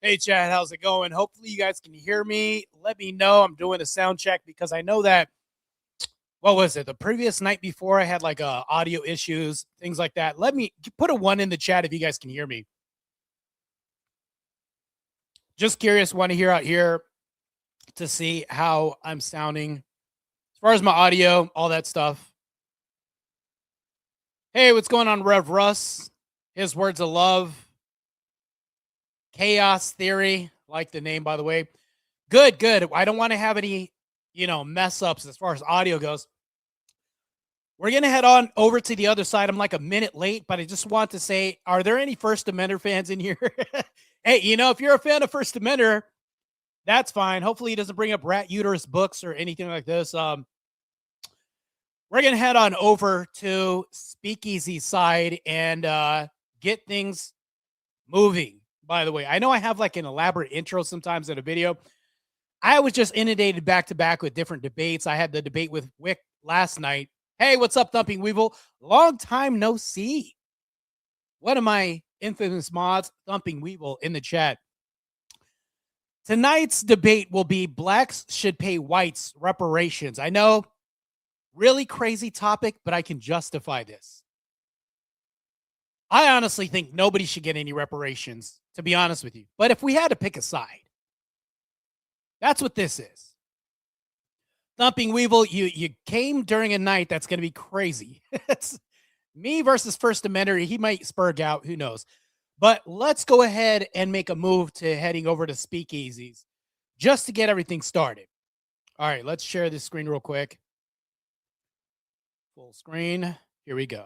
Hey, Chad, how's it going? Hopefully, you guys can hear me. Let me know. I'm doing a sound check because I know that, what was it? The previous night before, I had like audio issues, things like that. Let me put a 1 in the chat if you guys can hear me. Just curious, want to hear out here to see how I'm sounding as far as my audio, all that stuff. Hey, what's going on, Rev Russ? His words of love. Chaos Theory, like the name, by the way. Good, good. I don't want to have any, mess ups as far as audio goes. We're going to head on over to the other side. I'm like a minute late, but I just want to say, are there any First Amender fans in here? Hey, if you're a fan of First Amender, that's fine. Hopefully he doesn't bring up rat uterus books or anything like this. We're going to head on over to Speakeasy side and get things moving. By the way, I know I have like an elaborate intro sometimes in a video. I was just inundated back to back with different debates. I had the debate with Wick last night. Hey, what's up, Thumping Weevil? Long time no see. One of my infamous mods, Thumping Weevil, in the chat. Tonight's debate will be blacks should pay whites reparations. I know, really crazy topic, but I can justify this. I honestly think nobody should get any reparations, to be honest with you. But if we had to pick a side, that's what this is. Thumping Weevil, you came during a night that's going to be crazy. It's me versus First Amender. He might spurg out. Who knows? But let's go ahead and make a move to heading over to Speakeasies just to get everything started. All right, let's share this screen real quick. Full screen. Here we go.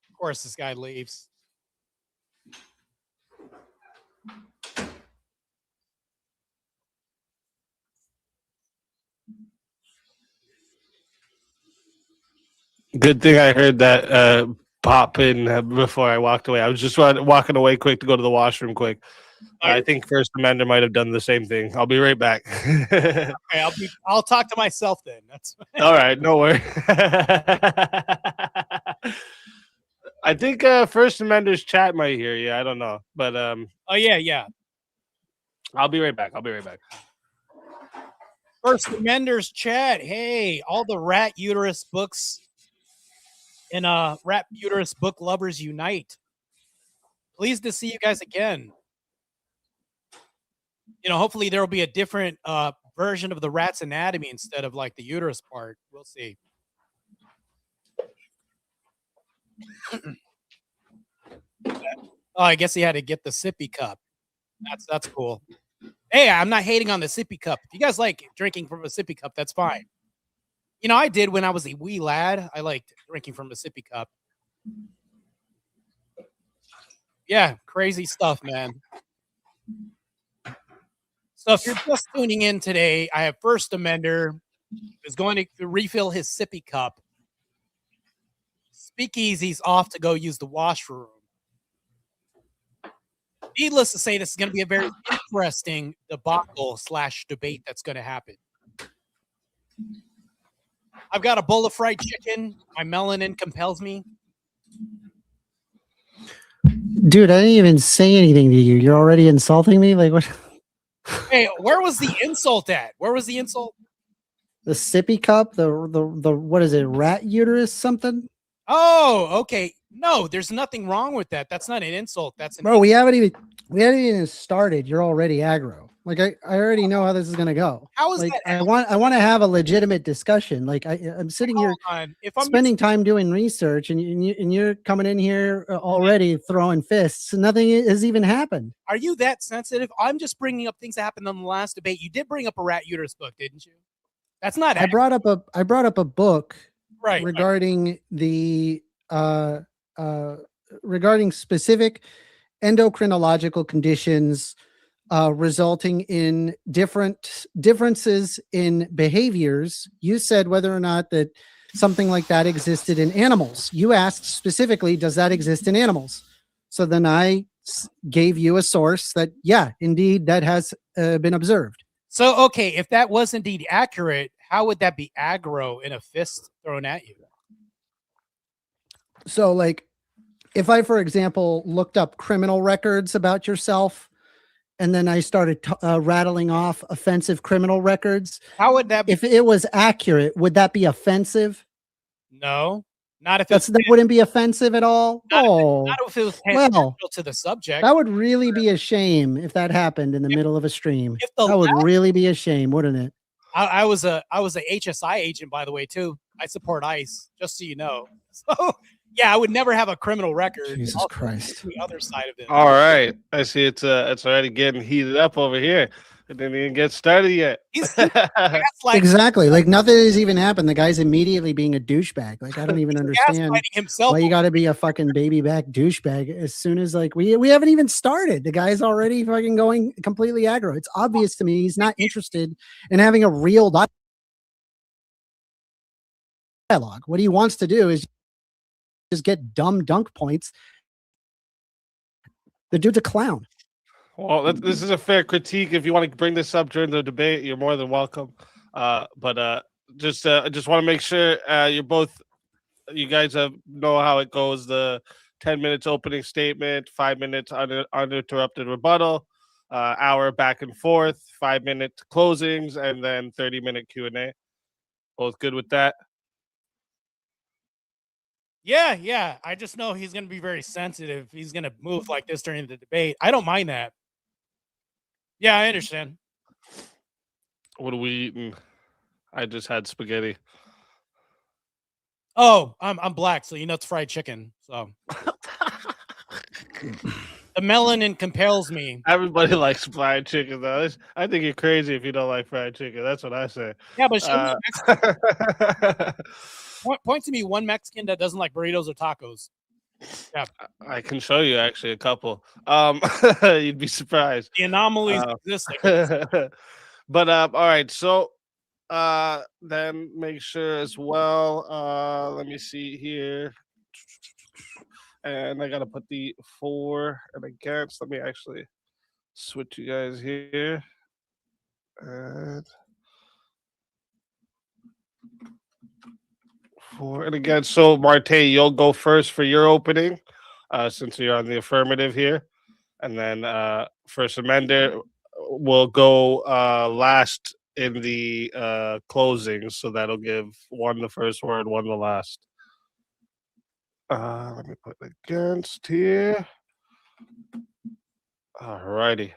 Of course, this guy leaves. Good thing I heard that pop in before I walked away. I was just walking away quick to go to the washroom quick. I think First Amender might have done the same thing. I'll be right back. Okay, I'll talk to myself then. That's all right. No worries. I think First Amender's chat might hear you. I don't know, but oh yeah. I'll be right back. First Amender's chat. Hey, all the rat uterus books and rat uterus book lovers unite. Pleased to see you guys again. Hopefully there will be a different version of the rat's anatomy instead of like the uterus part. We'll see. Oh, I guess he had to get the sippy cup. That's cool. Hey, I'm not hating on the sippy cup. If you guys like drinking from a sippy cup, that's fine. I did when I was a wee lad. I liked drinking from a sippy cup. Yeah, crazy stuff, man. So if you're just tuning in today, I have First Amender who's going to refill his sippy cup. Speakeasy's off to go use the washroom. Needless to say, this is going to be a very interesting debacle / debate that's going to happen. I've got a bowl of fried chicken. My melanin compels me. Dude, I didn't even say anything to you. You're already insulting me? Like what? Hey, where was the insult at? Where was the insult? The sippy cup, the what is it, rat uterus something? Oh, okay. No, there's nothing wrong with that. That's not an insult. That's an bro. We haven't even started. You're already aggro. Like I already know how this is gonna go. How is like that? I want to have a legitimate discussion. Like I'm sitting here spending time doing research, and you're coming in here already throwing fists. And nothing has even happened. Are you that sensitive? I'm just bringing up things that happened on the last debate. You did bring up a rat uterus book, didn't you? That's not. I brought up a book regarding the regarding specific endocrinological conditions resulting in differences in behaviors. You said whether or not that something like that existed in animals. You asked specifically, does that exist in animals? So then I gave you a source that, yeah, indeed, that has been observed. So, okay, if that was indeed accurate, how would that be aggro in a fist thrown at you? So, like, if I, for example, looked up criminal records about yourself, and then I started rattling off offensive criminal records, how would that be? If it was accurate, would that be offensive? No, not if that wouldn't be offensive at all. Not Oh, if it was well, to the subject. that would really be a shame if that happened in the middle of a stream. That would really be a shame, wouldn't it? I was a HSI agent, by the way, too. I support ICE, just so you know. So yeah, I would never have a criminal record. Jesus Also, Christ. the other side of it. All right, I see it's already getting heated up over here. It didn't even get started yet. Exactly. Like nothing has even happened. The guy's immediately being a douchebag. Like I don't even understand why you got to be a fucking baby back douchebag as soon as like we haven't even started. The guy's already fucking going completely aggro. It's obvious to me he's not interested in having a real dialogue. What he wants to do is just get dumb dunk points. The dude's a clown. Well, this is a fair critique. If you want to bring this up during the debate, you're more than welcome. But just want to make sure you guys know how it goes. The 10 minutes opening statement, 5 minutes uninterrupted rebuttal, hour back and forth, 5 minute closings, and then 30-minute Q&A. Both good with that? Yeah. I just know he's going to be very sensitive. He's going to move like this during the debate. I don't mind that. Yeah, I understand. What are we eating? I just had spaghetti. Oh, I'm black, so you know it's fried chicken. So the melanin compels me. Everybody likes fried chicken, though. I think you're crazy if you don't like fried chicken. That's what I say. Yeah, but point to me one Mexican that doesn't like burritos or tacos. Yeah, I can show you actually a couple. You'd be surprised. The anomalies exist. But all right, so then make sure as well. Let me see here, and I gotta put the for and against. Let me actually switch you guys here, and for and against. So Martae, you'll go first for your opening, since you're on the affirmative here, and then first Amender will go last in the closings, so that'll give one the first word, one the last. Let me put against here. All righty.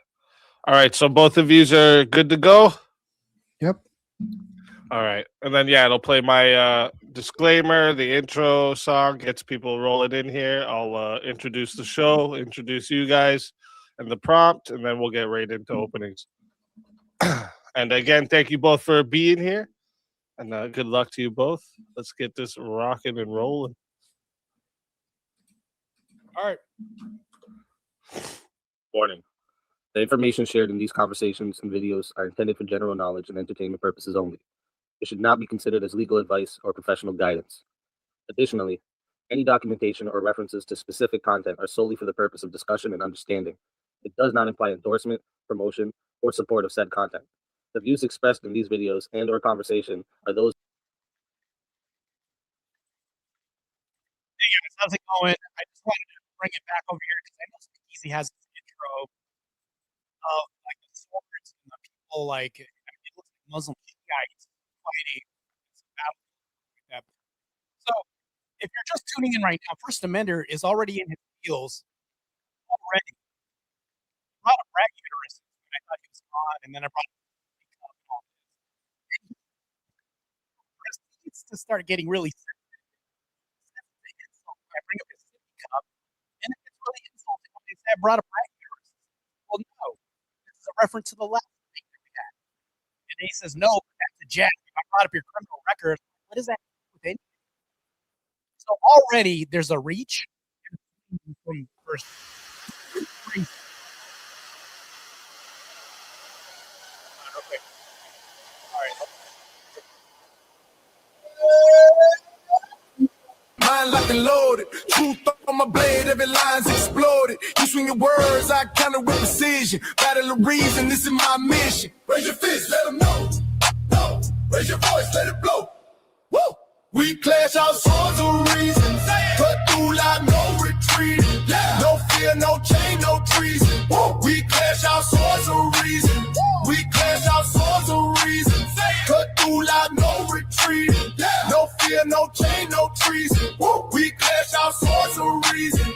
All right, so both of yous are good to go? Yep. All right, and then yeah, it'll play my disclaimer, the intro song, gets people rolling in here. I'll introduce the show, introduce you guys, and the prompt, and then we'll get right into openings. And again, thank you both for being here, and good luck to you both. Let's get this rocking and rolling. All right. Warning. The information shared in these conversations and videos are intended for general knowledge and entertainment purposes only. It should not be considered as legal advice or professional guidance. Additionally, any documentation or references to specific content are solely for the purpose of discussion and understanding. It does not imply endorsement, promotion, or support of said content. The views expressed in these videos and or conversation are those. Hey guys, how's it going? I just wanted to bring it back over here because I know Easy has this intro of like the swords and the people like it looks like Muslim Shiites fighting. So if you're just tuning in right now, First Amender is already in his heels already. I brought a rag uterus when I thought he was on, and then I brought needs to start getting really sensitive. I bring up his sippy cup, and it gets really insulting when they say I brought a rag uterus. Well, no, this is a reference to the last thing that we had. And he says, no, that's a jack. If I brought up your criminal record, what does that do with anything? So already there's a reach from first. Okay. All right. locked and loaded. Truth on my blade, every line's exploded. You swing your words, I counter with precision. Battle of reason, this is my mission. Raise your fist, let them know. No. Raise your voice, let it blow. Woo! We clash our swords of reason. Cut through like no retreating. Yeah. No fear, no chain, no treason. Woo! We clash our swords of reason. Woo! We clash our swords of reason. Cut through like no retreating. Yeah. No fear, no chain, no treason. Woo! We clash our swords of reason.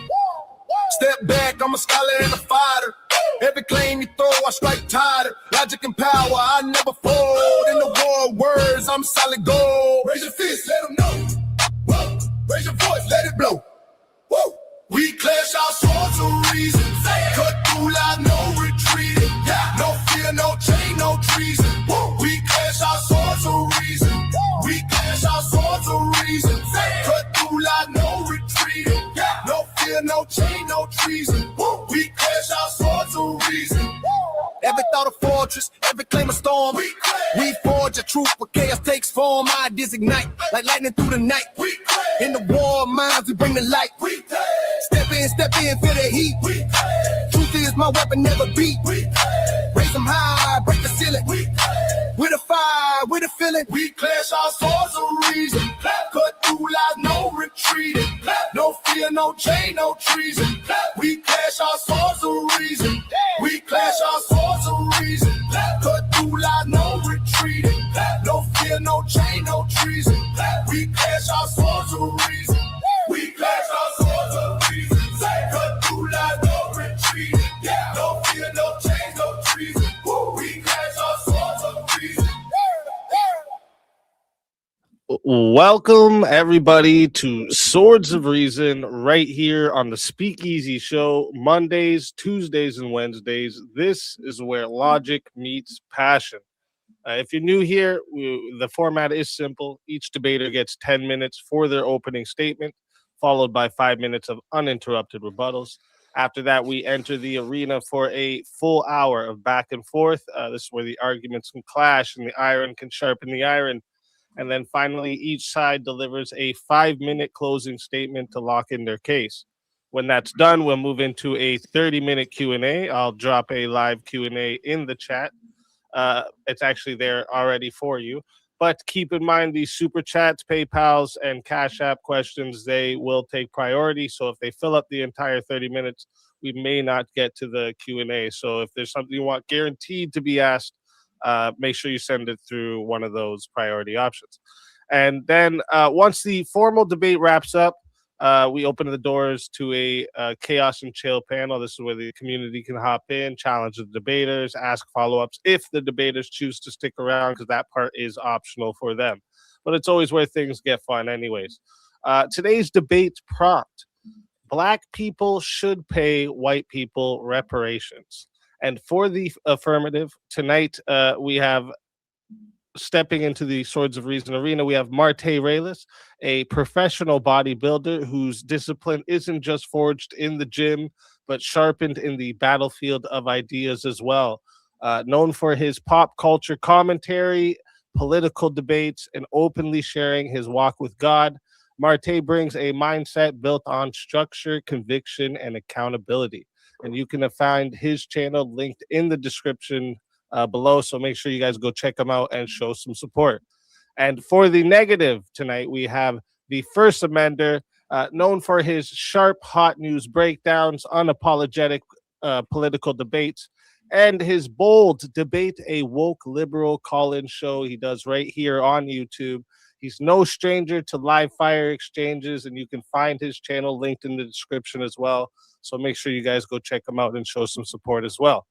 Step back, I'm a scholar and a fighter. Every claim you throw, I strike tighter. Logic and power, I never fold. In the war of words, I'm solid gold. Raise your fist, let them know. Whoa. Raise your voice, let it blow. Woo. We clash our swords of reason. Cut through like no retreating. Yeah. No fear, no chain, no treason. Woo. We clash our swords of reason. Woo. We clash our swords of reason. Cut through like no retreating. Yeah. No fear, no chain, no treason. Woo. We clash our swords of reason. Every thought a fortress, every claim a storm. We forge a truth where chaos takes form. Ideas ignite like lightning through the night. In the war of minds, we bring the light. Step in, feel the heat. Truth is my weapon, never beat. Raise them high, break the ceiling. With a fire, with a feeling. We clash our swords of reason. Cut through like no retreating. No fear, no chain, no treason. We clash our swords of reason. We clash our swords of reason. Cut through like no retreating. No fear, no chain, no treason. We clash our swords of reason. We clash our swords of reason. Cut through like no retreating. No fear, no chain, no treason. We clash our swords of reason. Welcome everybody to Swords of Reason right here on the Speakeasy Show, Mondays, Tuesdays, and Wednesdays. This is where logic meets passion. If you're new here, the format is simple. Each debater gets 10 minutes for their opening statement, followed by 5 minutes of uninterrupted rebuttals. After that, we enter the arena for a full hour of back and forth. This is where the arguments can clash and the iron can sharpen the iron. And then finally, each side delivers a 5-minute closing statement to lock in their case. When that's done, we'll move into a 30-minute Q&A. I'll drop a live Q&A in the chat. It's actually there already for you. But keep in mind, these super chats, PayPals, and Cash App questions, they will take priority. So if they fill up the entire 30 minutes, we may not get to the Q&A. So if there's something you want guaranteed to be asked, make sure you send it through one of those priority options. And then once the formal debate wraps up, we open the doors to a chaos and chill panel. This is where the community can hop in, challenge the debaters, ask follow-ups if the debaters choose to stick around, because that part is optional for them. But it's always where things get fun anyways. Today's debate prompt: Black people should pay white people reparations. And for the affirmative, tonight we have, stepping into the Swords of Reason arena, we have Martae Ruelas, a professional bodybuilder whose discipline isn't just forged in the gym, but sharpened in the battlefield of ideas as well. Known for his pop culture commentary, political debates, and openly sharing his walk with God, Martae brings a mindset built on structure, conviction, and accountability. And you can find his channel linked in the description below. So make sure you guys go check him out and show some support. And for the negative tonight, we have the first Amender, known for his sharp, hot news breakdowns, unapologetic political debates, and his bold Debate a Woke Liberal call-in show he does right here on YouTube. He's no stranger to live fire exchanges, and you can find his channel linked in the description as well. So make sure you guys go check him out and show some support as well.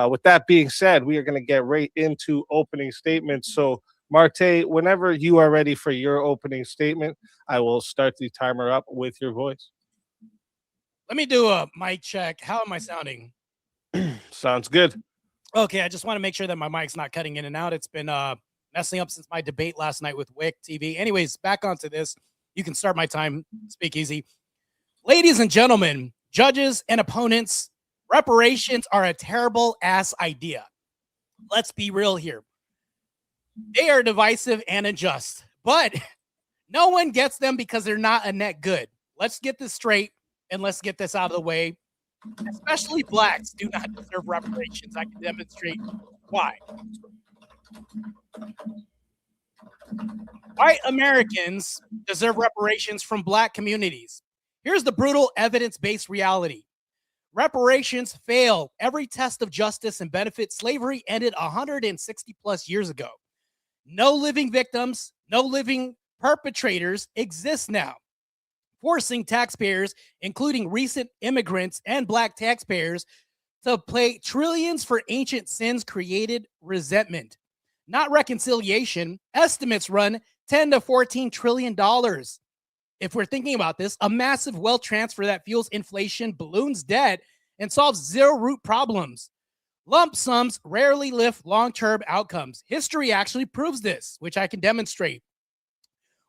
With that being said, we are going to get right into opening statements. So, Martae, whenever you are ready for your opening statement, I will start the timer up with your voice. Let me do a mic check. How am I sounding? Sounds good. Okay, I just want to make sure that my mic's not cutting in and out. It's been messing up since my debate last night with Wick TV. Anyways, back onto this. You can start my time, Speakeasy. Ladies and gentlemen, judges and opponents, reparations are a terrible ass idea. Let's be real here. They are divisive and unjust, but No one gets them because they're not a net good. Let's get this straight and let's get this out of the way. Especially blacks do not deserve reparations. I can demonstrate why. White Americans deserve reparations from black communities. Here's the brutal evidence-based reality. Reparations fail every test of justice and benefit. Slavery ended 160 plus years ago. No living victims, no living perpetrators exist now, forcing taxpayers, including recent immigrants and black taxpayers, to pay trillions for ancient sins created resentment, not reconciliation. Estimates run 10 to 14 trillion dollars. If we're thinking about this, a massive wealth transfer that fuels inflation, balloons debt, and solves zero root problems. Lump sums rarely lift long-term outcomes. History actually proves this, which I can demonstrate.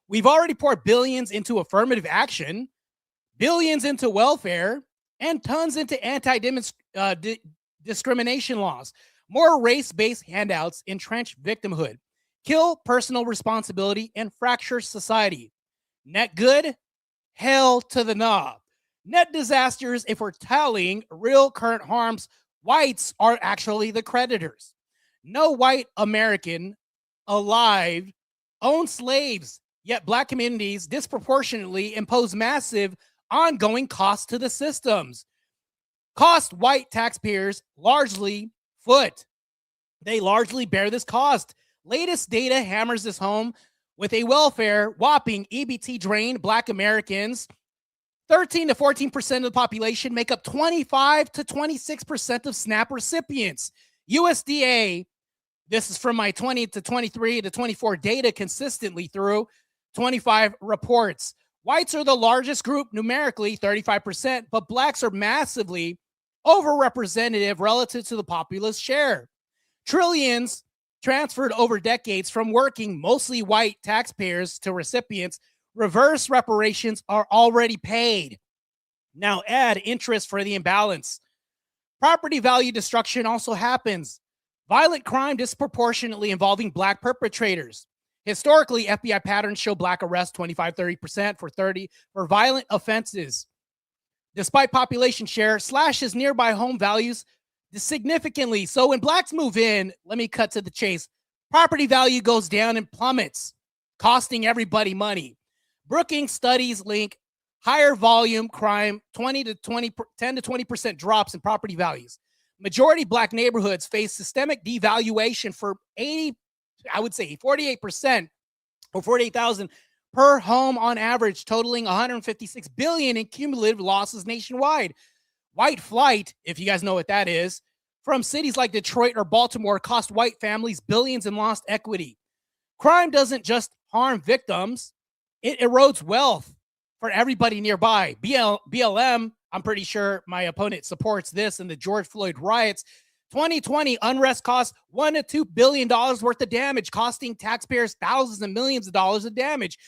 We've already poured billions into affirmative action, billions into welfare, and tons into anti-discrimination laws. More race-based handouts entrench victimhood, kill personal responsibility, and fracture society. Net good? Hell to the nah. Net disasters, if we're tallying real current harms, whites are actually the creditors. No white American alive owned slaves, yet black communities disproportionately impose massive ongoing costs to the systems. Cost white taxpayers largely foot. They largely bear this cost. Latest data hammers this home with a welfare whopping EBT drain. Black Americans, 13 to 14% of the population, make up 25 to 26% of SNAP recipients. USDA, this is from my 20 to 23 to 24 data consistently through 25 reports. Whites are the largest group numerically, 35%, but blacks are massively overrepresentative relative to the populace share. Trillions transferred over decades from working, mostly white taxpayers to recipients. Reverse reparations are already paid. Now add interest for the imbalance. Property value destruction also happens. Violent crime disproportionately involving black perpetrators. Historically, FBI patterns show black arrests 25-30% for violent offenses. Despite population share, slashes nearby home values significantly. So when blacks move in, let me cut to the chase. Property value goes down and plummets, costing everybody money. Brookings studies link higher volume crime, 10 to 20% drops in property values. Majority black neighborhoods face systemic devaluation for 48% or 48,000 per home on average, totaling 156 billion in cumulative losses nationwide. White flight, if you guys know what that is, from cities like Detroit or Baltimore cost white families billions in lost equity. Crime doesn't just harm victims, it erodes wealth for everybody nearby. BLM, I'm pretty sure my opponent supports this in the George Floyd riots. 2020 unrest cost $1 to $2 billion worth of damage, costing taxpayers thousands and millions of dollars of damage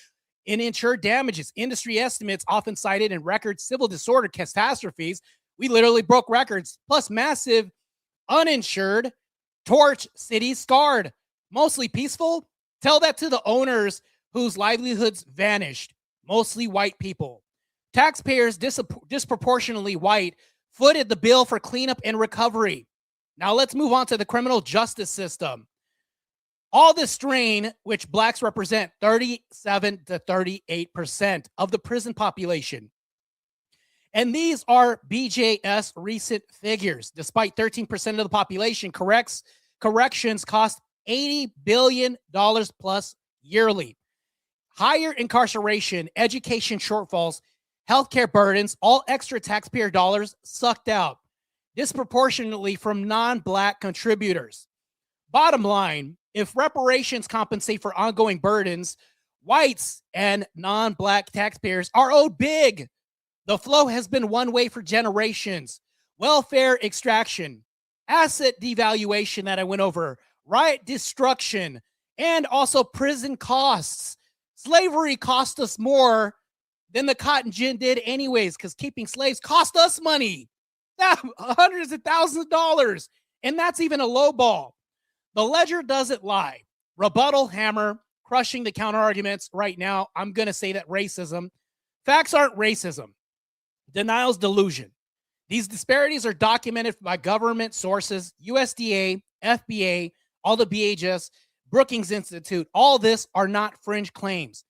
in insured damages. Industry estimates often cited in record civil disorder catastrophes. We literally broke records, plus massive uninsured torch cities scarred, mostly peaceful. Tell that to the owners whose livelihoods vanished, mostly white people. Taxpayers disproportionately white footed the bill for cleanup and recovery. Now let's move on to the criminal justice system. All this strain, which blacks represent 37 to 38% of the prison population. And these are BJS recent figures. Despite 13% of the population, corrections cost $80 billion plus yearly. Higher incarceration, education shortfalls, healthcare burdens, all extra taxpayer dollars sucked out disproportionately from non-black contributors. Bottom line, if reparations compensate for ongoing burdens, whites and non-black taxpayers are owed big. The flow has been one way for generations. Welfare extraction, asset devaluation that I went over, riot destruction, and also prison costs. Slavery cost us more than the cotton gin did anyways, because keeping slaves cost us money. Hundreds of thousands of dollars. And that's even a low ball. The ledger doesn't lie. Rebuttal hammer, crushing the counter arguments right now. I'm going to say that facts aren't racism. Denial's delusion. These disparities are documented by government sources, USDA, FBA, all the BHS, Brookings Institute. All this are not fringe claims.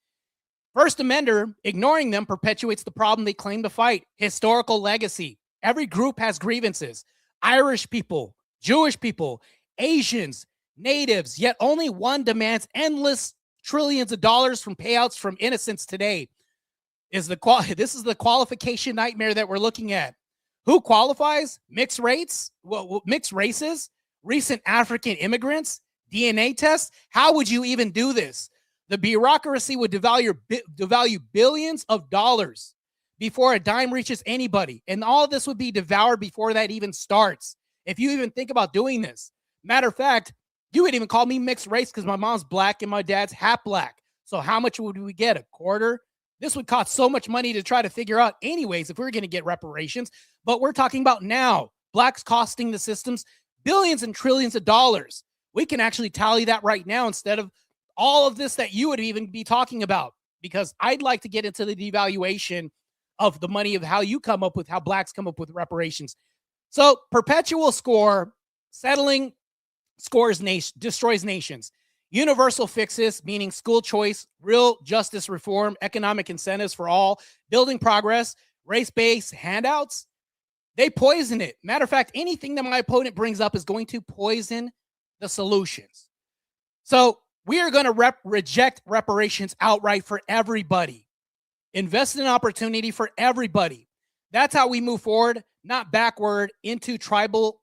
First Amender, ignoring them, perpetuates the problem they claim to fight: historical legacy. Every group has grievances. Irish people, Jewish people, Asians, natives, yet only one demands endless trillions of dollars from payouts from innocents today. This is the qualification nightmare that we're looking at. Who qualifies? Mixed races, recent African immigrants, DNA tests. How would you even do this? The bureaucracy would devalue billions of dollars before a dime reaches anybody. And all this would be devoured before that even starts. If you even think about doing this. Matter of fact, you would even call me mixed race because my mom's black and my dad's half black. So how much would we get? A quarter? This would cost so much money to try to figure out anyways if we were going to get reparations. But we're talking about now. Blacks costing the systems billions and trillions of dollars. We can actually tally that right now instead of all of this that you would even be talking about, because I'd like to get into the devaluation of the money of how you come up with, how blacks come up with reparations. So perpetual score, settling scores destroys nations. Universal fixes, meaning school choice, real justice reform, economic incentives for all, building progress, race-based handouts, they poison it. Matter of fact, anything that my opponent brings up is going to poison the solutions. So we are going to reject reparations outright for everybody. Invest in opportunity for everybody. That's how we move forward, not backward into tribal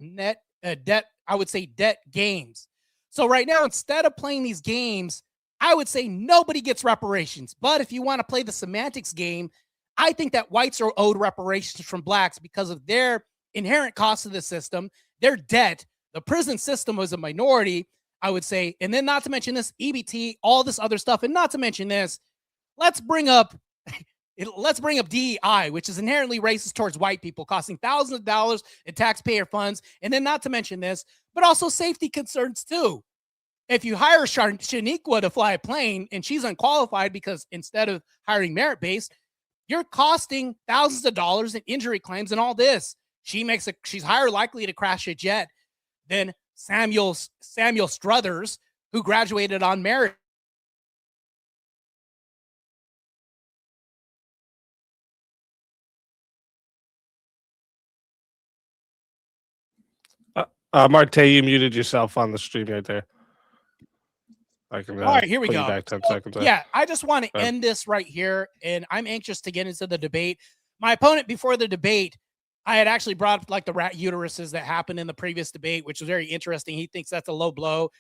debt, I would say debt games. So right now, instead of playing these games, I would say nobody gets reparations. But if you want to play the semantics game, I think that whites are owed reparations from blacks because of their inherent cost of the system, their debt. The prison system was a minority, I would say. And then not to mention this EBT, all this other stuff. And not to mention this, let's bring up DEI, which is inherently racist towards white people, costing thousands of dollars in taxpayer funds. And then not to mention this, but also safety concerns too. If you hire Shaniqua to fly a plane and she's unqualified because instead of hiring merit-based, you're costing thousands of dollars in injury claims and all this. She's higher likely to crash a jet than Samuel Struthers, who graduated on merit. Martae, you muted yourself on the stream right there. I can, all right, here we go. Back 10 seconds. Yeah, I just want to end this right here, and I'm anxious to get into the debate. My opponent before the debate, I had actually brought up like the rat uteruses that happened in the previous debate, which was very interesting. He thinks that's a low blow.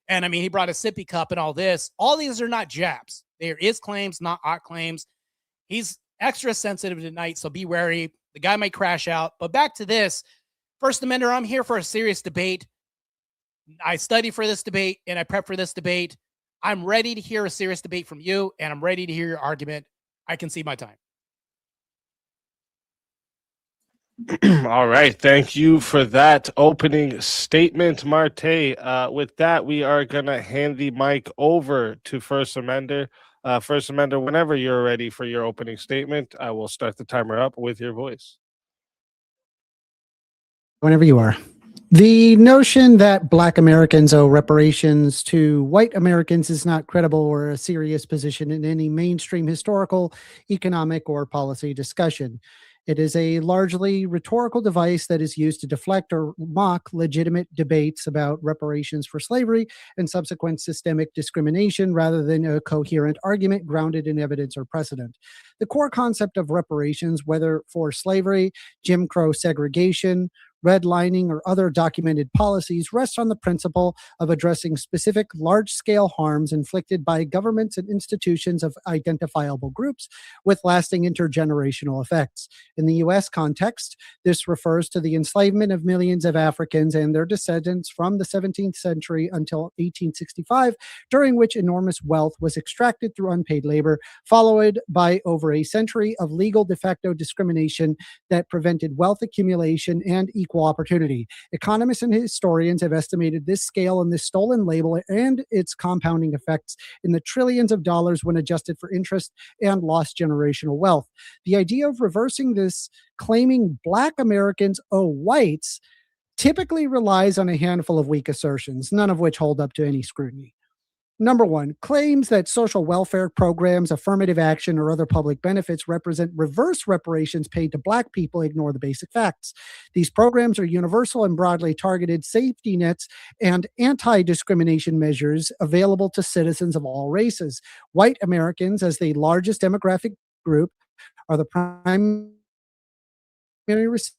And I mean, he brought a sippy cup and all this. All these are not jabs. There is claims, not ought claims. He's extra sensitive tonight, so be wary. The guy might crash out. But back to this. First Amender, I'm here for a serious debate. I study for this debate and I prep for this debate. I'm ready to hear a serious debate from you, and I'm ready to hear your argument. I can see my time. All right. Thank you for that opening statement, Martae. With that, we are going to hand the mic over to First Amender. First Amender, whenever you're ready for your opening statement, I will start the timer up with your voice. Whenever you are. The notion that Black Americans owe reparations to white Americans is not credible or a serious position in any mainstream historical, economic, or policy discussion. It is a largely rhetorical device that is used to deflect or mock legitimate debates about reparations for slavery and subsequent systemic discrimination rather than a coherent argument grounded in evidence or precedent. The core concept of reparations, whether for slavery, Jim Crow segregation, redlining, or other documented policies, rests on the principle of addressing specific large-scale harms inflicted by governments and institutions of identifiable groups with lasting intergenerational effects. In the U.S. context, this refers to the enslavement of millions of Africans and their descendants from the 17th century until 1865, during which enormous wealth was extracted through unpaid labor, followed by over a century of legal de facto discrimination that prevented wealth accumulation and equal equal opportunity. Economists and historians have estimated this scale and this stolen label and its compounding effects in the trillions of dollars when adjusted for interest and lost generational wealth. The idea of reversing this, claiming Black Americans owe whites, typically relies on a handful of weak assertions, none of which hold up to any scrutiny. Number one, claims that social welfare programs, affirmative action, or other public benefits represent reverse reparations paid to Black people ignore the basic facts. These programs are universal and broadly targeted safety nets and anti-discrimination measures available to citizens of all races. White Americans, as the largest demographic group, are the primary recipients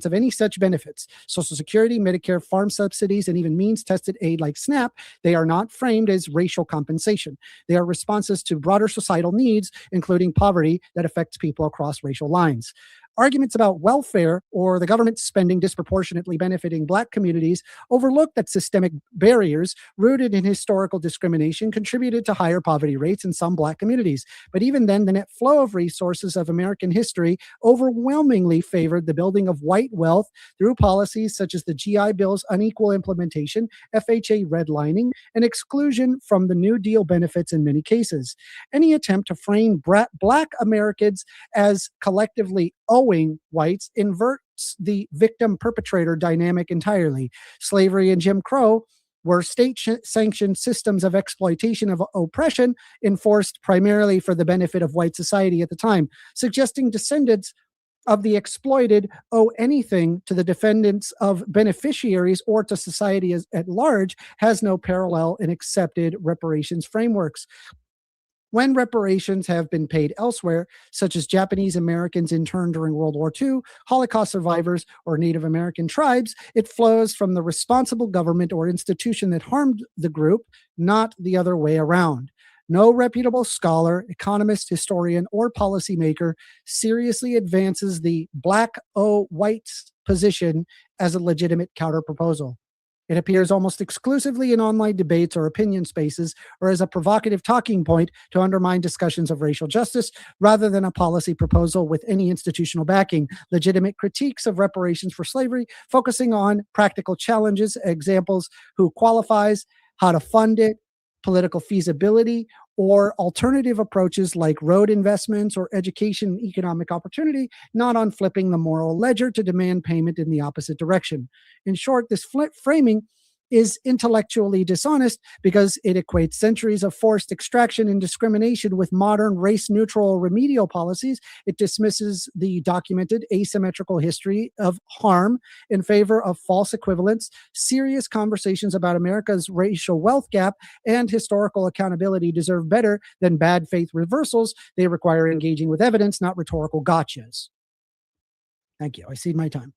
of any such benefits. Social Security, Medicare, farm subsidies, and even means-tested aid like SNAP, they are not framed as racial compensation. They are responses to broader societal needs, including poverty that affects people across racial lines. Arguments about welfare or the government spending disproportionately benefiting Black communities overlook that systemic barriers rooted in historical discrimination contributed to higher poverty rates in some Black communities. But even then, the net flow of resources of American history overwhelmingly favored the building of white wealth through policies such as the GI Bill's unequal implementation, FHA redlining, and exclusion from the New Deal benefits in many cases. Any attempt to frame Black Americans as collectively owing whites inverts the victim-perpetrator dynamic entirely. Slavery and Jim Crow were state-sanctioned systems of exploitation of oppression enforced primarily for the benefit of white society at the time, suggesting descendants of the exploited owe anything to the defendants of beneficiaries or to society at large has no parallel in accepted reparations frameworks. When reparations have been paid elsewhere, such as Japanese Americans interned during World War II, Holocaust survivors, or Native American tribes, it flows from the responsible government or institution that harmed the group, not the other way around. No reputable scholar, economist, historian, or policymaker seriously advances the Black owe whites position as a legitimate counterproposal. It appears almost exclusively in online debates or opinion spaces, or as a provocative talking point to undermine discussions of racial justice, rather than a policy proposal with any institutional backing. Legitimate critiques of reparations for slavery, focusing on practical challenges, examples, who qualifies, how to fund it, political feasibility, or alternative approaches like road investments or education and economic opportunity, not on flipping the moral ledger to demand payment in the opposite direction. In short, this framing is intellectually dishonest because it equates centuries of forced extraction and discrimination with modern race-neutral remedial policies. It dismisses the documented asymmetrical history of harm in favor of false equivalence. Serious conversations about America's racial wealth gap and historical accountability deserve better than bad faith reversals. They require engaging with evidence, not rhetorical gotchas. Thank you. I cede my time.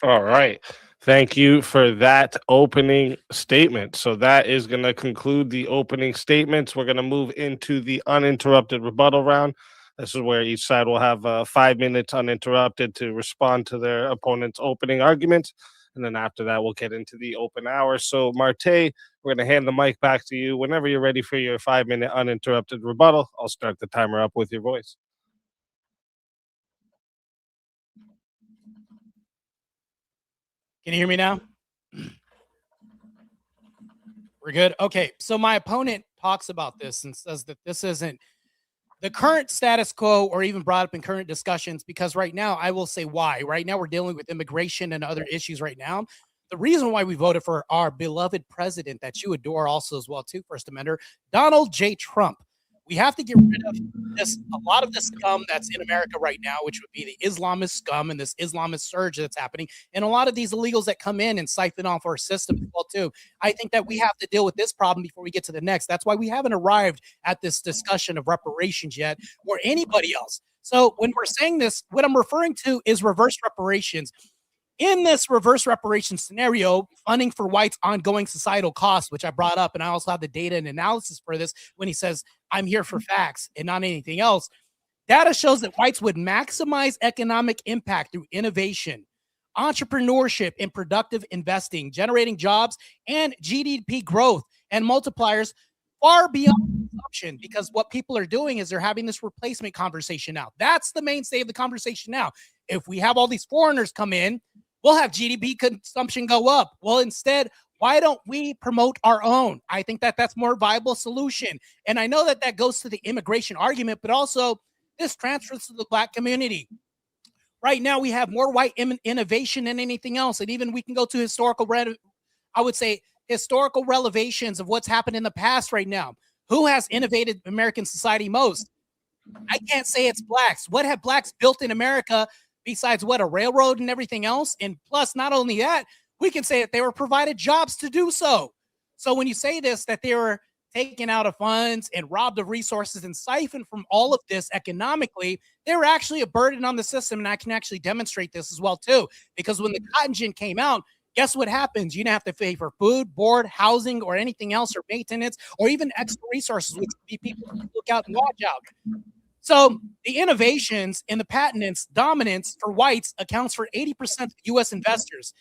All right. Thank you for that opening statement. So that is going to conclude the opening statements. We're going to move into the uninterrupted rebuttal round. This is where each side will have 5 minutes uninterrupted to respond to their opponent's opening arguments. And then after that, we'll get into the open hour. So, Martae, we're going to hand the mic back to you. Whenever you're ready for your 5-minute uninterrupted rebuttal, I'll start the timer up with your voice. Can you hear me now? We're good? Okay, so my opponent talks about this and says that this isn't the current status quo or even brought up in current discussions, because right now, I will say why. Right now, we're dealing with immigration and other issues right now. The reason why we voted for our beloved president that you adore also as well, too, First Amender, Donald J. Trump. We have to get rid of this, a lot of the scum that's in America right now, which would be the Islamist scum and this Islamist surge that's happening, and a lot of these illegals that come in and siphon off our system as well, too. I think that we have to deal with this problem before we get to the next. That's why we haven't arrived at this discussion of reparations yet, or anybody else. So when we're saying this, what I'm referring to is reverse reparations. In this reverse reparation scenario, funding for whites' ongoing societal costs, which I brought up, and I also have the data and analysis for this when he says, I'm here for facts and not anything else. Data shows that whites would maximize economic impact through innovation, entrepreneurship, and productive investing, generating jobs and GDP growth and multipliers far beyond consumption, because what people are doing is they're having this replacement conversation now. That's the mainstay of the conversation now. if we have all these foreigners come in, we'll have GDP consumption go up. Well, instead, why don't we promote our own? I think that that's more viable solution. And I know that that goes to the immigration argument, but also this transfers to the Black community. Right now, we have more white innovation than anything else. And even we can go to historical, I would say, historical relevations of what's happened in the past right now. Who has innovated American society most? I can't say it's Blacks. What have Blacks built in America besides what, a railroad and everything else? And plus, not only that, we can say that they were provided jobs to do so. So when you say this, that they were taken out of funds and robbed of resources and siphoned from all of this economically, they were actually a burden on the system. And I can actually demonstrate this as well, too, because when the cotton gin came out, guess what happens? You don't have to pay for food, board, housing, or anything else, or maintenance, or even extra resources, which would be people to look out and watch out. So the innovations and the patents dominance for whites accounts for 80% of U.S. investors.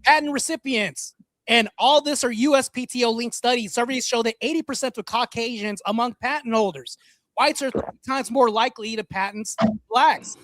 Patent recipients and all this are USPTO linked studies. Surveys show that 80% of Caucasians among patent holders. Whites are 3 times more likely to patents than Blacks.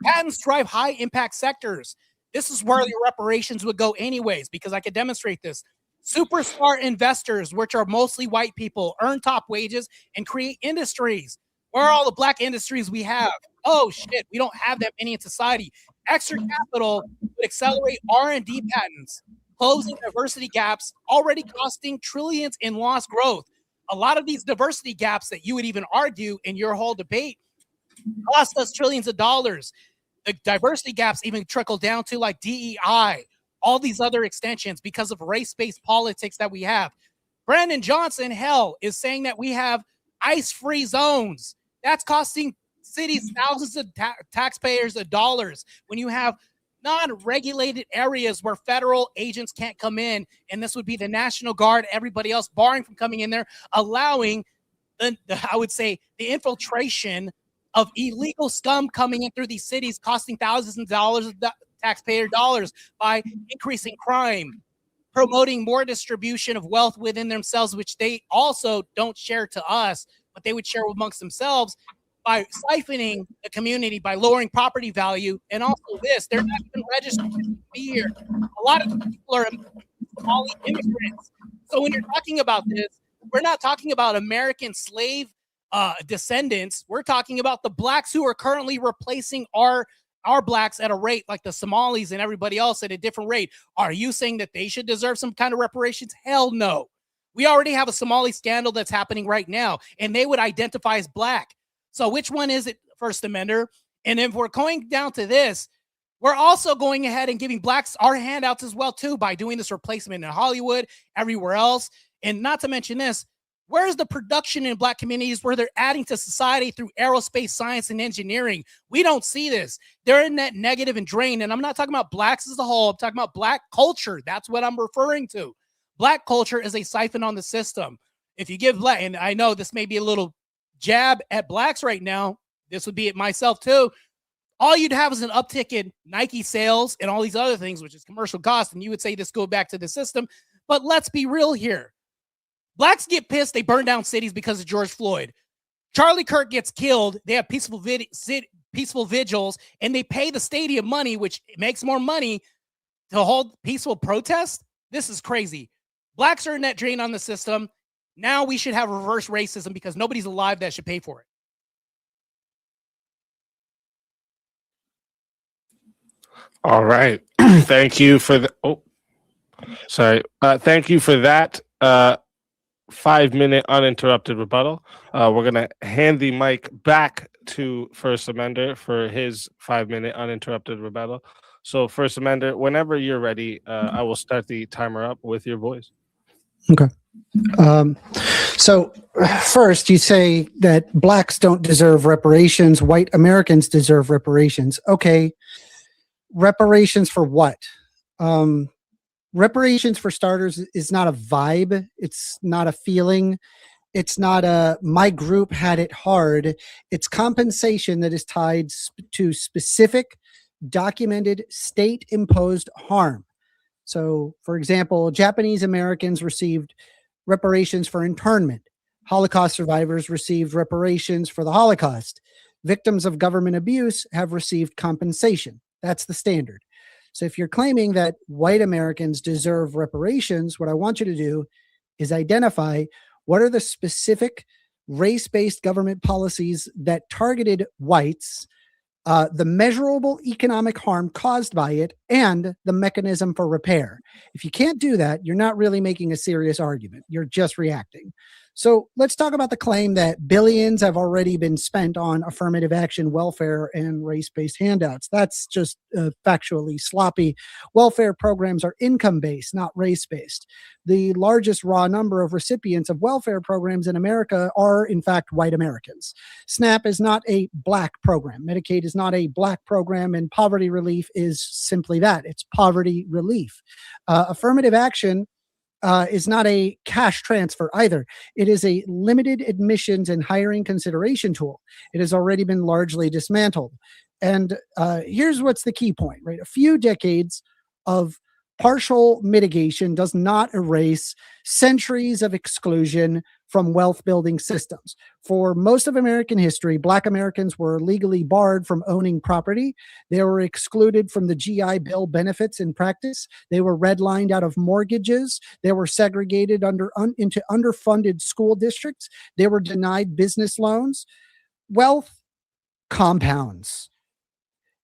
Patents drive high impact sectors. This is where the reparations would go anyways, because I could demonstrate this. Superstar investors, which are mostly white people, earn top wages and create industries. Where are all the Black industries we have? Oh, shit, we don't have that many in society. Extra capital would accelerate R&D patents, closing diversity gaps, already costing trillions in lost growth. A lot of these diversity gaps that you would even argue in your whole debate cost us trillions of dollars. The diversity gaps even trickle down to like DEI, all these other extensions because of race-based politics that we have. Brandon Johnson, hell, is saying that we have ice-free zones. That's costing cities thousands of taxpayers of dollars when you have non-regulated areas where federal agents can't come in, and this would be the National Guard, everybody else barring from coming in there, allowing I would say the infiltration of illegal scum coming in through these cities, costing thousands of dollars of taxpayer dollars by increasing crime, promoting more distribution of wealth within themselves, which they also don't share to us, but they would share amongst themselves by siphoning the community, by lowering property value. And also this, they're not even registered to be here. A lot of people are Somali immigrants. So when you're talking about this, we're not talking about American slave descendants. We're talking about the Blacks who are currently replacing our Blacks at a rate like the Somalis and everybody else at a different rate. Are you saying that they should deserve some kind of reparations? Hell no. We already have a Somali scandal that's happening right now, and they would identify as Black. So which one is it, First Amender? And if we're going down to this, we're also going ahead and giving Blacks our handouts as well, too, by doing this replacement in Hollywood, everywhere else. And not to mention this, where's the production in Black communities where they're adding to society through aerospace, science, and engineering? We don't see this. They're in that negative and drain. And I'm not talking about Blacks as a whole. I'm talking about Black culture. That's what I'm referring to. Black culture is a siphon on the system. If you give Black, and I know this may be a little jab at Blacks right now, this would be it myself too. All you'd have is an uptick in Nike sales and all these other things, which is commercial cost. And you would say this go back to the system. But let's be real here. Blacks get pissed. They burn down cities because of George Floyd. Charlie Kirk gets killed. They have peaceful vigils, and they pay the stadium money, which makes more money to hold peaceful protests. This is crazy. Blacks are in that drain on the system. Now we should have reverse racism because nobody's alive that should pay for it. All right. Thank you for the. Oh, sorry. Thank you for that 5-minute uninterrupted rebuttal. We're going to hand the mic back to First Amender for his 5-minute uninterrupted rebuttal. So, First Amender, whenever you're ready, I will start the timer up with your voice. Okay. So first you say that Blacks don't deserve reparations. White Americans deserve reparations. Okay. Reparations for what? Reparations, for starters, is not a vibe. It's not a feeling. It's not a, my group had it hard. It's compensation that is tied to specific, documented, state-imposed harm. So, for example, Japanese Americans received reparations for internment. Holocaust survivors received reparations for the Holocaust. Victims of government abuse have received compensation. That's the standard. So if you're claiming that white Americans deserve reparations, what I want you to do is identify what are the specific race-based government policies that targeted whites, the measurable economic harm caused by it, and the mechanism for repair. If you can't do that, you're not really making a serious argument. You're just reacting. So let's talk about the claim that billions have already been spent on affirmative action, welfare, and race-based handouts. That's just factually sloppy. Welfare programs are income-based, not race-based. The largest raw number of recipients of welfare programs in America are, in fact, white Americans. SNAP is not a black program. Medicaid is not a black program, and poverty relief is simply that. It's poverty relief. Affirmative action is not a cash transfer either. It is a limited admissions and hiring consideration tool. It has already been largely dismantled. And here's what's the key point, right? A few decades of partial mitigation does not erase centuries of exclusion from wealth building systems. For most of American history, Black Americans were legally barred from owning property. They were excluded from the GI Bill benefits in practice. They were redlined out of mortgages. They were segregated into underfunded school districts. They were denied business loans. Wealth compounds.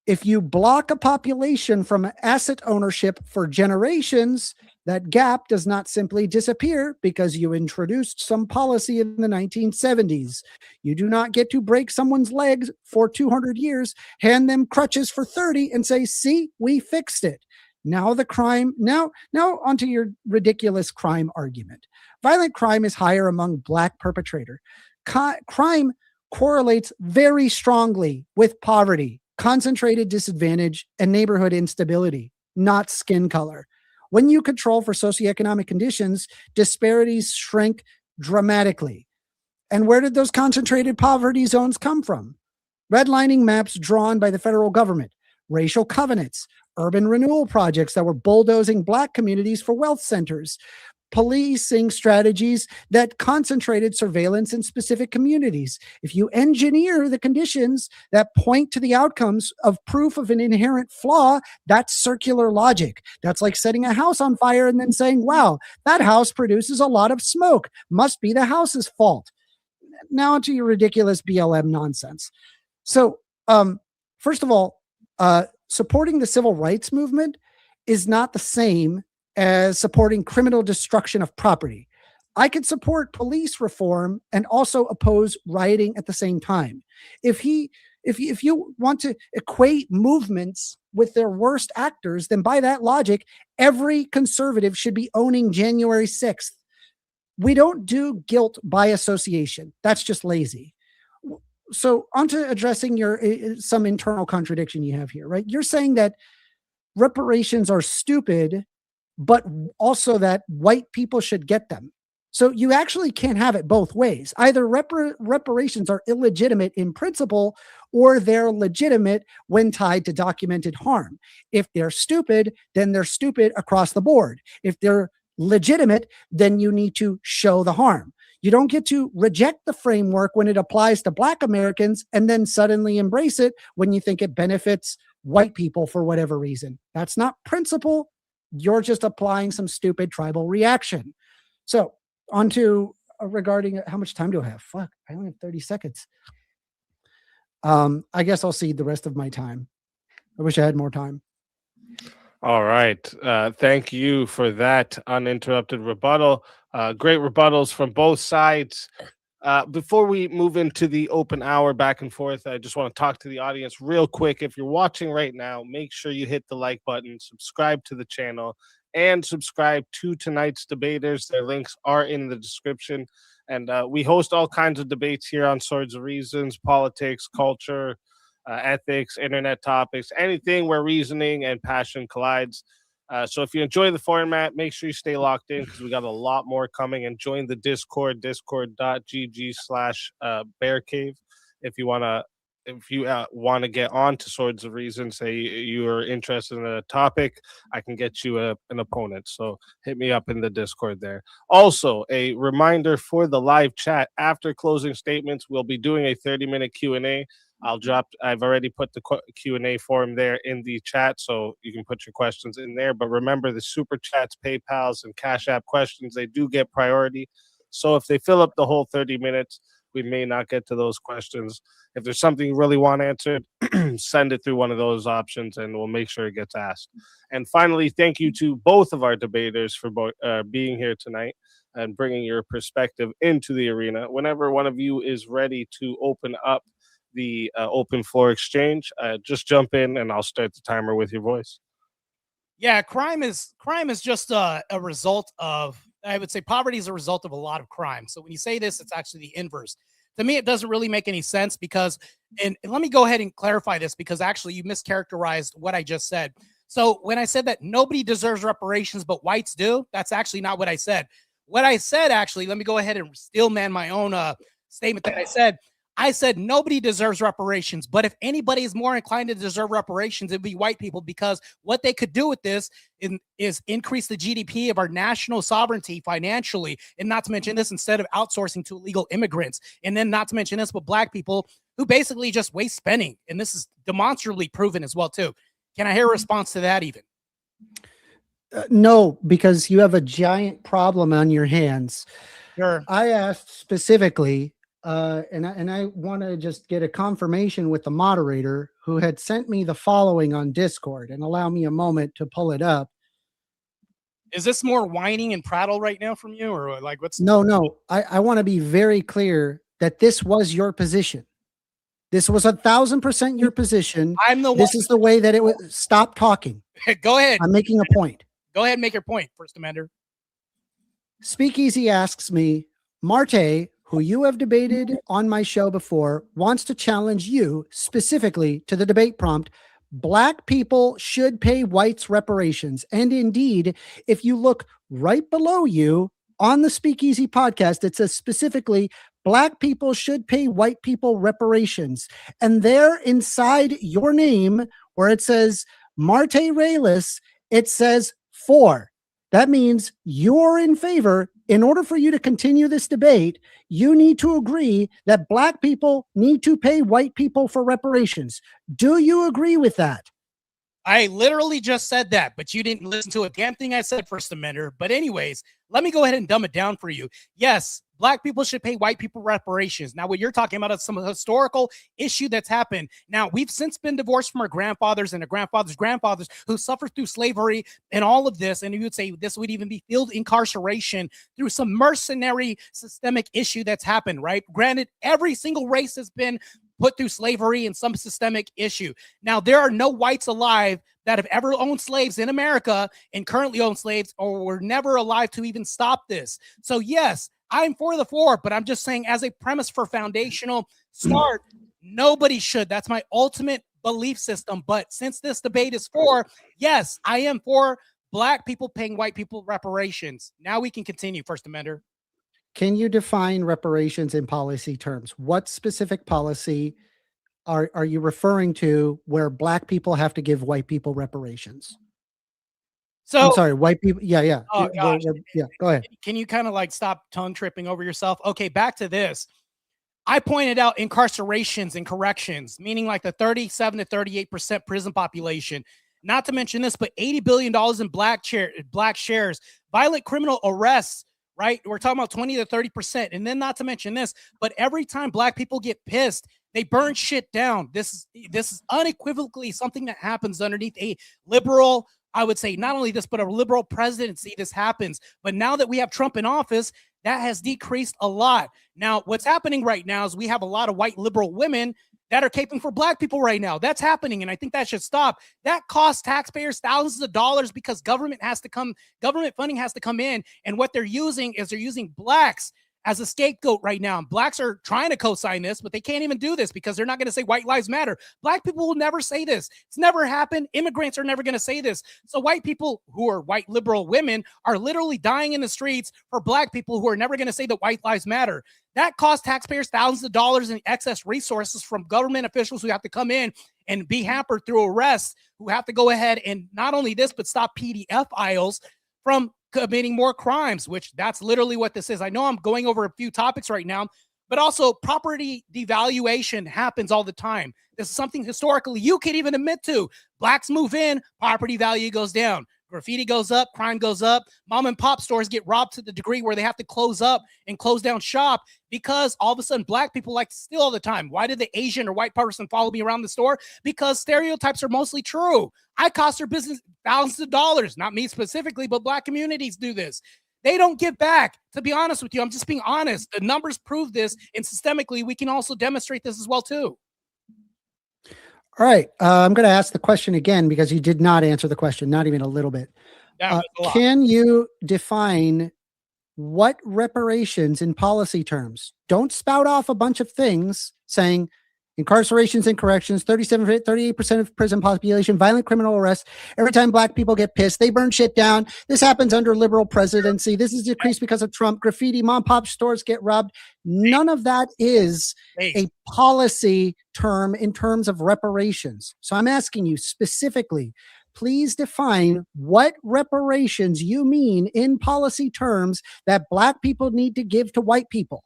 If you block a population from asset ownership for generations, that gap does not simply disappear because you introduced some policy in the 1970s. You do not get to break someone's legs for 200 years, hand them crutches for 30 and say, see, we fixed it. Now the crime, now onto your ridiculous crime argument. Violent crime is higher among Black perpetrator. Crime correlates very strongly with poverty, concentrated disadvantage, and neighborhood instability, not skin color. When you control for socioeconomic conditions, disparities shrink dramatically. And where did those concentrated poverty zones come from? Redlining maps drawn by the federal government, racial covenants, urban renewal projects that were bulldozing Black communities for wealth centers, policing strategies that concentrated surveillance in specific communities. If you engineer the conditions that point to the outcomes of proof of an inherent flaw, that's circular logic. That's like setting a house on fire and then saying, wow, that house produces a lot of smoke. Must be the house's fault. Now to your ridiculous BLM nonsense. So, first of all, supporting the civil rights movement is not the same as supporting criminal destruction of property. I could support police reform and also oppose rioting at the same time. If you want to equate movements with their worst actors, then by that logic, every conservative should be owning January 6th. We don't do guilt by association. That's just lazy. So onto addressing your some internal contradiction you have here, right? You're saying that reparations are stupid, but also that white people should get them. So you actually can't have it both ways. Either reparations are illegitimate in principle, or they're legitimate when tied to documented harm. If they're stupid, then they're stupid across the board. If they're legitimate, then you need to show the harm. You don't get to reject the framework when it applies to Black Americans and then suddenly embrace it when you think it benefits white people for whatever reason. That's not principle. You're just applying some stupid tribal reaction. So on to regarding how much time do I have? Fuck, I only have 30 seconds. I guess I'll cede the rest of my time. I wish I had more time. All right. Thank you for that uninterrupted rebuttal. Great rebuttals from both sides. Before we move into the open hour back and forth, I just want to talk to the audience real quick. If you're watching right now, make sure you hit the like button, subscribe to the channel, and subscribe to tonight's debaters. Their links are in the description. And we host all kinds of debates here on Swords of Reasons, politics, culture, ethics, internet topics, anything where reasoning and passion collides. So if you enjoy the format, make sure you stay locked in because we got a lot more coming, and join the Discord, discord.gg/bearcave. If you want to get on to Swords of Reason, say you are interested in a topic, I can get you an opponent. So hit me up in the Discord there. Also, a reminder for the live chat, after closing statements, we'll be doing a 30-minute Q&A. I've already put the Q&A form there in the chat, so you can put your questions in there. But remember, the super chats, PayPals, and Cash App questions, they do get priority. So if they fill up the whole 30 minutes, we may not get to those questions. If there's something you really want answered, send it through one of those options, and we'll make sure it gets asked. And finally, thank you to both of our debaters for being here tonight and bringing your perspective into the arena. Whenever one of you is ready to open up the open floor exchange, just jump in and I'll start the timer with your voice. Yeah, crime is just a result of, I would say poverty is a result of a lot of crime. So when you say this, it's actually the inverse. To me, it doesn't really make any sense because, and let me go ahead and clarify this because actually you mischaracterized what I just said. So when I said that nobody deserves reparations, but whites do, that's actually not what I said. What I said, actually, let me go ahead and still man my own statement that I said nobody deserves reparations, but if anybody is more inclined to deserve reparations, it'd be white people, because what they could do with this is increase the GDP of our national sovereignty financially, and not to mention this, instead of outsourcing to illegal immigrants, and then not to mention this, but black people who basically just waste spending, and this is demonstrably proven as well too. Can I hear a response to that even? No, because you have a giant problem on your hands. Sure. I asked specifically, and I want to just get a confirmation with the moderator who had sent me the following on Discord, and allow me a moment to pull it up. Is this more whining and prattle right now from you, or like what's? No. I want to be very clear that this was your position. This was 1,000% your position. I'm the one. This is the way that it was. Stop talking. Go ahead. I'm making a point. Go ahead and make your point, First Amender. Speakeasy asks me, Martae, who you have debated on my show before, wants to challenge you specifically to the debate prompt. Black people should pay whites reparations. And indeed, if you look right below you on the Speakeasy podcast, it says specifically, Black people should pay white people reparations. And there inside your name, where it says Martae Ruelas, it says 4. That means you're in favor. In order for you to continue this debate, you need to agree that black people need to pay white people for reparations. Do you agree with that? I literally just said that, but you didn't listen to a damn thing I said, First Amender. But anyways, let me go ahead and dumb it down for you. Yes, black people should pay white people reparations. Now, what you're talking about is some historical issue that's happened. Now, we've since been divorced from our grandfathers and our grandfathers' grandfathers who suffered through slavery and all of this. And you would say this would even be field incarceration through some mercenary systemic issue that's happened, right? Granted, every single race has been put through slavery and some systemic issue. Now, there are no whites alive that have ever owned slaves in America and currently own slaves, or were never alive to even stop this. So yes, I'm for the 4, but I'm just saying as a premise for foundational start, nobody should. That's my ultimate belief system. But since this debate is for, yes, I am for black people paying white people reparations. Now we can continue, First Amender. Can you define reparations in policy terms? What specific policy are you referring to where black people have to give white people reparations? So I'm sorry, white people. Yeah. Oh, gosh. Yeah, go ahead. Can you kind of like stop tongue tripping over yourself? Okay, back to this. I pointed out incarcerations and corrections, meaning like the 37 to 38% prison population. Not to mention this, but $80 billion in black shares, violent criminal arrests, right? We're talking about 20 to 30%. And then not to mention this, but every time black people get pissed, they burn shit down. This is unequivocally something that happens underneath a liberal, I would say not only this, but a liberal presidency. This happens. But now that we have Trump in office, that has decreased a lot. Now, what's happening right now is we have a lot of white liberal women that are caping for black people right now. That's happening, and I think that should stop. That costs taxpayers thousands of dollars because government funding has to come in, and what they're using is they're using blacks as a scapegoat right now. And blacks are trying to co-sign this, but they can't even do this because they're not going to say white lives matter. Black people will never say this. It's never happened. Immigrants are never going to say this. So white people who are white liberal women are literally dying in the streets for black people who are never going to say that white lives matter. That costs taxpayers thousands of dollars in excess resources from government officials who have to come in and be hampered through arrests, who have to go ahead and not only this, but stop PDF aisles from committing more crimes, which that's literally what this is. I know I'm going over a few topics right now, but also property devaluation happens all the time. This is something historically you could even admit to. Blacks move in, property value goes down. Graffiti goes up, crime goes up. Mom and pop stores get robbed to the degree where they have to close up and close down shop because all of a sudden black people like to steal all the time. Why did the Asian or white person follow me around the store? Because stereotypes are mostly true. I cost their business thousands of dollars, not me specifically, but black communities do this. They don't give back. To be honest with you, I'm just being honest. The numbers prove this, and systemically, we can also demonstrate this as well too. All right. I'm going to ask the question again because you did not answer the question, not even a little bit. Can you define what reparations in policy terms? Don't spout off a bunch of things saying incarcerations and corrections, 38% of prison population, violent criminal arrests. Every time black people get pissed, they burn shit down. This happens under liberal presidency. This is decreased because of Trump. Graffiti, mom pop stores get robbed. None of that is a policy term in terms of reparations. So I'm asking you specifically, please define what reparations you mean in policy terms that black people need to give to white people.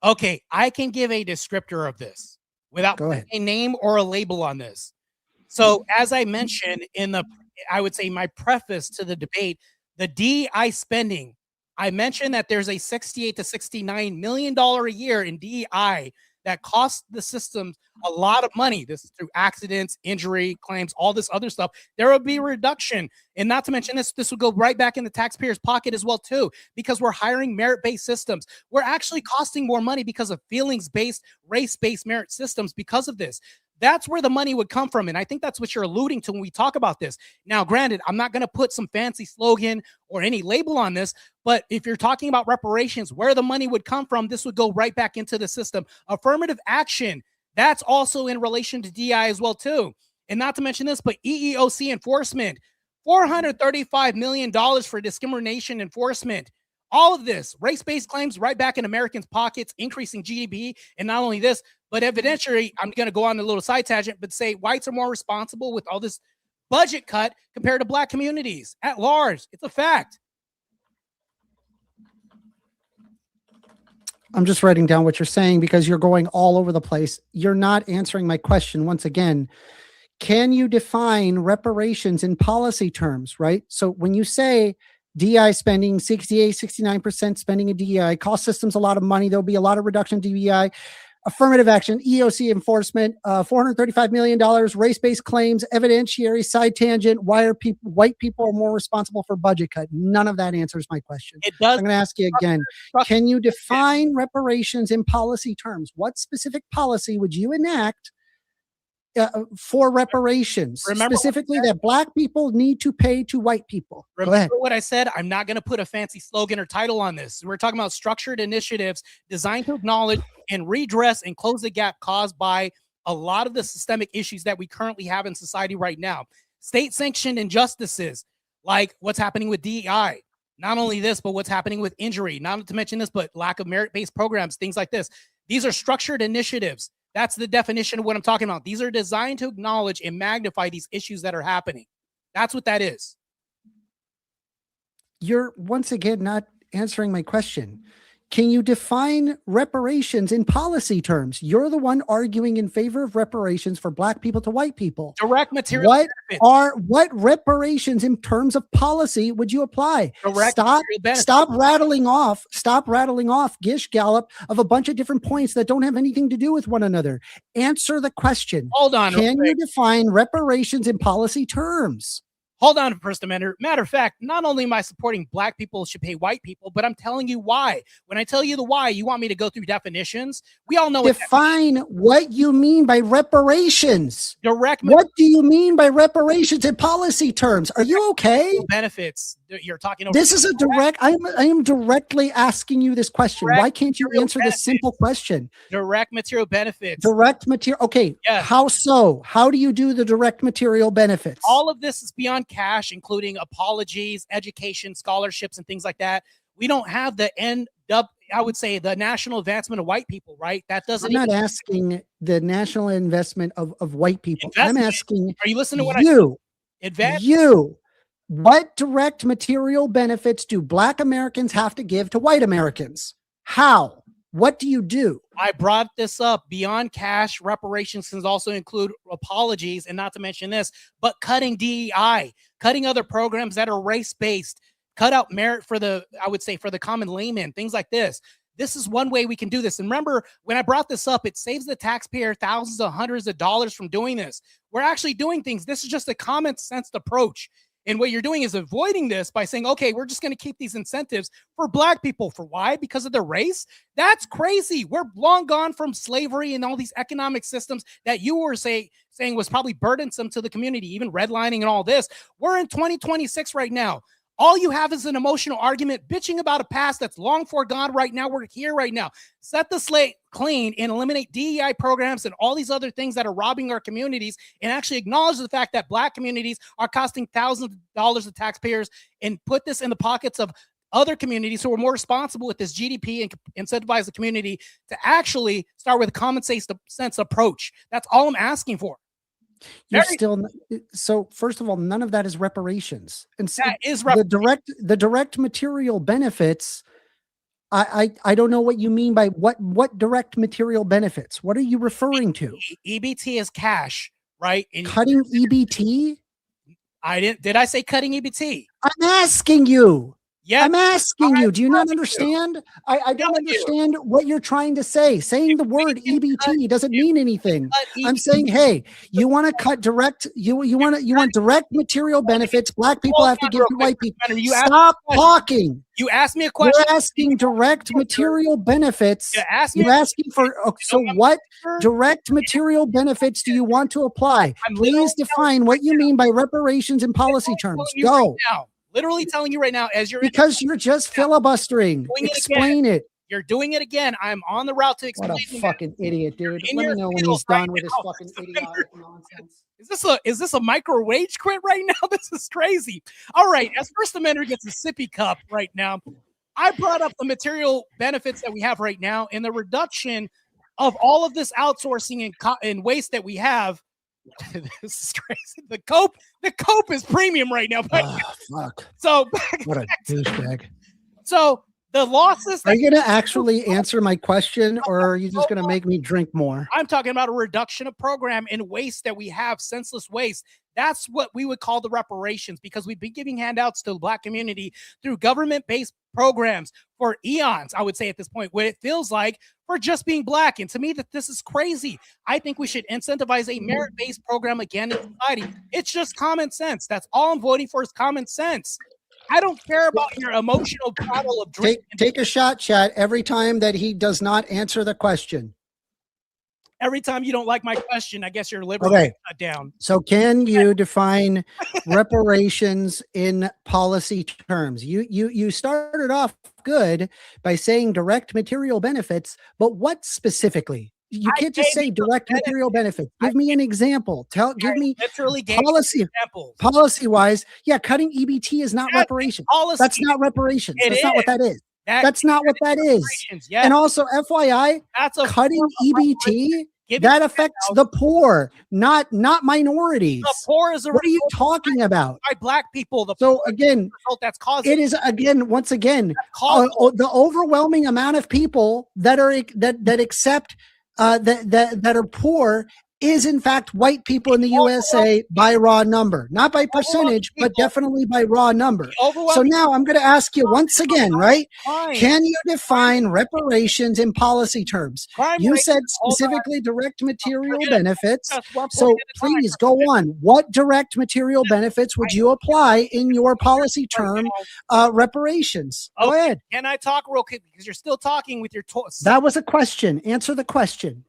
Okay, I can give a descriptor of this without putting a name or a label on this. So as I mentioned I would say my preface to the debate, the DEI spending, I mentioned that there's a $68 to $69 million a year in DEI that costs the system a lot of money. This is through accidents, injury claims, all this other stuff. There will be a reduction. And not to mention this will go right back in the taxpayer's pocket as well too, because we're hiring merit-based systems. We're actually costing more money because of feelings-based, race-based merit systems because of this. That's where the money would come from. And I think that's what you're alluding to when we talk about this. Now, granted, I'm not going to put some fancy slogan or any label on this, but if you're talking about reparations, where the money would come from, this would go right back into the system. Affirmative action, that's also in relation to DI as well, too. And not to mention this, but EEOC enforcement, $435 million for discrimination enforcement. All of this, race-based claims right back in Americans' pockets, increasing GDP. And not only this, but evidentially, I'm going to go on a little side tangent, but say whites are more responsible with all this budget cut compared to black communities at large. It's a fact. I'm just writing down what you're saying because you're going all over the place. You're not answering my question once again. Can you define reparations in policy terms, right? So when you say DI spending, 68, 69% spending in DEI, cost systems a lot of money, there'll be a lot of reduction in DEI, affirmative action, EOC enforcement, $435 million, race-based claims, evidentiary, side tangent, why are white people are more responsible for budget cut? None of that answers my question. It does. I'm going to ask you again. Can you define reparations in policy terms? What specific policy would you enact for reparations, specifically that black people need to pay to white people? Remember what I said? I'm not going to put a fancy slogan or title on this. We're talking about structured initiatives designed to acknowledge and redress and close the gap caused by a lot of the systemic issues that we currently have in society right now. State-sanctioned injustices, like what's happening with DEI. Not only this, but what's happening with injury. Not to mention this, but lack of merit-based programs, things like this. These are structured initiatives. That's the definition of what I'm talking about. These are designed to acknowledge and magnify these issues that are happening. That's what that is. You're once again not answering my question. Can you define reparations in policy terms? You're the one arguing in favor of reparations for black people to white people. Direct material benefits. What reparations in terms of policy would you apply? Stop rattling off Gish Gallop of a bunch of different points that don't have anything to do with one another. Answer the question. Hold on. Can you define reparations in policy terms? Hold on, First Amender. Matter of fact, not only am I supporting black people should pay white people, but I'm telling you why. When I tell you the why, you want me to go through definitions? We all know. Define what you mean by reparations. What do you mean by reparations in policy terms? Are you okay? Benefits. You're talking. This is a direct. I am directly asking you this question. Why can't you answer this simple question? Direct material benefits. Direct material. Okay. Yes. How so? How do you do the direct material benefits? All of this is beyond cash, including apologies, education, scholarships, and things like that. We don't have the I would say the national advancement of white people, right? That doesn't. I'm not asking the national investment of white people. I'm asking. Are you listening to what what direct material benefits do black Americans have to give to white Americans? How? What do you do? I brought this up. Beyond cash, reparations can also include apologies, and not to mention this, but cutting DEI, cutting other programs that are race-based, cut out merit for the, I would say, for the common layman, things like this. This is one way we can do this. And remember, when I brought this up, it saves the taxpayer thousands of hundreds of dollars from doing this. We're actually doing things. This is just a common sense approach. And what you're doing is avoiding this by saying, okay, we're just going to keep these incentives for black people. For why? Because of their race? That's crazy. We're long gone from slavery and all these economic systems that you were saying was probably burdensome to the community, even redlining and all this. We're in 2026 right now. All you have is an emotional argument, bitching about a past that's long foregone right now. We're here right now. Set the slate clean and eliminate DEI programs and all these other things that are robbing our communities, and actually acknowledge the fact that black communities are costing thousands of dollars of taxpayers, and put this in the pockets of other communities who are more responsible with this GDP and incentivize the community to actually start with a common sense approach. That's all I'm asking for. You're still, so first of all, none of that is reparations. And so that is the direct material benefits. I don't know what you mean by what direct material benefits. What are you referring to? EBT is cash, right? And cutting EBT? Did I say cutting EBT? I'm asking you. Yeah, I'm asking you. Do you not understand? I don't understand what you're trying to say. Saying the word EBT doesn't mean anything. I'm saying, hey, you want to cut direct, you want direct material benefits. Black people have to give to white people. Stop talking. You asked me a question. You're asking direct material benefits. You're asking for, so what direct material benefits do you want to apply? Please define what you mean by reparations in policy terms. Go. Literally telling you right now, as you're because you're just filibustering. Explain it. You're doing it again. I'm on the route to explain. What a fucking idiot, dude. Let me know when he's done with his fucking idiotic nonsense. Is this a micro rage quit right now? This is crazy. All right, as First Amender gets a sippy cup right now, I brought up the material benefits that we have right now and the reduction of all of this outsourcing and waste that we have. This is crazy. The cope is premium right now. Oh, fuck. So what a douchebag. So the losses. Are you going to actually answer my question, or are you just going to make me drink more? I'm talking about a reduction of program and waste that we have, senseless waste. That's what we would call the reparations, because we've been giving handouts to the black community through government-based programs for eons, I would say at this point, what it feels like, for just being black. And to me, that this is crazy. I think we should incentivize a merit-based program again in society. It's just common sense. That's all I'm voting for, is common sense. I don't care about your emotional bottle of drink. Take a shot, chat, every time that he does not answer the question. Every time you don't like my question, I guess you're liberal. Okay. Down. So can you define reparations in policy terms? You started off good by saying direct material benefits, but what specifically? You can't just say direct material benefits. Give me an example. Give me policy wise. Yeah, cutting EBT is not reparations. That's not reparations. That's not what that is. That's not what that is. Yes. And also, FYI, cutting EBT, that affects the poor, not minorities. The poor is what are you talking about? By black people. So again, that's causing it is once again the overwhelming amount of people that accept that are poor is in fact white people in the USA by raw number, not by percentage, but definitely by raw number. So now I'm going to ask you once again, right? Can you define reparations in policy terms? You said specifically direct material benefits. So please go on. What direct material benefits would you apply in your policy term reparations? Go ahead. Can I talk real quick? Because you're still talking with your That was a question. Answer the question.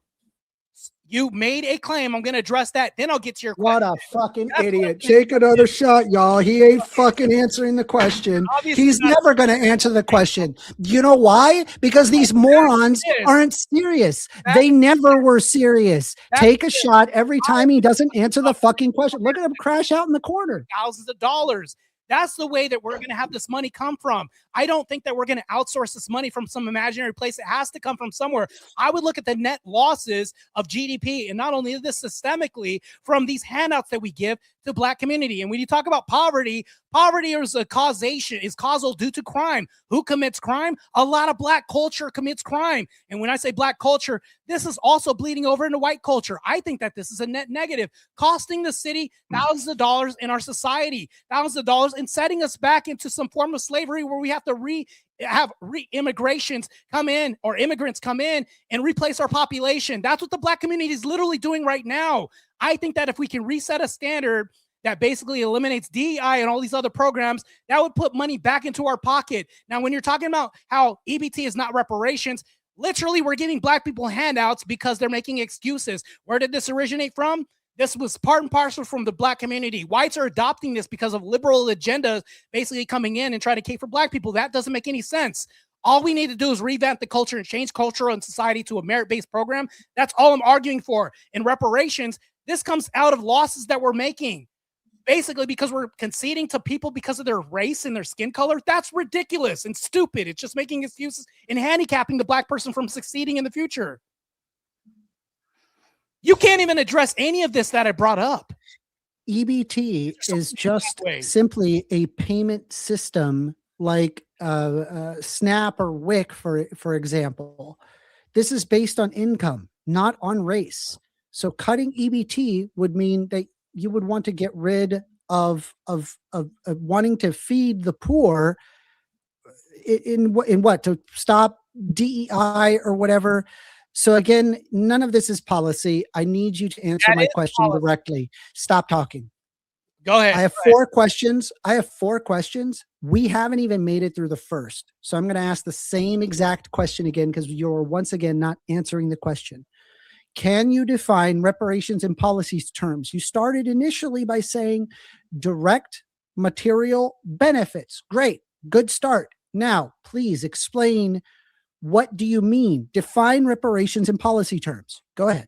You made a claim. I'm going to address that. Then I'll get to your question. What a fucking idiot. Take another shot, y'all. He ain't fucking answering the question. He's never going to answer the question. You know why? Because these morons aren't serious. They never were serious. Take a shot every time he doesn't answer the fucking question. Look at him crash out in the corner. Thousands of dollars. That's the way that we're going to have this money come from. I don't think that we're going to outsource this money from some imaginary place. It has to come from somewhere. I would look at the net losses of GDP, and not only this systemically from these handouts that we give to Black community. And when you talk about poverty, poverty is causal due to crime. Who commits crime? A lot of Black culture commits crime. And when I say Black culture, this is also bleeding over into white culture. I think that this is a net negative, costing the city thousands of dollars in our society, thousands of dollars, and setting us back into some form of slavery where we have to have immigrants come in and replace our population. That's what the Black community is literally doing right now. I think that if we can reset a standard that basically eliminates DEI and all these other programs, that would put money back into our pocket. Now, when you're talking about how EBT is not reparations, literally we're giving Black people handouts because they're making excuses. Where did this originate from? This was part and parcel from the Black community. Whites are adopting this because of liberal agendas basically coming in and trying to cater for Black people. That doesn't make any sense. All we need to do is revamp the culture and change culture and society to a merit-based program. That's all I'm arguing for. In reparations, this comes out of losses that we're making, basically because we're conceding to people because of their race and their skin color. That's ridiculous and stupid. It's just making excuses and handicapping the Black person from succeeding in the future. You can't even address any of this that I brought up. EBT is just simply a payment system like SNAP or WIC, for example. This is based on income, not on race. So cutting EBT would mean that you would want to get rid of wanting to feed the poor in what? To stop DEI or whatever. So again, none of this is policy. I need you to answer my question directly. Stop talking. Go ahead. I have four questions. We haven't even made it through the first. So I'm going to ask the same exact question again because you're once again not answering the question. Can you define reparations in policy terms? You started initially by saying direct material benefits. Great. Good start. Now, please explain, what do you mean? Define reparations in policy terms. Go ahead.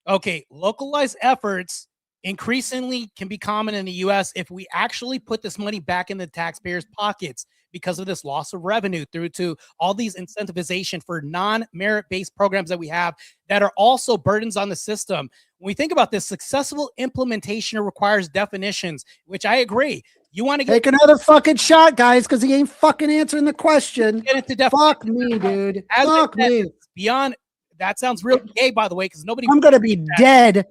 Okay. Localized efforts increasingly can be common in the U.S. if we actually put this money back in the taxpayers' pockets because of this loss of revenue through to all these incentivization for non-merit-based programs that we have that are also burdens on the system. When we think about this, successful implementation requires definitions, which I agree. You want to take another fucking shot, guys, because he ain't fucking answering the question. Get into fuck me, dude. Fuck me. Beyond that sounds real gay, by the way, because nobody. I'm gonna be dead.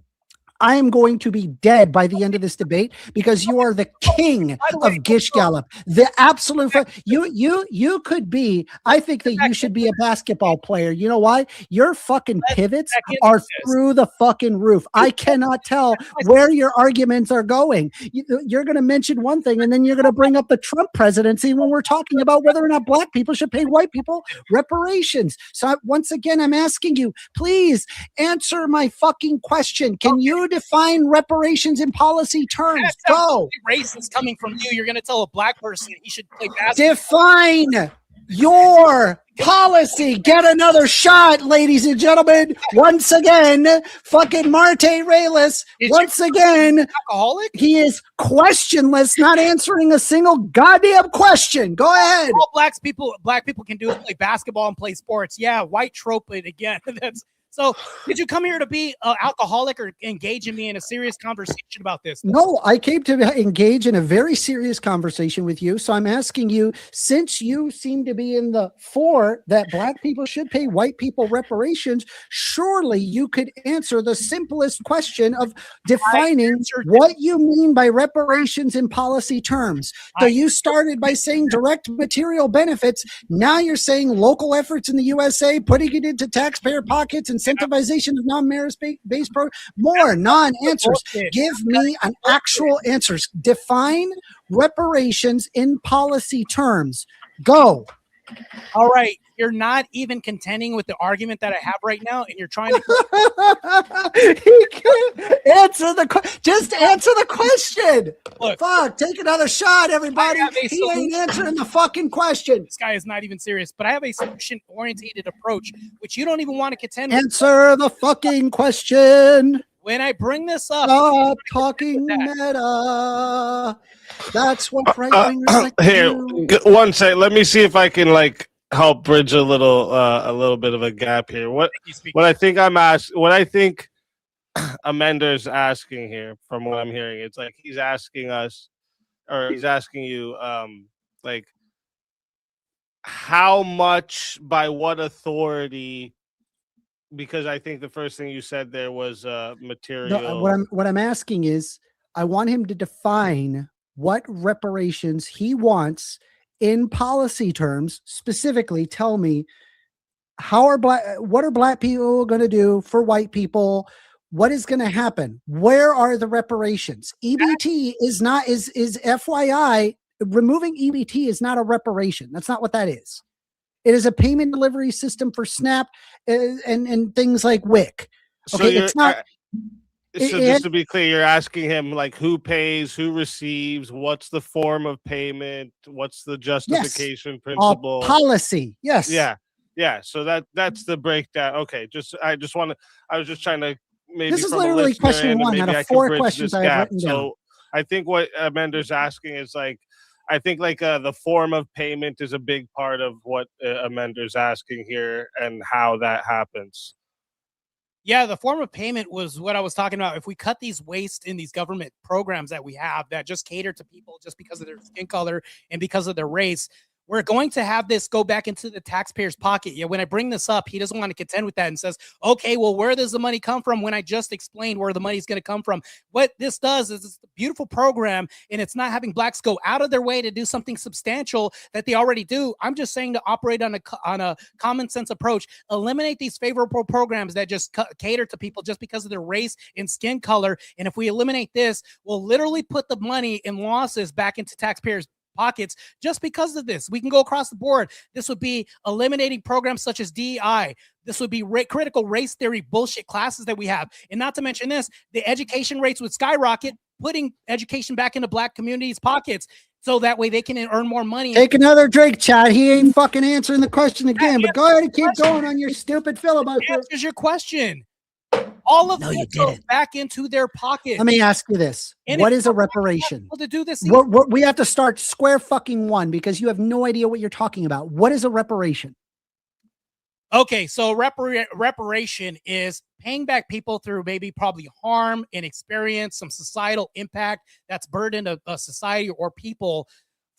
I am going to be dead by the end of this debate because you are the king of Gish Gallop. The absolute you could be. I think that you should be a basketball player. You know why? Your fucking pivots are through the fucking roof. I cannot tell where your arguments are going. You're going to mention one thing and then you're going to bring up the Trump presidency when we're talking about whether or not Black people should pay white people reparations. So once again, I'm asking you, please answer my fucking question. Can you define reparations in policy terms? Go. Racist coming from you. You're going to tell a Black person he should play basketball. Define your policy. Get another shot, ladies and gentlemen. Once again, fucking Martae Ruelas. Once again, alcoholic. He is questionless, not answering a single goddamn question. Go ahead. All Black people can do is play basketball and play sports. Yeah, white trope it again. That's. So did you come here to be an alcoholic or engage in me in a serious conversation about this? No, I came to engage in a very serious conversation with you. So I'm asking you, since you seem to be in the for that Black people should pay white people reparations, surely you could answer the simplest question of defining what you mean by reparations in policy terms. So you started by saying direct material benefits. Now you're saying local efforts in the USA, putting it into taxpayer pockets and incentivization of non-merit-based programs. More non-answers. Give me an actual answers. Define reparations in policy terms. Go. All right. You're not even contending with the argument that I have right now, and you're trying to answer the question. Look, fuck, take another shot, everybody. He ain't answering the fucking question. This guy is not even serious, but I have a solution-oriented approach, which you don't even want to contend with. Answer the fucking question. When I bring this up, stop talking meta. That's what right-wingers like here. One second. Let me see if I can help bridge a little bit of a gap here. What I think Amender's asking here, from what I'm hearing, it's like he's asking us, or he's asking you, like, how much, by what authority? Because I think the first thing you said there was material. What I'm asking is, I want him to define what reparations he wants in policy terms. Specifically, tell me what are black people going to do for white people? What is going to happen? Where are the reparations? EBT is FYI, removing EBT is not a reparation. That's not what that is. It is a payment delivery system for SNAP and things like WIC. Okay, So it's not. So just to be clear, you're asking him like who pays, who receives, what's the form of payment, what's the justification principle, policy. Yes. Yeah. So that's the breakdown. Okay, I was just trying to maybe this is from literally a question one out of 4 questions I have written down. So I think what Amender's asking is like, I think like the form of payment is a big part of what Amender's asking here and how that happens. Yeah, the form of payment was what I was talking about. If we cut these waste in these government programs that we have that just cater to people just because of their skin color and because of their race, we're going to have this go back into the taxpayer's pocket. Yeah, when I bring this up, he doesn't want to contend with that and says, okay, well, where does the money come from when I just explained where the money is going to come from? What this does is it's a beautiful program, and it's not having blacks go out of their way to do something substantial that they already do. I'm just saying to operate on a common sense approach, eliminate these favorable programs that just cater to people just because of their race and skin color. And if we eliminate this, we'll literally put the money in losses back into taxpayers' pockets just because of this. We can go across the board. This would be eliminating programs such as DEI. This would be critical race theory bullshit classes that we have. And not to mention this, the education rates would skyrocket, putting education back into black communities' pockets so that way they can earn more money. Take another drink, Chad. He ain't fucking answering the question again, but go ahead and keep going on your stupid filibuster. Answers your question. All of you goes back into their pocket. Let me ask you this. And what is a reparation? To do this, we have to start square fucking one because you have no idea what you're talking about. What is a reparation? Okay, so reparation is paying back people through maybe probably harm and experience, some societal impact that's burdened a society or people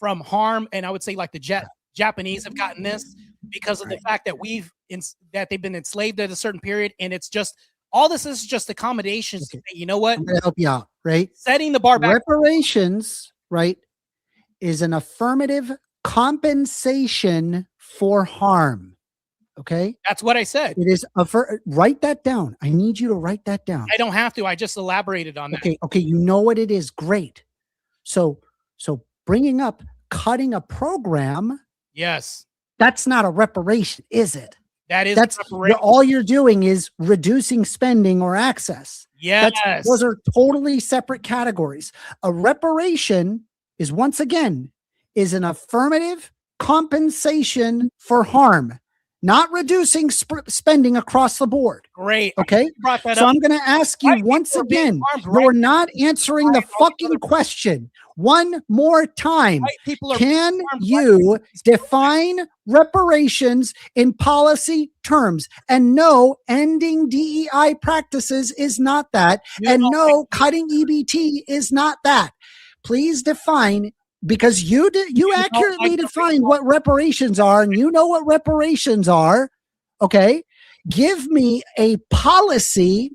from harm. And I would say like the Japanese have gotten this because of the fact that they've been enslaved at a certain period, and it's just all this is just accommodations. Okay. You know what? I'm gonna help you out, right? Setting the bar back. Reparations, right, is an affirmative compensation for harm. Okay, that's what I said. It is write that down. I need you to write that down. I don't have to. I just elaborated on that. Okay. You know what it is. Great. So bringing up cutting a program. Yes. That's not a reparation, is it? That's all you're doing is reducing spending or access. Yes. Those are totally separate categories. A reparation is once again an affirmative compensation for harm, not reducing spending across the board. Great. Okay. So I'm going to ask you once again, you're not answering the fucking question. One more time. Can you define reparations in policy terms? And no, ending DEI practices is not that. And no, cutting EBT is not that. Please define, because you accurately defined what reparations are, and you know what reparations are. Okay. Give me a policy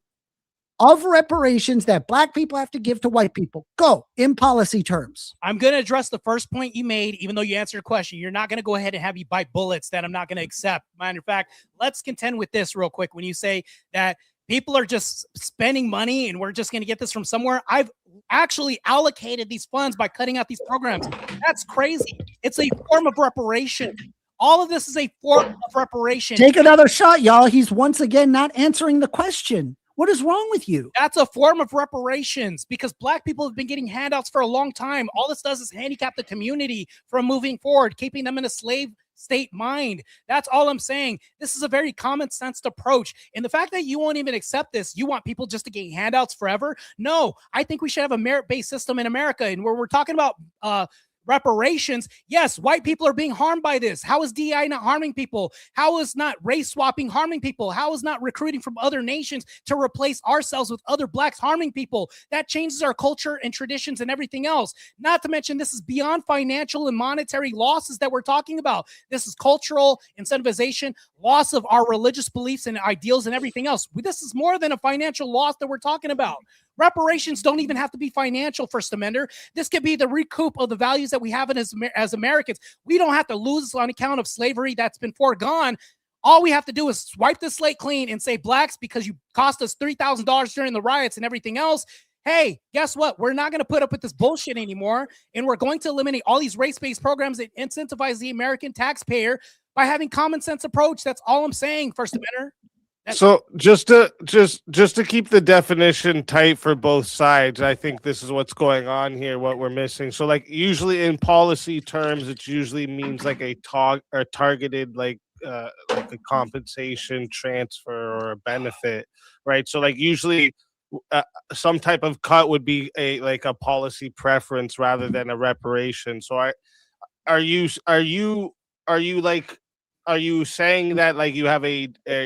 of reparations that black people have to give to white people. Go in policy terms. I'm going to address the first point you made, even though you answered a question. You're not going to go ahead and have you bite bullets that I'm not going to accept. Matter of fact, let's contend with this real quick. When you say that people are just spending money and we're just going to get this from somewhere, I've actually allocated these funds by cutting out these programs. That's crazy. It's a form of reparation. All of this is a form of reparation. Take another shot, y'all. He's once again not answering the question. What is wrong with you? That's a form of reparations because black people have been getting handouts for a long time. All this does is handicap the community from moving forward, keeping them in a slave state mind. That's all I'm saying. This is a very common sense approach. And the fact that you won't even accept this, you want people just to get handouts forever? No, I think we should have a merit-based system in America. And where we're talking about reparations. Yes, white people are being harmed by this. How is DEI not harming people? How is not race swapping harming people? How is not recruiting from other nations to replace ourselves with other blacks harming people? That changes our culture and traditions and everything else. Not to mention, this is beyond financial and monetary losses that we're talking about. This is cultural incentivization, loss of our religious beliefs and ideals and everything else. This is more than a financial loss that we're talking about. Reparations don't even have to be financial, First Amender. This could be the recoup of the values that we have as Americans. We don't have to lose on account of slavery that's been foregone. All we have to do is wipe the slate clean and say, blacks, because you cost us $3,000 during the riots and everything else, hey, guess what? We're not going to put up with this bullshit anymore, and we're going to eliminate all these race-based programs that incentivize the American taxpayer by having common sense approach. That's all I'm saying, First Amender. So just to keep the definition tight for both sides, I think this is what's going on here, what we're missing. So like usually in policy terms, it usually means like a targeted like a compensation transfer or a benefit, right? So like usually some type of cut would be a policy preference rather than a reparation. So are you saying that like you have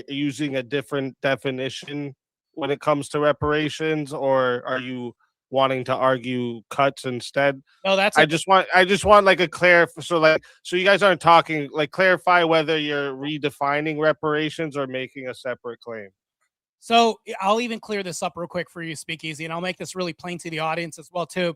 using a different definition when it comes to reparations, or are you wanting to argue cuts instead? No, that's I just want like a so you guys aren't talking, like, clarify whether you're redefining reparations or making a separate claim. So I'll even clear this up real quick for you, Speakeasy, and I'll make this really plain to the audience as well too.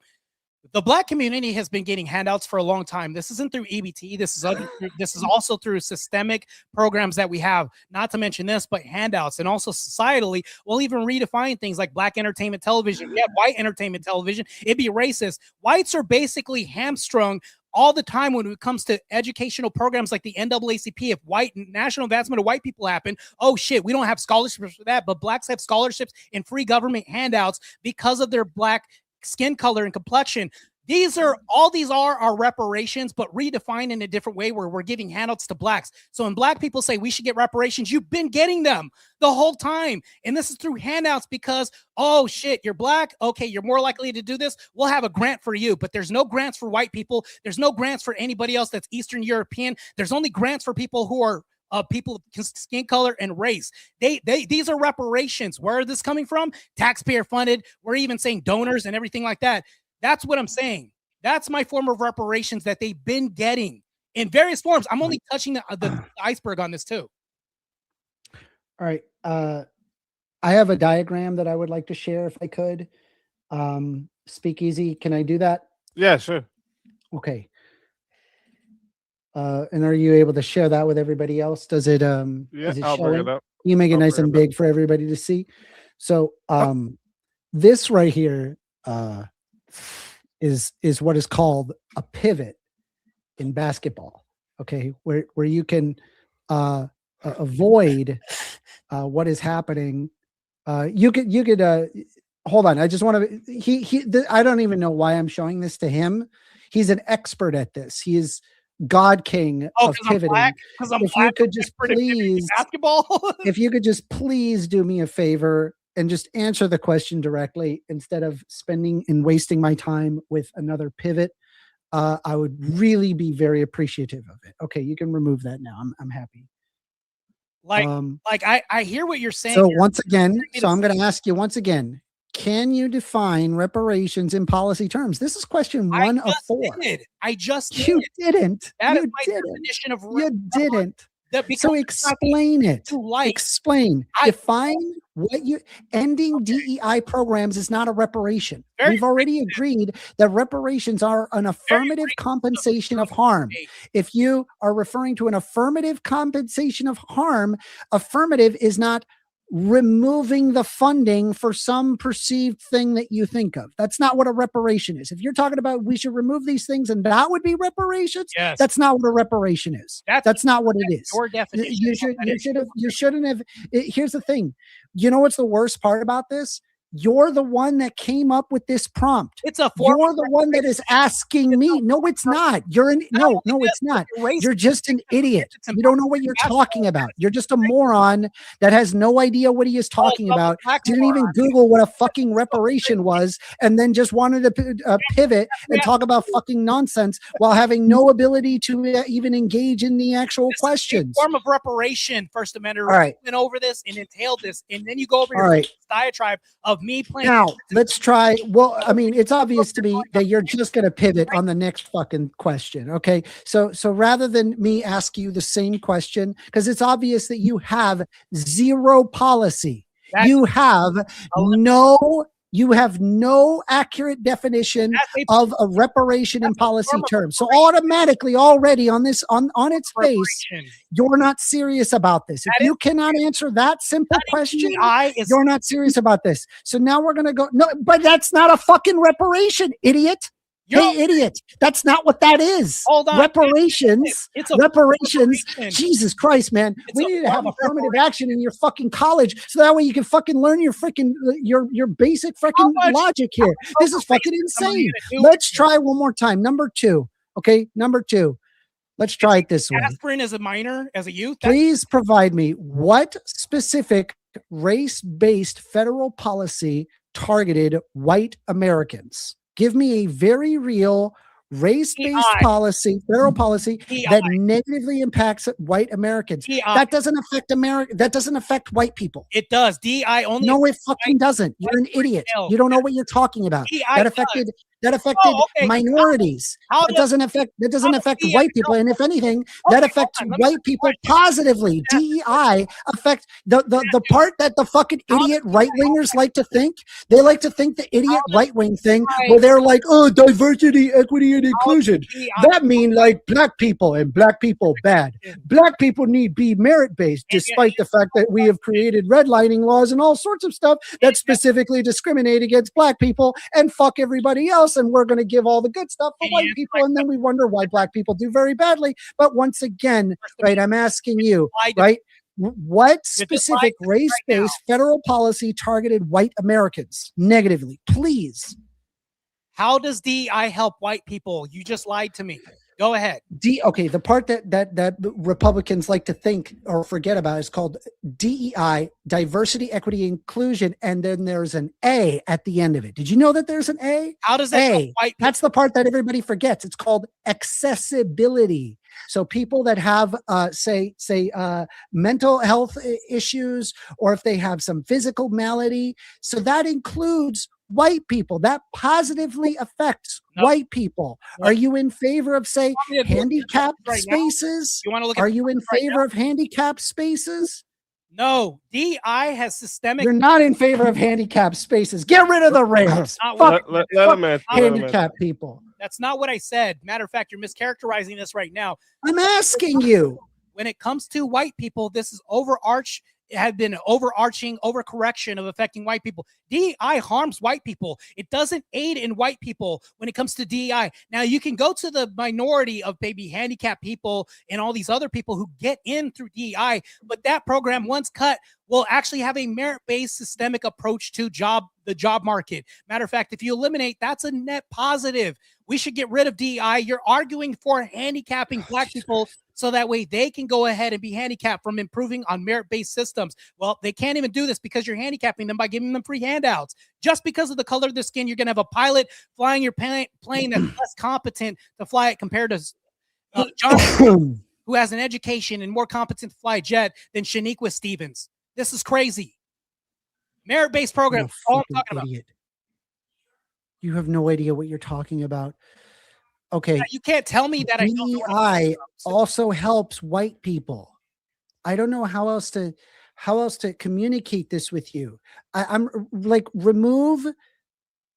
The black community has been getting handouts for a long time. This isn't through EBT. This is also through systemic programs that we have, not to mention this, but handouts. And also societally, we'll even redefine things like black entertainment television. We have white entertainment television. It'd be racist. Whites are basically hamstrung all the time when it comes to educational programs like the NAACP. If national advancement of white people happen, oh shit, we don't have scholarships for that, but blacks have scholarships and free government handouts because of their black skin color and complexion. These are our reparations, but redefined in a different way where we're giving handouts to blacks. So when black people say we should get reparations, you've been getting them the whole time. And this is through handouts because, oh shit, you're black. Okay, you're more likely to do this. We'll have a grant for you, but there's no grants for white people. There's no grants for anybody else that's Eastern European. There's only grants for people who are people of skin color and race. These are reparations. Where are this coming from? Taxpayer funded. We're even saying donors and everything like that. That's what I'm saying. That's my form of reparations that they've been getting in various forms. I'm only touching the iceberg on this too. All right. I have a diagram that I would like to share if I could. Speakeasy, can I do that? Yeah, sure. Okay. And are you able to share that with everybody else? Does it I'll bring it up. You make it nice and big for everybody to see. So this right here is what is called a pivot in basketball. Okay, where you can avoid what is happening. You could hold on. I just want to I don't even know why I'm showing this to him. He's an expert at this. He is God King of pivoting. If you could just please basketball, if you could just please do me a favor and just answer the question directly instead of spending and wasting my time with another pivot, I would really be very appreciative of it. Okay, you can remove that now. I'm happy. I hear what you're saying. So once again, I'm going to ask you once again. Can you define reparations in policy terms? This is question 1 of 4. I just did. You didn't. That you is my didn't. definition of you didn't. So explain it. Explain. Define what you ending DEI programs is not a reparation. We've already agreed that reparations are an affirmative compensation of harm. If you are referring to an affirmative compensation of harm, affirmative is not removing the funding for some perceived thing that you think of. That's not what a reparation is. If you're talking about we should remove these things and that would be reparations, that's not what a reparation is. That's not what it is. Your definition. You shouldn't have. Here's the thing. You know what's the worst part about this? You're the one that came up with this prompt. It's a You're the one that is asking me. No, it's not. You're an no, it's not. You're just an idiot. You don't know what you're talking about. You're just a moron that has no idea what he is talking about. Didn't even Google what a fucking reparation was, and then just wanted to pivot and talk about fucking nonsense while having no ability to even engage in the actual questions. Form of reparation, First Amendment. All right. Went over this and entailed this, and then you go over your diatribe of me playing. Now, let's try. Well, I mean, it's obvious to me that you're just going to pivot on the next fucking question. Okay. So rather than me ask you the same question, because it's obvious that you have zero policy, you have no accurate definition of a reparation in policy terms. So automatically already on this, on its face, you're not serious about this. If you cannot answer that simple question, you're not serious about this. So now we're going to go, no, but that's not a fucking reparation, idiot. Hey, idiot. That's not what that is. Hold on. Reparations. Reparations. Jesus Christ, man. We need to have affirmative action in your fucking college so that way you can fucking learn your freaking, your basic freaking logic here. This is fucking insane. Let's try one more time. Number 2. Okay. Number 2. Let's try it this way. Aspirin as a minor, as a youth. Please provide me what specific race-based federal policy targeted white Americans. Give me a very real race-based policy, federal policy that negatively impacts white Americans. That doesn't affect That doesn't affect white people. It does. DI only. No, it fucking doesn't. You're an idiot. You don't know what you're talking about. That affected minorities. That doesn't affect white people. And if anything, that affects white people positively. DEI affects the part that the fucking idiot right-wingers like to think. They like to think the idiot right-wing thing where they're like, oh, diversity, equity, and inclusion. That mean like black people and black people bad. Black people need be merit-based, despite the fact that we have created redlining laws and all sorts of stuff that specifically discriminate against black people and fuck everybody else. And we're going to give all the good stuff for white people, and then we wonder why black people do very badly. But once again, right, I'm asking you, right, what specific race-based federal policy targeted white Americans negatively, please? How does DEI help white people? You just lied to me. Go ahead. Okay, the part that Republicans like to think or forget about is called DEI, diversity, equity, inclusion, and then there's an A at the end of it. Did you know that there's an A? How does that help white people? That's the part that everybody forgets. It's called accessibility. So people that have, say, mental health issues, or if they have some physical malady, so that includes white people. That positively affects white people. Are you in favor of, say, handicapped spaces? Are you in favor of handicapped spaces? No, DEI has systemic. You're not in favor of handicapped spaces. Get rid of the ramps. Fuck handicapped people. That's not what I said. Matter of fact, you're mischaracterizing this right now. I'm asking you. When it comes to white people, this is have been overarching overcorrection of affecting white people. DEI harms white people. It doesn't aid in white people when it comes to DEI. Now, you can go to the minority of maybe handicapped people and all these other people who get in through DEI, but that program, once cut, will actually have a merit-based systemic approach to the job market. Matter of fact, if you eliminate, that's a net positive. We should get rid of DEI. You're arguing for handicapping black people so that way they can go ahead and be handicapped from improving on merit-based systems. Well, they can't even do this because you're handicapping them by giving them free handouts. Just because of the color of their skin, you're going to have a pilot flying your plane that's less competent to fly it compared to John, who has an education and more competent to fly a jet than Shaniqua Stevens. This is crazy. Merit-based program. All I'm talking about. You have no idea what you're talking about. Okay. You can't tell me that DEI also helps white people. I don't know how else to communicate this with you. I'm like, remove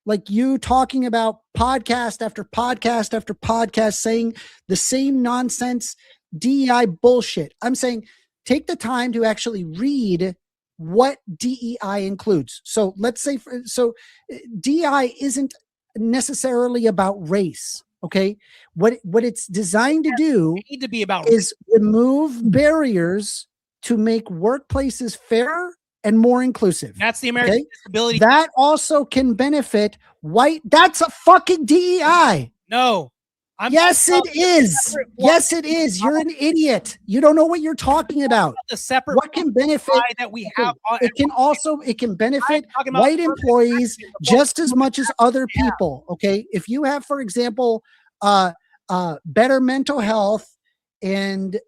like you talking about podcast after podcast after podcast saying the same nonsense DEI bullshit. I'm saying take the time to actually read what DEI includes. So let's say, DEI isn't necessarily about race. Okay. What it's designed to do is remove barriers to make workplaces fairer and more inclusive. That's the American Disability. That also can benefit white. That's a fucking DEI. No. Yes, it is. Yes, it is. You're an idiot. You don't know what you're talking about. The separate what can benefit that we have. It can benefit white employees just as much as other people. Okay. If you have, for example, better mental health and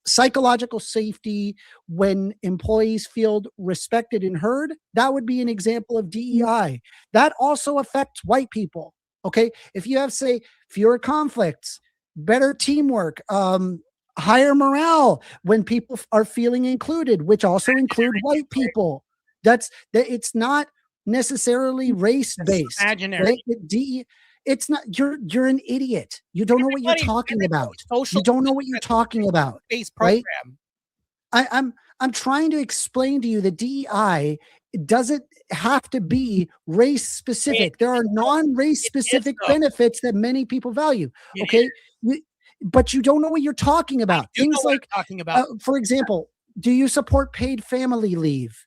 psychological safety when employees feel respected and heard, that would be an example of DEI. That also affects white people. Okay. If you have, say, fewer conflicts, better teamwork, higher morale when people are feeling included, which also include white people. It's not necessarily race-based. Imaginary. Right? It's not. You're an idiot. You don't know what you're talking about. You don't know what you're talking about. Right? I'm trying to explain to you that DEI doesn't have to be race specific. There are non-race specific benefits that many people value. Okay. But you don't know what you're talking about. Things like, for example, do you support paid family leave?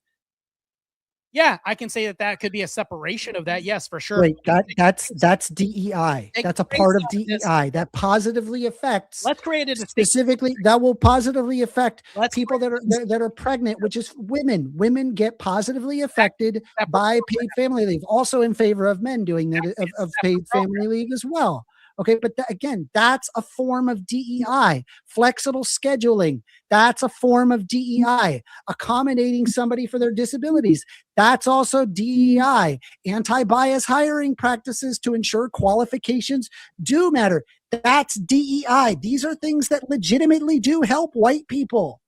Yeah, I can say that could be a separation of that. Yes, for sure. Wait, that's DEI. That's a part of DEI that positively affects. Let's create it specifically. That will positively affect people that are pregnant, which is women. Women get positively affected by paid family leave. Also in favor of men doing that of paid family leave as well. Okay, but again, that's a form of DEI. Flexible scheduling, that's a form of DEI. Accommodating somebody for their disabilities, that's also DEI. Anti-bias hiring practices to ensure qualifications do matter. That's DEI. These are things that legitimately do help white people.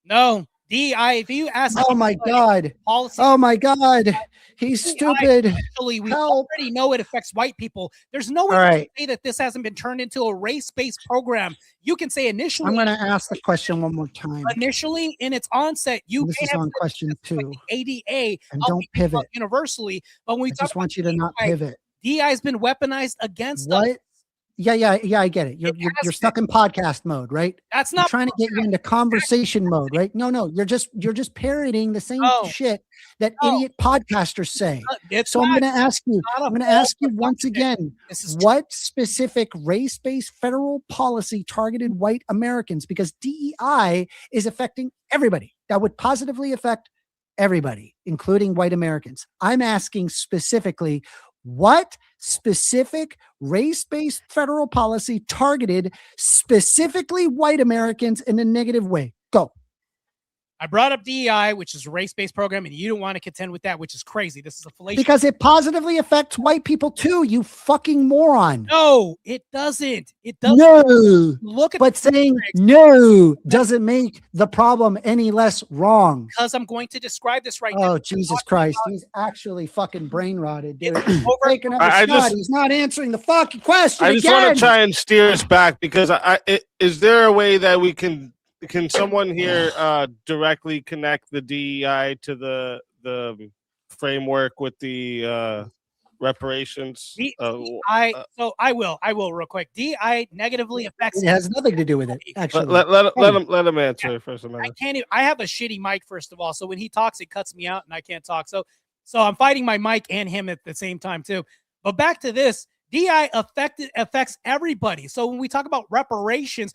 No. DEI, if you ask, oh my God, oh my God, he's stupid. Actually, we already know it affects white people. There's no way to say that this hasn't been turned into a race-based program. You can say initially. I'm going to ask the question one more time. Initially, in its onset, this is on question 2. Like the ADA, and don't pivot universally. But when we just want you to not pivot. DEI has been weaponized against us. Yeah, I get it. You're stuck in podcast mode, right? That's not I'm trying to get you into conversation mode, right? No, you're just parroting the same shit that idiot podcasters say. So I'm going to ask you. I'm going to ask you once again: what specific race-based federal policy targeted white Americans? Because DEI is affecting everybody. That would positively affect everybody, including white Americans. I'm asking specifically. What specific race-based federal policy targeted specifically white Americans in a negative way? Go. I brought up DEI, which is a race-based program, and you don't want to contend with that, which is crazy. This is a fallacious. Because it positively affects white people too, you fucking moron. No, it doesn't. It doesn't. No. Look at but saying no doesn't make the problem any less wrong. Because I'm going to describe this right now. Oh, Jesus Christ. He's actually fucking brain rotted, dude. Taking up a shot. He's not answering the fucking question. I just want to try and steer us back because is there a way that we can someone here directly connect the DEI to the framework with the reparations? So I will real quick. DEI negatively affects. It has nothing to do with it. Actually, let him answer first. I can't. I have a shitty mic first of all, so when he talks, it cuts me out and I can't talk. So I'm fighting my mic and him at the same time too. But back to this. DEI affects everybody. So when we talk about reparations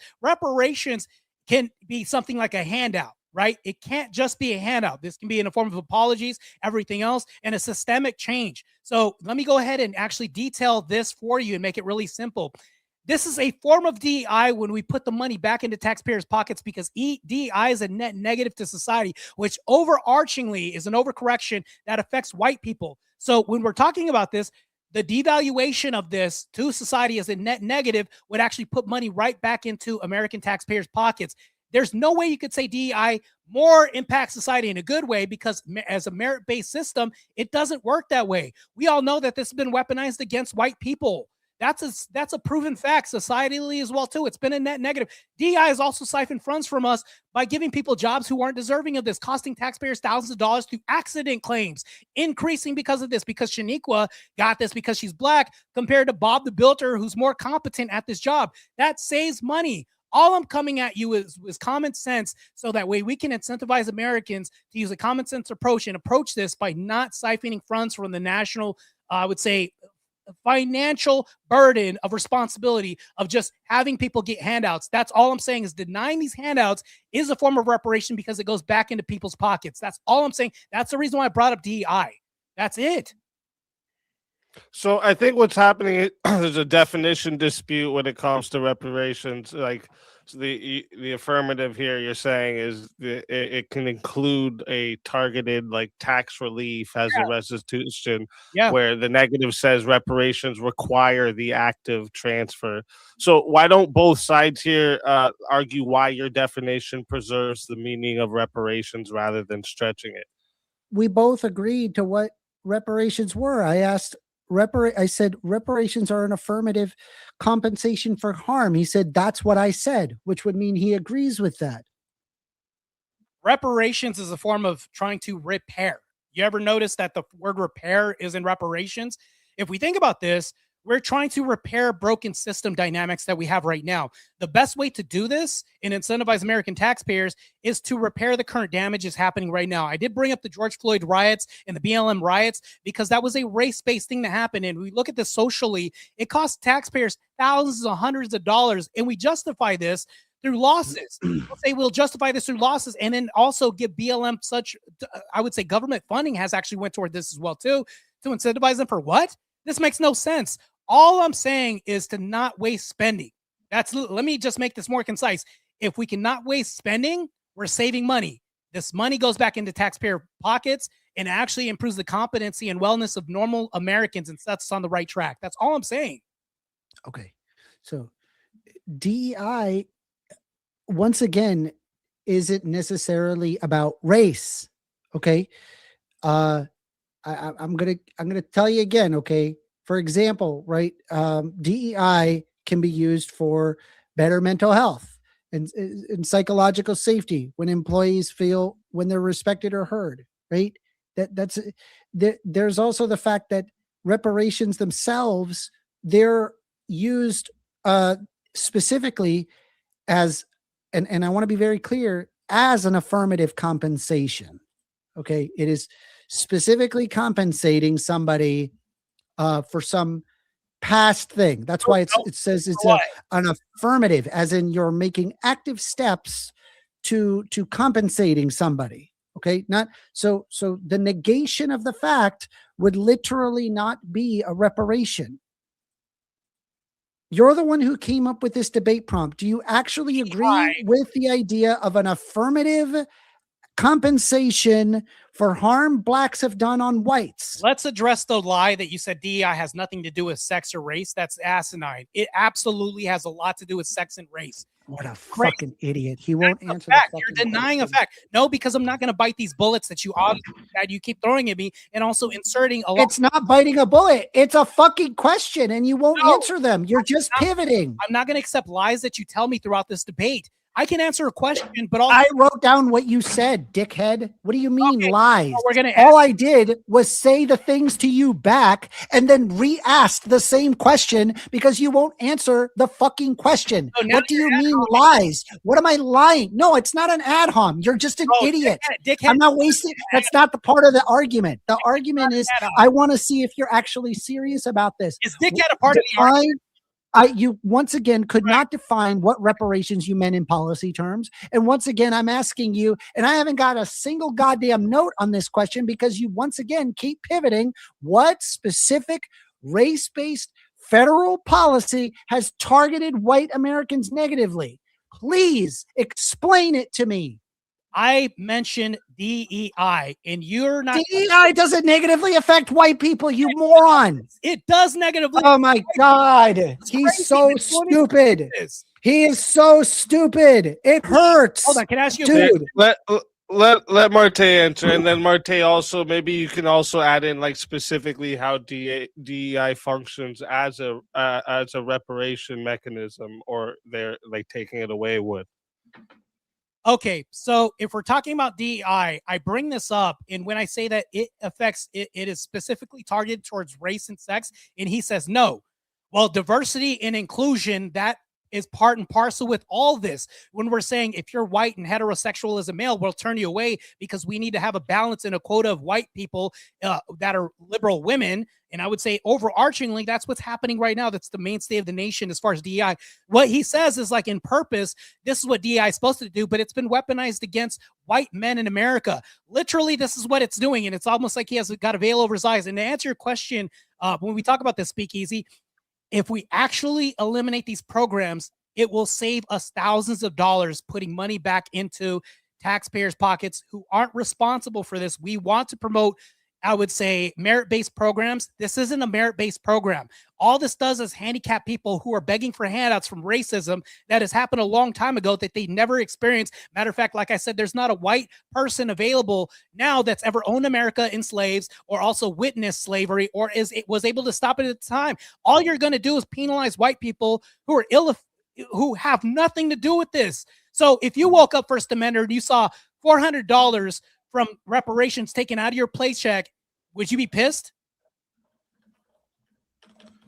can be something like a handout, right? It can't just be a handout. This can be in the form of apologies, everything else, and a systemic change. So let me go ahead and actually detail this for you and make it really simple. This is a form of DEI when we put the money back into taxpayers' pockets because DEI is a net negative to society, which overarchingly is an overcorrection that affects white people. So when we're talking about this, the devaluation of this to society as a net negative would actually put money right back into American taxpayers' pockets. There's no way you could say DEI more impacts society in a good way because as a merit-based system, it doesn't work that way. We all know that this has been weaponized against white people. That's a proven fact societally as well too. It's been a net negative. DEI has also siphoned funds from us by giving people jobs who aren't deserving of this, costing taxpayers thousands of dollars through accident claims, increasing because of this, because Shaniqua got this because she's black compared to Bob the Builder, who's more competent at this job. That saves money. All I'm coming at you is common sense, so that way we can incentivize Americans to use a common sense approach and approach this by not siphoning funds from the national, I would say, financial burden of responsibility of just having people get handouts. That's all I'm saying, is denying these handouts is a form of reparation because it goes back into people's pockets. That's all I'm saying. That's the reason why I brought up DEI. That's it. So I think what's happening is there's a definition dispute when it comes to reparations. Like, so the affirmative here you're saying is it can include a targeted like tax relief as a restitution, where the negative says reparations require the active transfer. So why don't both sides here argue why your definition preserves the meaning of reparations rather than stretching it? We both agreed to what reparations were. I said reparations are an affirmative compensation for harm. He said that's what I said, which would mean he agrees with that. Reparations is a form of trying to repair. You ever notice that the word repair is in reparations? If we think about this, we're trying to repair broken system dynamics that we have right now. The best way to do this and incentivize American taxpayers is to repair the current damages happening right now. I did bring up the George Floyd riots and the BLM riots because that was a race-based thing that happened. And we look at this socially, it costs taxpayers thousands or hundreds of dollars, and we justify this through losses. We'll say we'll justify this through losses, and then also give BLM such, I would say, government funding has actually went toward this as well too, to incentivize them for what? This makes no sense. All I'm saying is to not waste spending. Let me just make this more concise. If we cannot waste spending, we're saving money. This money goes back into taxpayer pockets and actually improves the competency and wellness of normal Americans and sets us on the right track. That's all I'm saying. Okay. So DEI, once again, isn't necessarily about race. Okay. I'm gonna tell you again. Okay. For example, right, DEI can be used for better mental health and psychological safety when employees feel when they're respected or heard, right? There's also the fact that reparations themselves, they're used specifically as, and I want to be very clear, as an affirmative compensation. Okay, it is specifically compensating somebody for some past thing. That's why it says it's an affirmative, as in you're making active steps to compensating somebody. Okay, not so the negation of the fact would literally not be a reparation. You're the one who came up with this debate prompt. Do you actually agree with the idea of an affirmative compensation for harm blacks have done on whites? Let's address the lie that you said DEI has nothing to do with sex or race. That's asinine. It absolutely has a lot to do with sex and race. What a fucking idiot. He won't answer fact. the You're fucking denying question. a fact. No, because I'm not going to bite these bullets that you keep throwing at me, and also inserting a lot. It's not biting a bullet. It's a fucking question, and you won't answer them. You're just pivoting. I'm not going to accept lies that you tell me throughout this debate. I can answer a question, but also I wrote down what you said, dickhead. What do you mean lies? Well, all I did was say the things to you back and then re-asked the same question because you won't answer the fucking question. So what do you mean lies? What am I lying? No, it's not an ad hom. You're just an idiot. Dickhead. I'm not wasting. That's not the part of the argument. The argument is I want to see if you're actually serious about this. Is dickhead a part of the argument? You once again could not define what reparations you meant in policy terms. And once again, I'm asking you, and I haven't got a single goddamn note on this question because you once again keep pivoting. What specific race-based federal policy has targeted white Americans negatively? Please explain it to me. I mentioned DEI, and you're not. DEI doesn't negatively affect white people, you moron. It does negatively. Oh my God. He's so stupid. He is so stupid. It hurts. Hold on. Can I ask you, dude? Let Martae answer, and then Martae also, maybe you can also add in like specifically how DEI functions as a reparation mechanism, or they're like taking it away would. Okay, so if we're talking about DEI, I bring this up, and when I say that it affects, it is specifically targeted towards race and sex, and he says no. Well, diversity and inclusion, that is part and parcel with all this. When we're saying if you're white and heterosexual as a male, we'll turn you away because we need to have a balance and a quota of white people that are liberal women. And I would say overarchingly, that's what's happening right now. That's the mainstay of the nation as far as DEI. What he says is like in purpose, this is what DEI is supposed to do, but it's been weaponized against white men in America. Literally, this is what it's doing. And it's almost like he has got a veil over his eyes. And to answer your question, when we talk about this speakeasy, if we actually eliminate these programs, it will save us thousands of dollars putting money back into taxpayers' pockets who aren't responsible for this. We want to promote, I would say, merit-based programs. This isn't a merit-based program. All this does is handicap people who are begging for handouts from racism that has happened a long time ago that they never experienced. Matter of fact, like I said, there's not a white person available now that's ever owned America in slaves or also witnessed slavery or was able to stop it at the time. All you're going to do is penalize white people who are who have nothing to do with this. So if you woke up First Amender and you saw $400 from reparations taken out of your paycheck, would you be pissed?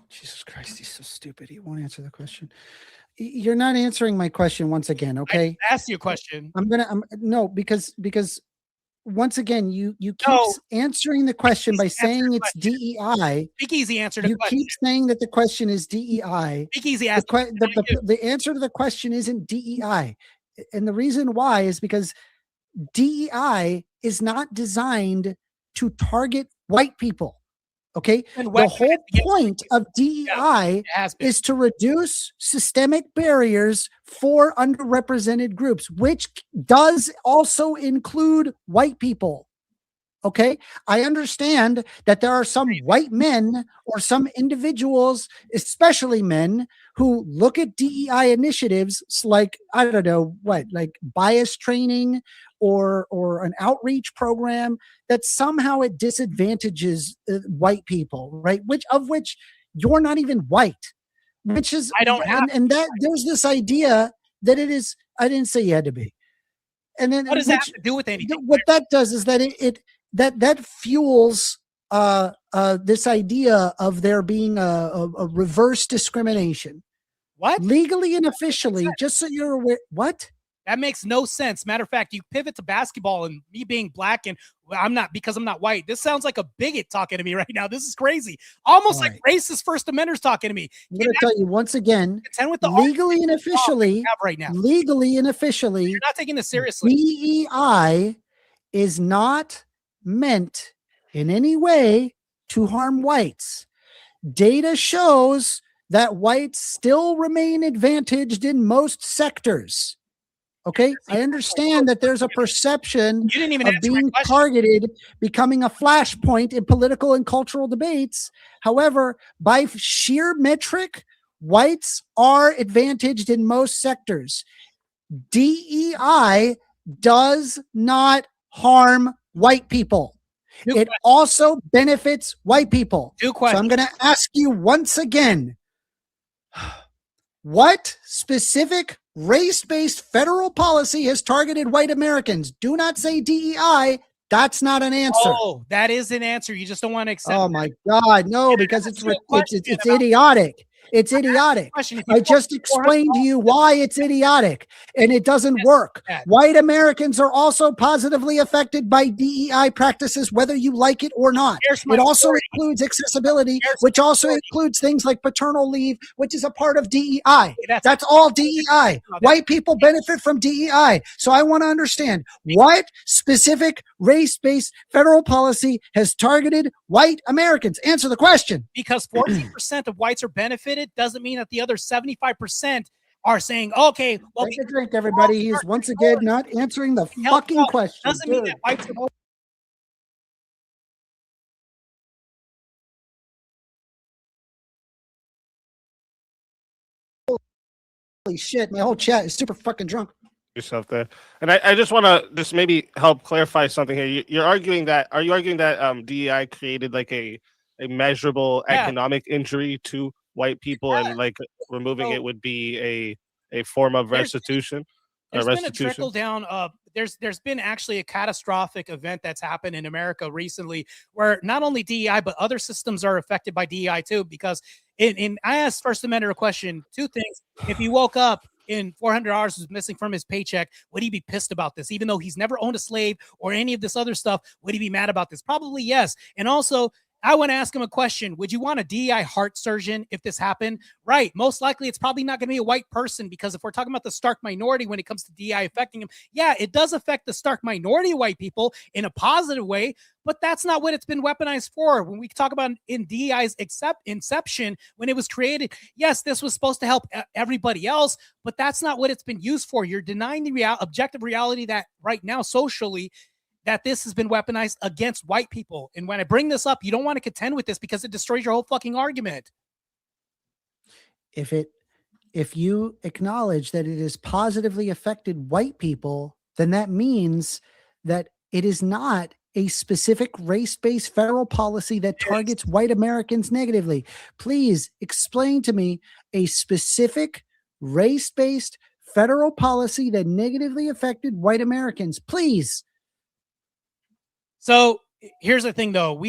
Jesus Christ, he's so stupid. He won't answer the question. You're not answering my question once again, okay? I asked you a question. No, because once again, you keep answering the question by saying it's DEI. Big Easy answered the question. You keep saying that the question is DEI. Big Easy asked the answer to the question isn't DEI. And the reason why is because DEI is not designed to target white people. Okay. The whole point of DEI is to reduce systemic barriers for underrepresented groups, which does also include white people. Okay. I understand that there are some white men or some individuals, especially men, who look at DEI initiatives like, I don't know what, like bias training or an outreach program that somehow it disadvantages white people, right? Which you're not even white, which is, I don't have, and that there's this idea that it is, I didn't say you had to be. And then what does that have to do with anything? What that does is that that fuels this idea of there being a reverse discrimination. What? Legally and officially, just so you're aware. What? That makes no sense. Matter of fact, you pivot to basketball and me being black and I'm not white. This sounds like a bigot talking to me right now. This is crazy. Almost like racist First Amenders talking to me. I'm going to tell you once again, with the legally and officially, right now. Legally and officially, you're not taking this seriously. DEI is not meant in any way to harm whites. Data shows that whites still remain advantaged in most sectors. Okay, I understand that there's a perception of being targeted, becoming a flashpoint in political and cultural debates. However, by sheer metric, whites are advantaged in most sectors. DEI does not harm white people. It also benefits white people. So I'm going to ask you once again, what specific race-based federal policy has targeted white Americans? Do not say DEI. That's not an answer. Oh, that is an answer. You just don't want to accept. Oh my God, no, because it's idiotic. It's idiotic. I just explained to you why it's idiotic, and it doesn't work. White Americans are also positively affected by DEI practices, whether you like it or not. It also includes accessibility, which also includes things like paternal leave, which is a part of DEI. That's all DEI. White people benefit from DEI. So I want to understand what specific race-based federal policy has targeted white Americans. Answer the question. Because 14% of whites are benefited doesn't mean that the other 75% are saying, okay, well, take a drink, everybody. He's once again not answering the fucking question. Doesn't mean that whites are. Holy shit, my whole chat is super fucking drunk. Yourself there. And I just want to just maybe help clarify something here. Are you arguing that DEI created like a measurable economic injury to white people, and like removing it would be a form of restitution? There's been a trickle down of there's been actually a catastrophic event that's happened in America recently, where not only DEI but other systems are affected by DEI too. Because I asked First Amender a question, two things: if he woke up and $400 was missing from his paycheck, would he be pissed about this? Even though he's never owned a slave or any of this other stuff, would he be mad about this? Probably yes. And also, I want to ask him a question. Would you want a DEI heart surgeon if this happened? Right. Most likely it's probably not going to be a white person, because if we're talking about the stark minority when it comes to DEI affecting him, yeah, it does affect the stark minority of white people in a positive way, but that's not what it's been weaponized for. When we talk about in DEI's inception, when it was created, yes, this was supposed to help everybody else, but that's not what it's been used for. You're denying the objective reality that right now socially, that this has been weaponized against white people. And when I bring this up, you don't want to contend with this because it destroys your whole fucking argument. If you acknowledge that it has positively affected white people, then that means that it is not a specific race-based federal policy that targets white Americans negatively. Please explain to me a specific race-based federal policy that negatively affected white Americans, please. So here's the thing, though.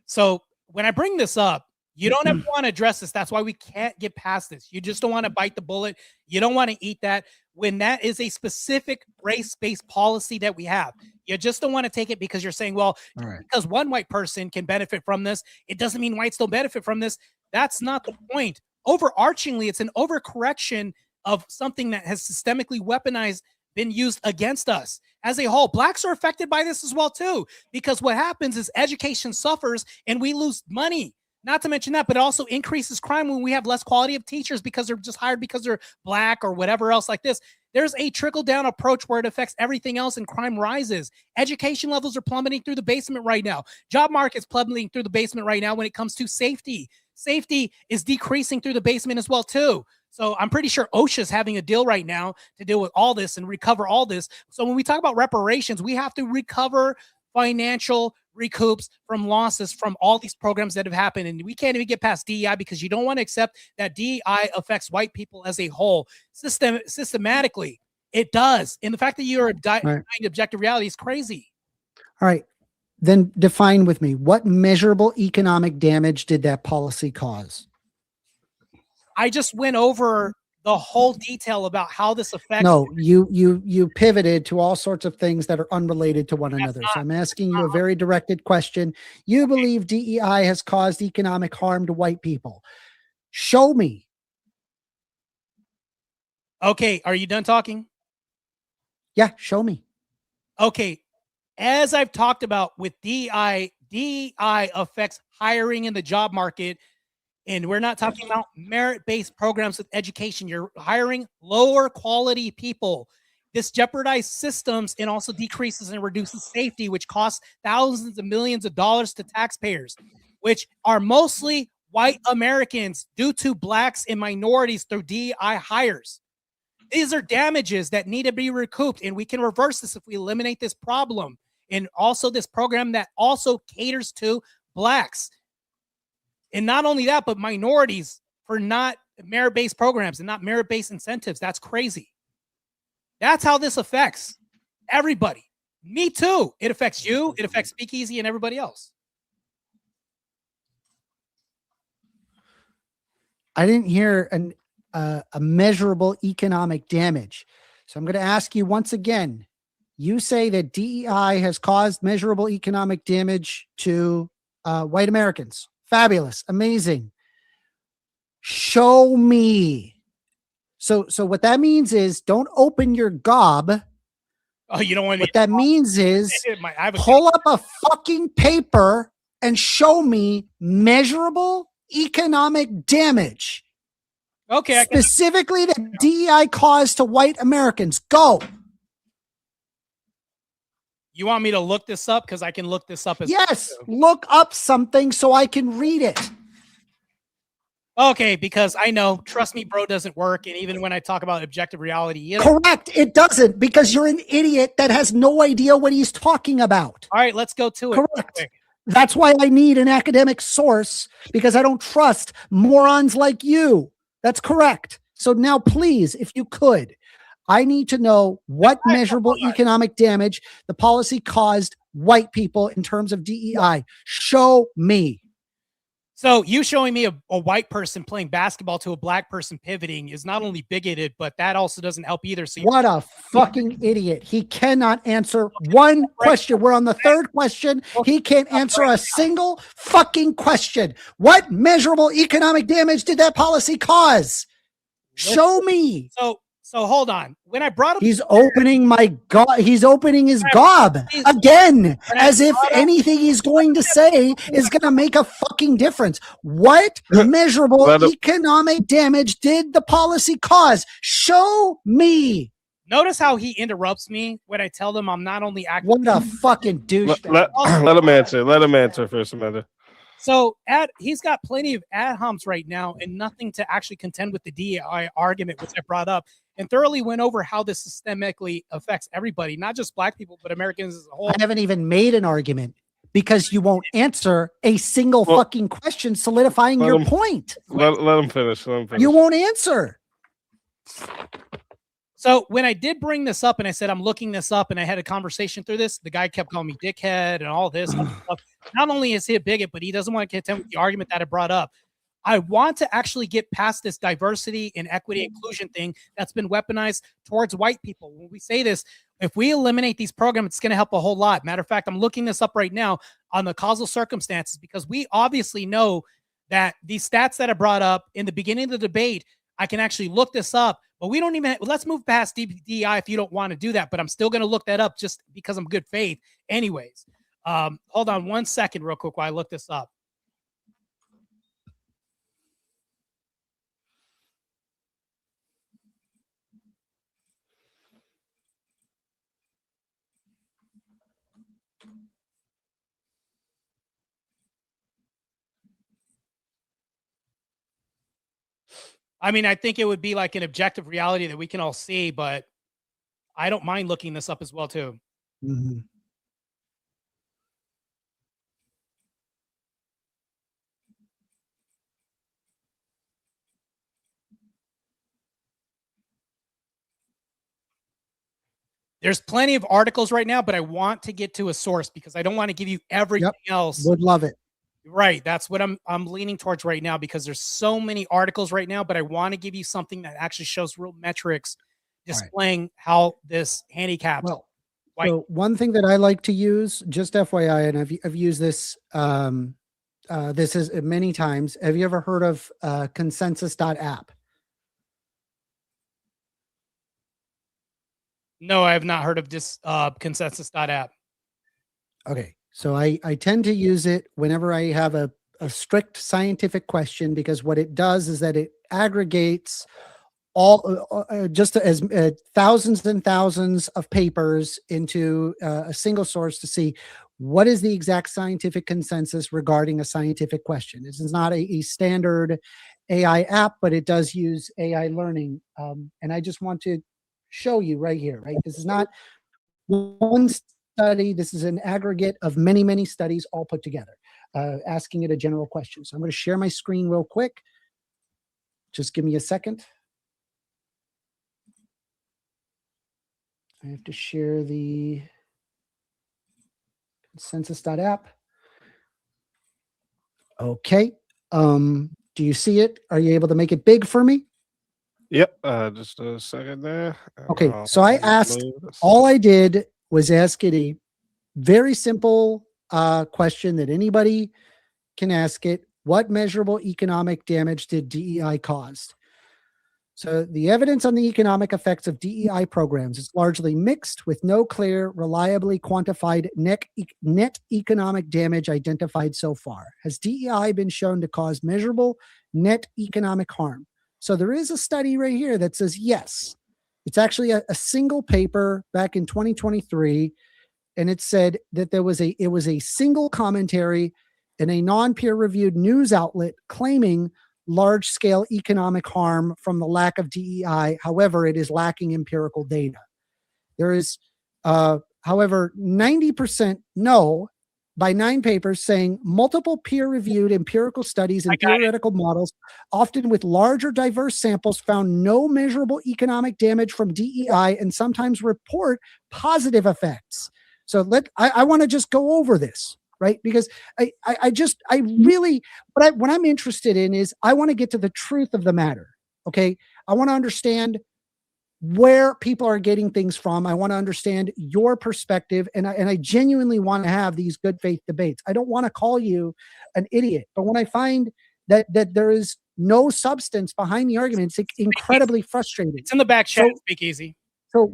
So when I bring this up, you don't ever want to address this. That's why we can't get past this. You just don't want to bite the bullet. You don't want to eat that when that is a specific race-based policy that we have. You just don't want to take it because you're saying, well, because one white person can benefit from this, it doesn't mean whites don't benefit from this. That's not the point. Overarchingly, it's an overcorrection of something that has systemically weaponized, been used against us as a whole. Blacks are affected by this as well too, because what happens is education suffers and we lose money. Not to mention that, but it also increases crime when we have less quality of teachers because they're just hired because they're black or whatever else like this. There's a trickle-down approach where it affects everything else and crime rises. Education levels are plummeting through the basement right now. Job market's plummeting through the basement right now when it comes to safety. Safety is decreasing through the basement as well too. So I'm pretty sure OSHA's having a deal right now to deal with all this and recover all this. So when we talk about reparations, we have to recover financial recoups from losses from all these programs that have happened. And we can't even get past DEI because you don't want to accept that DEI affects white people as a whole. Systematically, it does. And the fact that you're denying objective reality is crazy. All right. Then define with me, what measurable economic damage did that policy cause? I just went over the whole detail about how this affects. No, you pivoted to all sorts of things that are unrelated to one another. So I'm asking you a very directed question. You believe DEI has caused economic harm to white people. Show me. Okay, are you done talking? Yeah, show me. Okay, as I've talked about with DEI affects hiring in the job market. And we're not talking about merit-based programs with education. You're hiring lower quality people. This jeopardizes systems and also decreases and reduces safety, which costs thousands of millions of dollars to taxpayers, which are mostly white Americans due to blacks and minorities through DEI hires. These are damages that need to be recouped, and we can reverse this if we eliminate this problem. And also this program that also caters to blacks. And not only that, but minorities for not merit-based programs and not merit-based incentives. That's crazy. That's how this affects everybody. Me too. It affects you. It affects Speakeasy and everybody else. I didn't hear a measurable economic damage. So I'm going to ask you once again. You say that DEI has caused measurable economic damage to white Americans. Fabulous. Amazing. Show me. So what that means is don't open your gob. Oh, you don't want me. What that means is pull up a fucking paper and show me measurable economic damage. Okay. Specifically that DEI caused to white Americans. Go. You want me to look this up? Because I can look this up as yes, look up something so I can read it. Okay, because I know, trust me, bro, doesn't work. And even when I talk about objective reality, correct, it doesn't, because you're an idiot that has no idea what he's talking about. All right, let's go to it. Correct. That's why I need an academic source, because I don't trust morons like you. That's correct. So now, please, if you could, I need to know what measurable economic damage the policy caused white people in terms of DEI. Show me. So you showing me a white person playing basketball to a black person pivoting is not only bigoted, but that also doesn't help either. So what a fucking idiot. He cannot answer one question. We're on the third question. He can't answer a single fucking question. What measurable economic damage did that policy cause? Show me. So hold on. When I brought up, he's opening he's opening his gob again, as if anything he's going to say is going to make a fucking difference. What measurable economic damage did the policy cause? Show me. Notice how he interrupts me when I tell them I'm not only acting. What a fucking douchebag. Let him answer. Let him answer first, Amender. So he's got plenty of ad homs right now and nothing to actually contend with the DEI argument, which I brought up and thoroughly went over how this systemically affects everybody, not just black people, but Americans as a whole. I haven't even made an argument because you won't answer a single fucking question solidifying your point. Let him finish. You won't answer. So when I did bring this up and I said, I'm looking this up and I had a conversation through this, the guy kept calling me dickhead and all this stuff. Not only is he a bigot, but he doesn't want to contend with the argument that I brought up. I want to actually get past this diversity and equity inclusion thing that's been weaponized towards white people. When we say this, if we eliminate these programs, it's going to help a whole lot. Matter of fact, I'm looking this up right now on the causal circumstances because we obviously know that these stats that I brought up in the beginning of the debate, I can actually look this up, but we don't even, let's move past DEI if you don't want to do that, but I'm still going to look that up just because I'm good faith anyways. Hold on 1 second real quick while I look this up. I mean, I think it would be like an objective reality that we can all see, but I don't mind looking this up as well, too. Mm-hmm. There's plenty of articles right now, but I want to get to a source because I don't want to give you everything else. Would love it. Right. That's what I'm leaning towards right now because there's so many articles right now, but I want to give you something that actually shows real metrics displaying how this handicaps. Well, so one thing that I like to use, just FYI, and I've used this this is many times. Have you ever heard of consensus.app? No, I have not heard of this consensus.app. Okay. So I tend to use it whenever I have a strict scientific question, because what it does is that it aggregates all just as thousands and thousands of papers into a single source to see what is the exact scientific consensus regarding a scientific question. This is not a standard AI app, but it does use AI learning. And I just want to show you right here, right? This is not one study. This is an aggregate of many, many studies all put together, asking it a general question. So I'm going to share my screen real quick. Just give me a second. I have to share the consensus.app. Okay. Do you see it? Are you able to make it big for me? Yep. Just a second there. Okay. So I asked, all I did was ask it a very simple question that anybody can ask it. What measurable economic damage did DEI cause? So the evidence on the economic effects of DEI programs is largely mixed, with no clear, reliably quantified net economic damage identified so far. Has DEI been shown to cause measurable net economic harm? So there is a study right here that says yes. It's actually a single paper back in 2023, and it said that it was a single commentary in a non-peer-reviewed news outlet claiming large-scale economic harm from the lack of DEI. However, it is lacking empirical data. There is, however, 90% no, by 9 papers saying multiple peer-reviewed empirical studies and theoretical models, often with larger diverse samples, found no measurable economic damage from DEI and sometimes report positive effects. So I want to just go over this, right? Because I really, what I'm interested in is I want to get to the truth of the matter. Okay. I want to understand where people are getting things from. I want to understand your perspective, and I genuinely want to have these good faith debates. I don't want to call you an idiot, but when I find that there is no substance behind the argument, it's incredibly frustrating. It's in the back chat. Speak easy. So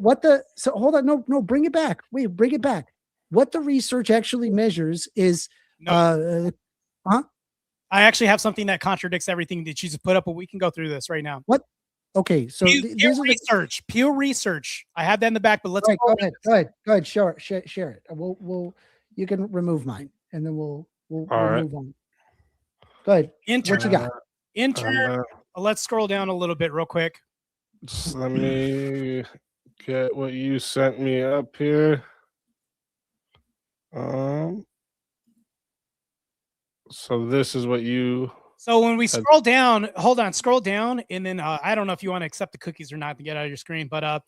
hold on, no, bring it back. Wait, bring it back. What the research actually measures is, I actually have something that contradicts everything that you just put up, but we can go through this right now. What? Okay, so Pew Research. I have that in the back, but let's go ahead. Share it. We'll you can remove mine, and then we'll move on. Go ahead. What you got? Intern. Let's scroll down a little bit real quick. Let me get what you sent me up here. So this is what you. So when we scroll down, scroll down, and then I don't know if you want to accept the cookies or not to get out of your screen, but that's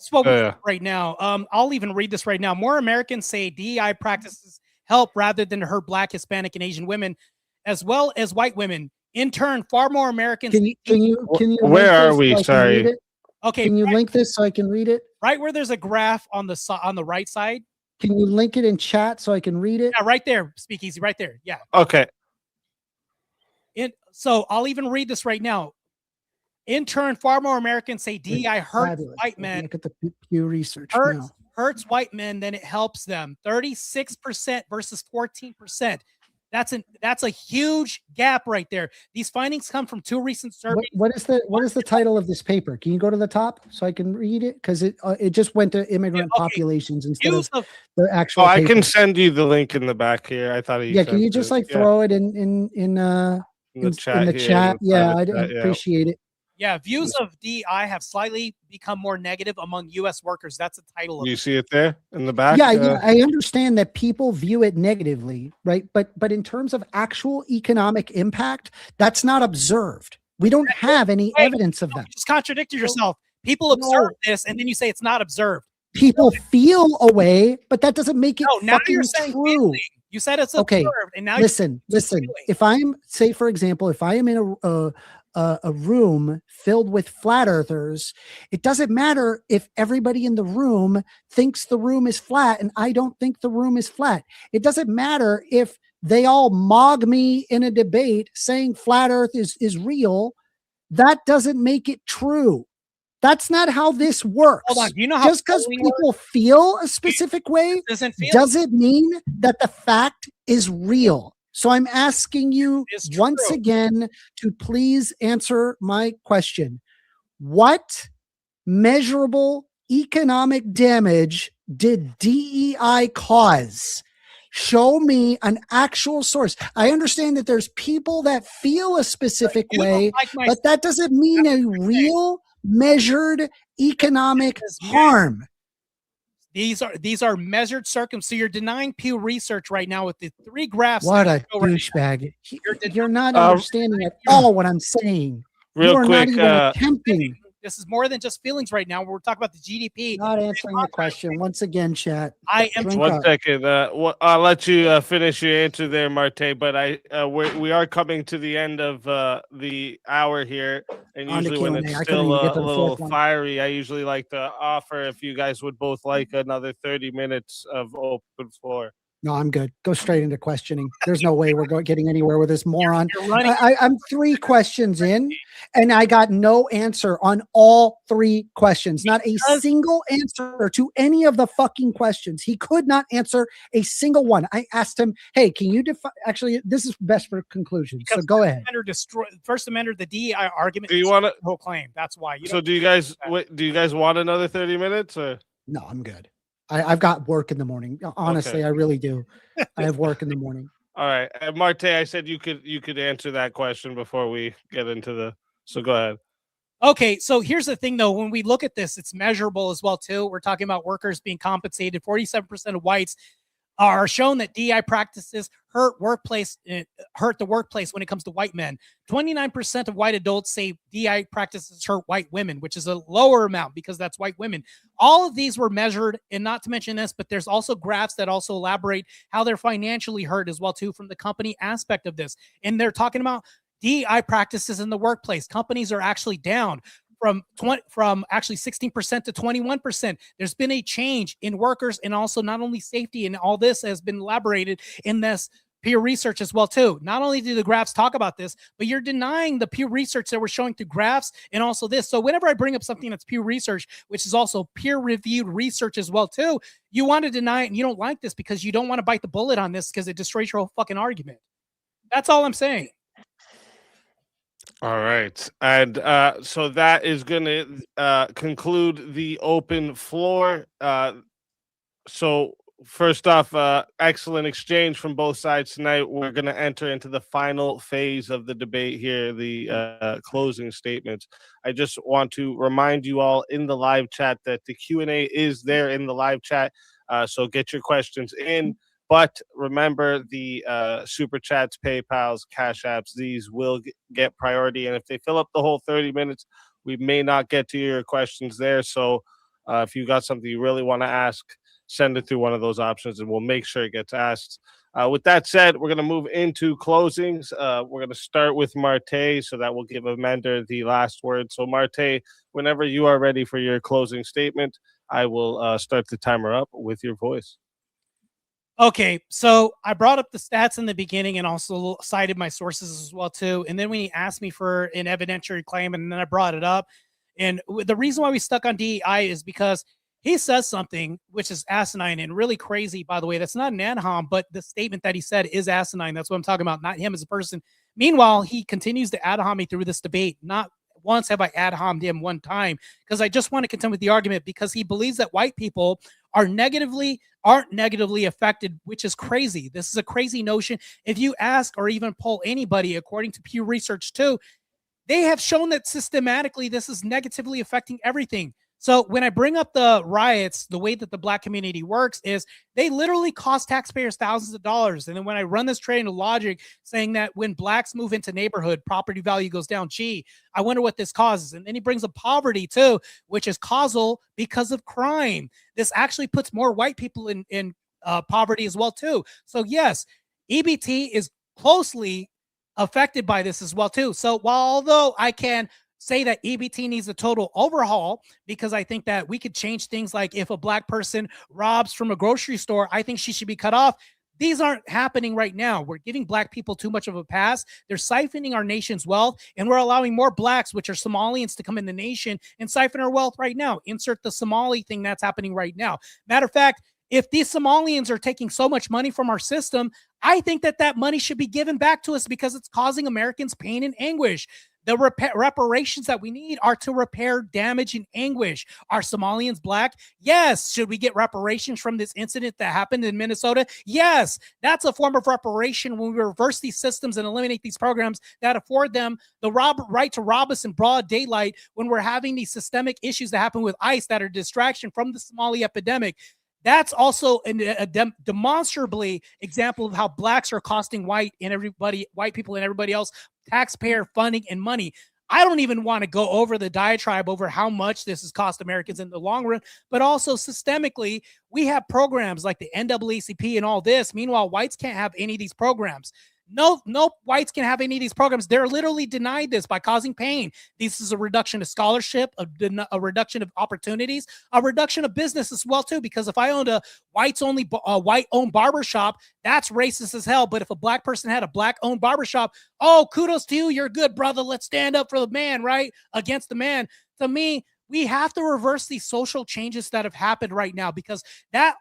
what we do right now. I'll even read this right now. More Americans say DEI practices help rather than hurt Black, Hispanic, and Asian women, as well as white women. In turn, far more Americans. Can you where are we? Sorry. Okay. Can you link this so I can read it? Right where there's a graph on the right side. Can you link it in chat so I can read it? Yeah, right there. Speakeasy, right there. Yeah. Okay. So I'll even read this right now. In turn, far more Americans say DEI hurts white men. Look at the Pew Research hurts white men than it helps them. 36% versus 14%. That's a huge gap right there. These findings come from 2 recent surveys. What is the title of this paper? Can you go to the top so I can read it? Because it just went to immigrant populations instead of the actual. I can send you the link in the back here. I thought can you just throw it in the chat? Yeah, I'd appreciate it. Yeah, views of DEI have slightly become more negative among U.S. workers. That's the title of it. You see it there in the back? Yeah, I understand that people view it negatively, right? But in terms of actual economic impact, that's not observed. We don't have any evidence of that. You just contradicted yourself. People observe this, and then you say it's not observed. People feel a way, but that doesn't make it fucking true. Feeling. You said it's observed, and now listen. If I'm, say, for example, if I am in a room filled with flat earthers, it doesn't matter if everybody in the room thinks the room is flat and I don't think the room is flat. It doesn't matter if they all mog me in a debate saying flat earth is real. That doesn't make it true. That's not how this works. Hold on. Do you know how just because people feel a specific way doesn't mean that the fact is real. So I'm asking you once again to please answer my question. What measurable economic damage did DEI cause? Show me an actual source. I understand that there's people that feel a specific way, but that doesn't mean a real measured economic harm. These are measured circumstances. So you're denying Pew Research right now with the 3 graphs. What a douchebag! You're not understanding at all what I'm saying. Real quick, not even attempting. This is more than just feelings right now. We're talking about the GDP. Not answering the question once again, chat. I am. One second. I'll let you finish your answer there, Martae. But we are coming to the end of the hour here, and usually when it's still a little fiery, I usually like to offer if you guys would both like another 30 minutes of open floor. No, I'm good. Go straight into questioning. There's no way we're getting anywhere with this moron. I'm 3 questions in, and I got no answer on all 3 questions. Not a single answer to any of the fucking questions. He could not answer a single one. I asked him, hey, can you define? Actually, this is best for conclusions. So go ahead. First Amender, the DEI argument. Do you want to whole claim? That's why. Do you guys want another 30 minutes or? No, I'm good. I've got work in the morning. Honestly, I really do. I have work in the morning. All right. Martae, I said you could answer that question before we get into the. So go ahead. Okay, so here's the thing, though. When we look at this, it's measurable as well, too. We're talking about workers being compensated. 47% of whites are shown that DEI practices hurt the workplace when it comes to white men. 29% of white adults say DEI practices hurt white women, which is a lower amount because that's white women. All of these were measured, and not to mention this, but there's also graphs that also elaborate how they're financially hurt as well, too, from the company aspect of this. And they're talking about DEI practices in the workplace. Companies are actually down from actually 16% to 21%. There's been a change in workers, and also not only safety, and all this has been elaborated in this peer research as well, too. Not only do the graphs talk about this, but you're denying the peer research that we're showing through graphs and also this. So whenever I bring up something that's peer research, which is also peer-reviewed research as well, too, you want to deny it, and you don't like this because you don't want to bite the bullet on this because it destroys your whole fucking argument. That's all I'm saying. All right. And so that is going to conclude the open floor. So first off, excellent exchange from both sides tonight. We're going to enter into the final phase of the debate here, the closing statements. I just want to remind you all in the live chat that the Q&A is there in the live chat. So get your questions in. But remember, the Super Chats, PayPals, Cash Apps, these will get priority. And if they fill up the whole 30 minutes, we may not get to your questions there. So if you got something you really want to ask, send it through one of those options, and we'll make sure it gets asked. With that said, we're going to move into closings. We're going to start with Martae, so that will give Amender the last word. So Martae, whenever you are ready for your closing statement, I will start the timer up with your voice. Okay, so I brought up the stats in the beginning and also cited my sources as well, too. And then when he asked me for an evidentiary claim, and then I brought it up. And the reason why we stuck on DEI is because he says something which is asinine and really crazy, by the way. That's not an ad hom, but the statement that he said is asinine. That's what I'm talking about, not him as a person. Meanwhile, he continues to ad hom me through this debate. Not once have I ad hommed him one time, because I just want to contend with the argument, because he believes that white people aren't negatively affected, which is crazy. This is a crazy notion. If you ask or even poll anybody, according to Pew Research too, they have shown that systematically this is negatively affecting everything. So when I bring up the riots, the way that the black community works is they literally cost taxpayers thousands of dollars. And then when I run this train of logic saying that when blacks move into neighborhood, property value goes down, gee, I wonder what this causes. And then he brings up poverty too, which is causal because of crime. This actually puts more white people in poverty as well too. So yes, EBT is closely affected by this as well too. So although I can say that EBT needs a total overhaul, because I think that we could change things, like if a black person robs from a grocery store, I think she should be cut off. These aren't happening right now. We're giving black people too much of a pass. They're siphoning our nation's wealth, and we're allowing more blacks, which are Somalians, to come in the nation and siphon our wealth right now. Insert the Somali thing that's happening right now. Matter of fact, if these Somalians are taking so much money from our system, I think that that money should be given back to us, because it's causing Americans pain and anguish. The reparations that we need are to repair damage and anguish. Are Somalians black? Yes. Should we get reparations from this incident that happened in Minnesota? Yes. That's a form of reparation when we reverse these systems and eliminate these programs that afford them the right to rob us in broad daylight when we're having these systemic issues that happen with ICE that are distraction from the Somali epidemic. That's also a demonstrably example of how blacks are costing white people and everybody else taxpayer funding and money. I don't even want to go over the diatribe over how much this has cost Americans in the long run, but also systemically, we have programs like the NAACP and all this. Meanwhile, whites can't have any of these programs. No whites can have any of these programs. They're literally denied this by causing pain. This is a reduction of scholarship, a reduction of opportunities, a reduction of business as well too. Because if I owned a white-owned barbershop, that's racist as hell. But if a black person had a black-owned barbershop, oh, kudos to you, you're good, brother. Let's stand up for the man, right? Against the man. To me, we have to reverse these social changes that have happened right now, because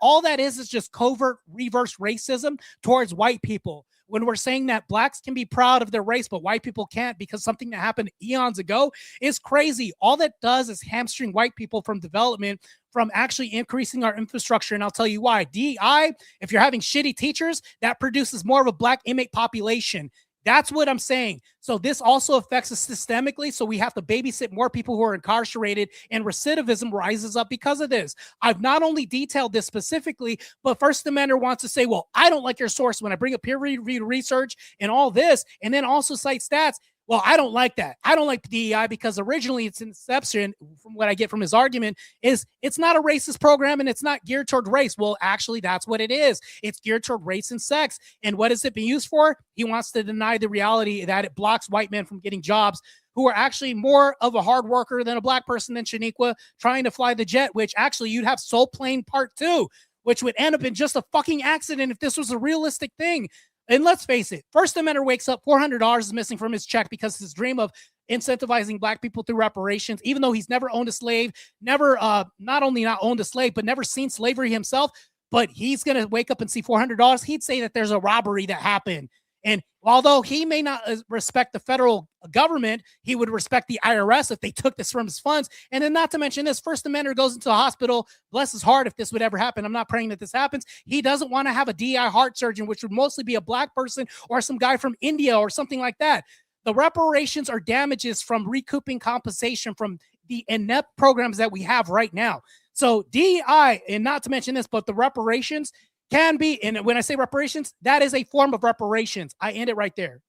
all that is just covert reverse racism towards white people. When we're saying that blacks can be proud of their race, but white people can't because something that happened eons ago, is crazy. All that does is hamstring white people from development, from actually increasing our infrastructure. And I'll tell you why. DEI, if you're having shitty teachers, that produces more of a black inmate population. That's what I'm saying. So this also affects us systemically. So we have to babysit more people who are incarcerated, and recidivism rises up because of this. I've not only detailed this specifically, but First Amender wants to say, well, I don't like your source when I bring up peer-reviewed research and all this, and then also cite stats. Well, I don't like that. I don't like the DEI because originally its inception, from what I get from his argument, is it's not a racist program and it's not geared toward race. Well, actually, that's what it is. It's geared toward race and sex. And what has it been used for? He wants to deny the reality that it blocks white men from getting jobs who are actually more of a hard worker than a black person than Shaniqua trying to fly the jet, which actually you'd have Soul Plane Part 2, which would end up in just a fucking accident if this was a realistic thing. And let's face it, First Amender wakes up, $400 is missing from his check because his dream of incentivizing black people through reparations, even though he's never owned a slave, never, not only not owned a slave, but never seen slavery himself, but he's going to wake up and see $400. He'd say that there's a robbery that happened. And although he may not respect the federal government, he would respect the IRS if they took this from his funds. And then not to mention this, First Amender goes into a hospital, bless his heart if this would ever happen. I'm not praying that this happens. He doesn't want to have a DI heart surgeon, which would mostly be a black person or some guy from India or something like that. The reparations are damages from recouping compensation from the inept programs that we have right now. So DEI, and not to mention this, but the reparations can be, and when I say reparations, that is a form of reparations. I end it right there.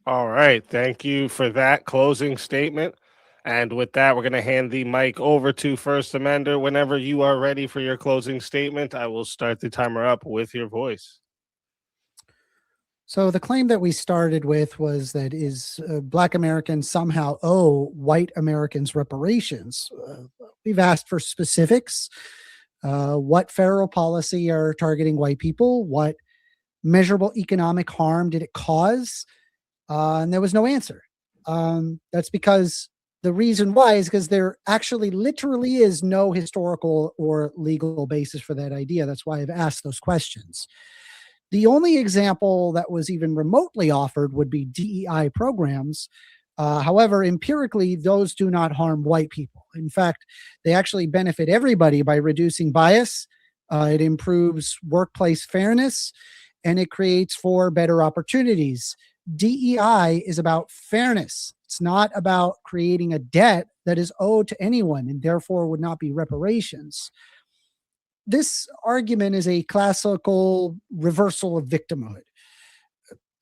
All right. Thank you for that closing statement. And with that, we're going to hand the mic over to First Amender. Whenever you are ready for your closing statement, I will start the timer up with your voice. So the claim that we started with was that Black Americans somehow owe white Americans reparations. We've asked for specifics. What federal policy are targeting white people? What measurable economic harm did it cause? And there was no answer. That's because the reason why is because there actually literally is no historical or legal basis for that idea. That's why I've asked those questions. The only example that was even remotely offered would be DEI programs. However, empirically, those do not harm white people. In fact, they actually benefit everybody by reducing bias. It improves workplace fairness, and it creates for better opportunities. DEI is about fairness. It's not about creating a debt that is owed to anyone and therefore would not be reparations. This argument is a classical reversal of victimhood.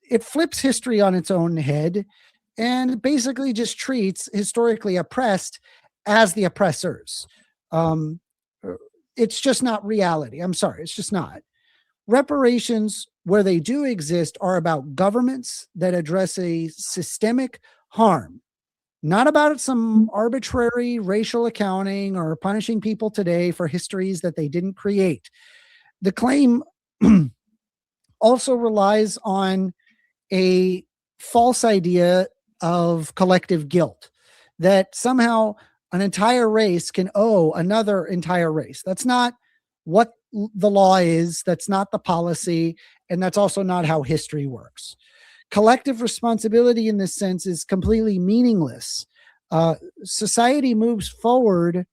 It flips history on its own head and basically just treats historically oppressed as the oppressors. It's just not reality. I'm sorry, it's just not. Reparations, where they do exist, are about governments that address a systemic harm, not about some arbitrary racial accounting or punishing people today for histories that they didn't create. The claim also relies on a false idea of collective guilt, that somehow an entire race can owe another entire race. That's not what the law is. That's not the policy. And that's also not how history works. Collective responsibility in this sense is completely meaningless. Society moves forward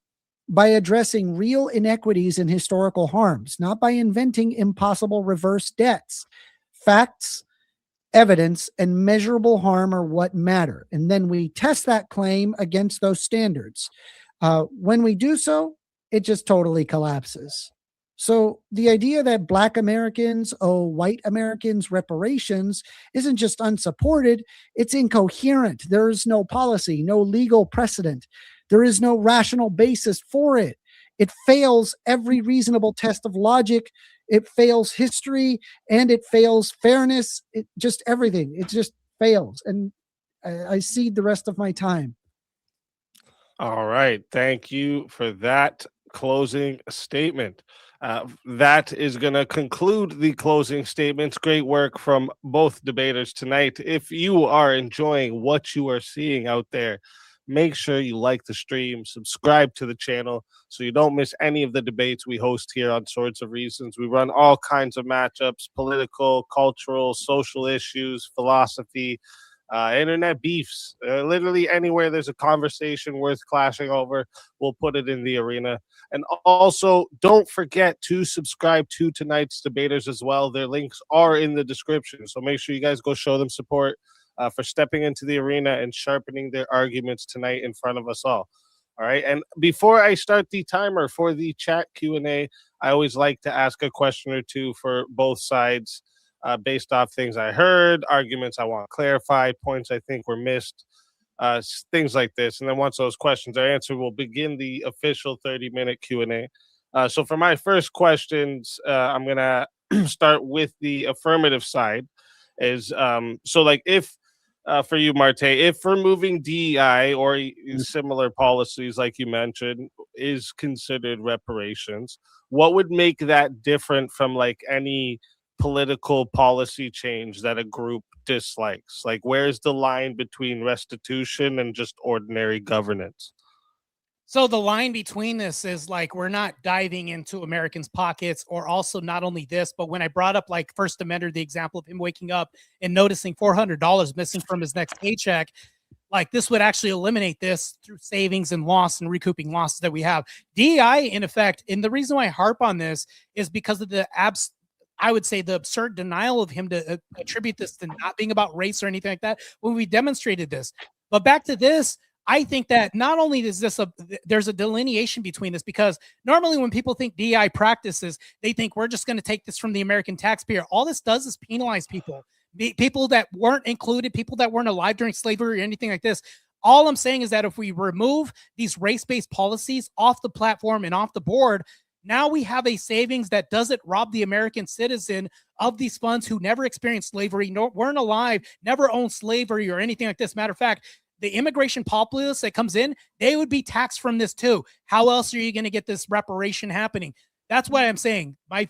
by addressing real inequities and historical harms, not by inventing impossible reverse debts. Facts, evidence, and measurable harm are what matter. And then we test that claim against those standards. When we do so, it just totally collapses. So the idea that Black Americans owe white Americans reparations isn't just unsupported, it's incoherent. There is no policy, no legal precedent. There is no rational basis for it. It fails every reasonable test of logic. It fails history, and it fails fairness. It just everything. It just fails. And I cede the rest of my time. All right. Thank you for that closing statement. That is going to conclude the closing statements. Great work from both debaters tonight. If you are enjoying what you are seeing out there, make sure you like the stream, subscribe to the channel so you don't miss any of the debates we host here on Swords of Reasons. We run all kinds of matchups, political, cultural, social issues, philosophy, internet beefs. Literally anywhere there's a conversation worth clashing over, we'll put it in the arena. And also, don't forget to subscribe to tonight's debaters as well. Their links are in the description, so make sure you guys go show them support for stepping into the arena and sharpening their arguments tonight in front of us all. All right. And before I start the timer for the chat Q&A, I always like to ask a question or two for both sides based off things I heard, arguments I want clarified, points I think were missed, things like this. And then once those questions are answered, we'll begin the official 30-minute Q&A. So for my first questions, I'm going to start with the affirmative side. So like if for you, Martae, if removing DEI or similar policies, like you mentioned, is considered reparations, what would make that different from like any political policy change that a group dislikes? Like, where's the line between restitution and just ordinary governance? So the line between this is like, we're not diving into Americans' pockets, or also not only this, but when I brought up like First Amender, the example of him waking up and noticing $400 missing from his next paycheck, like this would actually eliminate this through savings and loss and recouping losses that we have. DEI, in effect, and the reason why I harp on this is because of I would say the absurd denial of him to attribute this to not being about race or anything like that when we demonstrated this. But back to this, I think that not only is this there's a delineation between this, because normally when people think DEI practices, they think we're just going to take this from the American taxpayer. All this does is penalize people that weren't included, people that weren't alive during slavery or anything like this. All I'm saying is that if we remove these race-based policies off the platform and off the board, now we have a savings that doesn't rob the American citizen of these funds who never experienced slavery, weren't alive, never owned slavery or anything like this. Matter of fact, the immigration populace that comes in, they would be taxed from this too. How else are you going to get this reparation happening? That's what I'm saying. My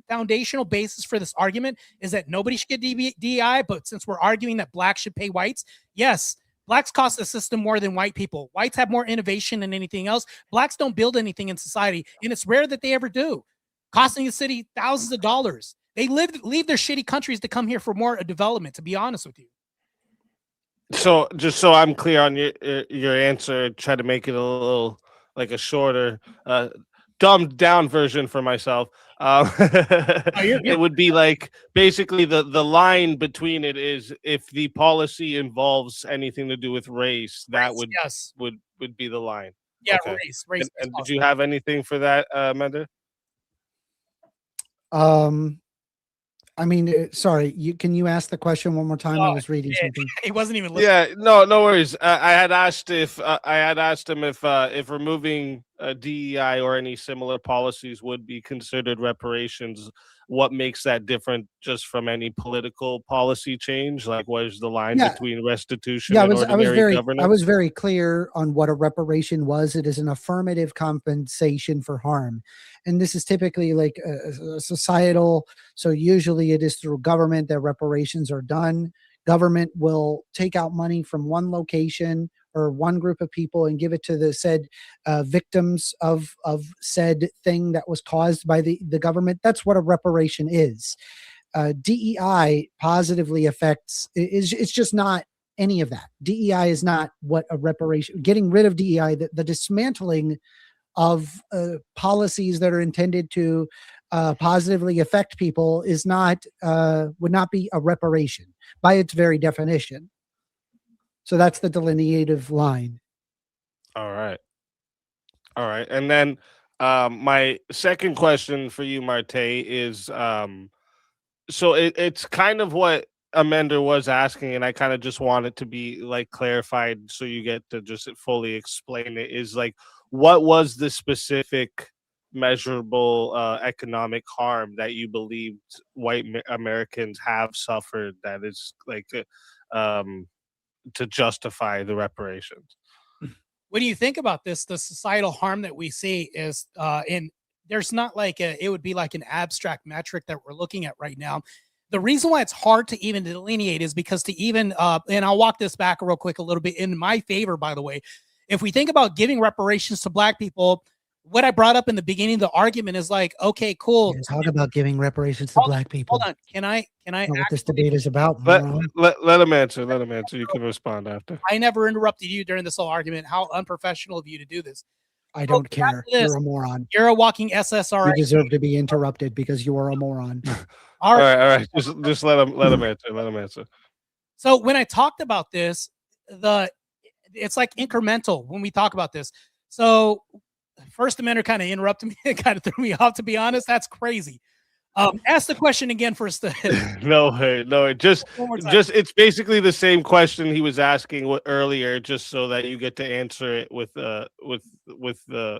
foundational basis for this argument is that nobody should get DEI, but since we're arguing that blacks should pay whites, yes, blacks cost the system more than white people. Whites have more innovation than anything else. Blacks don't build anything in society, and it's rare that they ever do, costing the city thousands of dollars. They leave their shitty countries to come here for more development, to be honest with you. So just so I'm clear on your answer, try to make it a little like a shorter, dumbed down version for myself. It would be like basically the line between it is if the policy involves anything to do with race, that would be the line. Yeah, okay. race. And did you have anything for that, Amender? I mean, sorry, can you ask the question one more time? I was reading something. He wasn't even listening. Yeah, no worries. I had asked him if removing DEI or any similar policies would be considered reparations. What makes that different just from any political policy change? Like, what is the line between restitution and ordinary governance? I was very clear on what a reparation was. It is an affirmative compensation for harm. And this is typically like a societal. So usually it is through government that reparations are done. Government will take out money from one location or one group of people and give it to the said victims of said thing that was caused by the government. That's what a reparation is. DEI positively affects, it's just not any of that. DEI is not what a reparation, getting rid of DEI, the dismantling of policies that are intended to positively affect people is not, would not be a reparation by its very definition. So that's the delineative line. All right. And then my second question for you, Martae, is so it's kind of what Amender was asking, and I kind of just want it to be like clarified so you get to just fully explain it, is like, what was the specific measurable economic harm that you believed white Americans have suffered that is like to justify the reparations? What do you think about this? The societal harm that we see is there's not like it would be like an abstract metric that we're looking at right now. The reason why it's hard to even delineate is because to even and I'll walk this back real quick a little bit in my favor, by the way. If we think about giving reparations to black people, what I brought up in the beginning of the argument is like, okay, cool. Talk about giving reparations to black people. Hold on. Can I what this debate is about? Let him answer. Let him answer. You can respond after. I never interrupted you during this whole argument. How unprofessional of you to do this. I don't care. You're a moron. You're a walking SSRI. You deserve to be interrupted because you are a moron. All right. Just let him answer. Let him answer. So when I talked about this, it's like incremental when we talk about this. So First Amendment kind of interrupted me. It kind of threw me off, to be honest. That's crazy. Ask the question again first. No, it's basically the same question he was asking earlier, just so that you get to answer it with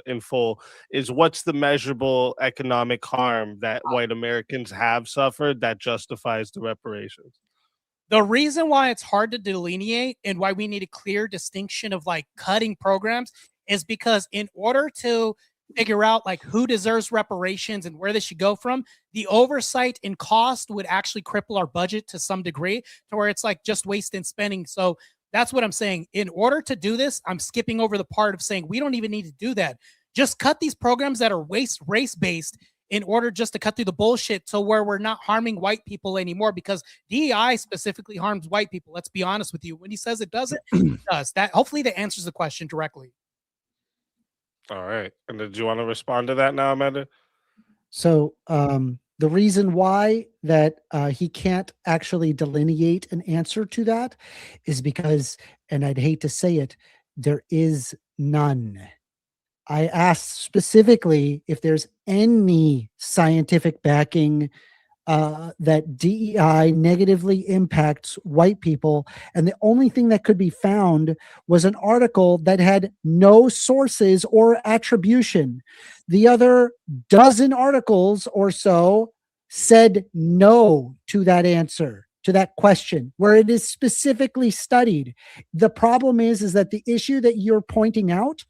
in full. Is what's the measurable economic harm that white Americans have suffered that justifies the reparations? The reason why it's hard to delineate and why we need a clear distinction of like cutting programs is because in order to figure out like who deserves reparations and where they should go from, the oversight and cost would actually cripple our budget to some degree to where it's like just wasting spending. So that's what I'm saying. In order to do this, I'm skipping over the part of saying we don't even need to do that. Just cut these programs that are race-based in order just to cut through the bullshit to where we're not harming white people anymore, because DEI specifically harms white people. Let's be honest with you. When he says it doesn't, it does. That hopefully that answers the question directly. All right. And do you want to respond to that now, Amender? So the reason why that he can't actually delineate an answer to that is because, and I'd hate to say it, there is none. I asked specifically if there's any scientific backing that DEI negatively impacts white people. And the only thing that could be found was an article that had no sources or attribution. The other dozen articles or so said no to that answer, to that question, where it is specifically studied. The problem is that the issue that you're pointing out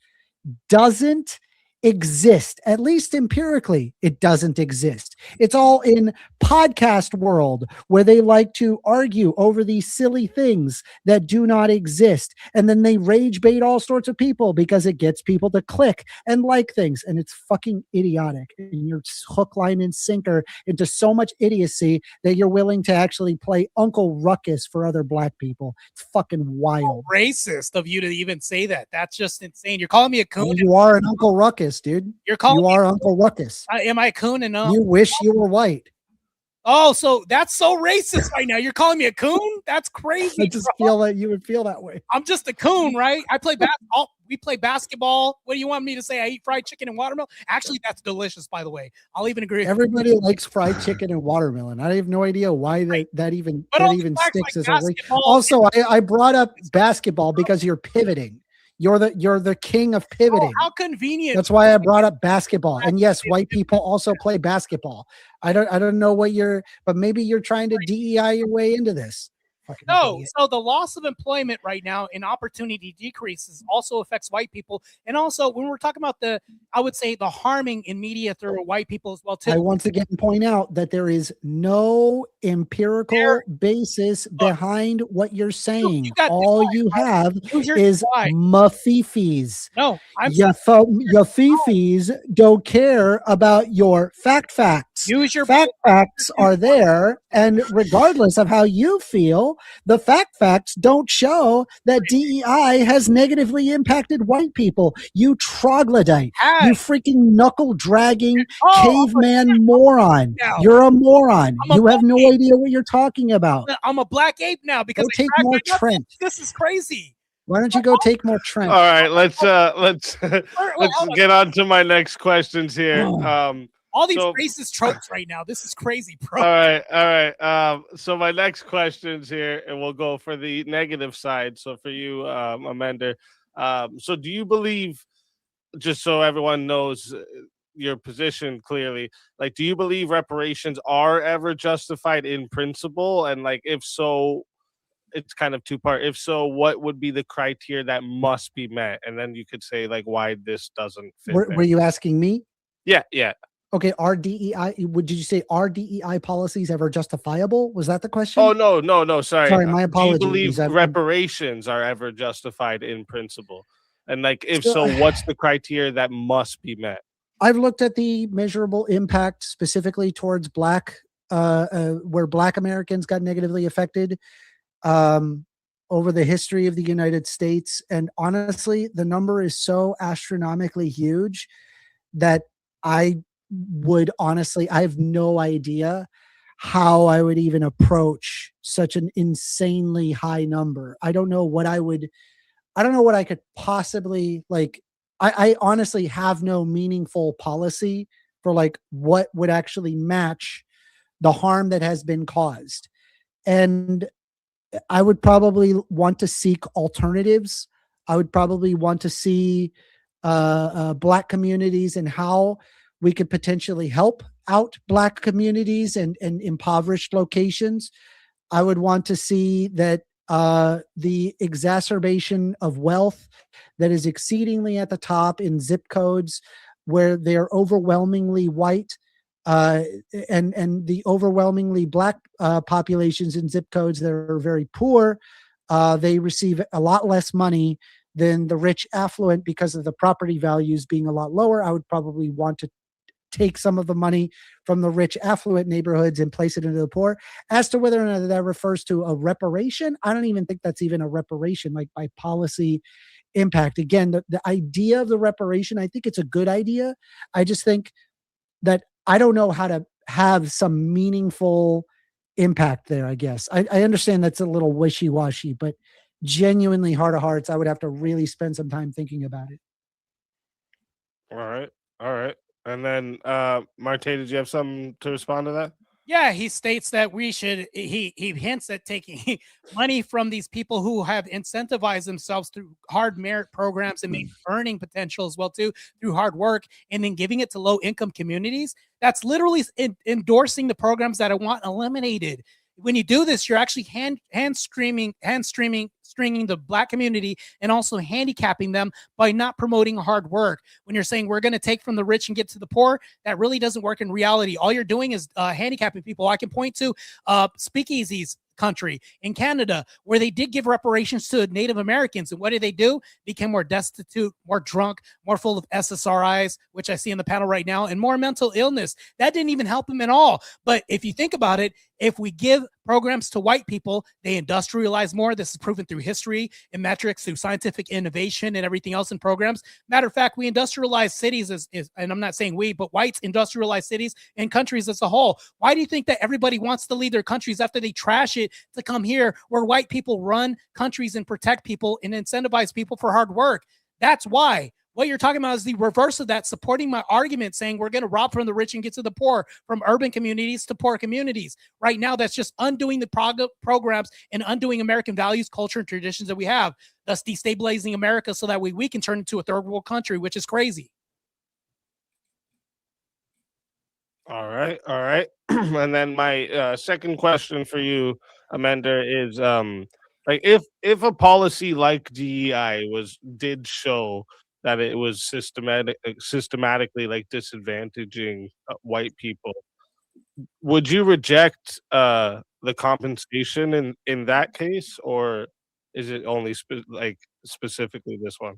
doesn't exist. At least empirically, it doesn't exist. It's all in podcast world where they like to argue over these silly things that do not exist. And then they rage bait all sorts of people because it gets people to click and like things. And it's fucking idiotic. And you're hook, line, and sinker into so much idiocy that you're willing to actually play Uncle Ruckus for other black people. It's fucking wild. Racist of you to even say that. That's just insane. You're calling me a coon. Well, you are an Uncle Ruckus, dude. You're calling you are Uncle Ruckus. Am I a coon? And you wish you were white. Oh, so that's so racist right now. You're calling me a coon? That's crazy. I just feel that you would feel that way. I'm just a coon, right? I play basketball. We play basketball. What do you want me to say? I eat fried chicken and watermelon. Actually, that's delicious, by the way. I'll even agree. Everybody likes fried chicken and watermelon. I have no idea why that even sticks as a race. Also, I brought up basketball because you're pivoting. You're the king of pivoting. Oh, how convenient. That's why I brought up basketball. And yes, white people also play basketball. I don't know what but maybe you're trying to DEI your way into this. No, so the loss of employment right now and opportunity decreases also affects white people. And also when we're talking about I would say the harming in media through white people as well too. I once again point out that there is no empirical basis behind what you're saying. All you have is mafifis. No, your fifis don't care about your facts. Use your facts are there, and regardless of how you feel, the facts don't show that DEI has negatively impacted white people. You troglodyte. You freaking knuckle-dragging caveman moron. You're a moron. You have no idea what you're talking about. I'm a black ape now because take more Trent. This is crazy. Why don't you go take more Trent? All right, let's get on to my next questions here. All these racist tropes right now. This is crazy, bro. All right. So my next questions here, and we'll go for the negative side. So for you, Amender, so do you believe, just so everyone knows your position clearly, like, do you believe reparations are ever justified in principle? And like, if so, it's kind of two-part. If so, what would be the criteria that must be met? And then you could say like why this doesn't fit. Were you asking me? Yeah. Okay, are DEI, did you say are DEI policies ever justifiable? Was that the question? Oh, no, sorry. Sorry, my apologies. Do you believe reparations are ever justified in principle? And like, if so, what's the criteria that must be met? I've looked at the measurable impact specifically towards where Black Americans got negatively affected over the history of the United States. And honestly, the number is so astronomically huge that I have no idea how I would even approach such an insanely high number. I don't know what I could possibly like. I honestly have no meaningful policy for like what would actually match the harm that has been caused. And I would probably want to seek alternatives. I would probably want to see Black communities and how we could potentially help out Black communities and impoverished locations. I would want to see that the exacerbation of wealth that is exceedingly at the top in zip codes where they're overwhelmingly white and the overwhelmingly Black populations in zip codes that are very poor, they receive a lot less money than the rich affluent because of the property values being a lot lower. I would probably want to take some of the money from the rich affluent neighborhoods and place it into the poor. As to whether or not that refers to a reparation, I don't even think that's even a reparation, like by policy impact. Again, the idea of the reparation, I think it's a good idea. I just think that I don't know how to have some meaningful impact there, I guess. I understand that's a little wishy-washy, but genuinely heart of hearts, I would have to really spend some time thinking about it. All right. And then, Martae, did you have something to respond to that? Yeah, he states that we should. He hints at taking money from these people who have incentivized themselves through hard merit programs and maybe earning potential as well too through hard work, and then giving it to low income communities. That's literally endorsing the programs that I want eliminated. When you do this, you're actually stringing the Black community and also handicapping them by not promoting hard work. When you're saying we're going to take from the rich and get to the poor, that really doesn't work in reality. All you're doing is handicapping people. I can point to speakeasies country in Canada where they did give reparations to Native Americans, and what did they do? Became more destitute, more drunk, more full of SSRIs, which I see in the panel right now, and more mental illness. That didn't even help them at all. But if you think about it, if we give programs to white people, they industrialize more. This is proven through history and metrics, through scientific innovation and everything else in programs. Matter of fact, we industrialize cities and I'm not saying we, but whites industrialize cities and countries as a whole. Why do you think that everybody wants to leave their countries after they trash it to come here where white people run countries and protect people and incentivize people for hard work? That's why. What you're talking about is the reverse of that, supporting my argument, saying we're going to rob from the rich and get to the poor, from urban communities to poor communities. Right now, that's just undoing the programs and undoing American values, culture, and traditions that we have, thus destabilizing America so that we can turn into a third world country, which is crazy. All right. And then my second question for you, Amender, is like if a policy like DEI did show that it was systematically like disadvantaging white people, would you reject the compensation in that case, or is it only specifically this one?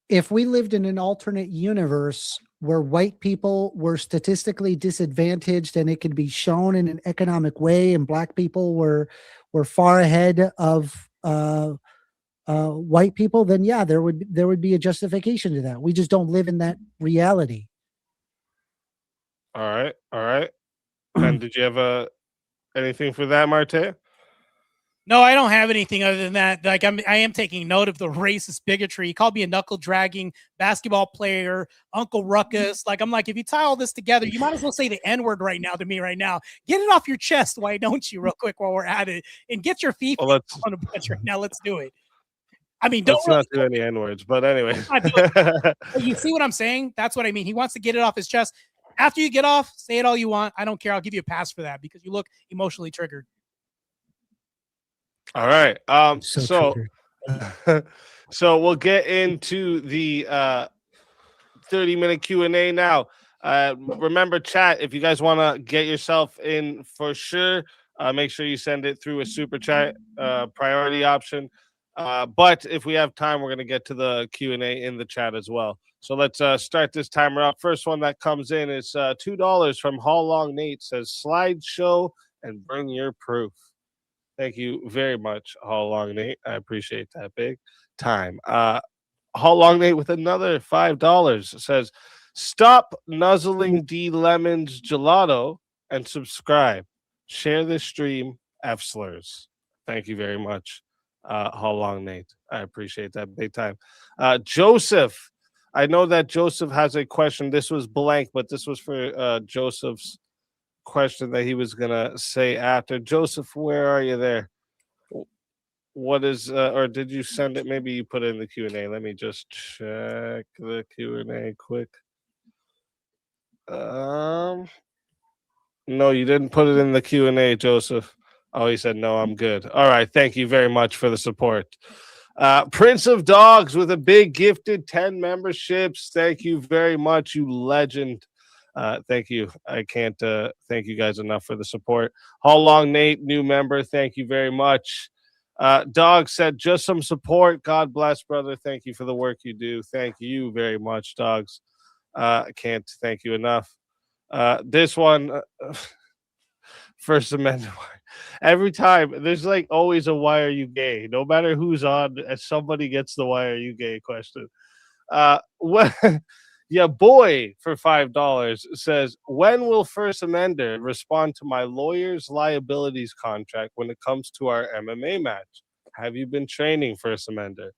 If we lived in an alternate universe where white people were statistically disadvantaged and it could be shown in an economic way, and Black people were far ahead of white people, then yeah, there would be a justification to that. We just don't live in that reality. All right. And did you have anything for that, Martae? No, I don't have anything other than that. Like I am taking note of the racist bigotry. He called me a knuckle dragging basketball player, Uncle Ruckus. Like I'm like, if you tie all this together, you might as well say the N-word right now to me right now. Get it off your chest, why don't you, real quick while we're at it, and get your feet on a bunch right now. Let's do it. I mean, let's not do any N-words, but anyway. You see what I'm saying? That's what I mean. He wants to get it off his chest. After you get off, say it all you want. I don't care. I'll give you a pass for that because you look emotionally triggered. All right. So we'll get into the 30-minute Q&A now. Remember, chat, if you guys want to get yourself in for sure, make sure you send it through a super chat priority option. But if we have time, we're going to get to the Q&A in the chat as well. So let's start this timer up. First one that comes in is $2 from Hall Long Nate. Says slideshow and bring your proof. Thank you very much, Hall Long Nate. I appreciate that big time. Hall Long Nate with another $5 says, stop nuzzling D Lemon's gelato and subscribe. Share this stream, F slurs. Thank you very much, Hall Long Nate. I appreciate that big time. Joseph, I know that Joseph has a question. This was blank, but this was for Joseph's question that he was gonna say after. Joseph, where are you there? What is or did you send it? Maybe you put it in the Q&A. Let me just check the Q&A quick. No, you didn't put it in the Q&A, Joseph. Oh, he said no, I'm good. All right, thank you very much for the support. Prince of Dogs with a big gifted 10 memberships. Thank you very much, you legend. Thank you. I can't thank you guys enough for the support. Hall Long Nate, new member. Thank you very much. Dog said just some support. God bless, brother. Thank you for the work you do. Thank you very much, Dogs. I can't thank you enough. This one, First Amendment. Every time there's like always a why are you gay? No matter who's on, somebody gets the why are you gay question. Yeah, boy, for $5 says, when will First Amender respond to my lawyer's liabilities contract when it comes to our MMA match? Have you been training, First Amender?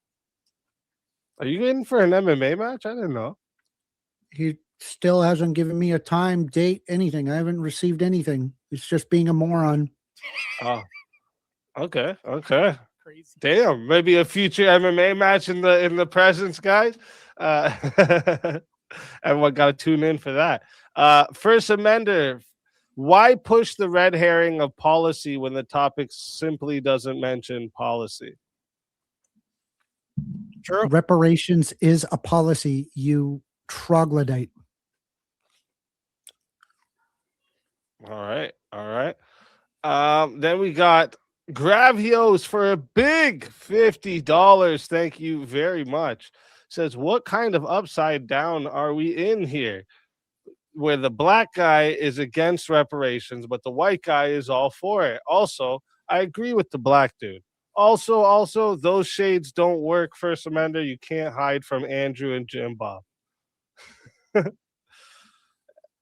Are you in for an MMA match? I didn't know. He still hasn't given me a time, date, anything. I haven't received anything. It's just being a moron. Oh, okay. Crazy. Damn, maybe a future MMA match in the presence, guys. Everyone got to tune in for that. First Amender, why push the red herring of policy when the topic simply doesn't mention policy? True. Reparations is a policy, you troglodyte. All right. Then we got Gravios for a big $50. Thank you very much. Says, what kind of upside down are we in here? Where the black guy is against reparations, but the white guy is all for it. Also, I agree with the black dude. Also, those shades don't work, First Amender. You can't hide from Andrew and Jim Bob.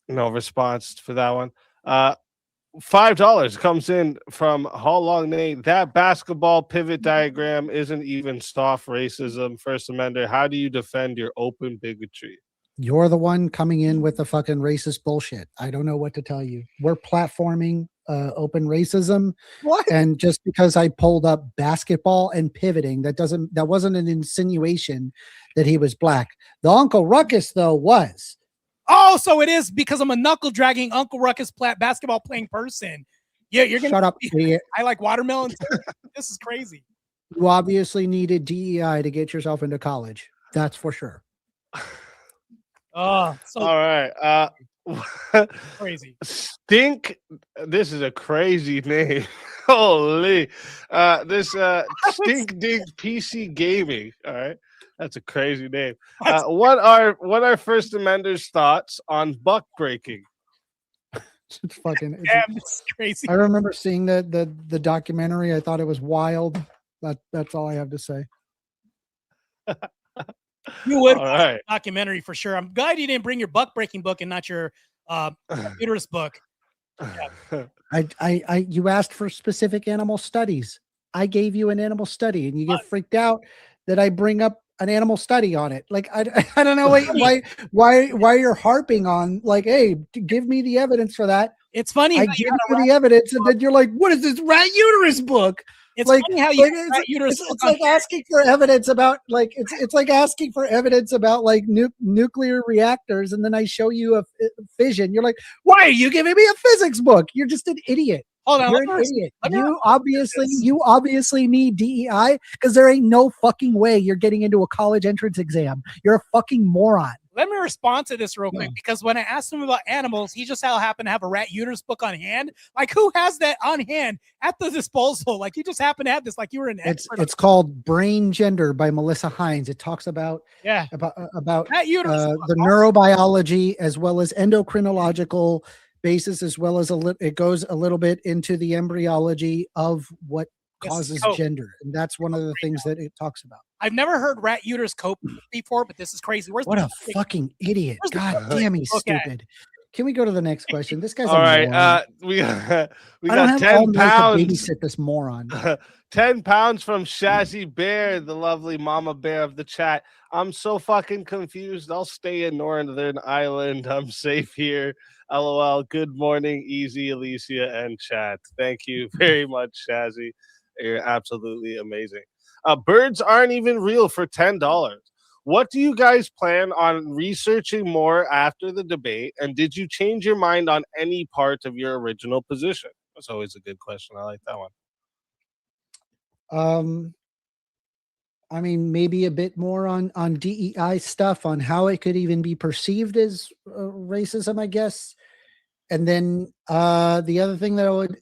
No response for that one. $5 comes in from Hall Long Nate. That basketball pivot diagram isn't even soft racism, First Amender. How do you defend your open bigotry? You're the one coming in with the fucking racist bullshit. I don't know what to tell you. We're platforming open racism. What? And just because I pulled up basketball and pivoting, that wasn't an insinuation that he was black. The Uncle Ruckus, though, was. Oh, so it is because I'm a knuckle dragging Uncle Ruckus basketball playing person. Yeah, you're gonna shut up. Idiot. I like watermelon too. This is crazy. You obviously needed DEI to get yourself into college. That's for sure. Oh, so all right. Crazy. Stink. This is a crazy name. Holy. This Stink Dink PC Gaming. All right. That's a crazy name. What are First Amender's thoughts on buck breaking? It's fucking. Damn, this is crazy. I remember seeing the documentary. I thought it was wild. That's all I have to say. You would all right. Documentary for sure. I'm glad you didn't bring your buck breaking book and not your uterus book. Yeah. You asked for specific animal studies. I gave you an animal study, and you get freaked out that I bring up an animal study on it. Like I don't know why you're harping on like, hey, give me the evidence for that. It's funny. I give you the evidence, and then you're like, what is this rat uterus book? It's like, funny how you it's like asking for evidence about like it's like asking for evidence about like nuclear reactors, and then I show you a fission. You're like, why are you giving me a physics book? You're just an idiot. Hold on, you're an idiot. You obviously need DEI because there ain't no fucking way you're getting into a college entrance exam. You're a fucking moron. Let me respond to this real quick, because when I asked him about animals, he just happened to have a rat uterus book on hand. Like, who has that on hand at the disposal? Like, you just happen to have this, like you were an expert. It's called Brain Gender by Melissa Hines. It talks about rat uterus the neurobiology as well as endocrinological basis, as well as it goes a little bit into the embryology of what causes gender, and that's one of the things that it talks about. I've never heard rat uterus cope before, but this is crazy. What a fucking idiot! God damn, he's stupid. Can we go to the next question? This guy's all right. We got 10 pounds. Babysit this moron. 10 pounds from Shazzy Bear, the lovely mama bear of the chat. I'm so fucking confused. I'll stay in Northern Ireland. I'm safe here. LOL. Good morning, Easy, Alicia, and chat. Thank you very much, Shazzy. You're absolutely amazing. Birds aren't even real for $10. What do you guys plan on researching more after the debate? And did you change your mind on any part of your original position? That's always a good question. I like that one. I mean, maybe a bit more on DEI stuff, on how it could even be perceived as racism, I guess. And then the other thing that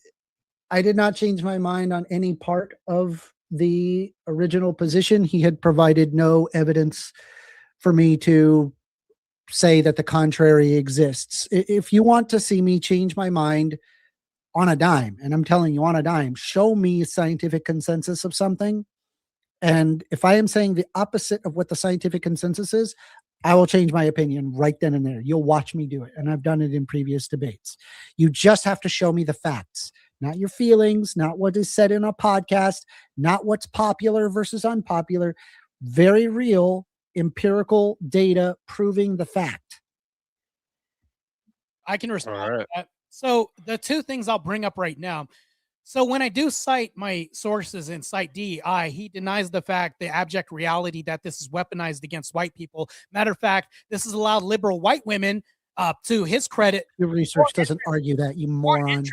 I did not change my mind on any part of the original position. He had provided no evidence for me to say that the contrary exists. If you want to see me change my mind on a dime, and I'm telling you on a dime, show me a scientific consensus of something. And if I am saying the opposite of what the scientific consensus is, I will change my opinion right then and there. You'll watch me do it. And I've done it in previous debates. You just have to show me the facts, not your feelings, not what is said in a podcast, not what's popular versus unpopular. Very real empirical data proving the fact. I can respond to that. So the two things I'll bring up right now. So when I do cite my sources and cite DEI, he denies the fact, the abject reality that this is weaponized against white people. Matter of fact, this has allowed liberal white women, to his credit. Your research doesn't argue that, you moron.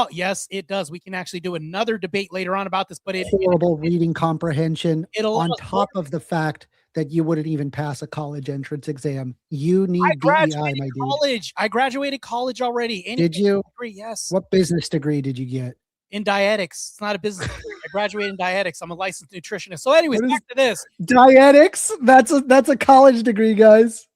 Yes, it does. We can actually do another debate later on about this, but horrible reading comprehension on top of the fact that you wouldn't even pass a college entrance exam. You need DEI, my dude. I graduated college already. Did you? Degree, yes. What business degree did you get? In dietetics. It's not a business degree. I graduated in dietetics. I'm a licensed nutritionist. So anyways, back to this. Dietetics? That's a college degree, guys.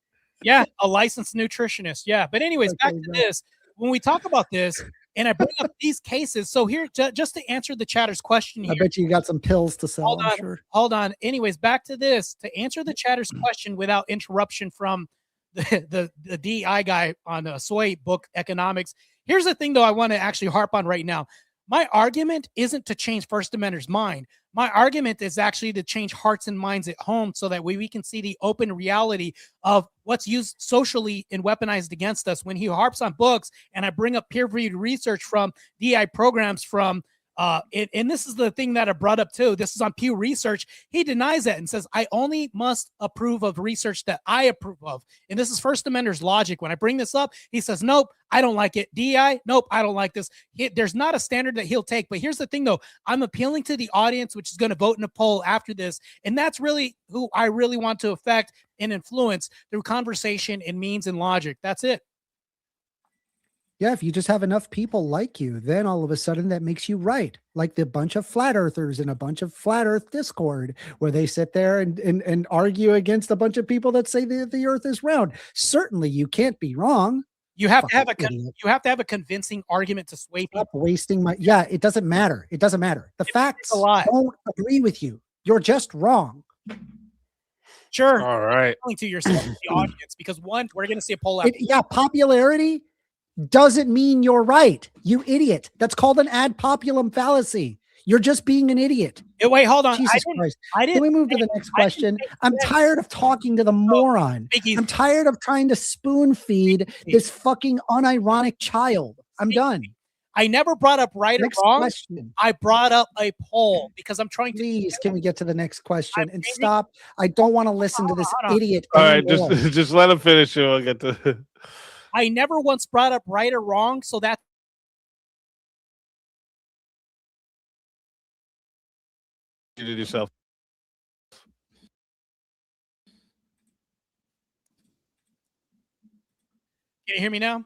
Yeah, a licensed nutritionist. Yeah. But anyways, back to this. When we talk about this, and I bring up these cases. So here, just to answer the chatter's question here. I bet you got some pills to sell. Hold on. Anyways, back to this. To answer the chatter's question without interruption from the DEI guy on a soy book economics. Here's the thing, though, I want to actually harp on right now. My argument isn't to change First Amenders' mind. My argument is actually to change hearts and minds at home so that we can see the open reality of what's used socially and weaponized against us. When he harps on books and I bring up peer-reviewed research from DI programs from and this is the thing that I brought up too. This is on Pew Research. He denies that and says, I only must approve of research that I approve of. And this is First Amenders logic. When I bring this up, he says, nope, I don't like it. DI, nope, I don't like this. There's not a standard that he'll take. But here's the thing, though. I'm appealing to the audience, which is going to vote in a poll after this. And that's really who I really want to affect and influence through conversation and means and logic. That's it. Yeah, if you just have enough people like you, then all of a sudden that makes you right. Like the bunch of flat earthers in a bunch of flat earth Discord where they sit there and argue against a bunch of people that say the earth is round. Certainly you can't be wrong. You have to have a convincing argument to sway people. Stop wasting my it doesn't matter. It doesn't matter. The facts don't agree with you. You're just wrong. Sure. All right. To yourself, the audience, because one, we're going to see a poll. Popularity doesn't mean you're right, you idiot. That's called an ad populum fallacy. You're just being an idiot. Wait, hold on. Jesus Christ. Can we move to the next question? I'm tired of talking to the moron. I'm tired of trying to spoon feed this fucking unironic child. I'm done. I never brought up right or wrong. Question. I brought up a poll because I'm trying to. Please, can we get to the next question and stop? I don't want to listen to this idiot. All right, just let him finish it. We'll get to. I never once brought up right or wrong, so that you did yourself. Can you hear me now?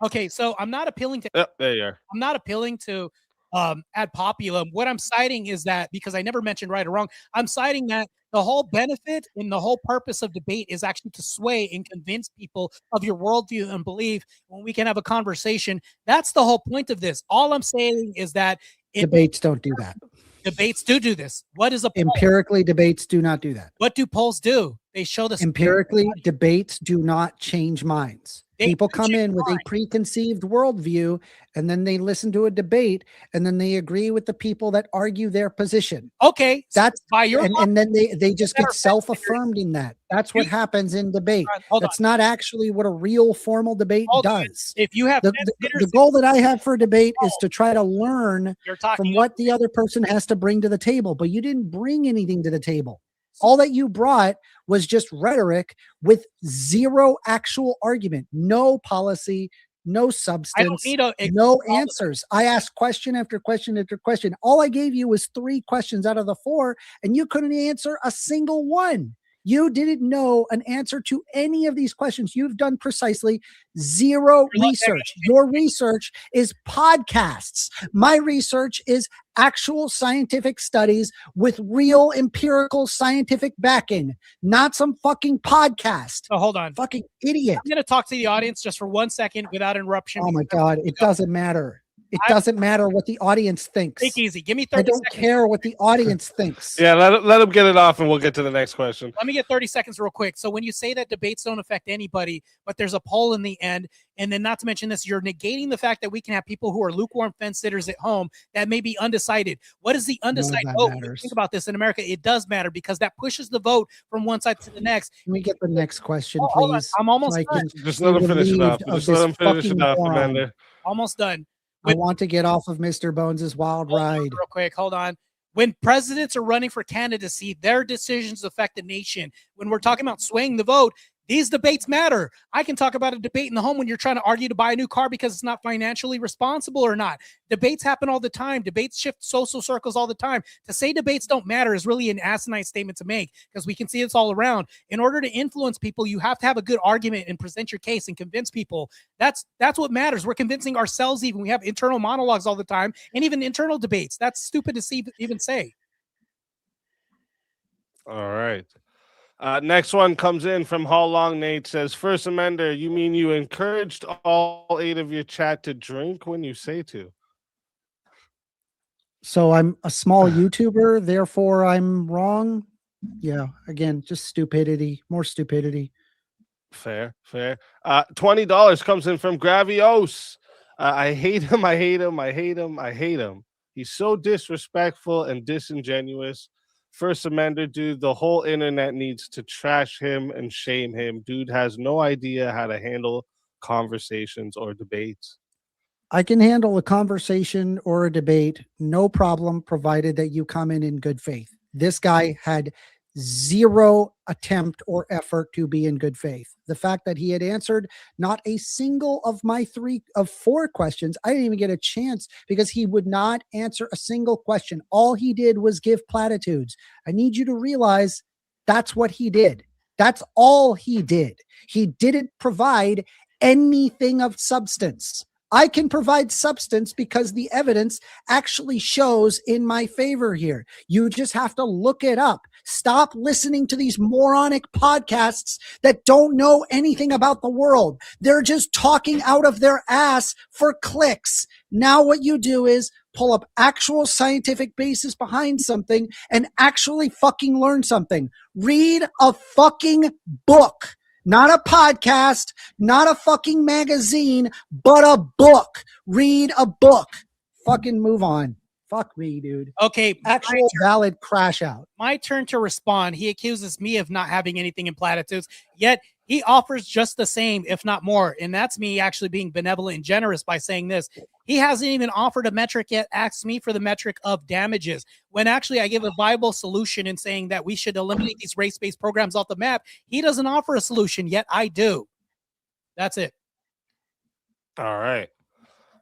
Okay, so I'm not appealing to. Yep, there you are. I'm not appealing to ad populum. What I'm citing is that, because I never mentioned right or wrong, I'm citing that the whole benefit and the whole purpose of debate is actually to sway and convince people of your worldview and belief when we can have a conversation. That's the whole point of this. All I'm saying is that debates don't do that. Debates do this. What is a poll? Empirically, debates do not do that. What do polls do? They show the empirically. Debates do not change minds. People come in with a preconceived worldview, and then they listen to a debate, and then they agree with the people that argue their position. Okay, that's by your and then they just get self-affirmed in that. That's what happens in debate. That's not actually what a real formal debate does. If you have the goal that I have for debate is to try to learn from what the other person has to bring to the table, but you didn't bring anything to the table. All that you brought was just rhetoric with zero actual argument, no policy, no substance, no answers. I asked question after question after question. All I gave you was 3 questions out of the 4, and you couldn't answer a single one. You didn't know an answer to any of these questions. You've done precisely 0 research. Your research is podcasts. My research is actual scientific studies with real empirical scientific backing, not some fucking podcast. So hold on. Fucking idiot. I'm going to talk to the audience just for 1 second without interruption. Oh my God. It doesn't matter. It doesn't matter what the audience thinks. Take easy. Give me 30 seconds. I don't care what the audience thinks. Yeah, let him get it off and we'll get to the next question. Let me get 30 seconds real quick. So when you say that debates don't affect anybody, but there's a poll in the end, and then not to mention this, you're negating the fact that we can have people who are lukewarm fence sitters at home that may be undecided. What is the undecided vote? Think about this in America. It does matter because that pushes the vote from one side to the next. Can we get the next question, please? I'm almost done. Just let him finish it up. Just let him finish it up, Amender. Almost done. I want to get off of Mr. Bones' wild ride. Real quick, hold on. When presidents are running for candidacy, their decisions affect the nation. When we're talking about swaying the vote, these debates matter. I can talk about a debate in the home when you're trying to argue to buy a new car because it's not financially responsible or not. Debates happen all the time. Debates shift social circles all the time. To say debates don't matter is really an asinine statement to make because we can see it's all around. In order to influence people, you have to have a good argument and present your case and convince people. That's what matters. We're convincing ourselves even. We have internal monologues all the time and even internal debates. That's stupid to even say. All right. Next one comes in from How Long Nate says, First Amender, you mean you encouraged all 8 of your chat to drink when you say to? So I'm a small YouTuber, therefore I'm wrong. Yeah, again, just stupidity, more stupidity. Fair. $20 comes in from Gravios. I hate him. I hate him. He's so disrespectful and disingenuous. First Amender, dude, the whole internet needs to trash him and shame him. Dude has no idea how to handle conversations or debates. I can handle a conversation or a debate, no problem, provided that you come in good faith. This guy had 0 attempt or effort to be in good faith. The fact that he had answered not a single of my 3 of 4 questions, I didn't even get a chance because he would not answer a single question. All he did was give platitudes. I need you to realize that's what he did. That's all he did. He didn't provide anything of substance. I can provide substance because the evidence actually shows in my favor here. You just have to look it up. Stop listening to these moronic podcasts that don't know anything about the world. They're just talking out of their ass for clicks. Now what you do is pull up actual scientific basis behind something and actually fucking learn something. Read a fucking book. Not a podcast, not a fucking magazine, but a book. Read a book. Fucking move on. Fuck me, dude. Okay. Actual valid crash out. My turn to respond. He accuses me of not having anything in platitudes, yet he offers just the same, if not more. And that's me actually being benevolent and generous by saying this. He hasn't even offered a metric yet, asked me for the metric of damages. When actually I give a viable solution in saying that we should eliminate these race-based programs off the map, he doesn't offer a solution, yet I do. That's it. All right.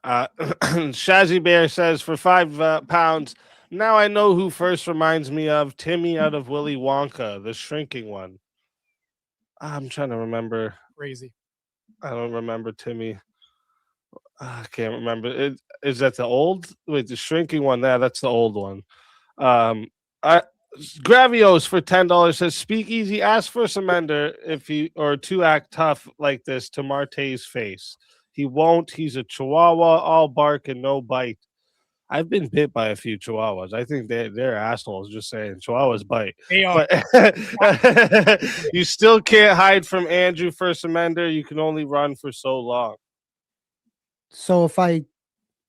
Shazzy Bear says, for £5, now I know who first reminds me of Timmy out of Willy Wonka, the shrinking one. I'm trying to remember. Crazy. I don't remember Timmy. I can't remember. Is that the old? Wait, the shrinking one. That's the old one. I Gravios for $10 says Speakeasy ask for Amender if he or to act tough like this to Martae's face. He won't. He's a Chihuahua, all bark and no bite. I've been bit by a few Chihuahuas. I think they're assholes. Just saying, Chihuahuas bite. They are. But you still can't hide from Andrew for Amender. You can only run for so long. So if I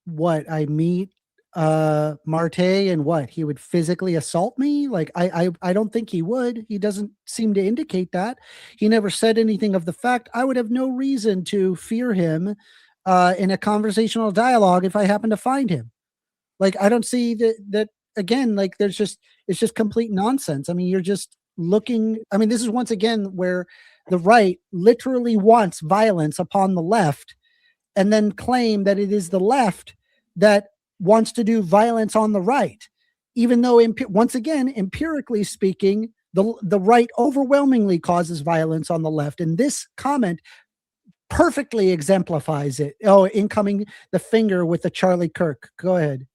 meet Martae and what, he would physically assault me? Like I don't think he would. He doesn't seem to indicate that. He never said anything of the fact. I would have no reason to fear him in a conversational dialogue if I happen to find him. Like I don't see that again, like it's just complete nonsense. I mean, you're just looking, I mean, this is once again where the right literally wants violence upon the left and then claim that it is the left that wants to do violence on the right, even though once again, empirically speaking, the right overwhelmingly causes violence on the left. And this comment perfectly exemplifies it. Oh, incoming the finger with the Charlie Kirk. Go ahead.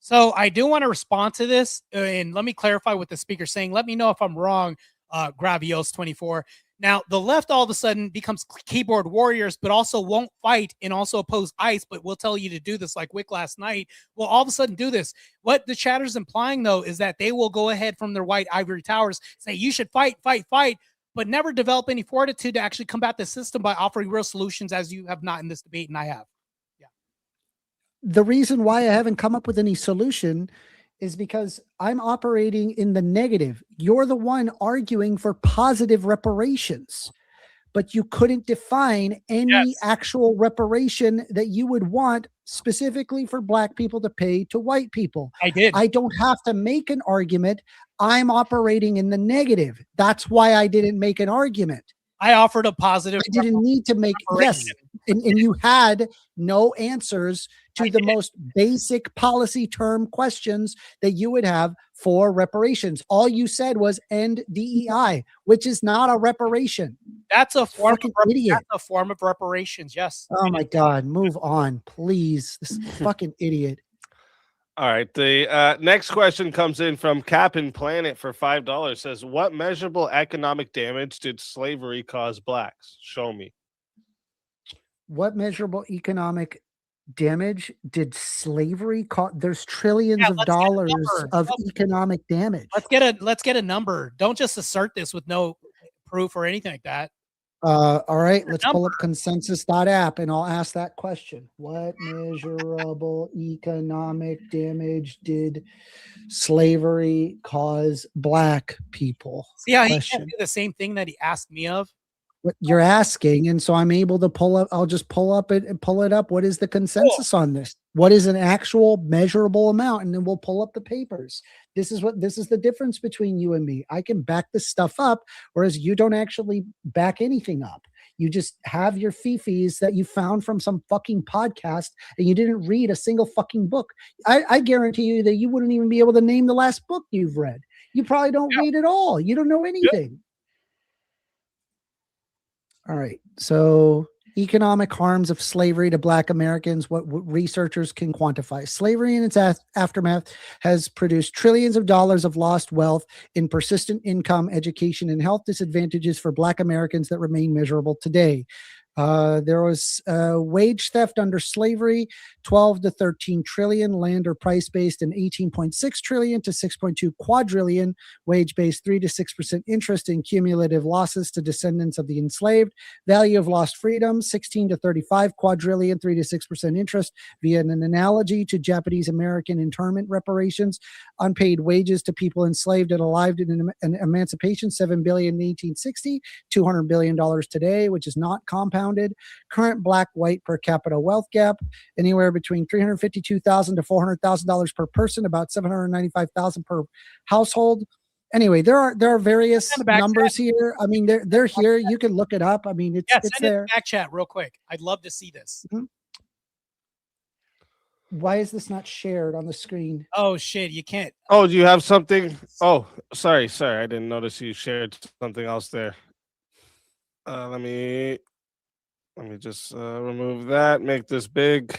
So I do want to respond to this, and let me clarify what the speaker's saying. Let me know if I'm wrong, Gravios24. Now, the left all of a sudden becomes keyboard warriors, but also won't fight and also oppose ICE, but will tell you to do this like Wick last night. Will all of a sudden do this. What the chatter's implying, though, is that they will go ahead from their white ivory towers, say you should fight, but never develop any fortitude to actually combat the system by offering real solutions, as you have not in this debate, and I have. The reason why I haven't come up with any solution is because I'm operating in the negative. You're the one arguing for positive reparations, but you couldn't define any actual reparation that you would want specifically for black people to pay to white people. I did. I don't have to make an argument. I'm operating in the negative. That's why I didn't make an argument. I offered a positive. I didn't need to make, yes. And you had no answers to the most basic policy term questions that you would have for reparations. All you said was end DEI, which is not a reparation. That's a form of idiot. That's a form of reparations. Yes. Oh my God. Move on, please. This fucking idiot. All right. The next question comes in from Cap'n Planet for $5. Says, what measurable economic damage did slavery cause blacks? Show me. What measurable economic damage did slavery cause? There's trillions of dollars of economic damage. Let's get a number. Don't just assert this with no proof or anything like that. All right, let's pull up consensus.app and I'll ask that question. What measurable economic damage did slavery cause black people? See how he can't do the same thing that he asked me of? What you're asking, and so I'm able to pull up, I'll just pull it up. What is the consensus on this? What is an actual measurable amount? And then we'll pull up the papers. This is the difference between you and me. I can back this stuff up, whereas you don't actually back anything up. You just have your fifis that you found from some fucking podcast and you didn't read a single fucking book. I guarantee you that you wouldn't even be able to name the last book you've read. You probably don't read at all. You don't know anything. All right. So economic harms of slavery to black Americans, what researchers can quantify. Slavery and its aftermath has produced trillions of dollars of lost wealth in persistent income, education, and health disadvantages for black Americans that remain measurable today. There was wage theft under slavery, 12 to 13 trillion, land or price-based, and 18.6 trillion to 6.2 quadrillion, wage-based 3 to 6% interest in cumulative losses to descendants of the enslaved, value of lost freedom, 16 to 35 quadrillion, 3 to 6% interest via an analogy to Japanese American internment reparations, unpaid wages to people enslaved and alive in an emancipation, 7 billion in 1860, $200 billion today, which is not compounded. Current black-white per capita wealth gap, anywhere between $352,000 to $400,000 per person, about $795,000 per household. Anyway, there are various numbers here. I mean, they're here. You can look it up. I mean, it's there. Back chat real quick. I'd love to see this. Mm-hmm. Why is this not shared on the screen? Oh shit, you can't. Oh, do you have something? Oh, sorry. I didn't notice you shared something else there. Let me Let me just remove that, make this big.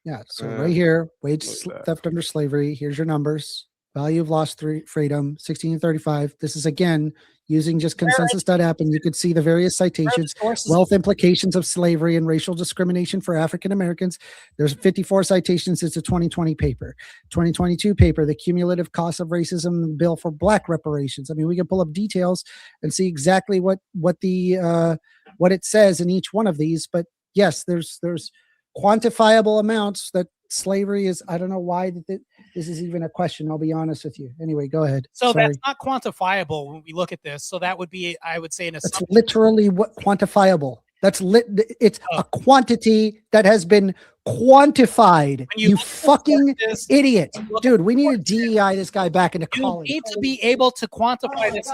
Yeah. So right here, wage theft under slavery. Here's your numbers. Value of lost freedom, 1635. This is again using just consensus.app, and you could see the various citations, wealth implications of slavery and racial discrimination for African Americans. There's 54 citations. It's a 2020 paper. 2022 paper, the cumulative cost of racism bill for Black reparations. I mean, we can pull up details and see exactly what it says in each one of these. But yes, there's quantifiable amounts that slavery is. I don't know why this is even a question. I'll be honest with you. Anyway, go ahead. So that's not quantifiable when we look at this. So that would be, I would say, an assumption. That's literally what quantifiable. It's a quantity that has been quantified. You fucking idiot. Dude, we need to DEI this guy back into college. You need to be able to quantify this.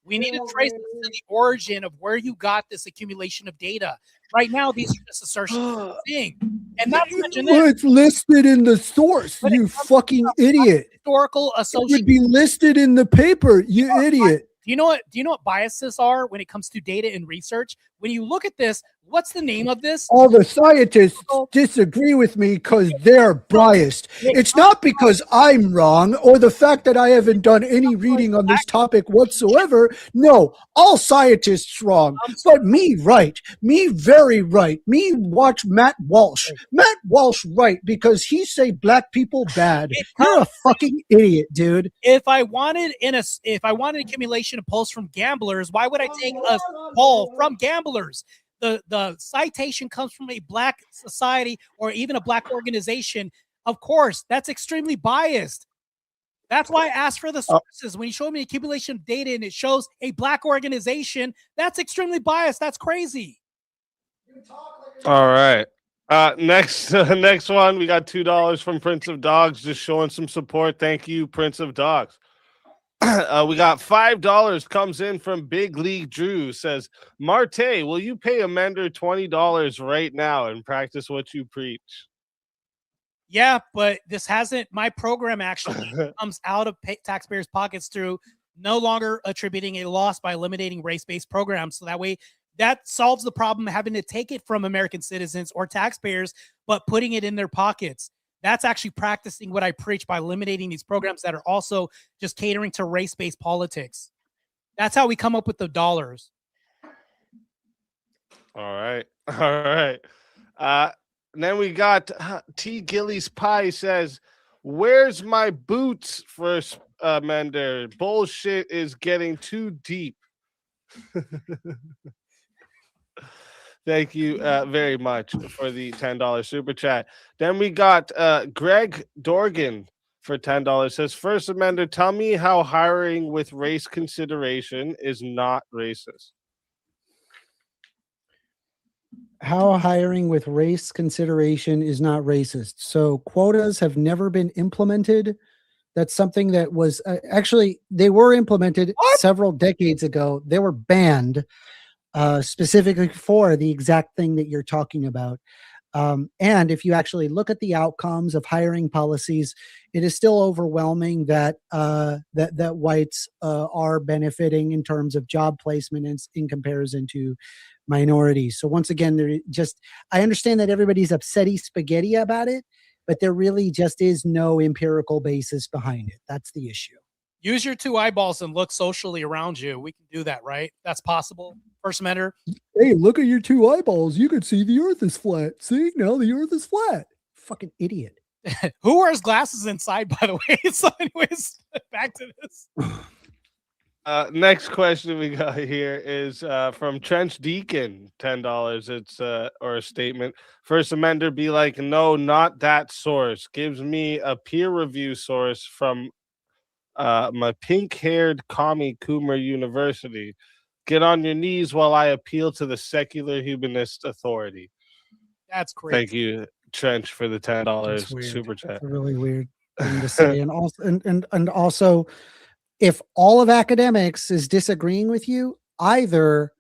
We need to trace this to the origin of where you got this accumulation of data. Right now, these are just assertions of the thing. And not to mention this. It's listed in the source, you fucking idiot. Historical association. It would be listed in the paper, you idiot. Do you know what biases are when it comes to data and research? When you look at this, what's the name of this? All the scientists disagree with me because they're biased. It's not because I'm wrong or the fact that I haven't done any reading on this topic whatsoever. No, all scientists wrong, but me right. Me very right. Me watch Matt Walsh. Matt Walsh right because he say black people bad. You're a fucking idiot, dude. If I wanted accumulation of polls from gamblers, why would I take a poll from gamblers? The citation comes from a Black society or even a Black organization. Of course, that's extremely biased. That's why I asked for the sources. When you show me accumulation of data and it shows a Black organization, that's extremely biased. That's crazy. All right. Next one, we got $2 from Prince of Dogs, just showing some support. Thank you, Prince of Dogs. We got $5 comes in from Big League Drew, says, Martae, will you pay Amender $20 right now and practice what you preach? Yeah, but this hasn't, my program actually comes out of taxpayers' pockets through no longer attributing a loss by eliminating race-based programs. So that way, that solves the problem of having to take it from American citizens or taxpayers, but putting it in their pockets. That's actually practicing what I preach by eliminating these programs that are also just catering to race-based politics. That's how we come up with the dollars. All right. All right. Then we got T. Gillies Pie says, where's my boots for Amender? Bullshit is getting too deep. Thank you very much for the $10 super chat. Then we got Greg Dorgan for $10. Says, First Amender, tell me how hiring with race consideration is not racist. How hiring with race consideration is not racist. So quotas have never been implemented. That's something that was actually, they were implemented several decades ago. They were banned specifically for the exact thing that you're talking about. And if you actually look at the outcomes of hiring policies, it is still overwhelming that that whites are benefiting in terms of job placement in comparison to minorities. So once again, I understand that everybody's upsetty spaghetti about it, but there really just is no empirical basis behind it. That's the issue. Use your two eyeballs and look socially around you. We can do that, right? That's possible. First Amender. Hey, look at your two eyeballs. You can see the earth is flat. See, now the earth is flat. Fucking idiot. Who wears glasses inside, by the way? So anyways, back to this. Next question we got here is from Trench Deacon, $10. It's or a statement. First Amender be like, no, not that source. Gives me a peer review source from my pink-haired commie Coomer University. Get on your knees while I appeal to the secular humanist authority. That's crazy. Thank you, Trench, for the $10 super chat. That's a really weird thing to say. And also, if all of academics is disagreeing with you, either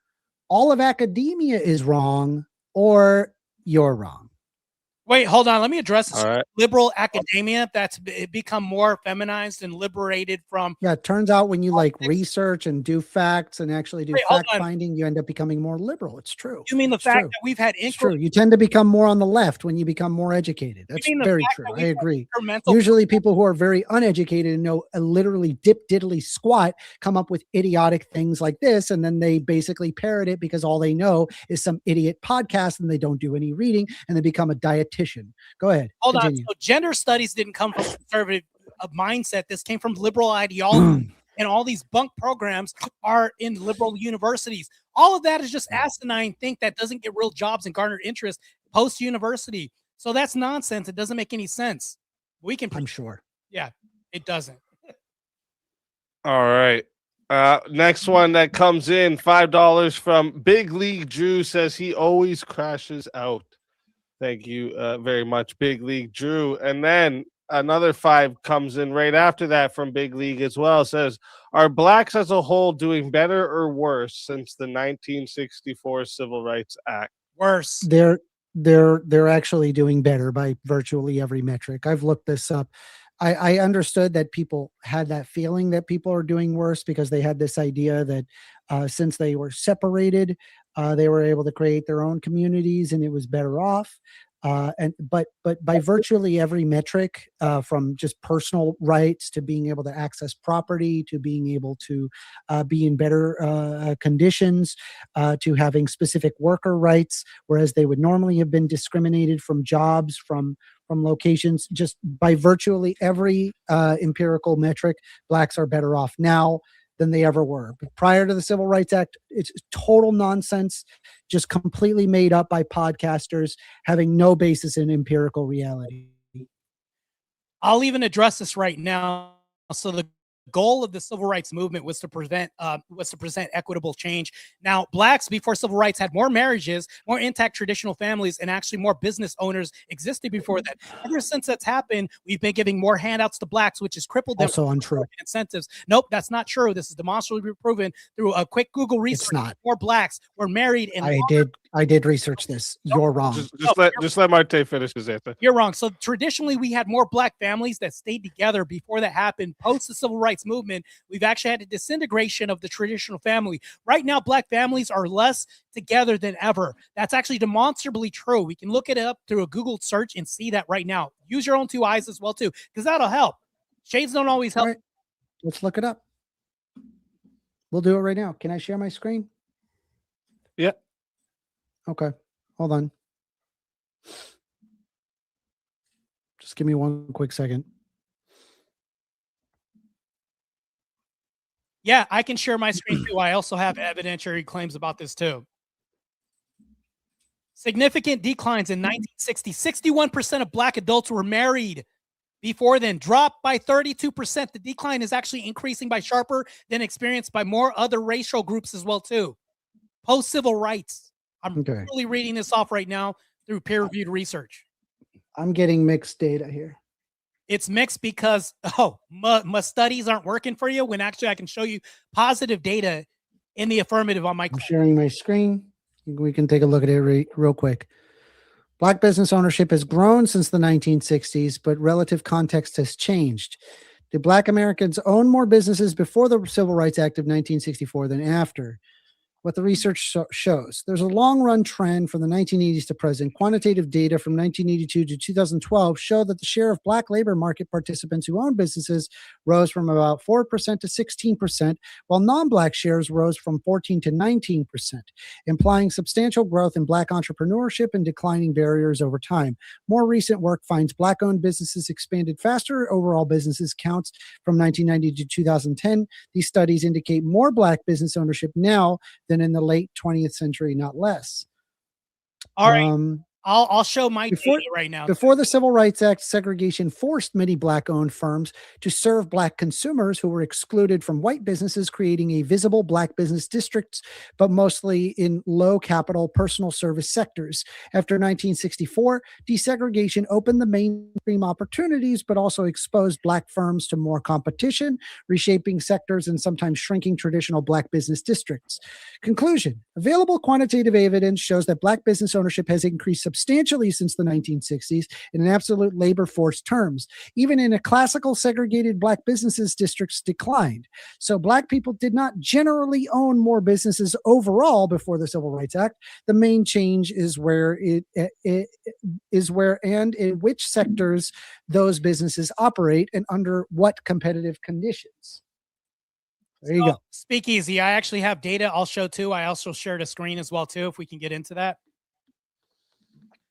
all of academia is wrong or you're wrong. Wait, hold on. Let me address this. All right. Liberal academia that's become more feminized and liberated from. Yeah, it turns out when you like research and do facts and actually do fact finding, you end up becoming more liberal. It's true. You mean the fact that we've had it's true. You tend to become more on the left when you become more educated. That's very true. I agree. Usually people who are very uneducated and know literally dip diddly squat come up with idiotic things like this, and then they basically parrot it because all they know is some idiot podcast and they don't do any reading, and they become a dietitian. Go ahead. Hold on. So gender studies didn't come from conservative mindset. This came from liberal ideology. And all these bunk programs are in liberal universities. All of that is just asinine think that doesn't get real jobs and garner interest post-university. So that's nonsense. It doesn't make any sense. I'm sure. Yeah, it doesn't. All right. Next one that comes in, $5 from Big League Drew, says he always crashes out. Thank you very much, Big League Drew. And then another 5 comes in right after that from Big League as well. It says, are blacks as a whole doing better or worse since the 1964 Civil Rights Act? Worse. They're actually doing better by virtually every metric. I've looked this up. I understood that people had that feeling that people are doing worse because they had this idea that since they were separated, they were able to create their own communities and it was better off. But by virtually every metric, from just personal rights to being able to access property, to being able to be in better conditions, to having specific worker rights, whereas they would normally have been discriminated from jobs, from locations, just by virtually every empirical metric, blacks are better off now than they ever were. But prior to the Civil Rights Act, it's total nonsense, just completely made up by podcasters having no basis in empirical reality. I'll even address this right now. So the goal of the civil rights movement was to present equitable change. Now, blacks before civil rights had more marriages, more intact traditional families, and actually more business owners existed before that. Ever since that's happened, we've been giving more handouts to blacks, which has crippled them. Also untrue. Incentives. Nope, that's not true. This is demonstrably proven through a quick Google research. It's not. More blacks were married. And I did research this. You're wrong. Just let Martae finish his answer. You're wrong. So traditionally, we had more black families that stayed together before that happened. Post the civil rights movement, we've actually had a disintegration of the traditional family. Right now, black families are less together than ever. That's actually demonstrably true. We can look it up through a Google search and see that right now. Use your own 2 eyes as well, too, because that'll help. Shades don't always help. All right. Let's look it up. We'll do it right now. Can I share my screen? Yeah. Okay. Hold on. Just give me one quick second. Yeah, I can share my screen too. I also have evidentiary claims about this too. Significant declines in 1960. 61% of black adults were married before then, dropped by 32%. The decline is actually increasing by sharper than experienced by more other racial groups as well too. Post-civil rights. I'm really reading this off right now through peer-reviewed research. I'm getting mixed data here. It's mixed because, my studies aren't working for you when actually I can show you positive data in the affirmative on my. I'm sharing my screen. We can take a look at it real quick. Black business ownership has grown since the 1960s, but relative context has changed. Did Black Americans own more businesses before the Civil Rights Act of 1964 than after? What the research shows. There's a long-run trend from the 1980s to present. Quantitative data from 1982 to 2012 show that the share of black labor market participants who own businesses rose from about 4% to 16%, while non-black shares rose from 14 to 19%, implying substantial growth in black entrepreneurship and declining barriers over time. More recent work finds black-owned businesses expanded faster. Overall businesses counts from 1990 to 2010. These studies indicate more black business ownership now than in the late 20th century, not less. All right. I'll show my data right now. Before the Civil Rights Act, segregation forced many black-owned firms to serve black consumers who were excluded from white businesses, creating a visible black business districts, but mostly in low-capital personal service sectors. After 1964, desegregation opened the mainstream opportunities, but also exposed black firms to more competition, reshaping sectors and sometimes shrinking traditional black business districts. Conclusion: available quantitative evidence shows that black business ownership has increased substantially since the 1960s in absolute labor force terms. Even in a classical segregated black businesses, districts declined. So black people did not generally own more businesses overall before the Civil Rights Act. The main change is where it is where and in which sectors those businesses operate and under what competitive conditions. There you go. Speakeasy. I actually have data I'll show too. I also shared a screen as well too, if we can get into that.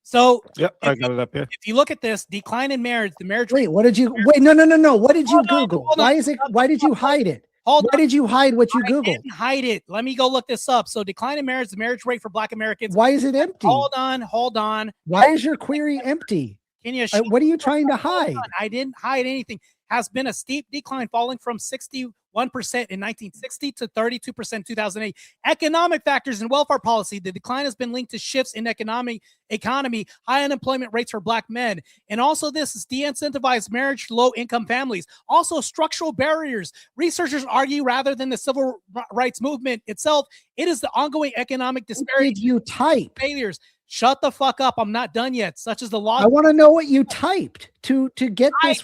So yep, I got it up here. If you look at this decline in marriage, the marriage. Wait, what did you? Wait, no. What did you Google? Why is it? Why did you hide it? Why did you hide what you Googled? I didn't hide it. Let me go look this up. So decline in marriage, the marriage rate for Black Americans. Why is it empty? Hold on. Why is your query empty? Can you? What are you trying to hide? I didn't hide anything. Has been a steep decline, falling from 61% in 1960 to 32% in 2008. Economic factors and welfare policy. The decline has been linked to shifts in economy, high unemployment rates for Black men. And also this is de-incentivized marriage, low-income families. Also structural barriers. Researchers argue rather than the civil rights movement itself, it is the ongoing economic disparity. What did you type? Failures. Shut the fuck up. I'm not done yet. Such as the law. I want to know what you typed to get this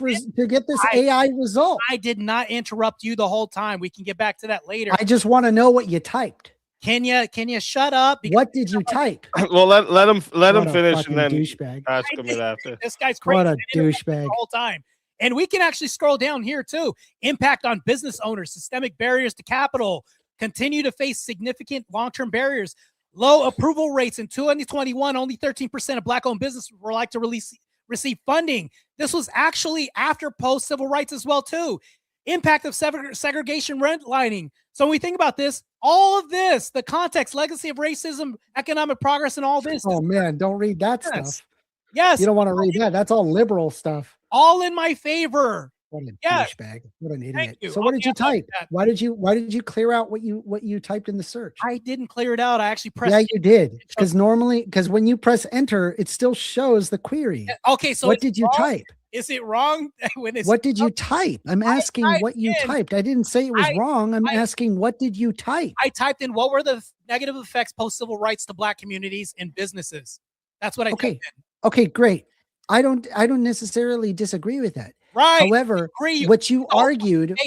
AI result. I did not interrupt you the whole time. We can get back to that later. I just want to know what you typed. Can you shut up? What did you type? Well, let him finish and then douchebag. Ask him it after. This guy's crazy. What a douchebag. The whole time. And we can actually scroll down here too. Impact on business owners, systemic barriers to capital, continue to face significant long-term barriers. Low approval rates in 2021, only 13% of Black-owned businesses were like to receive funding. This was actually after post-civil rights as well, too. Impact of segregation redlining. So when we think about this, all of this, the context, legacy of racism, economic progress, and all this. Oh, man, don't read that stuff. Yes. You don't want to read that. That's all liberal stuff. All in my favor. What a douchebag. What an idiot. So what did you type? Why did you clear out what you typed in the search? I didn't clear it out. I actually pressed. Yeah, you did. Because when you press enter, it still shows the query. Okay, so what did you type? Is it wrong? What did you type? I'm asking what you typed. I didn't say it was wrong. I'm asking what did you type? I typed in what were the negative effects post-civil rights to Black communities and businesses. That's what I typed in. Okay, great. I don't necessarily disagree with that. Right. However, what you argued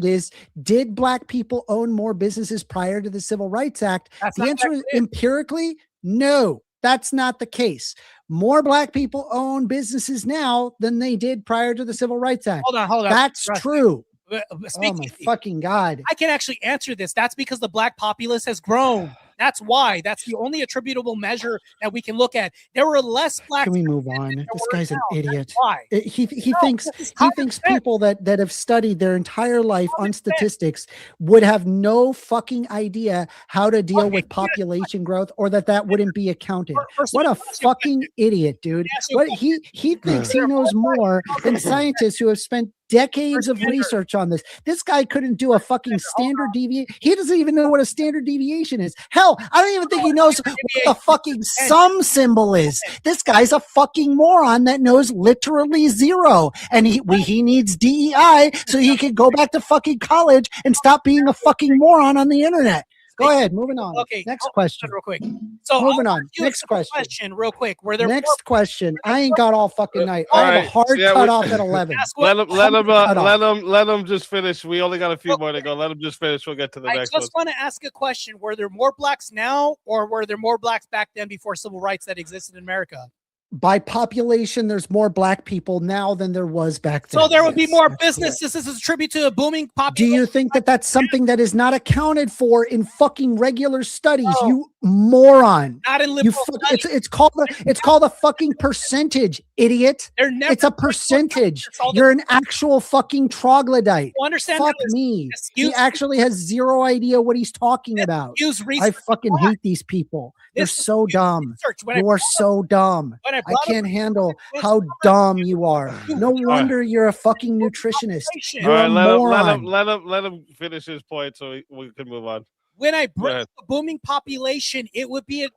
is, did Black people own more businesses prior to the Civil Rights Act? The answer is empirically, no, that's not the case. More Black people own businesses now than they did prior to the Civil Rights Act. Hold on. That's true. Oh my fucking God. I can actually answer this. That's because the Black populace has grown. That's why. That's the only attributable measure that we can look at. There were less Black. Can we move on? This guy's an idiot. Why? He thinks people that have studied their entire life on statistics would have no fucking idea how to deal with population growth, or that wouldn't be accounted. What a fucking idiot, dude. What he thinks he knows more than scientists who have spent decades of research on this. This guy couldn't do a fucking standard deviation. He doesn't even know what a standard deviation is. Hell, I don't even think he knows what the fucking sum symbol is. This guy's a fucking moron that knows literally zero. And he needs DEI so he can go back to fucking college and stop being a fucking moron on the internet. Go ahead, moving on. Okay, next question. Real quick. So moving on. Next question. Real quick. Were there next question? I ain't got all fucking night. I have a hard cutoff at 11. Let him just finish. We only got a few more to go. Let him just finish. We'll get to the next one. I just want to ask a question. Were there more Blacks now, or were there more Blacks back then before civil rights that existed in America? By population, there's more Black people now than there was back then. So there would be more businesses. This is a tribute to a booming population. Do you think that that's something that is not accounted for in fucking regular studies? No. You moron. Not in liberal studies. It's called a fucking percentage, idiot. It's a percentage. You're an actual fucking troglodyte. Understand? Fuck me. He actually has zero idea what he's talking about. I fucking hate these people. They're so dumb. You are so dumb. I can't handle how dumb you are. No wonder you're a fucking nutritionist. You're a moron. Let him finish his point so we can move on. When I bring up a booming population, there would be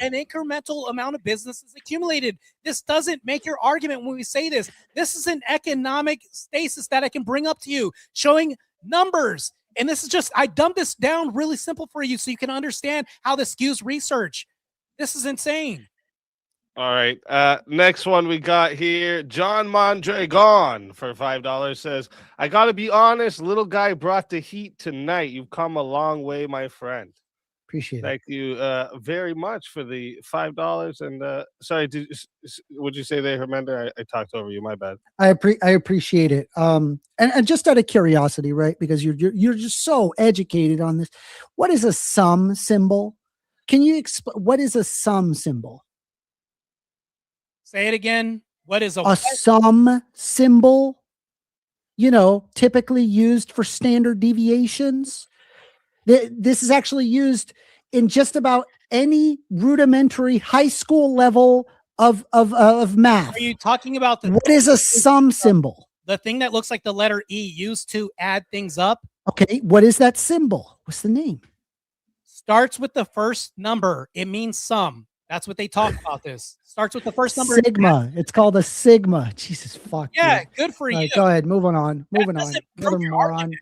an incremental amount of businesses accumulated. This doesn't make your argument when we say this. This is an economic stasis that I can bring up to you, showing numbers. And this is just, I dumbed this down really simple for you so you can understand how this skews research. This is insane. All right. Next one we got here. John Mondragon for $5 says, I got to be honest, little guy brought the heat tonight. You've come a long way, my friend. Appreciate it. Thank you very much for the $5. And sorry, would you say there, Amender? I talked over you. My bad. I appreciate it. And just out of curiosity, right? Because you're just so educated on this. What is a sum symbol? Can you explain what is a sum symbol? Say it again. What is a sum symbol? You know, typically used for standard deviations. This is actually used in just about any rudimentary high school level of math. Are you talking about what is a sum symbol? The thing that looks like the letter E used to add things up? Okay, what is that symbol? What's the name? Starts with the first number. It means sum. That's what they talk about this. Starts with the first number. Sigma. It's called a sigma. Jesus fuck. Yeah, dude. good for you. Go ahead. Moving on. Another moron.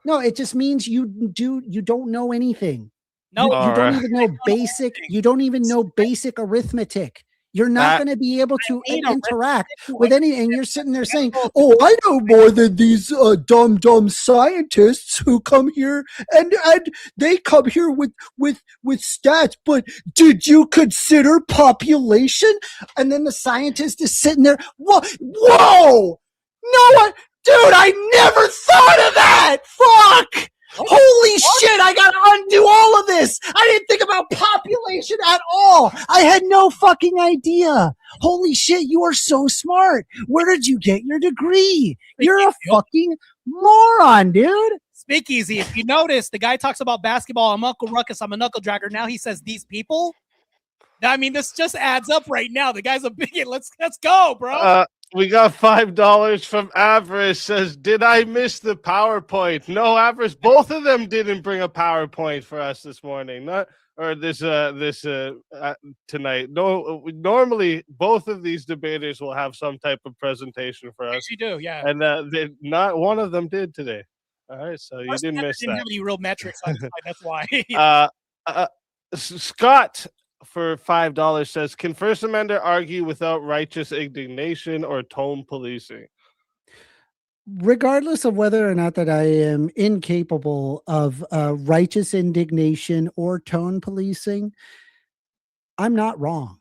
No, it just means you don't know anything. No, you don't even know basic. You don't even know basic arithmetic. You're not going to be able to interact with any, and you're sitting there saying, "Oh, I know more than these dumb scientists who come here and they come here with stats." But did you consider population? And then the scientist is sitting there, whoa, no one, dude, I never thought of that. Fuck. Holy shit, I gotta undo all of this. I didn't think about population at all. I had no fucking idea. Holy shit, you are so smart. Where did you get your degree? You're a fucking moron, dude. Speakeasy, if you notice, the guy talks about basketball. I'm Uncle Ruckus. I'm a knuckle dragger. Now he says these people. I mean, this just adds up right now. The guy's a bigot. Let's go, bro. We got $5 from Avarice. Says, did I miss the PowerPoint? No, Avarice. Both of them didn't bring a PowerPoint for us this morning. Tonight. No, normally both of these debaters will have some type of presentation for us. Yes, you do, yeah. And not one of them did today. All right, so you didn't miss that. Didn't have any real metrics on it, that's why. Scott for $5 says, can First Amender argue without righteous indignation or tone policing? Regardless of whether or not that I am incapable of righteous indignation or tone policing, I'm not wrong.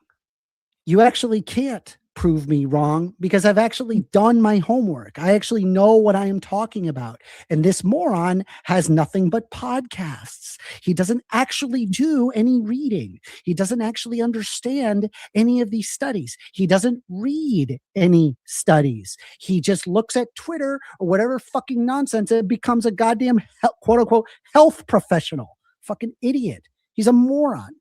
You actually can't prove me wrong because I've actually done my homework. I actually know what I am talking about. And this moron has nothing but podcasts. He doesn't actually do any reading. He doesn't actually understand any of these studies. He doesn't read any studies. He just looks at Twitter or whatever fucking nonsense and becomes a goddamn quote unquote health professional. Fucking idiot. He's a moron.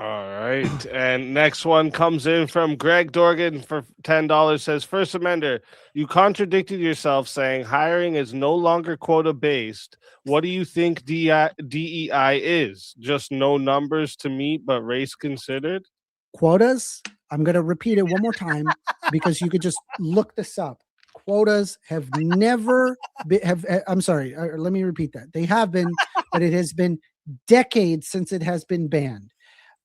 All right. And next one comes in from Greg Dorgan for $10. Says, First Amender, you contradicted yourself saying hiring is no longer quota based. What do you think DEI is? Just no numbers to meet, but race considered? Quotas? I'm going to repeat it one more time because you could just look this up. Quotas have never been, I'm sorry, let me repeat that. They have been, but it has been decades since it has been banned.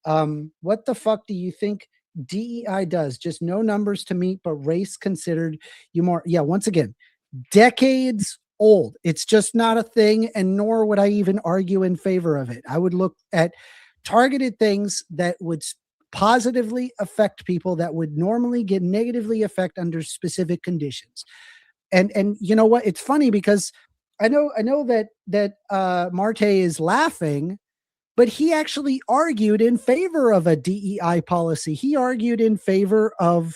What the fuck do you think DEI does? Just no numbers to meet, but race considered. You more, yeah, once again, decades old. It's just not a thing, and nor would I even argue in favor of it. I would look at targeted things that would positively affect people that would normally get negatively affect under specific conditions. And you know what? It's funny because I know that Martae is laughing, but he actually argued in favor of a DEI policy. He argued in favor of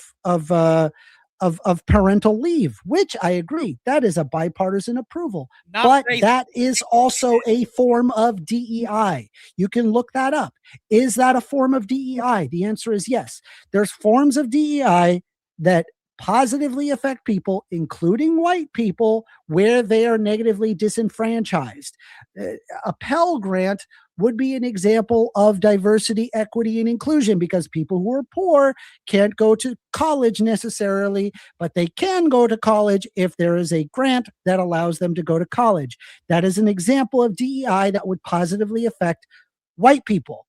parental leave, which I agree. That is a bipartisan approval. But that is also a form of DEI. You can look that up. Is that a form of DEI? The answer is yes. There's forms of DEI that positively affect people, including white people, where they are negatively disenfranchised. A Pell Grant would be an example of diversity, equity, and inclusion because people who are poor can't go to college necessarily, but they can go to college if there is a grant that allows them to go to college. That is an example of DEI that would positively affect white people.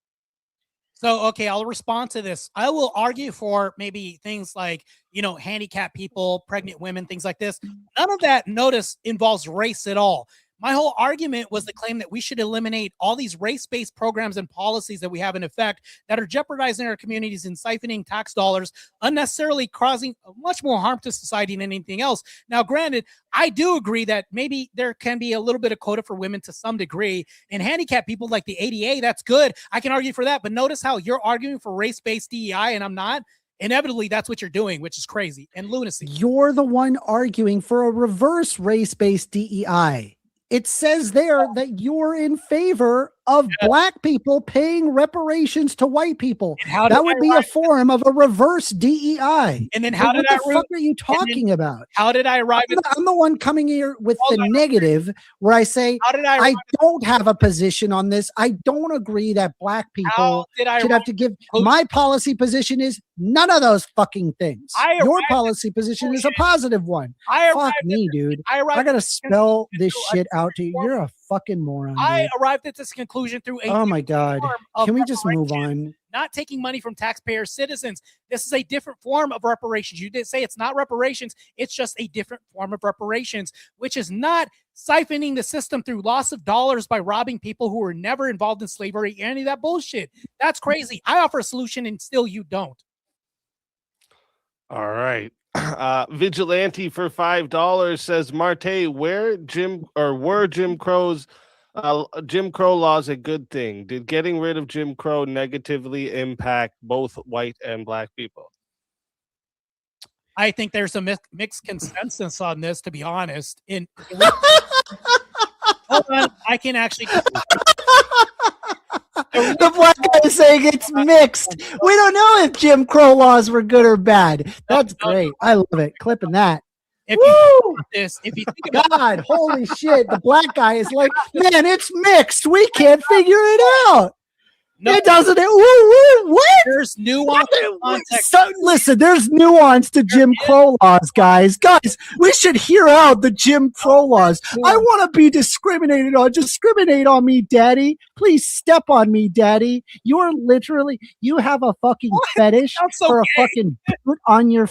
So, okay, I'll respond to this. I will argue for maybe things like, handicapped people, pregnant women, things like this. None of that, notice, involves race at all. My whole argument was the claim that we should eliminate all these race-based programs and policies that we have in effect that are jeopardizing our communities and siphoning tax dollars, unnecessarily causing much more harm to society than anything else. Now, granted, I do agree that maybe there can be a little bit of quota for women to some degree, and handicapped people like the ADA, that's good. I can argue for that, but notice how you're arguing for race-based DEI and I'm not. Inevitably, that's what you're doing, which is crazy and lunacy. You're the one arguing for a reverse race-based DEI. It says there that you're in favor of black people paying reparations to white people. That would be a form of a reverse DEI. And then what the fuck are you talking about? How did I arrive? I'm the one coming here with the negative where I say, I don't have a position on this. I don't agree that black people should have to give. My policy position is none of those fucking things. Your policy position is a positive one. Fuck me, dude. I gotta spell this shit out to you. You're a fucking moron. I arrived at this conclusion through oh my god. Can we just move on? Not taking money from taxpayer citizens. This is a different form of reparations. You did say it's not reparations. It's just a different form of reparations, which is not siphoning the system through loss of dollars by robbing people who were never involved in slavery, any of that bullshit. That's crazy. I offer a solution and still you don't. All right. Vigilante for $5 says, Martae, were Jim Crow laws a good thing? Did getting rid of Jim Crow negatively impact both white and black people? I think there's a mixed consensus on this, to be honest. Hold on, I can actually. The black guy is saying it's mixed. We don't know if Jim Crow laws were good or bad. That's great. I love it. Clipping that. If you think about God, holy shit. The black guy is like, man, it's mixed. We can't figure it out. No, it doesn't. What? There's nuance. Listen, there's nuance to Jim Crow laws, guys. Guys, we should hear out the Jim Crow laws. I want to be discriminated on. Discriminate on me, daddy. Please step on me, daddy. You have a fucking fetish for a fucking boot on your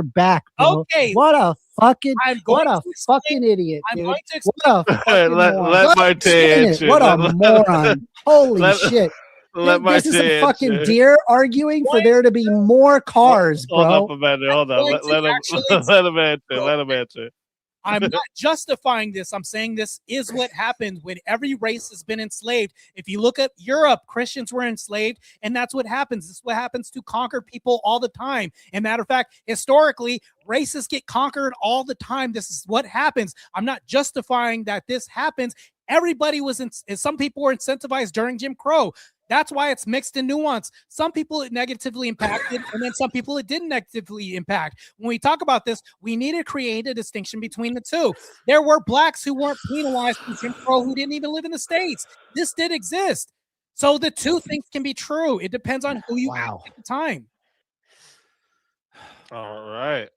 back, bro. Okay. What a fucking idiot, dude. What a fucking let Martae answer. What a moron. Holy shit. This is a fucking deer arguing for there to be more cars, bro. Hold up, Amender. Hold on. Let him answer. I'm not justifying this. I'm saying this is what happens when every race has been enslaved. If you look at Europe, Christians were enslaved, and that's what happens. This is what happens to conquered people all the time. And matter of fact, historically, races get conquered all the time. This is what happens. I'm not justifying that this happens. Everybody some people were incentivized during Jim Crow. That's why it's mixed and nuanced. Some people it negatively impacted, and then some people it didn't negatively impact. When we talk about this, we need to create a distinction between the two. There were blacks who weren't penalized in Jim Crow who didn't even live in the States. This did exist. So the two things can be true. It depends on who you are at the time. All right.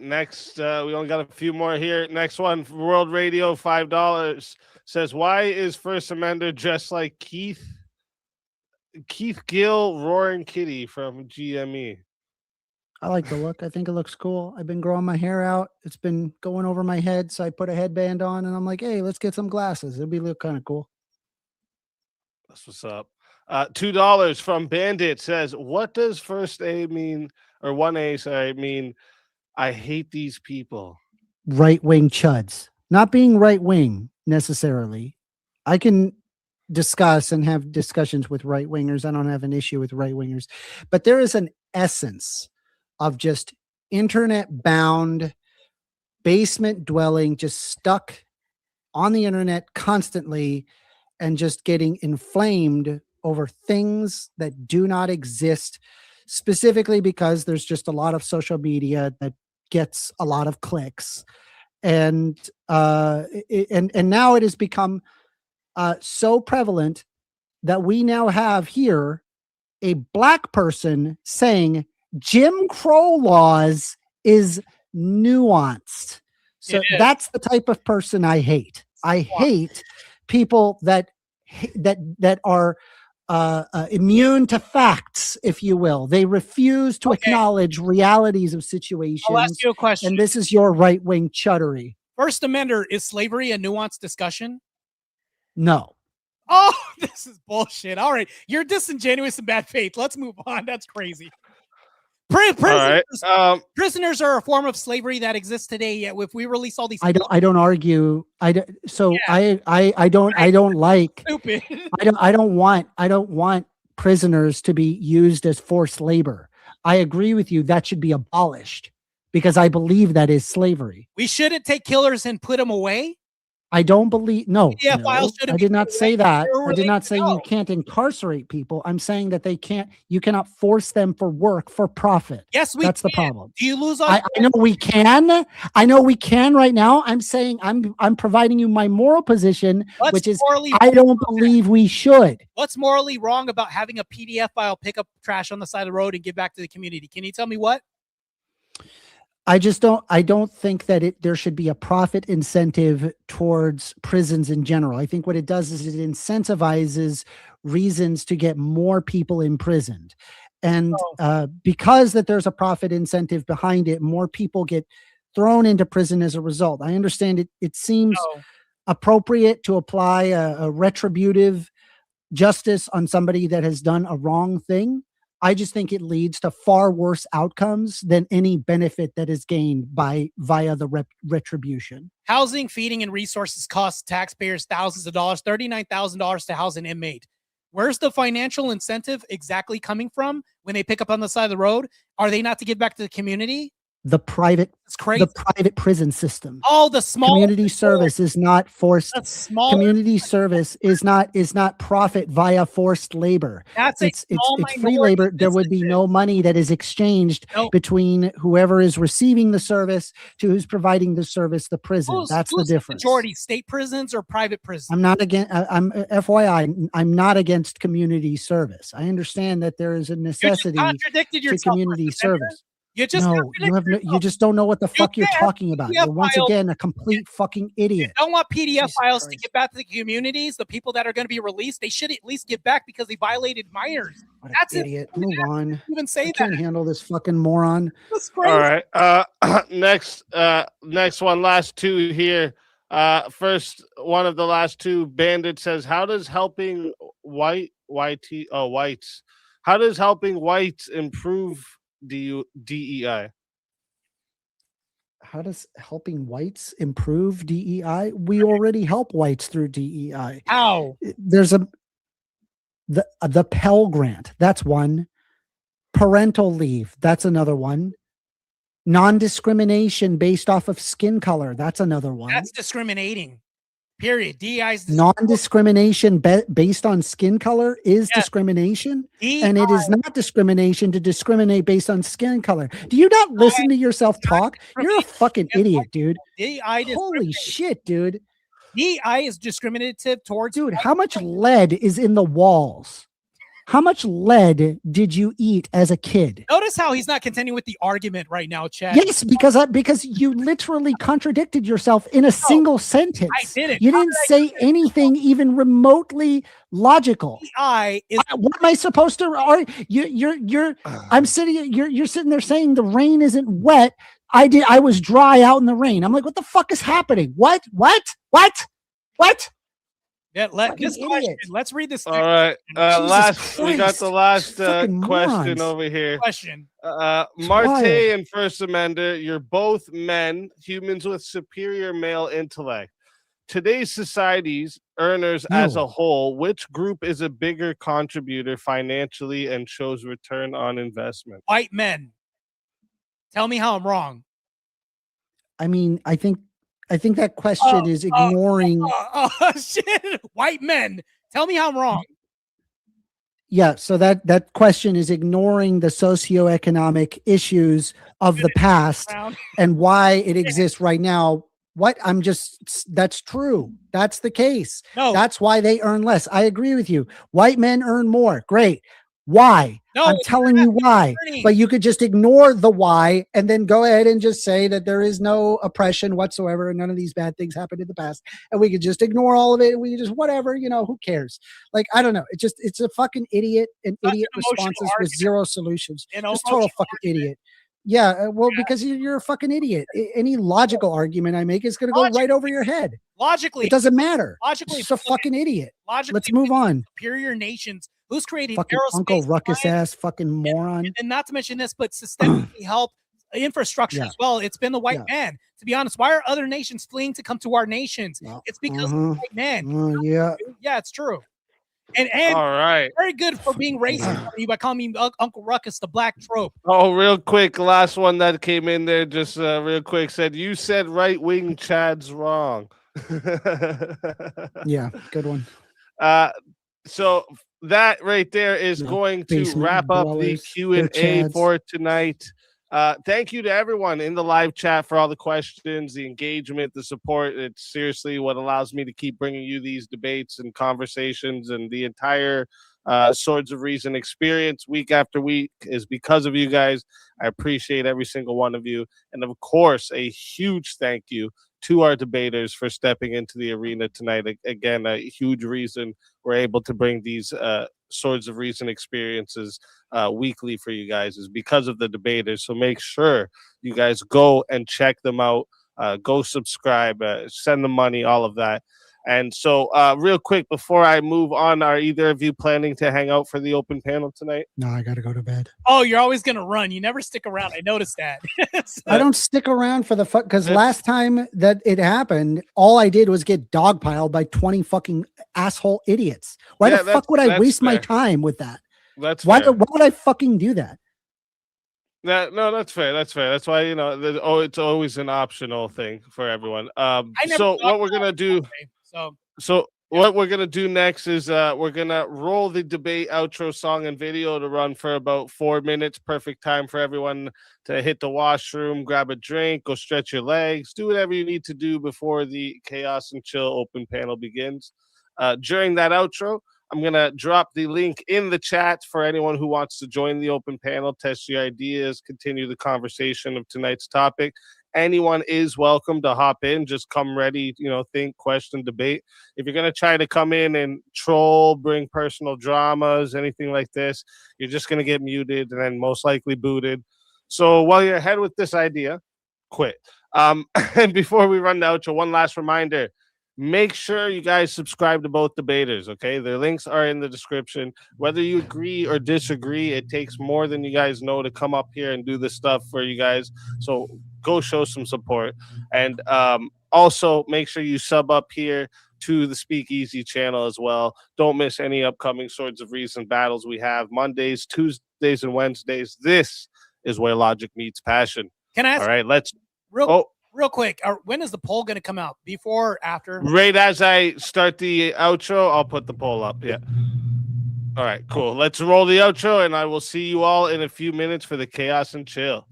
Next, we only got a few more here. Next one, World Radio, $5 says, why is First Amender dressed like Keith Gill, Roaring Kitty from GME? I like the look. I think it looks cool. I've been growing my hair out. It's been going over my head, so I put a headband on, and I'm like, hey, let's get some glasses. It'll look kind of cool. That's what's up. $2 from Bandit says, what does first A mean, or 1A, sorry, mean? I hate these people. Right-wing chuds. Not being right-wing necessarily. I can discuss and have discussions with right-wingers. I don't have an issue with right-wingers. But there is an essence of just internet-bound, basement-dwelling, just stuck on the internet constantly and just getting inflamed over things that do not exist, specifically because there's just a lot of social media that gets a lot of clicks, and now it has become so prevalent that we now have here a black person saying Jim Crow laws is nuanced. So that's the type of person I hate. I hate people that are immune to facts, if you will. They refuse to acknowledge realities of situations. I'll ask you a question. And this is your right-wing chuddery. First Amender, is slavery a nuanced discussion? No. Oh, this is bullshit. All right. You're disingenuous and bad faith. Let's move on. That's crazy. Prisoners are a form of slavery that exists today. Yet if we release all these, I don't argue. I don't like. Stupid. I don't want prisoners to be used as forced labor. I agree with you. That should be abolished because I believe that is slavery. We shouldn't take killers and put them away. I don't believe. No, I did not say that. I did not say you can't incarcerate people. I'm saying that they can't. You cannot force them for work for profit. Yes, that's the problem. Do you lose? I know we can. I know we can right now. I'm saying I'm providing you my moral position, which is I don't believe we should. What's morally wrong about having a PDF file pick up trash on the side of the road and give back to the community? Can you tell me what? I don't think that there should be a profit incentive towards prisons in general. I think what it does is it incentivizes reasons to get more people imprisoned. And because that there's a profit incentive behind it, more people get thrown into prison as a result. I understand it seems appropriate to apply a retributive justice on somebody that has done a wrong thing. I just think it leads to far worse outcomes than any benefit that is gained via the retribution. Housing, feeding, and resources cost taxpayers thousands of dollars, $39,000 to house an inmate. Where's the financial incentive exactly coming from when they pick up on the side of the road? Are they not to give back to the community? The private prison system. All the small community service is not forced. Community service is not profit via forced labor. It's free labor. There would be no money that is exchanged between whoever is receiving the service to who's providing the service, the prison. That's the difference. Majority state prisons or private prisons? I'm not against. I'm FYI. I'm not against community service. I understand that there is a necessity to community service. You just don't know what the fuck you're talking about. You're once again a complete fucking idiot. You don't want PDF files to get back to the communities, the people that are going to be released. They should at least give back because they violated minors. That's an idiot. Move on. Even say that. Can't handle this fucking moron. That's crazy. All right. Next one, last two here. First one of the last two. Bandit says, "How does helping whites? How does helping whites improve DEI?" How does helping whites improve DEI? We already help whites through DEI. How? There's the Pell Grant. That's one. Parental leave. That's another one. Non-discrimination based off of skin color. That's another one. That's discriminating. Period. DEI is non-discrimination based on skin color is discrimination, and it is not discrimination to discriminate based on skin color. Do you not listen to yourself talk? You're a fucking idiot, dude. Holy shit, dude. DEI is discriminative towards. Dude, how much lead is in the walls? How much lead did you eat as a kid? Notice how he's not continuing with the argument right now, Chad. Yes, because you literally contradicted yourself in a single sentence. I didn't. You didn't say anything even remotely logical. What am I supposed to? I'm sitting. You're sitting there saying the rain isn't wet. I was dry out in the rain. I'm like, what the fuck is happening? What? Yeah, let's read this. All right. We got the last question over here. Martae and First Amender, you're both men, humans with superior male intellect. Today's society's earners as a whole, which group is a bigger contributor financially and shows return on investment? White men. Tell me how I'm wrong. I mean, I think that question is ignoring shit. White men. Tell me how I'm wrong. Yeah, so that question is ignoring the socioeconomic issues of the past and why it exists right now. That's true. That's the case. No. That's why they earn less. I agree with you. White men earn more. Great. Why? No, I'm telling you why. But you could just ignore the why and then go ahead and just say that there is no oppression whatsoever and none of these bad things happened in the past. And we could just ignore all of it. And we could just whatever, who cares? Like, I don't know. It's a fucking idiot and idiot responses with zero solutions. Just total fucking idiot. Yeah, well, because you're a fucking idiot. Any logical argument I make is going to go right over your head. Logically, it doesn't matter. Logically, it's a fucking idiot. Logically, let's move on. Superior nations, who's creating fucking aerospace, Uncle Ruckus ass fucking moron, and not to mention this, but systemically help infrastructure as well. It's been the white man. To be honest, why are other nations fleeing to come to our nations? It's because of the white man. Yeah, it's true. And all right, very good for being racist by calling me Uncle Ruckus, the black trope. Oh, real quick, last one that came in there, just real quick, said you said right wing Chad's wrong. Yeah, good one. So that right there is going to wrap up the Q&A for tonight. Thank you to everyone in the live chat for all the questions, the engagement, the support. It's seriously what allows me to keep bringing you these debates and conversations, and the entire Swords of Reason experience week after week is because of you guys. I appreciate every single one of you. And of course, a huge thank you to our debaters for stepping into the arena tonight. Again, a huge reason we're able to bring these Swords of Reason experiences weekly for you guys is because of the debaters. So make sure you guys go and check them out. Go subscribe, send them money, all of that. And so real quick, before I move on, are either of you planning to hang out for the open panel tonight? No, I got to go to bed. Oh, you're always going to run. You never stick around. I noticed that. I don't stick around for the fuck, because last time that it happened, all I did was get dogpiled by 20 fucking asshole idiots. Why the fuck would I waste my time with that? Why would I fucking do that? No, that's fair. That's fair. That's why, it's always an optional thing for everyone. So what we're going to do... So what we're going to do next is we're going to roll the debate outro song and video to run for about 4 minutes. Perfect time for everyone to hit the washroom, grab a drink, go stretch your legs, do whatever you need to do before the Chaos and Chill open panel begins. During that outro, I'm going to drop the link in the chat for anyone who wants to join the open panel, test your ideas, continue the conversation of tonight's topic. Anyone is welcome to hop in. Just come ready, think, question, debate. If you're going to try to come in and troll, bring personal dramas, anything like this, you're just going to get muted and then most likely booted. So while you're ahead with this idea, quit. And before we run the outro, one last reminder. Make sure you guys subscribe to both debaters, okay? Their links are in the description. Whether you agree or disagree, it takes more than you guys know to come up here and do this stuff for you guys. So go show some support. And also make sure you sub up here to the Speakeasy channel as well. Don't miss any upcoming Swords of Reason battles we have Mondays, Tuesdays, and Wednesdays. This is where logic meets passion. Can I ask? All right, let's... Real quick, when is the poll going to come out? Before or after? Right as I start the outro, I'll put the poll up. Yeah. All right, cool. Let's roll the outro, and I will see you all in a few minutes for the Chaos and Chill.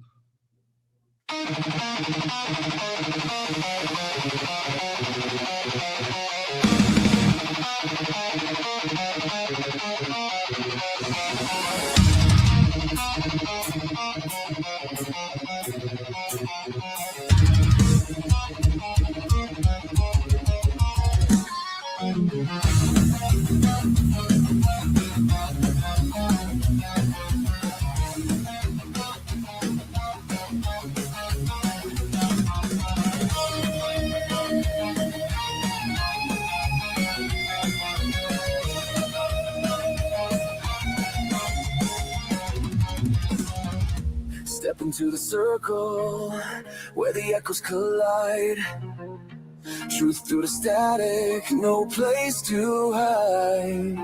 Step into the circle where the echoes collide. Truth through the static, no place to hide.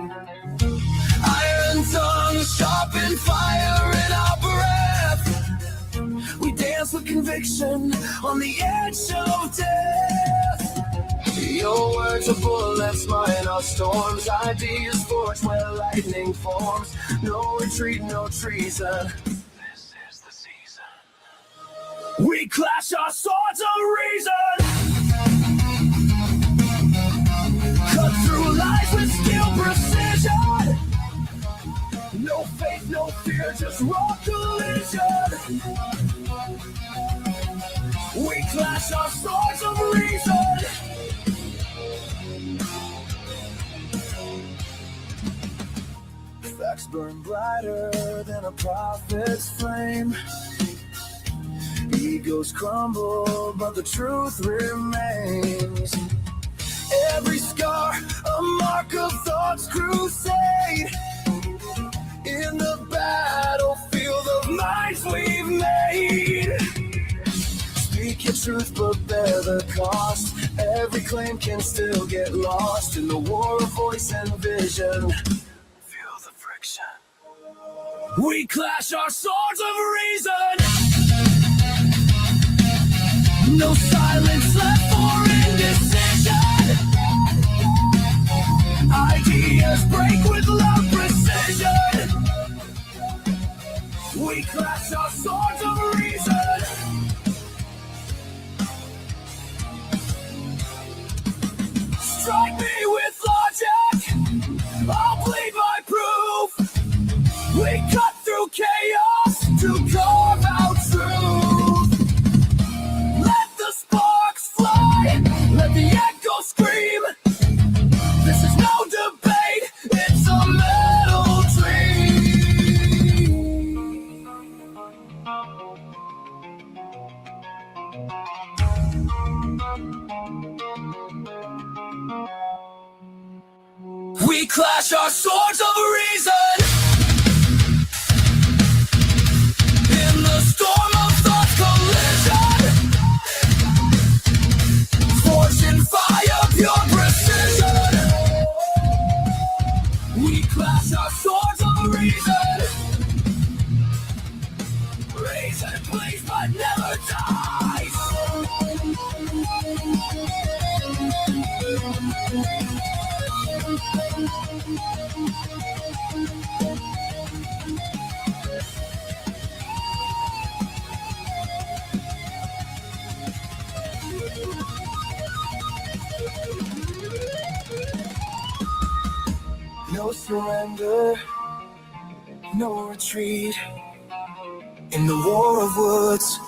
Iron tongue, sharpened fire in our breath. We dance with conviction on the edge of death. Your words are bullets, mine are storms. Ideas forged where lightning forms. No retreat, no treason. We clash our swords of reason. Cut through lies with skill, precision. No faith, no fear, just raw collision. We clash our swords of reason. Facts burn brighter than a prophet's flame. Egos crumble, but the truth remains. Every scar, a mark of thought's crusade. In the battlefield of minds we've made. Speak your truth, but bear the cost. Every claim can still get lost in the war of voice and vision. Feel the friction. We clash our swords of reason. No silence left for indecision. Ideas break with loud precision. We clash our swords of reason. Strike me with logic, I'll plead by proof. We cut through chaos to carve out truth. Let the sparks fly, let the echo scream. This is no debate, it's a metal dream. We clash our swords of reason. In the storm of thought's collision. Forged in fire, pure precision. We clash our swords of reason. Reason bleeds but never dies. No surrender, no retreat. In the war of words,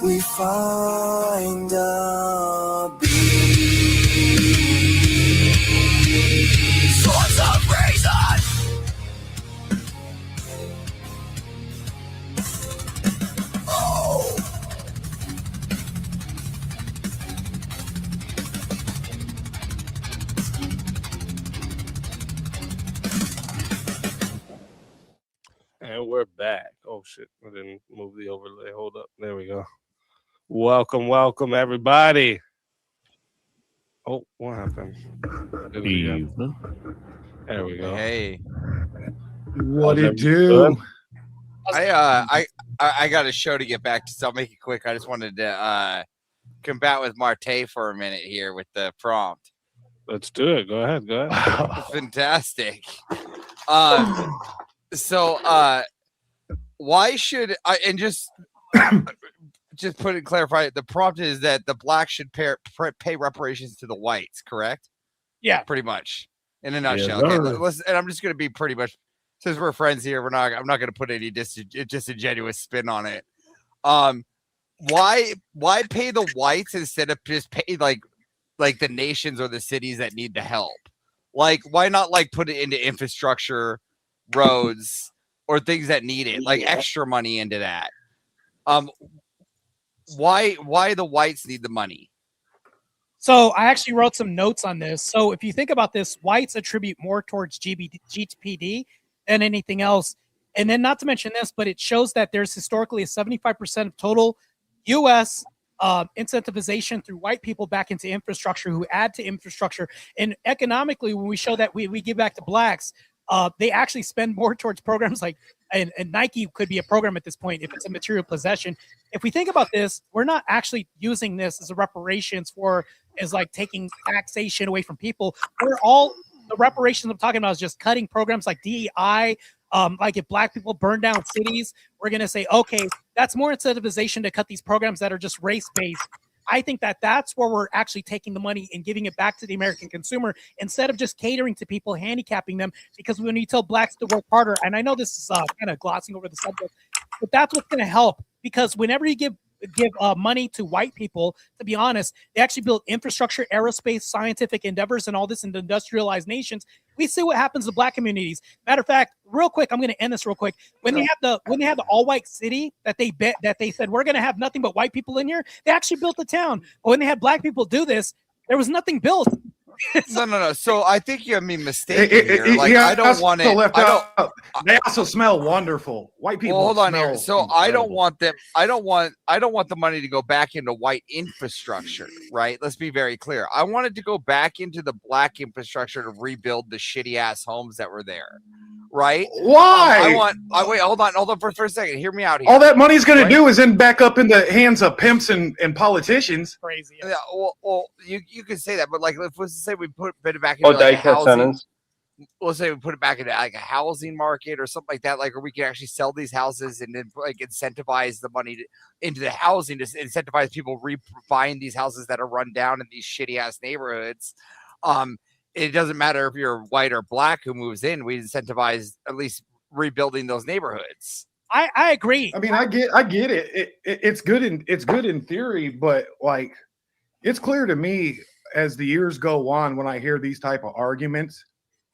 we find a beat. Swords of reason. Oh. And we're back. Oh shit, I didn't move the overlay. Hold up. There we go. Welcome, everybody. Oh, what happened? There we go. There we go. Hey, What How's it do? I got a show to get back to, so I'll make it quick. I just wanted to combat with Martae for a minute here with the prompt. Let's do it. Go ahead. Fantastic. So why should I, and just put it, clarify it, the prompt is that the blacks should pay reparations to the whites, correct? Yeah, pretty much in a nutshell. Okay, and I'm just going to be pretty much, since we're friends here, I'm not going to put any disingenuous spin on it. Why pay the whites instead of just pay like the nations or the cities that need the help? Like, why not like put it into infrastructure, roads, or things that need it, like extra money into that? Why the whites need the money? So I actually wrote some notes on this. So if you think about this, whites attribute more towards GDP than anything else. And then not to mention this, but it shows that there's historically a 75% of total U.S. Incentivization through white people back into infrastructure who add to infrastructure. And economically, when we show that we give back to blacks, they actually spend more towards programs like, and Nike could be a program at this point if it's a material possession. If we think about this, we're not actually using this as a reparations for, as like taking taxation away from people. We're all, the reparations I'm talking about is just cutting programs like DEI. Like if black people burn down cities, we're going to say, okay, that's more incentivization to cut these programs that are just race-based. I think that that's where we're actually taking the money and giving it back to the American consumer instead of just catering to people, handicapping them. Because when you tell blacks to work harder, and I know this is kind of glossing over the subject, but that's what's going to help. Because whenever you give money to white people, to be honest, they actually build infrastructure, aerospace, scientific endeavors, and all this in the industrialized nations. We see what happens to black communities. Matter of fact, real quick, I'm going to end this real quick. When they had the all white city that they said we're going to have nothing but white people in here, they actually built the town. But when they had black people do this, there was nothing built. No. So I think you have me mistaken here. Like I don't want it. They also smell wonderful. White people. Well, hold on here. So incredible. I don't want them. I don't want the money to go back into white infrastructure. Right. Let's be very clear. I wanted to go back into the black infrastructure to rebuild the shitty ass homes that were there. Right? Why? Wait, hold on for a second. Hear me out here. All that money's going to do is end back up in the hands of pimps and politicians. Crazy. Yeah, well, you could say that, but like, let's say we put it back into like a housing. Let's say we put it back into like a housing market or something like that, like, or we can actually sell these houses and then like incentivize the money into the housing to incentivize people buying these houses that are run down in these shitty ass neighborhoods. It doesn't matter if you're white or black who moves in. We incentivize at least rebuilding those neighborhoods. I agree. I mean, I get it. It's good in theory, but like, it's clear to me as the years go on when I hear these type of arguments,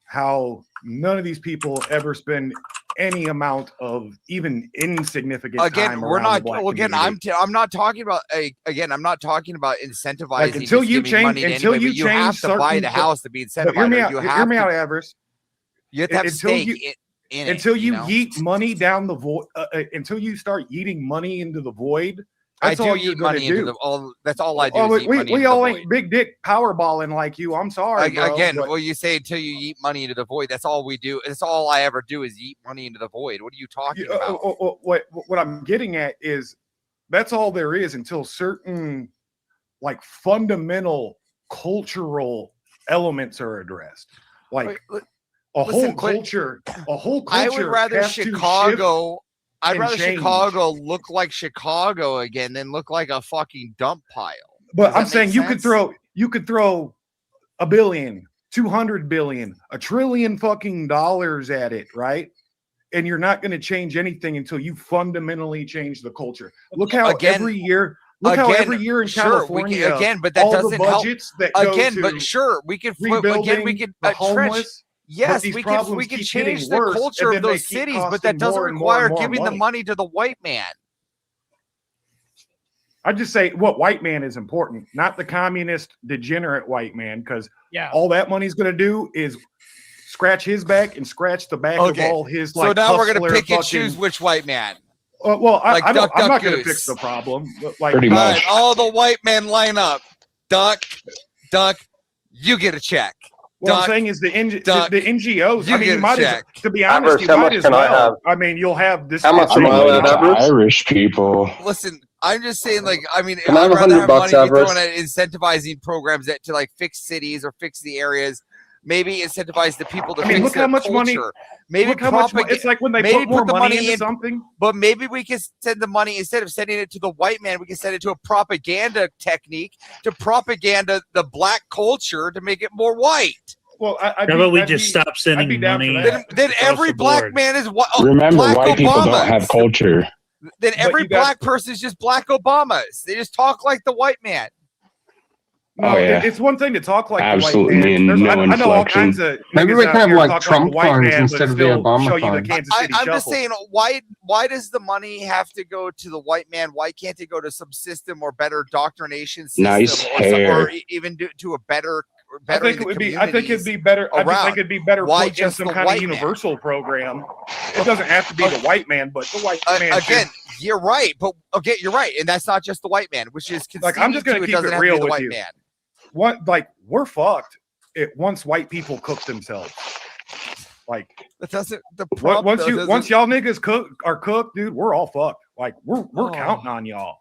how none of these people ever spend any amount of even insignificant time we're not. Well, again, I'm not talking about. I'm not talking about incentivizing. Like, until you change, you have to buy the house to be incentivized. Hear me out, Avarice. You have to have stake in it. Until you yeet money down the void. Until you start yeeting money into the void. That's all you're going to do. That's all I do. We all ain't big dick powerballing like you. I'm sorry. You say until you eat money into the void. That's all we do. That's all I ever do is eat money into the void. What are you talking about? What I'm getting at is that's all there is until certain like fundamental cultural elements are addressed. Like a whole culture. I would rather Chicago. I'd rather Chicago look like Chicago again than look like a fucking dump pile. But I'm saying you could throw $1 billion, 200 billion, $1 trillion fucking dollars at it, right? And you're not going to change anything until you fundamentally change the culture. Look how every year in California, but that doesn't help. But sure, we can the homeless. Yes, we can change the culture of those cities, but that doesn't require giving the money to the white man. I just say what white man is important, not the communist degenerate white man, because all that money's going to do is scratch his back and scratch the back of all his. So now we're going to pick and choose which white man. I'm not going to fix the problem. Like, pretty much. All the white men line up. Duck, you get a check. What I'm saying is the NGOs. I mean, you might as, to be honest, you might as well. I mean, you'll have this. How much Irish people? Listen, I'm just saying, like, I mean, I'd rather have money thrown at incentivizing programs to like fix cities or fix the areas. Maybe incentivize the people to fix look how much culture. Money. Maybe look how much money. It's like when they put more money into something. But maybe we can send the money, instead of sending it to the white man, we can send it to a propaganda technique to propaganda the black culture to make it more white. Well, we just stop sending money. Then every black man is what? Remember, white people don't have culture. Then every black person is just black Obamas. They just talk like the white man. No, it's one thing to talk like absolutely the white man. No I know all kinds of. Maybe we can have like Trump funds instead of the Obama funds. I'm just saying, why does the money have to go to the white man? Why can't it go to some system or better doctrination system, nice hair, or even to a better? I think it'd be better. I think it'd be better put in some kind of universal program. It doesn't have to be the white man, but the white man. Again, you're right, but you're right, and that's not just the white man, which is like I'm just going to keep it real with you. Man. What, like, we're fucked once white people cook themselves. Like, that doesn't. The problem, once y'all niggas are cooked, dude, we're all fucked. Like, we're counting on y'all.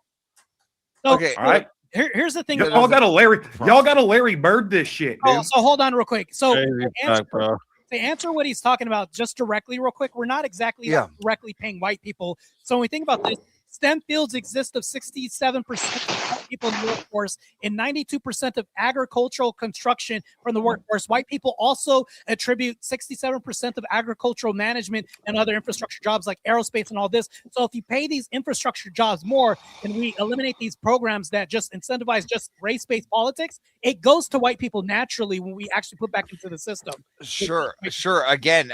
Okay, all right. Here's the thing. Y'all got to Larry Bird this shit, dude. So hold on real quick. So to answer what he's talking about just directly real quick, we're not exactly directly paying white people. So when we think about this, STEM fields exist of 67% of people in the workforce and 92% of agricultural construction from the workforce. White people also attribute 67% of agricultural management and other infrastructure jobs like aerospace and all this. So if you pay these infrastructure jobs more and we eliminate these programs that just incentivize just race-based politics, it goes to white people naturally when we actually put back into the system. Sure. Again,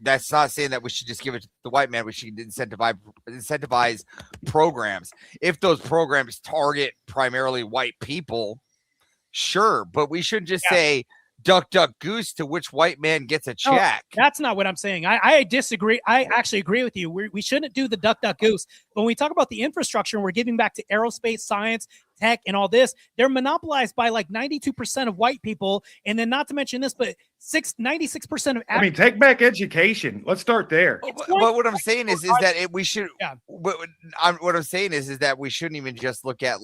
that's not saying that we should just give it to the white man. We should incentivize programs. If those programs target primarily white people, sure, but we shouldn't just say duck, duck, goose to which white man gets a check. No, that's not what I'm saying. I disagree. I actually agree with you. We shouldn't do the duck, duck, goose. But when we talk about the infrastructure and we're giving back to aerospace, science, tech, and all this, they're monopolized by like 92% of white people. And then not to mention this, but 96% of take back education. Let's start there. But what I'm saying is that we should. Yeah. What I'm saying is that we shouldn't even just look at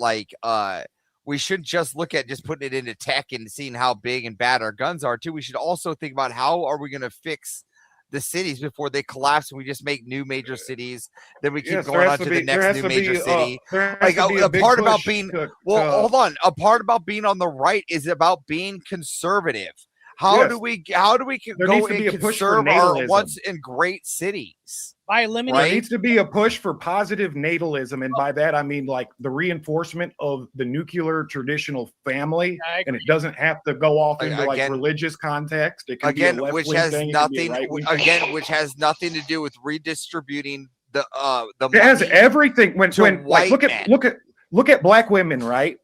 we shouldn't just look at just putting it into tech and seeing how big and bad our guns are too. We should also think about how are we going to fix the cities before they collapse. We just make new major cities. Then we keep going on to the next new major city. A part about being hold on. A part about being on the right is about being conservative. How do we go and conserve our once in great cities? By eliminating, there needs to be a push for positive natalism, and by that I mean like the reinforcement of the nuclear traditional family, and it doesn't have to go off into like religious context. It can be a which has nothing which has nothing to do with redistributing the it has everything. When like look at black women, right?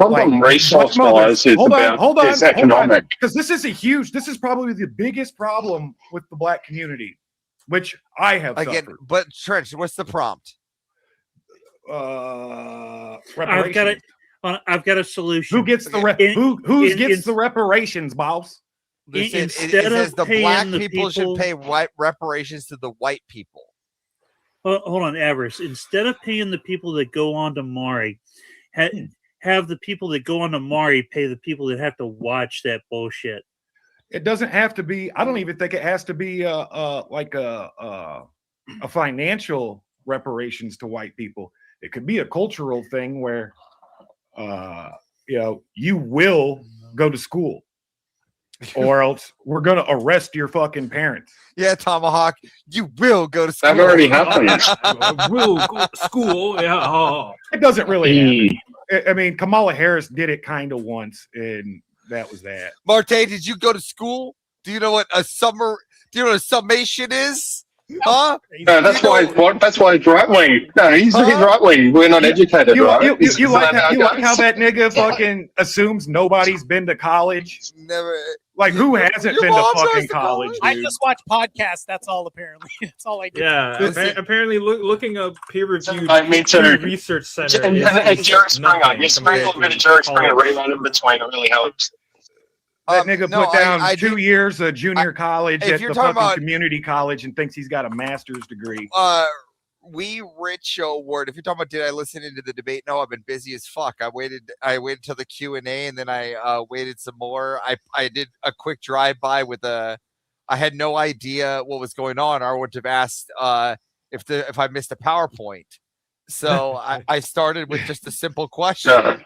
Race laws is about is economic. Because this is probably the biggest problem with the black community, which I have suffered. But Trench, what's the prompt? Reparations. I've got a solution. Who gets the who gets the reparations, boss? It says the black people should pay reparations to the white people. Hold on, Avarice. Instead of paying the people that go on to Maury, have the people that go on to Maury pay the people that have to watch that bullshit. It doesn't have to be. I don't even think it has to be like a financial reparations to white people. It could be a cultural thing where you will go to school, or else we're gonna arrest your fucking parents. Yeah, Tomahawk, you will go to school. That already happened. Will go to school. Yeah, it doesn't really happen. I mean, Kamala Harris did it kind of once, and that was that. Martae, did you go to school? Do you know what a summation is? Huh? No, that's why it's right wing. No, he's right wing. We're not educated, right? You like how that nigga fucking assumes nobody's been to college? Never. Like, who hasn't been to fucking college? I just watch podcasts. That's all. Apparently, that's all I do. Yeah. Apparently, looking up peer-reviewed research center. And Jerry Springer. You sprinkle a bit of Jerry Springer right in between. It really helps. That nigga put down 2 years of junior college at the fucking community college and thinks he's got a master's degree. We Rich Award. If you're talking about did I listen into the debate? No, I've been busy as fuck. I waited till the Q&A and then I waited some more. I did a quick drive-by with I had no idea what was going on. I would have asked if I missed a PowerPoint. So I started with just a simple question.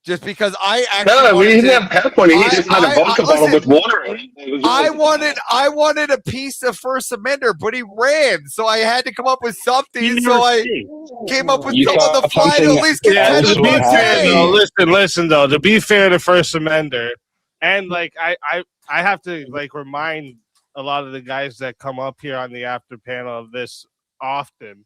Just because I actually we didn't have PowerPoint. He just had a vodka bottle with water in it. I wanted a piece of First Amender, but he ran, so I had to come up with something. So I came up with something on the fly to at least get to the listen though. To be fair to First Amender, and like I have to like remind a lot of the guys that come up here on the after panel of this often.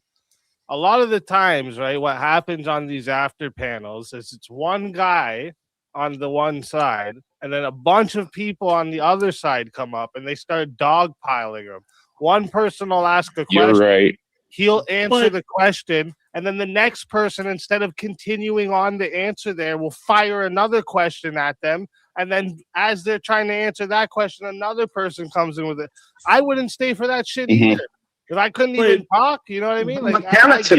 A lot of the times, right, what happens on these after panels is it's one guy on the one side, and then a bunch of people on the other side come up, and they start dogpiling him. One person will ask a question. You're right. He'll answer the question, and then the next person, instead of continuing on the answer there, will fire another question at them. And then as they're trying to answer that question, another person comes in with it. I wouldn't stay for that shit either. If I couldn't even talk, you know what I mean? Like, it's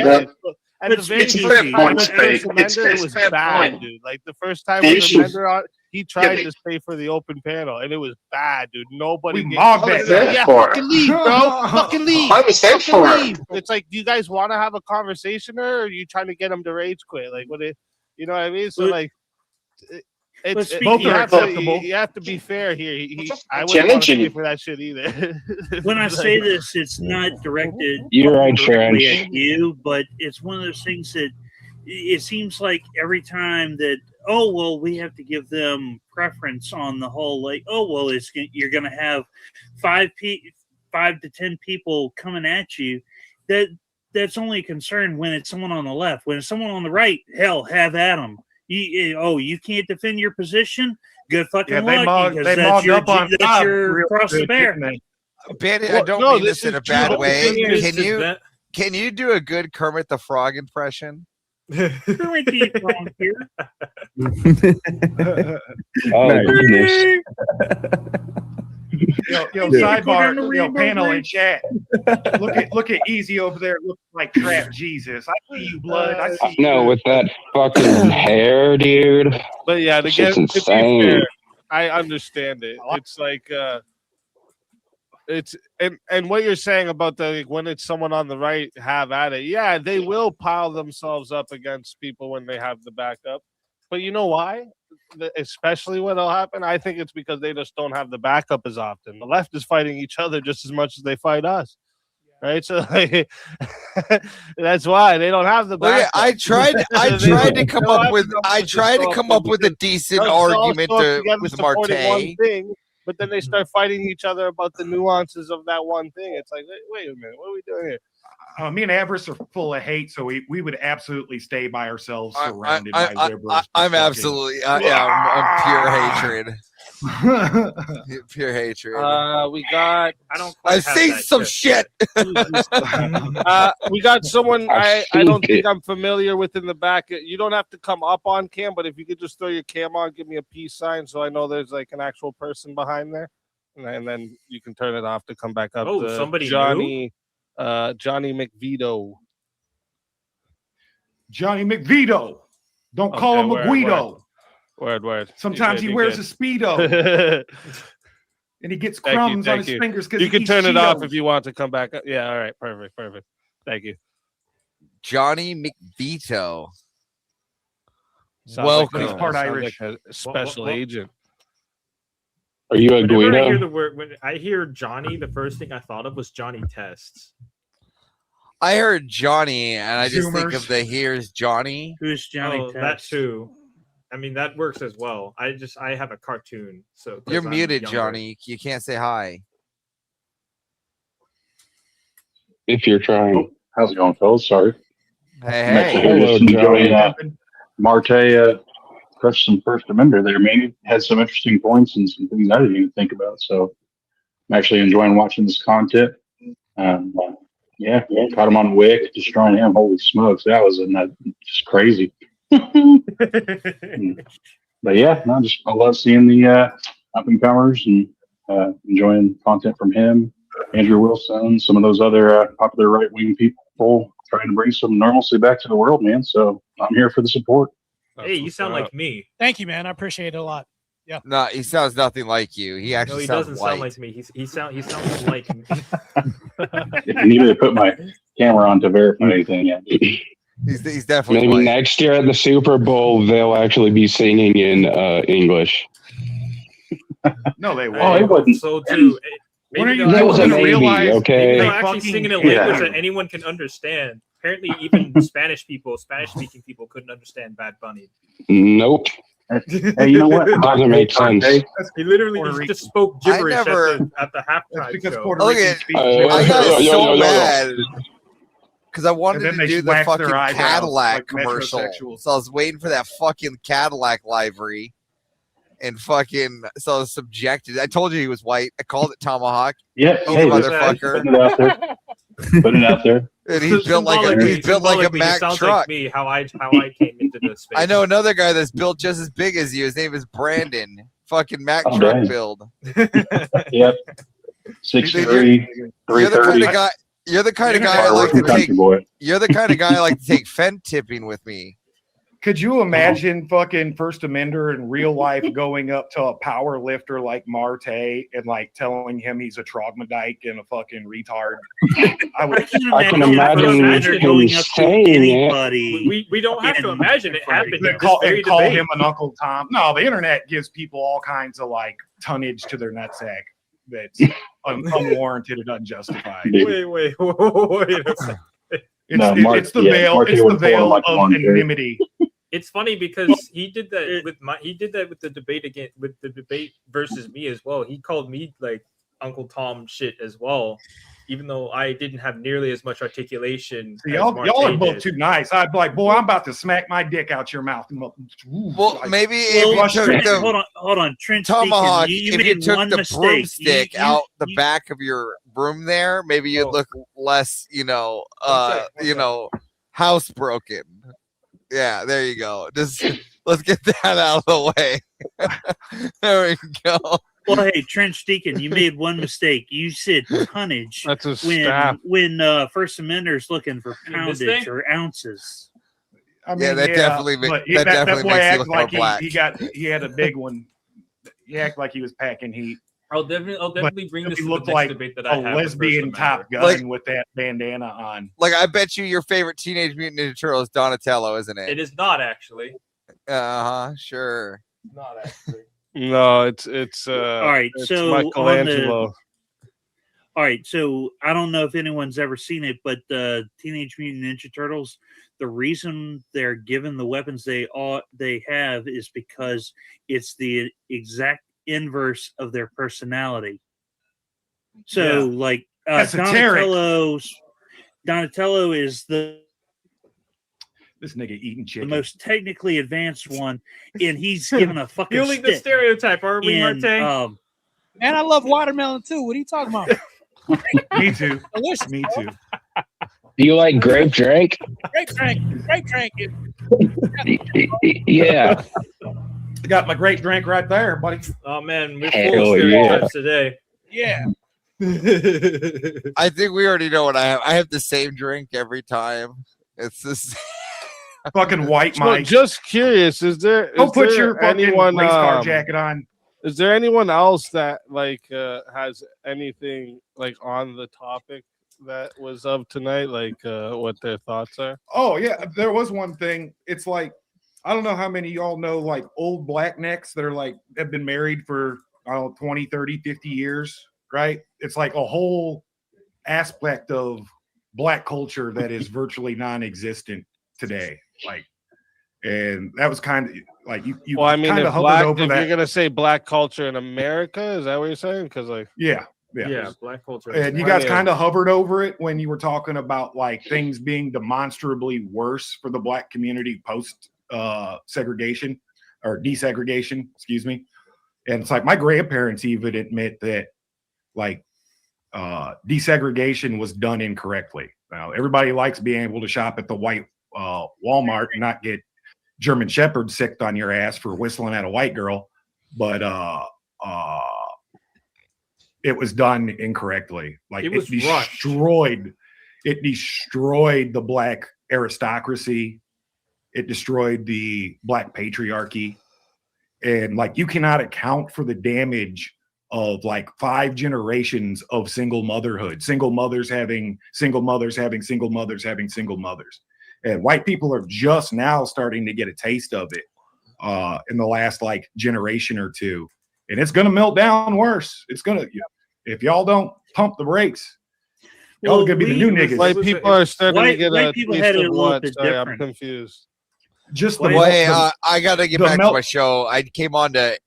at the very fair point, it was bad, dude. Like the first time with Amender on, he tried to stay for the open panel, and it was bad, dude. Nobody We mobbed I that was there guy. yeah, for it. fucking leave, bro. Fucking leave. I was there Fucking for it. leave. It's like, do you guys want to have a conversation there, or are you trying to get him to rage quit? Like, what? You know what I mean? So like, Both you are have to, acceptable. you have to be fair here. I wouldn't want to Challenging. stay for that shit either. When I say this, it's not directed You're right, directly French. at you, but it's one of those things that it seems like every time that, oh, well, we have to give them preference on the whole, like, oh, well, you're going to have 5 to 10 people coming at you. That's only a concern when it's someone on the left. When it's someone on the right, hell, have at them. You can't defend your position? Good fucking luck, because that's your cross to bear. Bandit, I don't mean this in a bad way. Can you do a good Kermit the Frog impression? Kermit the Frog here. Oh, goodness. Yo, sidebar, yo, panel and chat. Look at Easy over there looking like crap Jesus. I see you, blood. I see you. No, with that fucking hair, dude. But yeah, to Shit's be insane. fair, I understand it. It's like it's and what you're saying about the like, when it's someone on the right, have at it. Yeah, they will pile themselves up against people when they have the backup. But you know why? Especially what'll happen, I think it's because they just don't have the backup as often. The left is fighting each other just as much as they fight us, right? So like, that's why they don't have the backup. I tried to come up with a decent argument with Martae. But then they start fighting each other about the nuances of that one thing. It's like, wait a minute, what are we doing here? Me and Avarice are full of hate, so we would absolutely stay by ourselves, surrounded by liberals. I'm absolutely, I'm pure hatred. Pure hatred. We got. I've seen some shit. We got someone I don't think I'm familiar with in the back. You don't have to come up on cam, but if you could just throw your cam on, give me a peace sign so I know there's like an actual person behind there, and then you can turn it off to come back up. Oh, somebody Johnny. Johnny McVito. Johnny McVito. Don't call him a Guido. Word. Sometimes he wears a Speedo. And he gets crumbs on his fingers because you can turn it off if you want to come back up. Yeah, all right. Perfect. Thank you. Johnny McVito. Welcome. He's part Irish. Like a special agent. Are you a Whenever I hear Guido? the word, when I hear Johnny, the first thing I thought of was Johnny Tests. I heard Johnny, and I just think Zoomers. of the here's Johnny. Who's Johnny Test? That too. I mean, that works as well. I have a cartoon, so You're I'm muted, younger. Johnny. You can't say hi. If you're trying. How's it going, fellas? Sorry. Hey. Hello, Johnny. Martae pressed some First Amender there, man. It had some interesting points and some things I didn't even think about. So I'm actually enjoying watching this content. Yeah, caught him on Wick, destroying him. Holy smokes, that was just crazy. But yeah, I love seeing the up and comers and enjoying content from him, Andrew Wilson, some of those other popular right wing people trying to bring some normalcy back to the world, man. So I'm here for the support. Hey, you sound like me. Thank you, man. I appreciate it a lot. Yeah. No, he sounds nothing like you. He No, actually he sounds doesn't white. sound like me. He sounds like me. If you need me to put my camera on to verify anything, yeah. He's definitely Maybe white. next year at the Super Bowl, they'll actually be singing in English. No, they Oh, won't. it wasn't. So too. When are Maybe you That was a gonna maybe, realize? okay? they're actually fucking- singing a language yeah. that anyone can understand. Apparently, even Spanish-speaking people couldn't understand Bad Bunny. Nope. Hey, you know what? Doesn't make sense. Hey, He literally Puerto just spoke gibberish never- at the That's halftime because show. Puerto Look Ricans at- speak. I got Yo, so yo. mad because I wanted And then to they do the wax their fucking eyebrows Cadillac like commercial. metrosexuals. So I was waiting for that fucking Cadillac livery. And fucking, so I was subjected. I told you he was white. I called it Tomahawk. yeah, You hey, motherfucker. put it out there. Put it out there. And he's built like a Symbolically, he Mack sounds truck. like me. How I came into this space. I know another guy that's built just as big as you. His name is Brandon. Fucking Mack Oh, truck dang. build. Yep. 6'3", You're the kind 330. of guy. You're the kind of guy I like to Hard-working country take. boy. You're the kind of guy I like to take fence tipping with me. Could you imagine fucking First Amender in real life going up to a power lifter like Martae and like telling him he's a troglodyte and a fucking retard? I can imagine him going up to saying it. anybody. We don't have to imagine it happened. And call him an Uncle Tom. No, the internet gives people all kinds of like tonnage to their nutsack that's unwarranted and unjustified. Wait a second. It's the veil. It's the veil of anonymity. It's funny because he did that with the debate again, with the debate versus me as well. He called me like Uncle Tom shit as well, even though I didn't have nearly as much articulation. See, y'all are both too nice. I'd be like, boy, I'm about to smack my dick out your mouth. Well, maybe if you took the hold on, Trent tomahawk, you if you made took one the mistake. broomstick out the back of your room there, maybe you'd look less, housebroken. Yeah, there you go. Just let's get that out of the way. There we go. Well, hey, Trench Deacon, you made one mistake. You said tonnage. That's a when staff. First Amender's looking for poundage or ounces. I mean, Yeah, that definitely but that definitely boy makes you acts look more like black. he had a big one. He acted like he was packing heat. I'll definitely bring this He to the looked next like debate that a I have. lesbian Top Gun with that bandana on. Like, I bet you your favorite Teenage Mutant Ninja Turtle is Donatello, isn't it? It is not actually. Sure. Not actually. No, it's all right. it's So Michelangelo. All right, so I don't know if anyone's ever seen it, but Teenage Mutant Ninja Turtles, the reason they're given the weapons they have is because it's the exact inverse of their personality. So, like Donatello is this nigga eating chicken, the most technically advanced one, and he's given a fucking Fueling the stick. stereotype, are we, And, Martae? Man, I love watermelon too. What are you talking about? Me too. Delicious. Me too. Do you like grape drink? Grape drink. Grape drink. Yeah. Got my great drink right there, buddy. Oh man, we're Hell full of stereotypes today. Yeah. I think we already know what I have. I have the same drink every time. It's this fucking white So, Mike. just curious, is there? Don't put there your fucking anyone, race car jacket on. Is there anyone else that has anything like on the topic that was of tonight, like what their thoughts are? Oh yeah, there was one thing. It's like, I don't know how many of y'all know like old black necks that are like have been married for 20, 30, 50 years, right? It's like a whole aspect of black culture that is virtually non-existent today. Like, and that was kind of like you Well, I mean, kind if of hovered black, over if that. you're gonna say black culture in America, is that what you're saying? Because like, Yeah, black culture. And you guys kind of hovered over it when you were talking about like things being demonstrably worse for the black community post segregation or desegregation, excuse me. And it's like my grandparents even admit that like desegregation was done incorrectly. Now everybody likes being able to shop at the white Walmart and not get German Shepherd sicked on your ass for whistling at a white girl, but it was done incorrectly. Like it was destroyed. It destroyed the black aristocracy. It destroyed the black patriarchy. And like you cannot account for the damage of like 5 generations of single motherhood, single mothers having single mothers having single mothers having single mothers. And white people are just now starting to get a taste of it in the last like generation or two. And it's going to melt down worse. It's going to, if y'all don't pump the brakes, y'all are going to be the new niggas. White people are starting to get a people taste had it of a little what? bit Sorry, I'm different. confused. Just the I gotta get back to my show. I came on to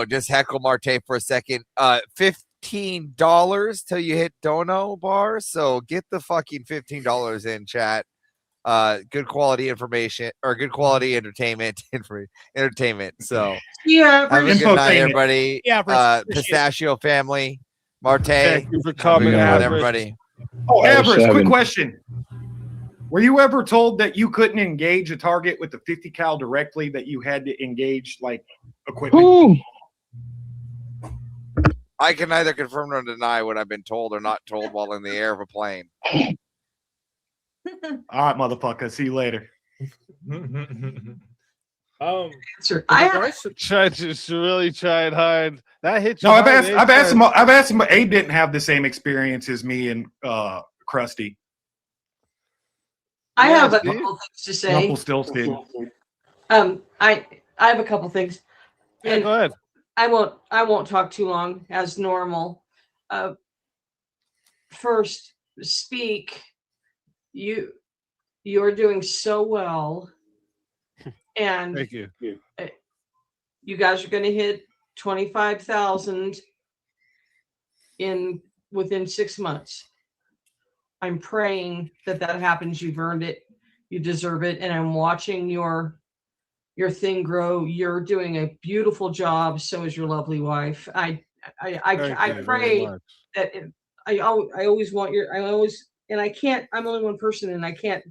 just heckle Martae for a second. $15 till you hit dono bar. So get the fucking $15 in, chat. Good quality information or good quality entertainment. So yeah, have a good night, everybody. Yeah, Pistachio family, Martae. Thank you for coming, on, Avarice. everybody. Oh, Avarice, quick 7. question. Were you ever told that you couldn't engage a target with the 50 cal directly, that you had to engage like equipment? Ooh. I can neither confirm nor deny what I've been told or not told while in the air of a plane. All right, motherfucker. See you later. in I regards to- Just really trying hard. That hit you. No, hard, eh? I've asked him. Abe didn't have the same experience as me and Krusty. I have a see? couple things to say. Rumpelstiltskin. I have a couple things. Yeah, go ahead. I won't talk too long as normal. First, speak. You're doing so well, and Thank you. you guys are going to hit 25,000 within 6 months. I'm praying that happens. You've earned it. You deserve it. And I'm watching your thing grow. You're doing a beautiful job. So is your lovely wife. I pray that I always want and I can't, I'm only one person and I can't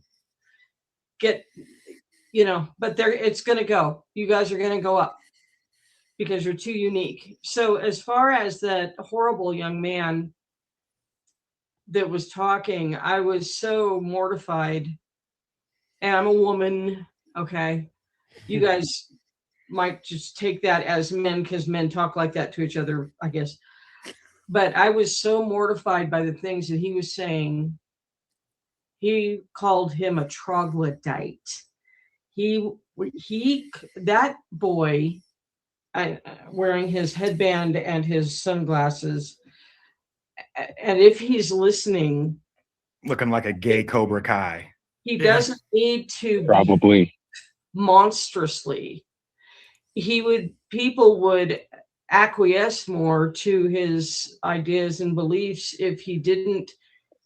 get, but it's going to go. You guys are going to go up because you're too unique. So as far as that horrible young man that was talking, I was so mortified. And I'm a woman. Okay. You guys might just take that as men because men talk like that to each other, I guess. But I was so mortified by the things that he was saying. He called him a troglodyte. That boy, wearing his headband and his sunglasses, and if he's listening, looking like a gay Cobra Kai. He doesn't need to probably monstrously. People would acquiesce more to his ideas and beliefs if he didn't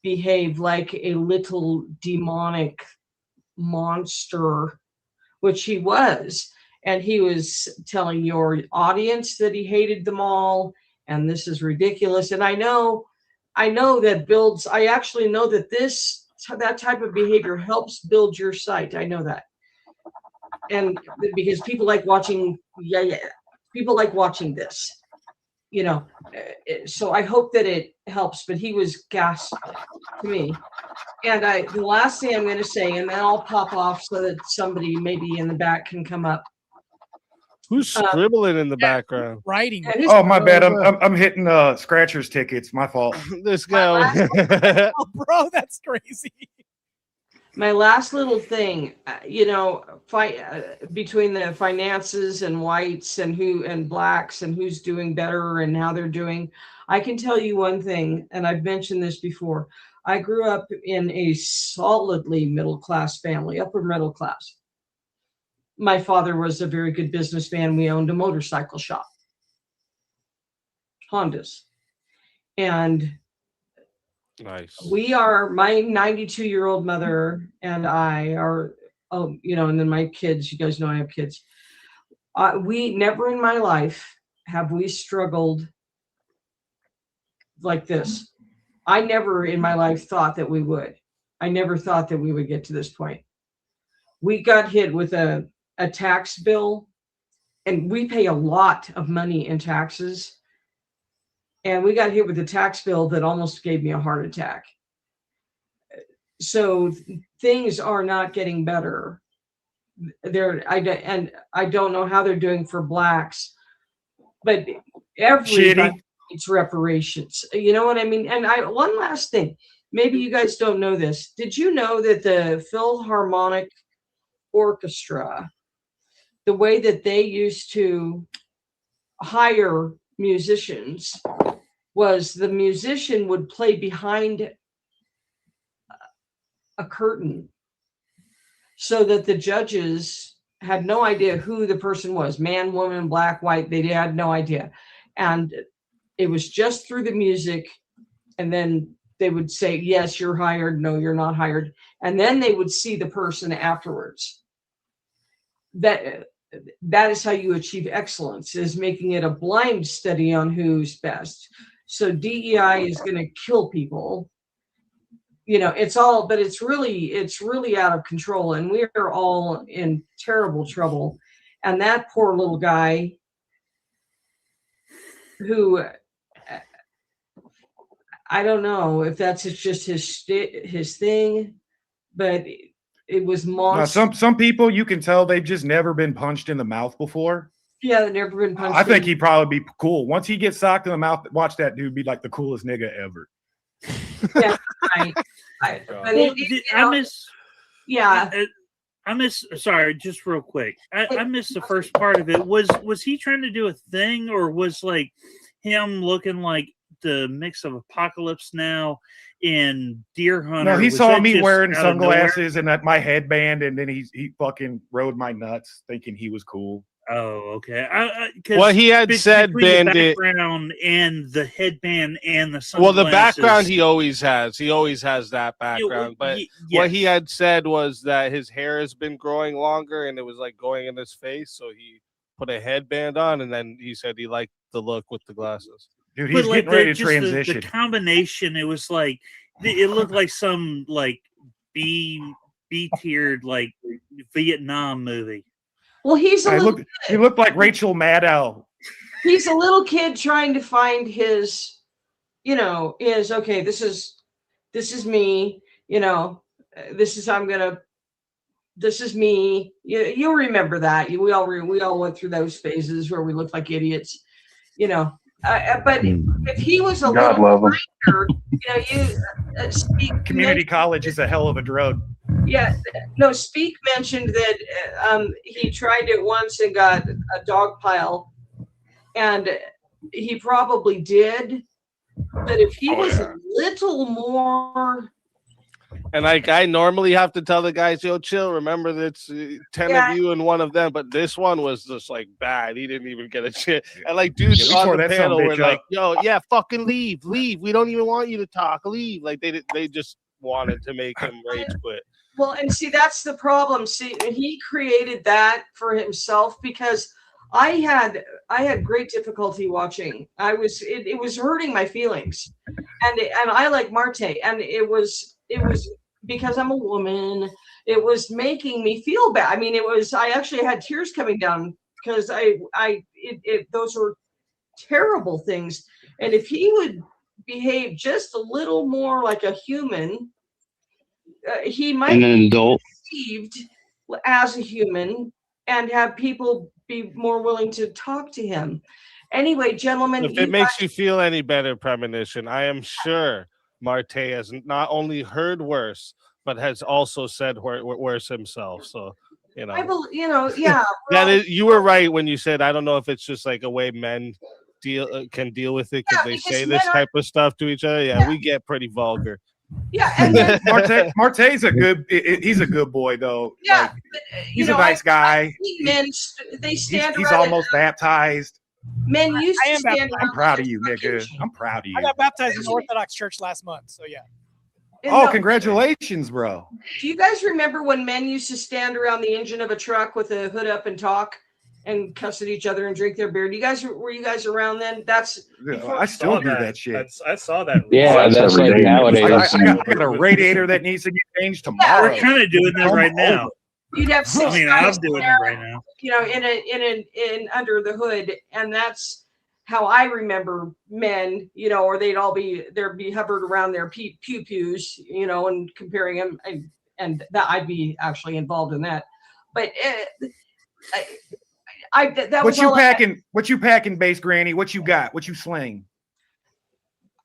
behave like a little demonic monster, which he was. And he was telling your audience that he hated them all, and this is ridiculous. And I actually know that that type of behavior helps build your site. I know that. And because people like watching, people like watching this, so I hope that it helps, but he was ghastly to me. And the last thing I'm going to say, and then I'll pop off so that somebody maybe in the back can come up. Who's scribbling in the background? Writing. Oh, my bad. I'm hitting scratchers tickets. My fault. This guy. Oh, bro, that's crazy. My last little thing, between the finances and whites and blacks and who's doing better and how they're doing, I can tell you one thing, and I've mentioned this before. I grew up in a solidly middle-class family, upper middle class. My father was a very good businessman. We owned a motorcycle shop, Hondas. And nice. My 92-year-old mother and I are, and then my kids, you guys know I have kids. We never in my life have we struggled like this. I never in my life thought that we would. I never thought that we would get to this point. We got hit with a tax bill, and we pay a lot of money in taxes. And we got hit with a tax bill that almost gave me a heart attack. So things are not getting better. I don't know how they're doing for blacks, but everybody needs reparations. You know what I mean? And one last thing, maybe you guys don't know this. Did you know that the Philharmonic Orchestra, the way that they used to hire musicians was the musician would play behind a curtain so that the judges had no idea who the person was, man, woman, black, white. They had no idea. And it was just through the music. And then they would say, yes, you're hired. No, you're not hired. And then they would see the person afterwards. That is how you achieve excellence, is making it a blind study on who's best. So DEI is going to kill people. But it's really out of control, and we are all in terrible trouble. And that poor little guy who, I don't know if that's just his thing, but it was Now, monster. some people you can tell they've just never been punched in the mouth before. Yeah, they've never been punched. I think he'd probably be cool. Once he gets socked in the mouth, watch that dude be like the coolest nigga ever. Yeah, I miss. Sorry, just real quick. I missed the first part of it. Was he trying to do a thing, or was like him looking like the mix of Apocalypse Now and Deer Hunter? No, he Was saw that me just wearing out of nowhere? sunglasses and my headband, and then he fucking rode my nuts, thinking he was cool. Oh, okay. Well, he had said between Bandit. the background and the headband and the Well, sunglasses. the background he always has. He always has that background. But what he had said was that his hair has been growing longer and it was like going in his face. So he put a headband on, and then he said he liked the look with the glasses. Dude, he's getting ready to transition. The combination, it was like it looked like some like B tiered like Vietnam movie. Well, he's a little he looked like Rachel Maddow. He's a little kid trying to find his, okay, this is me, this is me. You'll remember that. We all went through those phases where we looked like idiots, but if he was a God little love him. Speak Community college is a hell of a drug. Yeah, no, Speak mentioned that he tried it once and got a dog pile, and he probably did. But if he was a little more... And like I normally have to tell the guys, yo, chill. Remember, that's 10 of you and one of them. But this one was just like bad. He didn't even get a chance. And like dudes on the panel were like, yo, yeah, fucking leave. We don't even want you to talk. Leave. Like they just wanted to make him rage quit. Well, and see, that's the problem. See, he created that for himself because I had great difficulty watching. It was hurting my feelings, and I like Martae, and it was because I'm a woman. It was making me feel bad. I mean, I actually had tears coming down because those were terrible things. And if he would behave just a little more like a human, he might be perceived as a human and have people be more willing to talk to him. Anyway, gentlemen, if it makes you feel any better, Premonition, I am sure Martae has not only heard worse, but has also said worse himself. So, yeah. That is, you were right when you said, I don't know if it's just like a way men can deal with it because they say this type of stuff to each other. Yeah, we get pretty vulgar. Yeah, and then, Martae's he's a good boy though. Yeah, he's a nice guy. Men, they stand. He's almost baptized. Men used to stand. I'm proud of you, nigga. I'm proud of you. I got baptized in the Orthodox Church last month, so yeah. Oh, congratulations, bro. Do you guys remember when men used to stand around the engine of a truck with a hood up and talk and cuss at each other and drink their beer? Were you guys around then? I still do that shit. I saw that. Yeah, that's like nowadays. I got a radiator that needs to get changed tomorrow. We're kind of doing that right now. You'd have 6 I'm guys doing there, it right now. In under the hood, and that's how I remember men. Or they'd be hovered around their pew pews, and comparing them, and that I'd be actually involved in that. But that what you packing? What you packing, base granny? What you got? What you sling?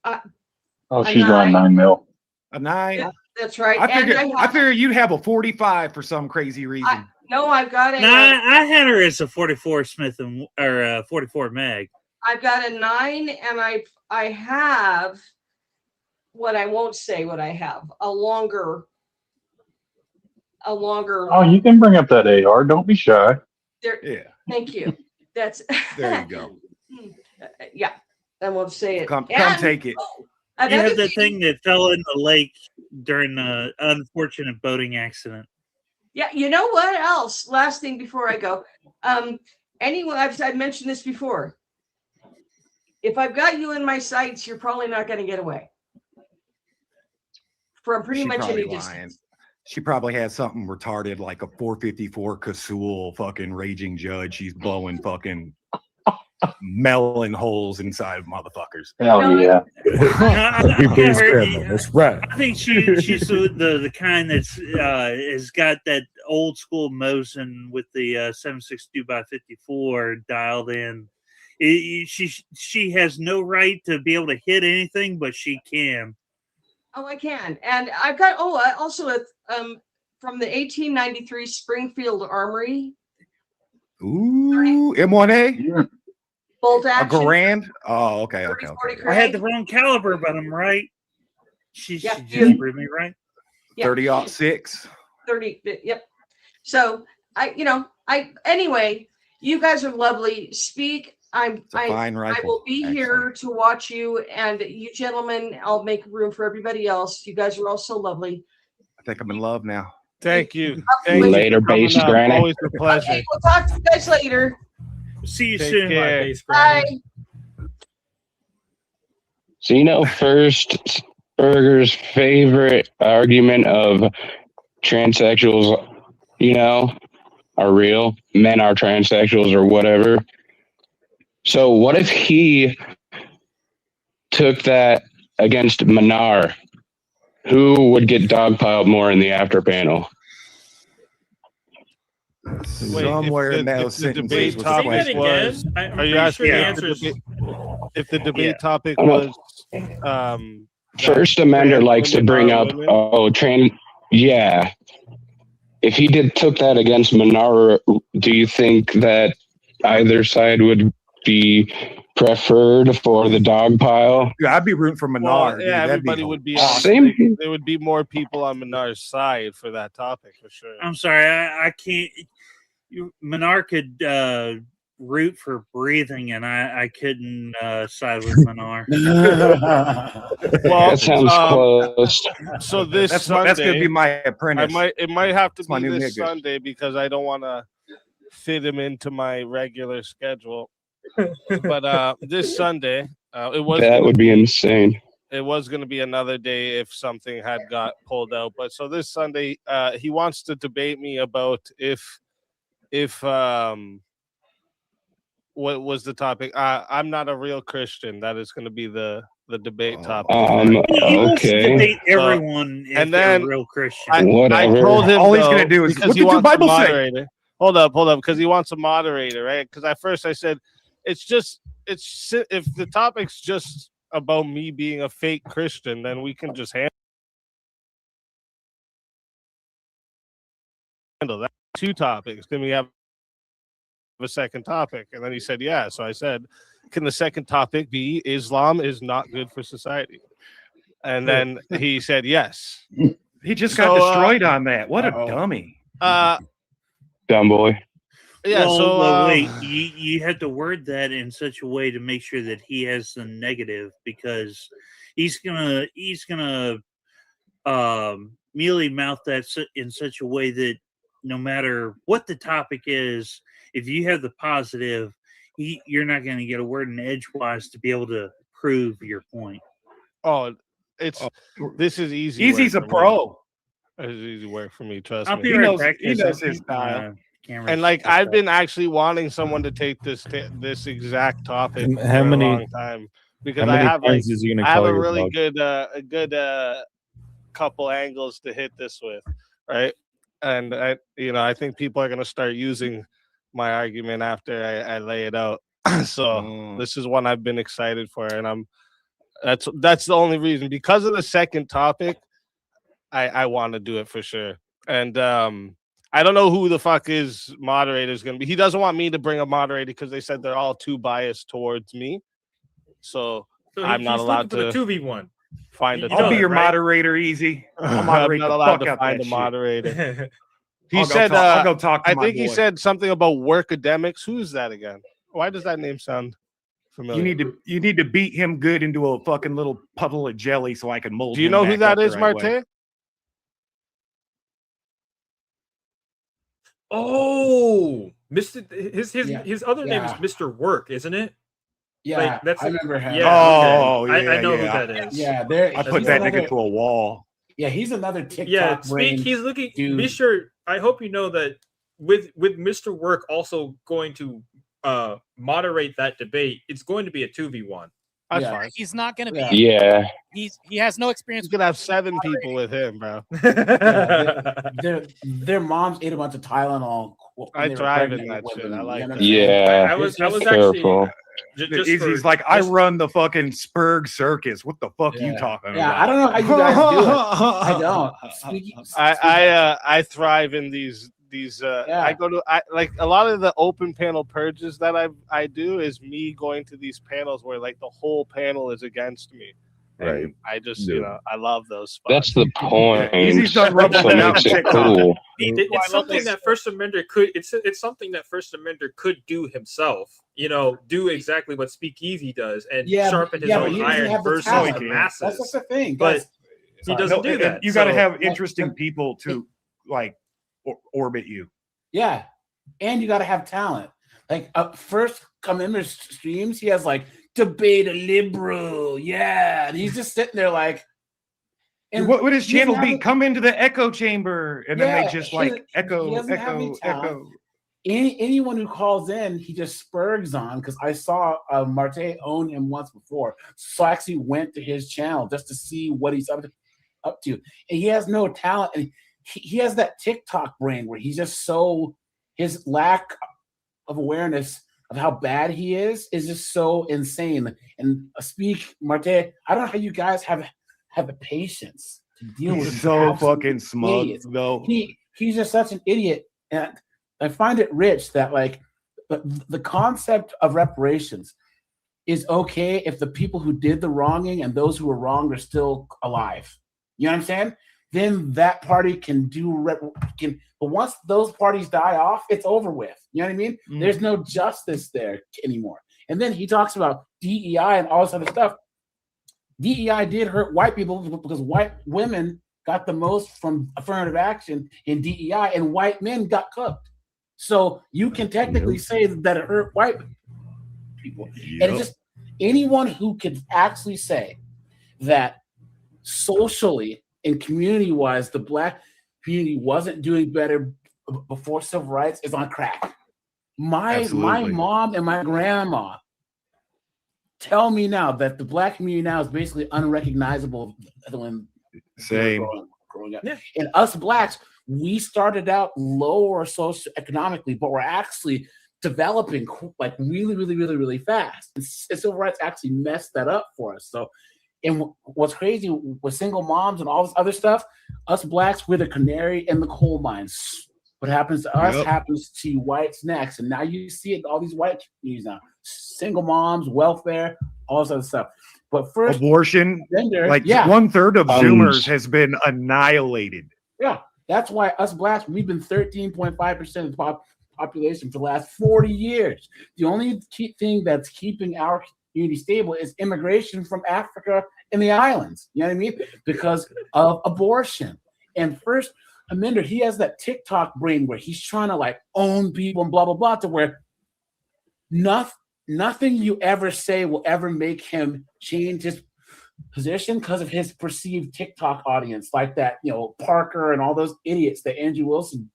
She's on 9 mil. A 9. Yeah, that's right. I figured you'd have a 45 for some crazy reason. I've got it. No, I had her as a 44 Smith or a 44 Mag. I've got a 9, and I have what I won't say what I have a longer. Oh, you can bring up that AR. Don't be shy. Yeah. Thank you. That's there. You go. Yeah, I won't say it. Come take it. You have the thing that fell in the lake during an unfortunate boating accident. Yeah, you know what else? Last thing before I go. Anyone, I've mentioned this before. If I've got you in my sights, you're probably not going to get away. From pretty much any distance. She probably had something retarded like a 454 Casul fucking raging judge. She's blowing fucking melon holes inside of motherfuckers. Hell yeah. That's right. I think she's the kind that's has got that old school Mosin with the 7.62x54 dialed in. She has no right to be able to hit anything, but she can. Oh, I can, and I've got also from the 1893 Springfield Armory. Ooh, M1A. Bolt A action. Garand. Oh, okay. I had the wrong caliber, but I'm right. She just proved me right. 30-06. 30. Yep. So anyway, you guys are lovely. Speak. I will be here to watch you, and you gentlemen, I'll make room for everybody else. You guys are all so lovely. I think I'm in love now. Thank you. Later, base granny. Always a pleasure. Okay, we'll talk to you guys later. See you Take soon. care. Bye. So First Burger's favorite argument of transsexuals, are real. Men are transsexuals or whatever. So what if he took that against Manar? Who would get dogpiled more in the after panel? Somewhere in those sentences was a question. Are you asking if the debate topic was First Amender likes to bring up if he took that against Manar, do you think that either side would be preferred for the dog pile? Yeah, I'd be rooting for Manar. Well, dude. yeah, That'd everybody would be Same. there would be more people on Menar's side for that topic for sure. I'm sorry, I can't. Manar could root for breathing, and I couldn't side with Manar. Well, that sounds close. So this Sunday, that's gonna be my apprentice. It might have to my be new this nigga. Sunday because I don't want to fit him into my regular schedule. But this Sunday, would be insane. It was going to be another day if something had got pulled out. But so this Sunday, he wants to debate me about if what was the topic? I'm not a real Christian. That is going to be the debate topic. He wants to Okay. debate everyone if and they're then a real Christian. I told him all he's gonna do is, because what he did your wants a Bible say? moderator. Hold up, because he wants a moderator, right? Because at first I said it's if the topic's just about me being a fake Christian, then we can just handle that. Two topics. Then we have a second topic, and then he said, "Yeah." So I said, "Can the second topic be Islam is not good for society?" And then he said, "Yes." He just got destroyed on that. What a dummy. Dumb boy. Yeah. Wait. You have to word that in such a way to make sure that he has the negative, because he's gonna mealy mouth that in such a way that no matter what the topic is, if you have the positive, you're not going to get a word in edgewise to be able to prove your point. Oh, this is easy. Easy's a pro. It's easy work for me. Trust I'll me. be right back. He knows his style. And I've been actually wanting someone to take this exact topic How for a many- long time because how I many have times is he gonna I have call a your really dog? good couple angles to hit this with, right? And I think people are gonna start using my argument after I lay it out. So this is one I've been excited for, and that's the only reason, because of the second topic. I want to do it for sure, and I don't know who the fuck his moderator is gonna be. He doesn't want me to bring a moderator because they said they're all too biased towards me. So I'm not allowed to 2v1. find a. I'll be your right? moderator, Easy. I'll I'm moderate not the allowed fuck to out find that a shit. moderator. He I'll go said, talk- I'll go talk to I my think he boy. said something about work academics. Who is that again? Why does that name sound familiar? You need to beat him good into a fucking little puddle of jelly so I can mold. Do you him know who back that up is, the right way. Martae? Oh, Mr. His other name is Yeah. Mr. Work, isn't it? Yeah, Like, that's I remember him. Yeah, Oh, okay. I yeah, know yeah. who that is. Yeah, I put he's that another- nigga to a wall. Yeah, he's another TikTok. Yeah, speak. brain He's looking. dude. Be sure. I hope you know that with Mr. Work also going to moderate that debate, it's going to be a 2v1. That's fine. He's not going to be. Yeah. He has no experience. He's gonna have 7 people with him, bro. Their moms ate a bunch of Tylenol. I thrive in that shit. I like that. Yeah. I was careful. actually He's like, I run the fucking Spurg circus. What the fuck you talking about? I don't know how you guys do it. I don't. I thrive in these. I go to like a lot of the open panel purges that I do is me going to these panels where like the whole panel is against me. Right. And I just I love those spots. That's the point. He's done That's what makes it cool. It's something that First Amender could. It's something that First Amender could do himself. Do exactly what Speakeasy does and sharpen his own iron versus the masses. That's the thing. But he doesn't do that. You got to have interesting people to like orbit you. Yeah, and you got to have talent. Like first Amender streams, he has like debate a liberal, and he's just sitting there like. And what would his channel be? Come into the echo chamber, and then they just like echo. Anyone who calls in, he just spurgs on because I saw Martae own him once before, so I actually went to his channel just to see what he's up to, and he has no talent, and he has that TikTok brain where he's just so his lack of awareness of how bad he is just so insane. And Martae, I don't know how you guys have the patience to deal with. So fucking smug, though. He's just such an idiot, and I find it rich that like the concept of reparations is okay if the people who did the wronging and those who were wronged are still alive. You know what I'm saying? Then that party can but once those parties die off, it's over with. You know what I mean? There's no justice there anymore. And then he talks about DEI and all this other stuff. DEI did hurt white people because white women got the most from affirmative action in DEI, and white men got cooked. So you can technically say that it hurt white people. And it's just anyone who could actually say that socially and community-wise, the Black community wasn't doing better before civil rights is on crack. My mom and my grandma tell me now that the Black community now is basically unrecognizable when growing up. Yeah. And us Blacks, we started out lower socioeconomically, but we're actually developing like really, really, really, really fast. And civil rights actually messed that up for us. So. And what's crazy with single moms and all this other stuff, us Blacks, we're the canary in the coal mines. What happens to us happens to whites next. And now you see it, all these white communities now. Single moms, welfare, all this other stuff. But first, abortion, gender, 1/3 of Zoomers has been annihilated. Yeah, that's why us Blacks, we've been 13.5% of the population for the last 40 years. The only thing that's keeping our community stable is immigration from Africa and the islands. You know what I mean? Because of abortion. And First Amender, he has that TikTok brain where he's trying to like own people and blah blah blah, to where nothing you ever say will ever make him change his position because of his perceived TikTok audience, like that, Parker and all those idiots that Andrew Wilson.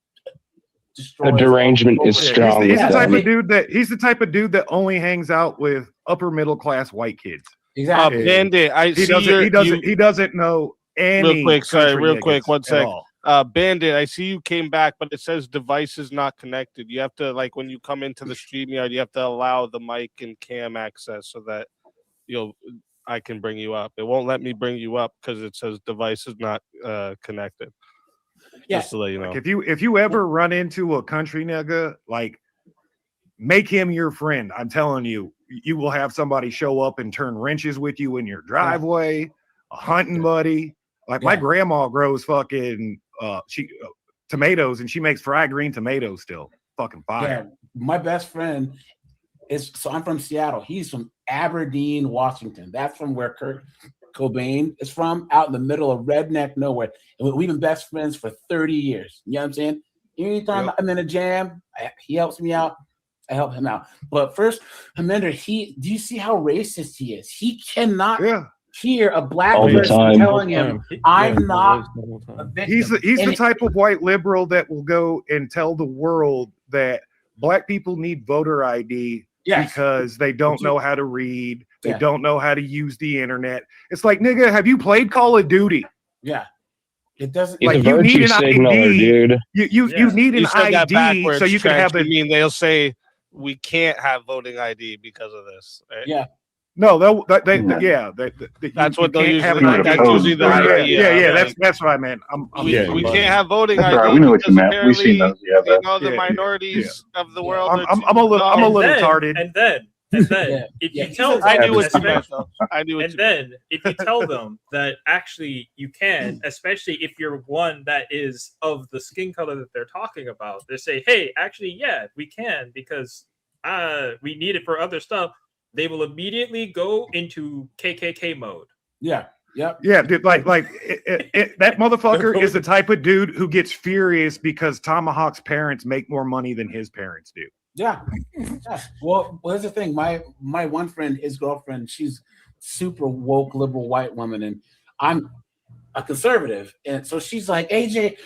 The derangement is strong. He's the type of dude that only hangs out with upper middle class white kids. Exactly. Bandit, he doesn't know any. Real quick, 1 sec. Bandit, I see you came back, but it says device is not connected. You have to, like, when you come into the StreamYard, you have to allow the mic and cam access so that I can bring you up. It won't let me bring you up because it says device is not connected. Yeah. Just to let you know. Like if you ever run into a country nigga, like, make him your friend. I'm telling you, you will have somebody show up and turn wrenches with you in your driveway, a hunting buddy. Like my grandma grows fucking tomatoes, and she makes fried green tomatoes still. Fucking fire. Yeah, my best friend I'm from Seattle. He's from Aberdeen, Washington. That's from where Kurt Cobain is from, out in the middle of redneck nowhere. And we've been best friends for 30 years. You know what I'm saying? Anytime I'm in a jam, he helps me out. I help him out. But First Amender, do you see how racist he is? He cannot hear a Black person telling him, I'm not a victim. He's the type of white liberal that will go and tell the world that black people need voter ID because they don't know how to read. They don't know how to use the internet. It's like, nigga, have you played Call of Duty? Yeah. It doesn't He's like a you need virtue an signaler, ID. dude. You need an said that ID backwards, so you can Trench. have You it. mean they'll say we can't have voting ID because of this? Right? Yeah. No, that's what they'll usually. have an ID. That's usually the idea. Yeah. That's what I meant. We can't have voting That's ID. right. We know what you because meant. We've seen those. Yeah, you know, the minorities of the world. I'm a little retarded. And then if you tell them, I knew what you especially- meant, though. I knew what and you then if you tell them that actually you can, especially if you're one that is of the skin color that they're talking about, they say, hey, actually, yeah, we can because we need it for other stuff. They will immediately go into KKK mode. Yeah. Yep. Yeah, dude, like that motherfucker is the type of dude who gets furious because Tomahawk's parents make more money than his parents do. Yeah. Well, here's the thing. My one friend, his girlfriend, she's super woke, liberal white woman, and I'm a conservative. And so she's like, AJ,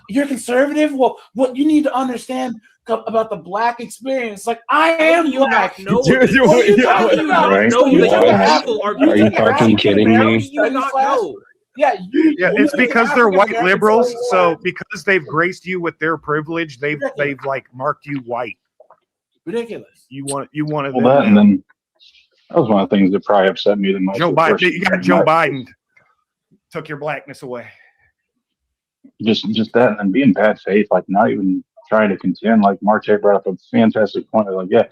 you're conservative? Well, what you need to understand about the black experience. Like, I am black. Are you fucking kidding me? Yeah, it's because they're white liberals. So because they've graced you with their privilege, they've like marked you white. Ridiculous. You want to that, and then that was one of the things that probably upset me the most. Joe Biden. You got Joe Biden took your blackness away. Just that, and then being bad faith, like not even trying to contend. Like Martae brought up a fantastic point. Like, yeah,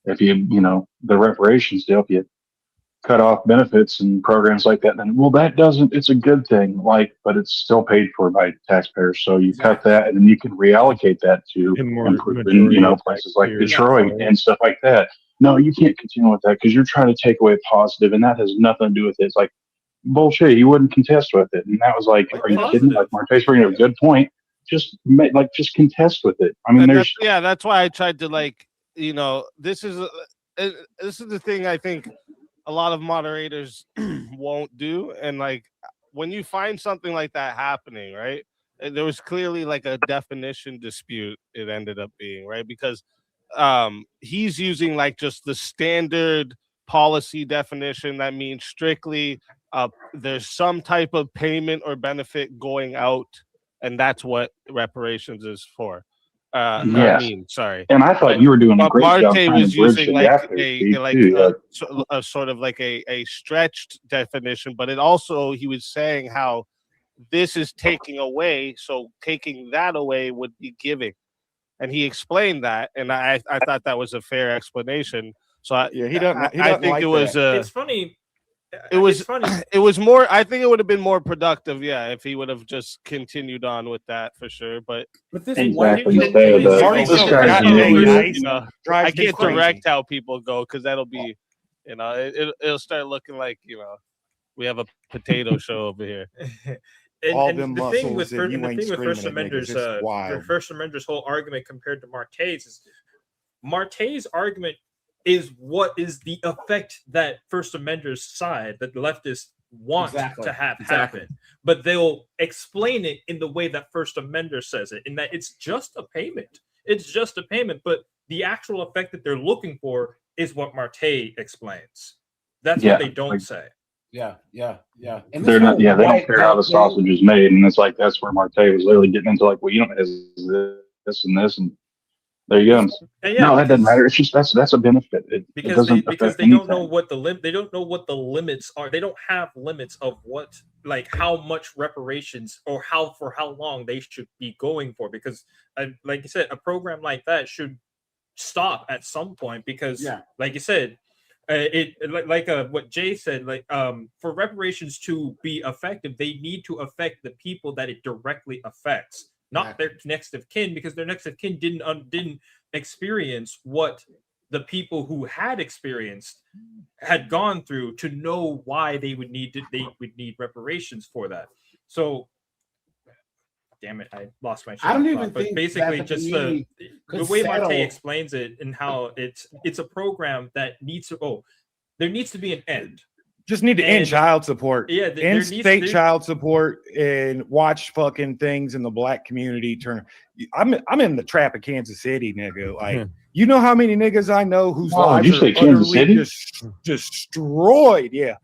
if the reparations deal, if you cut off benefits and programs like that, then it's a good thing. Like, but it's still paid for by taxpayers. So you cut that, and then you can reallocate that to places like Detroit and stuff like that. No, you can't continue with that because you're trying to take away positive, and that has nothing to do with it. It's like bullshit. You wouldn't contest with it, and that was like, are you kidding? Like Martae's bringing up a good point. Just contest with it. I mean, that's why I tried to this is the thing I think a lot of moderators won't do, and like when you find something like that happening, right? There was clearly like a definition dispute. It ended up being right because he's using like just the standard policy definition that means strictly there's some type of payment or benefit going out. And that's what reparations is for. Sorry. And I thought you were doing a great job. Martae was using a sort of like a stretched definition, but he was saying how this is taking away, so taking that away would be giving. And he explained that, and I thought that was a fair explanation. So I think it was. It's funny. It was funny. It was more. I think it would have been more productive, if he would have just continued on with that for sure. But this I can't direct how people go because that'll be, it'll start looking like we have a potato show over here. The thing with First Amender's whole argument compared to Martae's is Martae's argument is what is the effect that First Amender's side, that the leftists want to have happen. But they'll explain it in the way that First Amender says it, in that it's just a payment. It's just a payment, but the actual effect that they're looking for is what Martae explains. That's what they don't say. Yeah. And they don't care how the sausage is made, and it's like that's where Martae was literally getting into like, well, you don't have this and this, and there you go. No, that doesn't matter. It's just that's a benefit. Because they don't know what they don't know what the limits are. They don't have limits of what, like how much reparations or for how long they should be going for. Because like you said, a program like that should stop at some point because like you said, what Jay said, for reparations to be effective, they need to affect the people that it directly affects. Not their next of kin, because their next of kin didn't experience what the people who had experienced had gone through to know why they would need reparations for that. So, damn it, I lost my. I don't even think. But basically, just the way Martae explains it and how it's a program that needs to. there needs to be an end. Just need to end child support. Yeah, end state child support and watch fucking things in the black community turn. I'm in the trap of Kansas City, nigga. Like, you know how many niggas I know whose lives did you are say Kansas utterly City? destroyed. Yeah,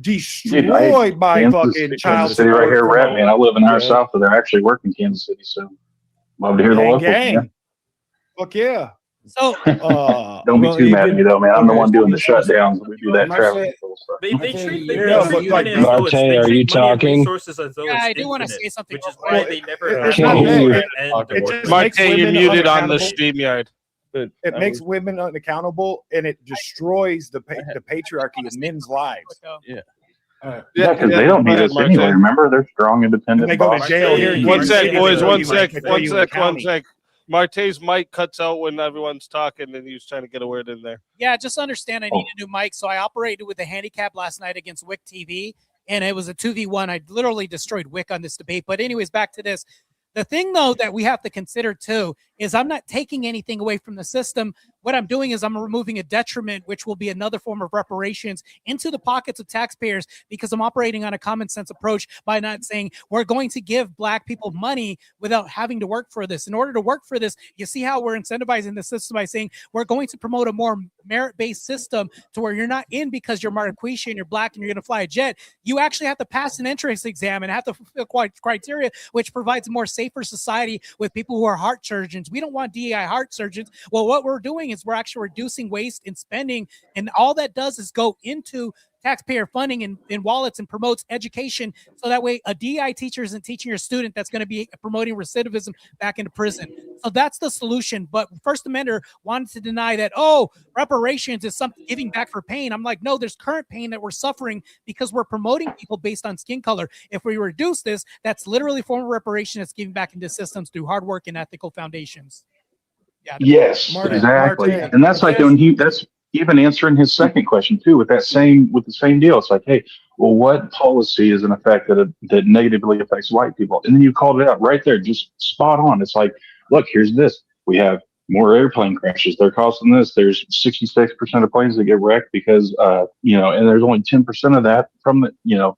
destroyed Dude, by Kansas, fucking child Kansas City support. right here, from rat a- man. I live in our Yeah. south, but they're actually working Kansas City. So love to hear the Gang, locals. gang. Yeah. Fuck yeah. So Don't be too mad at me though, man. I'm the one doing the shutdowns. We do that Martae- travel control stuff. They treat the Yeah, but like, as though it's, Martae, they are treat you money and talking? resources as though Yeah, it's I do want to infinite, say something. which is real why quick. they never It's have not to that. hear end the It work. just makes Martae, you're women muted on the unaccountable. StreamYard. It makes women unaccountable, and it destroys the patriarchy in men's lives. Yeah, because they don't need us Martae. anyway. Remember, they're strong, independent. And they go to bosses. jail here. in One Kansas sec, City, boys. they One throw sec. you in One the sec. One county. sec. Marte's mic cuts out when everyone's talking, and he was trying to get a word in there. Yeah, just understand I need a new mic. So I operated with a handicap last night against Wick TV, and it was a 2v1. I literally destroyed Wick on this debate. But anyways, back to this. The thing, though, that we have to consider, too, is I'm not taking anything away from the system. What I'm doing is I'm removing a detriment, which will be another form of reparations, into the pockets of taxpayers because I'm operating on a common sense approach by not saying we're going to give black people money without having to work for this. In order to work for this, you see how we're incentivizing the system by saying we're going to promote a more merit-based system to where you're not in because you're Marquisha and you're black and you're going to fly a jet. You actually have to pass an entrance exam and have to fulfill criteria, which provides a more safer society with people who are heart surgeons. We don't want DEI heart surgeons. Well, what we're doing is we're actually reducing waste and spending, and all that does is go into taxpayer funding in wallets and promotes education. So that way a DEI teacher isn't teaching your student that's going to be promoting recidivism back into prison. So that's the solution. But First Amender wanted to deny that, oh, reparations is something giving back for pain. I'm like, no, there's current pain that we're suffering because we're promoting people based on skin color. If we reduce this, that's literally a form of reparation that's giving back into systems through hard work and ethical foundations. Yeah. Yes, exactly. And that's like when that's even answering his second question too, with the same deal. It's like, hey, well, what policy is in effect that negatively affects white people? And then you called it out right there, just spot on. It's like, look, here's this. We have more airplane crashes. They're costing this. There's 66% of planes that get wrecked because, and there's only 10% of that from the,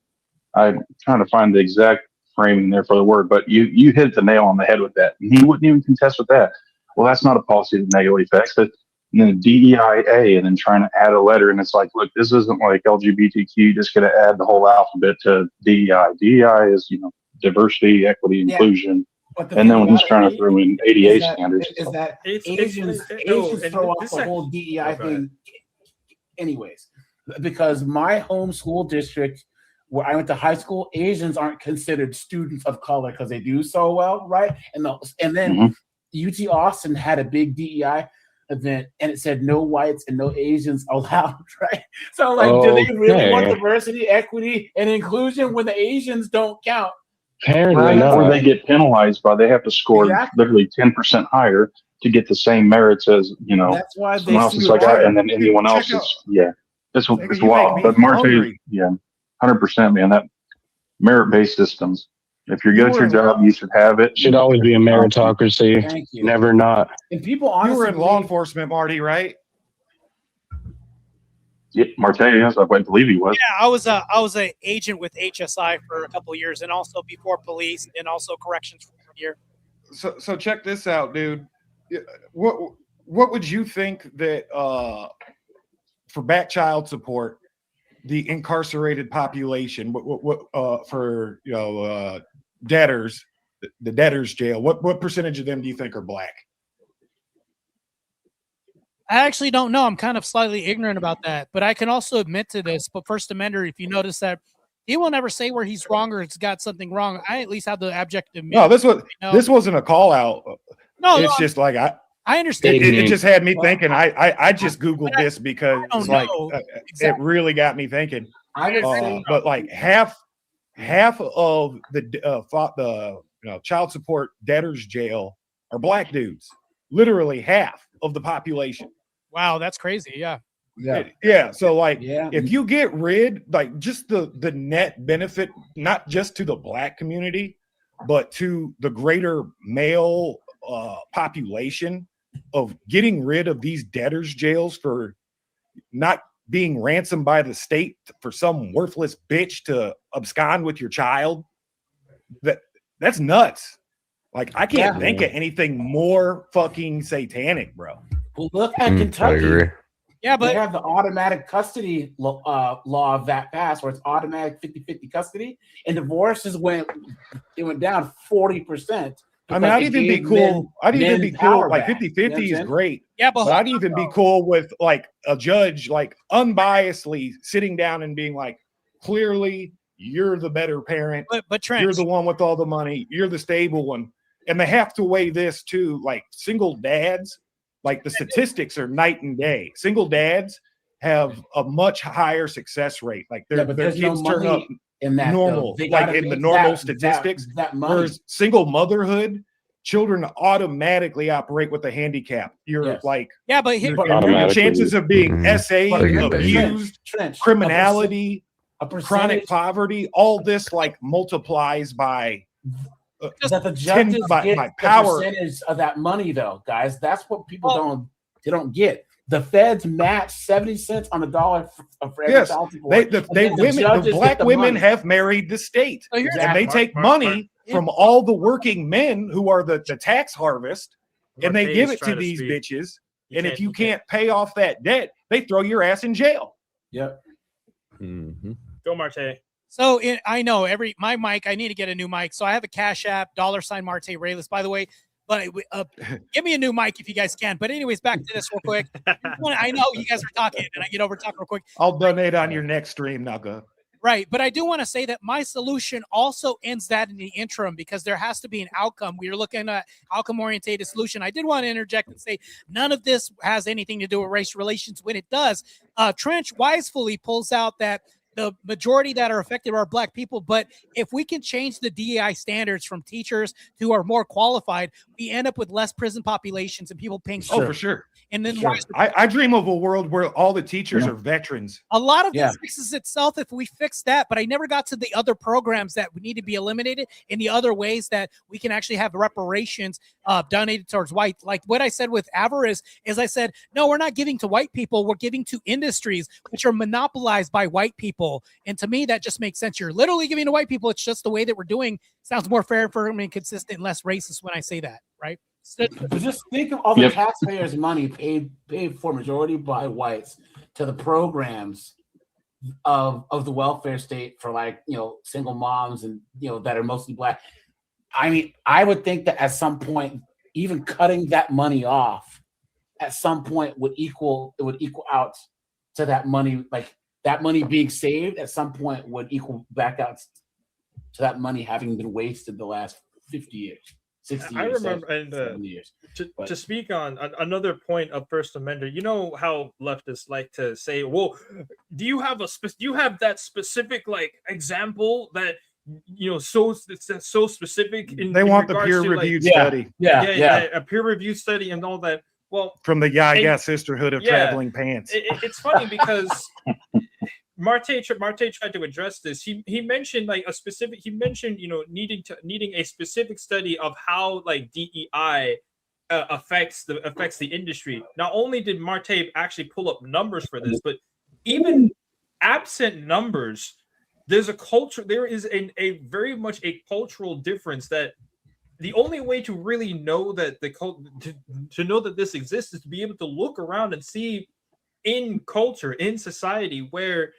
I'm trying to find the exact framing there for the word, but you hit the nail on the head with that. And he wouldn't even contest with that. Well, that's not a policy that negatively affects it. And then DEIA, and then trying to add a letter, and it's like, look, this isn't like LGBTQ. Just going to add the whole alphabet to DEI. DEI is, diversity, equity, inclusion. And then when he's trying to throw in ADA standards, is that It's- Asians and throw off this the act- whole DEI go ahead. thing, anyways, because my home school district where I went to high school, Asians aren't considered students of color because they do so well, right? And then UT Austin had a big DEI event, and it said no whites and no Asians allowed, right? So, like, do they really want diversity, equity, and inclusion when the Asians don't count? Apparently not. Or they get penalized they have to score literally 10% higher to get the same merits as That's why someone else is like, and then anyone else is it's wild. But Martae, 100%, man. That merit-based systems. If you're good at your job, you should have it. Should always be a meritocracy. Thank you. Never not. And people honestly, You were in law enforcement, Marty, right? Yeah, Martae, yes, I believe he was. Yeah, I was an agent with HSI for a couple of years, and also before police, and also corrections for a year. So check this out, dude. What would you think that for back child support, the incarcerated population, what for debtors, the debtors jail, what percentage of them do you think are black? I actually don't know. I'm kind of slightly ignorant about that, but I can also admit to this. But First Amender, if you notice that he will never say where he's wrong or it's got something wrong. I at least have the objective. No, this wasn't a call out. No, it's just like I understand. It just had me thinking. I just Googled this because it really got me thinking. But like half of the child support debtors jail are black dudes. Literally half of the population. Wow, that's crazy. Yeah. Yeah. So like, if you get rid, like, just the net benefit, not just to the black community, but to the greater male population, of getting rid of these debtors jails for not being ransomed by the state for some worthless bitch to abscond with your child. That's nuts. Like, I can't think of anything more fucking satanic, bro. Well, look at Kentucky. I agree. Yeah, but they have the automatic custody law of that passed, where it's automatic 50-50 custody, and divorces went down 40%. I mean, I'd even be cool. I'd even be cool. Like 50-50 is great. Yeah, but I'd even be cool with like a judge, like unbiasedly sitting down and being like, clearly you're the better parent. But Trent, you're the one with all the money. You're the stable one. And they have to weigh this too. Like single dads, like the statistics are night and day. Single dads have a much higher success rate. Like their kids turn up in that normal, like in the normal statistics. Whereas single motherhood, children automatically operate with a handicap. You're like, but your chances of being SA'd, abused, criminality, chronic poverty, all this like multiplies by that the judges get by power. The percentage of that money, though, guys. That's what people don't get. The feds match 70 cents on the dollar for every child support. The black women have married the state, and they take money from all the working men who are the tax harvest, and they give it to these bitches. And if you can't pay off that debt, they throw your ass in jail. Yep. Go, Martae. So I know my mic. I need to get a new mic. So I have a Cash App $ Martae Ruelas. By the way. But give me a new mic if you guys can. But anyways, back to this real quick. I know you guys are talking, and I get over talking real quick. I'll donate on your next stream, now go. Right, but I do want to say that my solution also ends that in the interim because there has to be an outcome. We are looking at outcome-oriented solution. I did want to interject and say none of this has anything to do with race relations. When it does, Trench wisely pulls out that the majority that are affected are black people. But if we can change the DEI standards from teachers who are more qualified, we end up with less prison populations and people paying. Oh, for sure. And then I dream of a world where all the teachers are veterans. A lot of this fixes itself if we fix that, but I never got to the other programs that need to be eliminated in the other ways that we can actually have reparations donated towards white. Like what I said with avarice is I said, no, we're not giving to white people. We're giving to industries which are monopolized by white people. And to me, that just makes sense. You're literally giving to white people. It's just the way that we're doing. Sounds more fair, firm, and consistent, and less racist when I say that, right? But just think of all the taxpayers' money paid for majority by whites to the programs of the welfare state for single moms and that are mostly black. I mean, I would think that at some point, even cutting that money off at some point would equal out to that money, like that money being saved at some point would equal back out to that money having been wasted the last 50 years. 60 years, I remember, and 70 years. To speak on another point of First Amendment, you know how leftists like to say, "Well, do you have that specific example that so specific?" They want the peer-reviewed study, a peer-reviewed study and all that. Well, from the Yaya Sisterhood of Traveling Pants. It's funny because Martae tried to address this. He mentioned needing a specific study of how DEI affects the industry. Not only did Martae actually pull up numbers for this, but even absent numbers, there's a culture. There is a very much a cultural difference that the only way to really know that to know that this exists is to be able to look around and see in culture, in society, where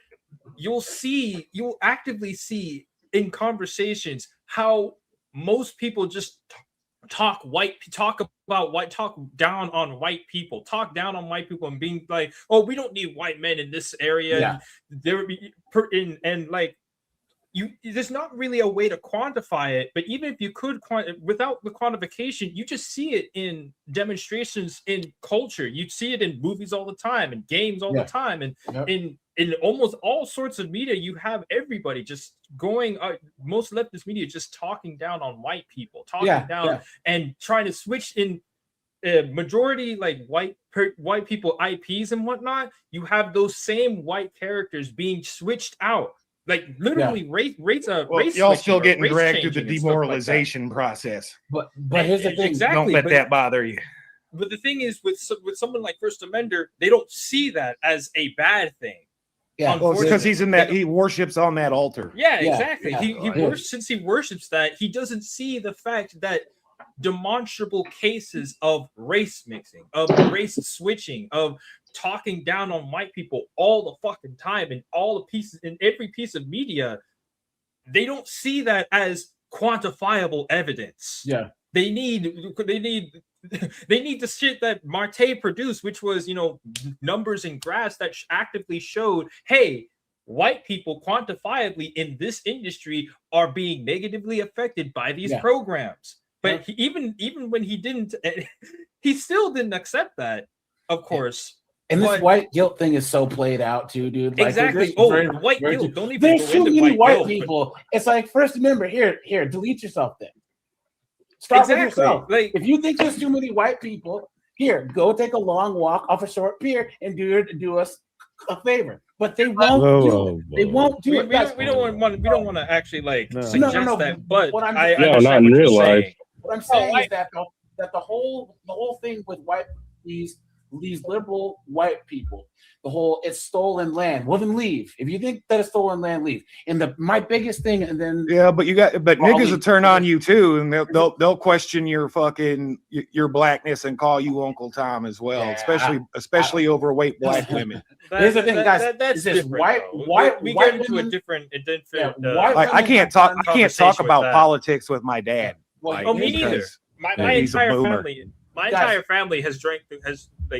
you'll actively see in conversations how most people just talk down on white people and being like, oh, we don't need white men in this area. There's not really a way to quantify it, but even if you could without the quantification, you just see it in demonstrations in culture. You see it in movies all the time, and games all the time, and in almost all sorts of media. You have everybody just going. Most leftist media just talking down on white people, and trying to switch in majority white people IPs and whatnot. You have those same white characters being switched out. Literally, y'all still getting dragged through the demoralization process. But here's the thing: don't let that bother you. But the thing is, with someone like First Amender, they don't see that as a bad thing. Yeah, well, because he's in that, he worships on that altar. Yeah, exactly. Since he worships that, he doesn't see the fact that demonstrable cases of race mixing, of race switching, of talking down on white people all the fucking time, and all the pieces in every piece of media, they don't see that as quantifiable evidence. Yeah, they need the shit that Martae produced, which was, numbers and graphs that actively showed, hey, white people quantifiably in this industry are being negatively affected by these programs. But even when he didn't, he still didn't accept that, of course. And this white guilt thing is so played out too, dude. Like, exactly. White guilt. Don't even there's go too into many white guilt, people. It's like, first remember, here, delete yourself then. Start with yourself. Like, if you think there's too many white people, here, go take a long walk off a short pier and do us a favor. But they won't do it. They won't do it. We don't want to actually suggest that. But not in real life. What I'm saying is that the whole thing with these liberal white people, the whole it's stolen land. Well, then leave. If you think that it's stolen land, leave. And my biggest thing, and then but niggas will turn on you too, and they'll question your your blackness and call you Uncle Tom as well, especially overweight black women. Here's the thing, guys. That's this white. We get into a different. I can't talk about politics with my dad. Me neither. My entire family has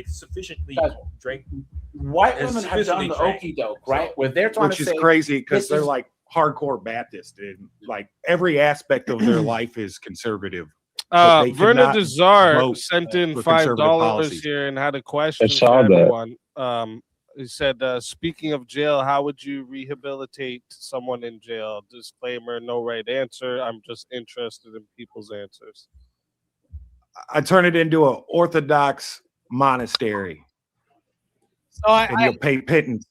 sufficiently drank. White women have done the okie doke, right? Where they're trying which is crazy because they're like hardcore Baptist, and like every aspect of their life is conservative. Verna Desar sent in $5 here and had a question for everyone. He said, speaking of jail, how would you rehabilitate someone in jail? Disclaimer, no right answer. I'm just interested in people's answers. I turn it into an Orthodox monastery. So you'll pay pittance.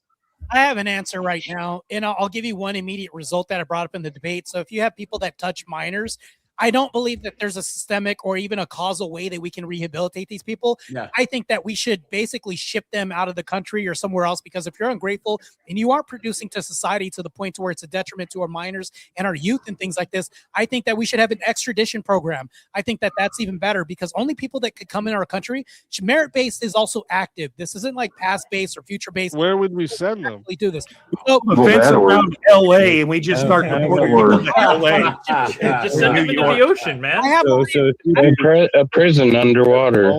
I have an answer right now, and I'll give you one immediate result that I brought up in the debate. So if you have people that touch minors, I don't believe that there's a systemic or even a causal way that we can rehabilitate these people. Yeah. I think that we should basically ship them out of the country or somewhere else, because if you're ungrateful and you aren't producing to society to the point to where it's a detriment to our minors and our youth and things like this, I think that we should have an extradition program. I think that that's even better, because only people that could come in our country, merit-based is also active. This isn't like past-based or future-based. Where would we send them? We do this. So, fence around LA, and we just start deporting people to LA. Just send them into the ocean, man. A prison underwater.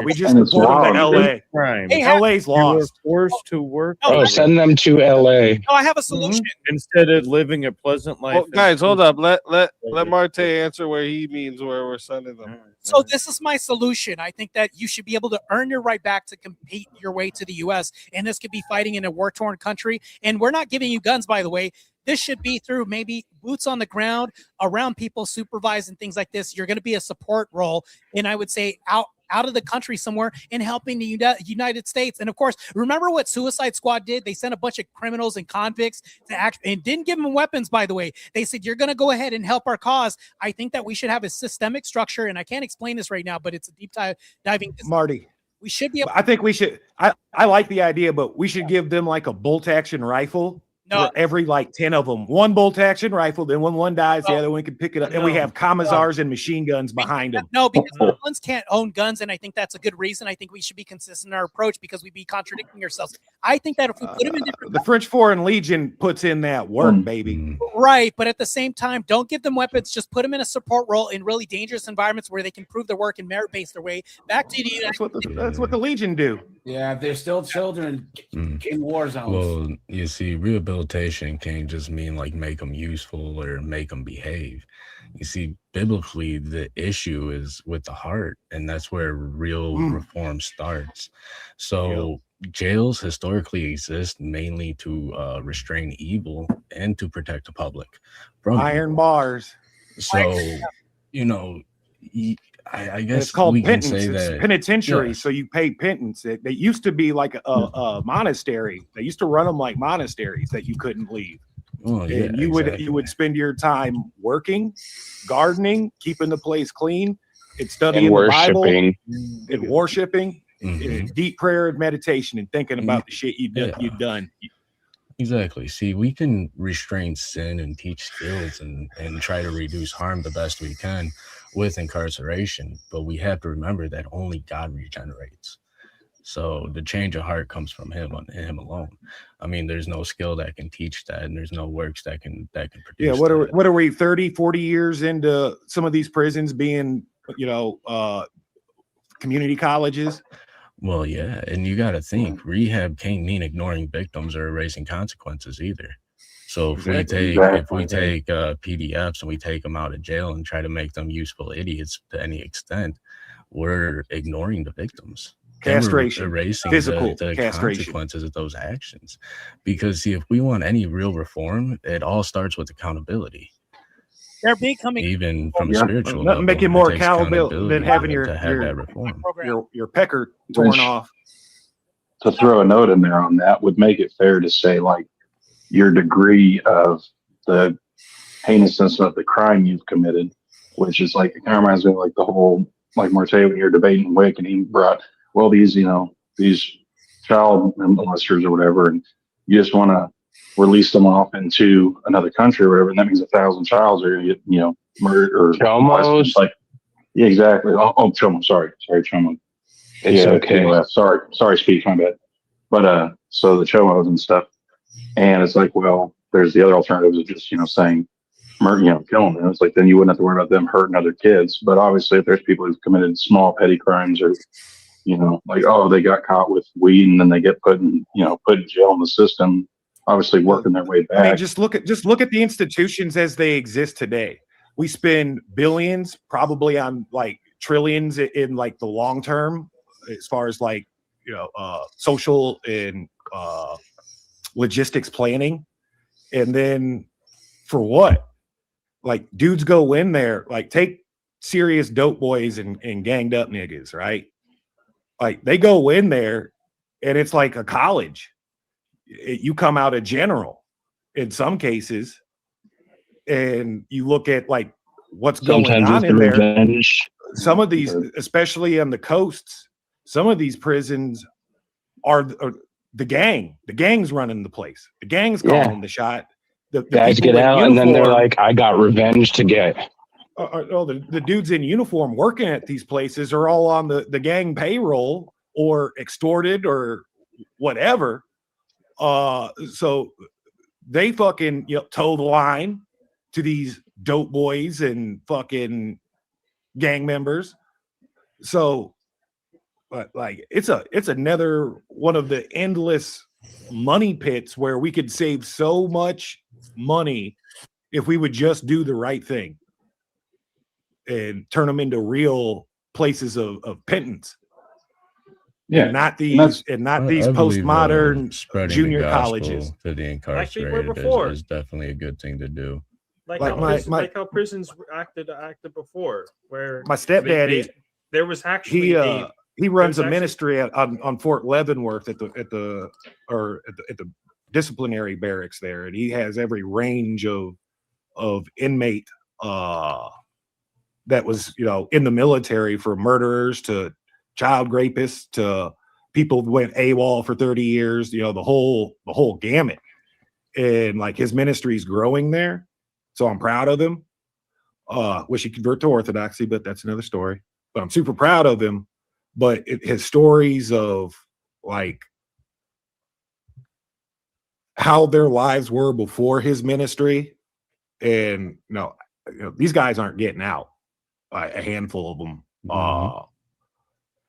We just deport them to LA. LA's lost. Forced to work. Send them to LA. No, I have a solution. Instead of living a pleasant life. Well, guys, hold up. Let Martae answer where he means where we're sending them. So this is my solution. I think that you should be able to earn your right back to compete your way to the U.S. And this could be fighting in a war-torn country. And we're not giving you guns, by the way. This should be through maybe boots on the ground, around people, supervised and things like this. You're going to be a support role. And I would say out of the country somewhere and helping the United States. And of course, remember what Suicide Squad did? They sent a bunch of criminals and convicts to act and didn't give them weapons, by the way. They said, you're going to go ahead and help our cause. I think that we should have a systemic structure. And I can't explain this right now, but it's a deep diving. Marty. We should be able. I think we should. I like the idea, but we should give them like a bolt action rifle. No. For every 10 of them, one bolt action rifle. Then when one dies, the other one can pick it up. And we have commissars and machine guns behind them. No, because Muslims can't own guns, and I think that's a good reason. I think we should be consistent in our approach, because we'd be contradicting ourselves. I think that if we put them in different, the French Foreign Legion puts in that work, baby. Right, but at the same time, don't give them weapons. Just put them in a support role in really dangerous environments where they can prove their work and merit-based their way back to the United States. That's what the Legion do. Yeah, they're still children in war zones. Well, you see, rehabilitation can't just mean like make them useful or make them behave. You see, biblically, the issue is with the heart, and that's where real reform starts. So jails historically exist mainly to restrain evil and to protect the public from iron bars. So, I guess it's called we pittance. Can say it's that, penitentiary, yeah. So you pay pittance. They used to be like a monastery. They used to run them like monasteries that you couldn't leave. Oh, yeah, and you would spend your time working, gardening, keeping the place clean, It's studying And the Bible, worshiping. and worshiping, Mhm. and deep prayer and meditation, and thinking about the shit you've done. Exactly. See, we can restrain sin and teach skills and try to reduce harm the best we can with incarceration, but we have to remember that only God regenerates. So the change of heart comes from him alone. I mean, there's no skill that can teach that, and there's no works that can produce. Yeah, what are we 30, 40 years into some of these prisons being, community colleges? Well, yeah, and you got to think rehab can't mean ignoring victims or erasing consequences either. So if we take PDFs and we take them out of jail and try to make them useful idiots to any extent, we're ignoring the victims. Castration, erasing physical the castration. consequences of those actions. Because see, if we want any real reform, it all starts with accountability. They're becoming even from a spiritual nothing level. make you it more takes accountable than having to have that reform. your pecker torn off. To throw a note in there on that would make it fair to say, like, your degree of the heinousness of the crime you've committed, which is like, it kind of reminds me of like the whole, like Martae, when you're debating Wick and he brought, well, these child molesters or whatever, and you just want to release them off into another country or whatever, and that means 1,000 childs are going to get, murdered or Chomos. like, yeah, exactly. Oh, Chomo, sorry, Chomo. It's okay. Sorry, speech, my bad. But so the Chomos and stuff, and it's like, well, there's the other alternatives of just saying, murder, killing them. It's like then you wouldn't have to worry about them hurting other kids. But obviously, if there's people who've committed small petty crimes or like, oh, they got caught with weed and then they get put in jail in the system, obviously working their way back. I mean, just look at the institutions as they exist today. We spend billions, probably on like trillions in like the long term, as far as like social and logistics planning, and then for what? Like dudes go in there, like take serious dope boys and ganged up niggas, right? Like they go in there and it's like a college. You come out a general in some cases, and you look at like what's going on in there. Revenge. Some of these, especially on the coasts, some of these prisons are the gang. The gang's running the place. The gang's calling the shot. The guys get out and then they're like, I got revenge to get. The dudes in uniform working at these places are all on the gang payroll or extorted or whatever. So they fucking toe the line to these dope boys and fucking gang members. So but like it's another one of the endless money pits where we could save so much money if we would just do the right thing and turn them into real places of penance. Yeah, and not these postmodern junior colleges to the incarcerated is definitely a good thing to do. Like how prisons acted before, where my stepdad there was actually he runs a ministry on Fort Leavenworth at the disciplinary barracks there, and he has every range of inmate that was in the military, from murderers to child rapists to people who went AWOL for 30 years, the whole gamut. And like his ministry is growing there, so I'm proud of him. Wish he could convert to Orthodoxy, but that's another story. But I'm super proud of him. But his stories of like how their lives were before his ministry, and these guys aren't getting out, a handful of them,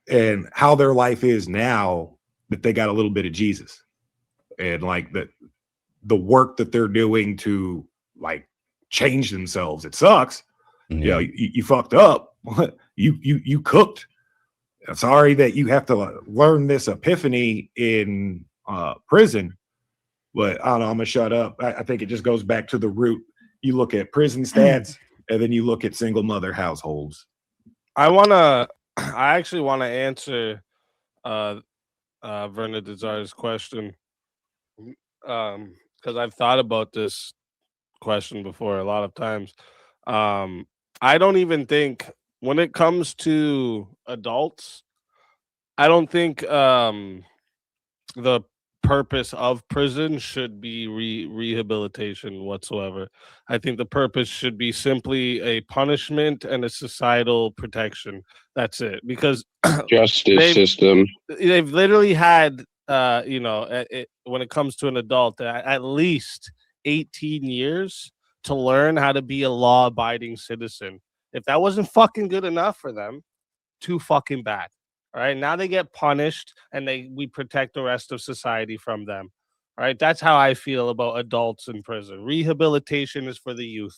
and how their life is now that they got a little bit of Jesus, and like the work that they're doing to like change themselves. It sucks. You fucked up. you cooked. Sorry that you have to learn this epiphany in prison, but I don't know, I'm gonna shut up. I think it just goes back to the root. You look at prison stats, and then you look at single mother households. I actually want to answer Verna Desar's question, because I've thought about this question before a lot of times. I don't even think when it comes to adults, I don't think the purpose of prison should be rehabilitation whatsoever. I think the purpose should be simply a punishment and a societal protection. That's it. Because Justice system. they've literally had when it comes to an adult at least 18 years to learn how to be a law-abiding citizen. If that wasn't fucking good enough for them, too fucking bad. All right, now they get punished, and we protect the rest of society from them. All right, that's how I feel about adults in prison. Rehabilitation is for the youth.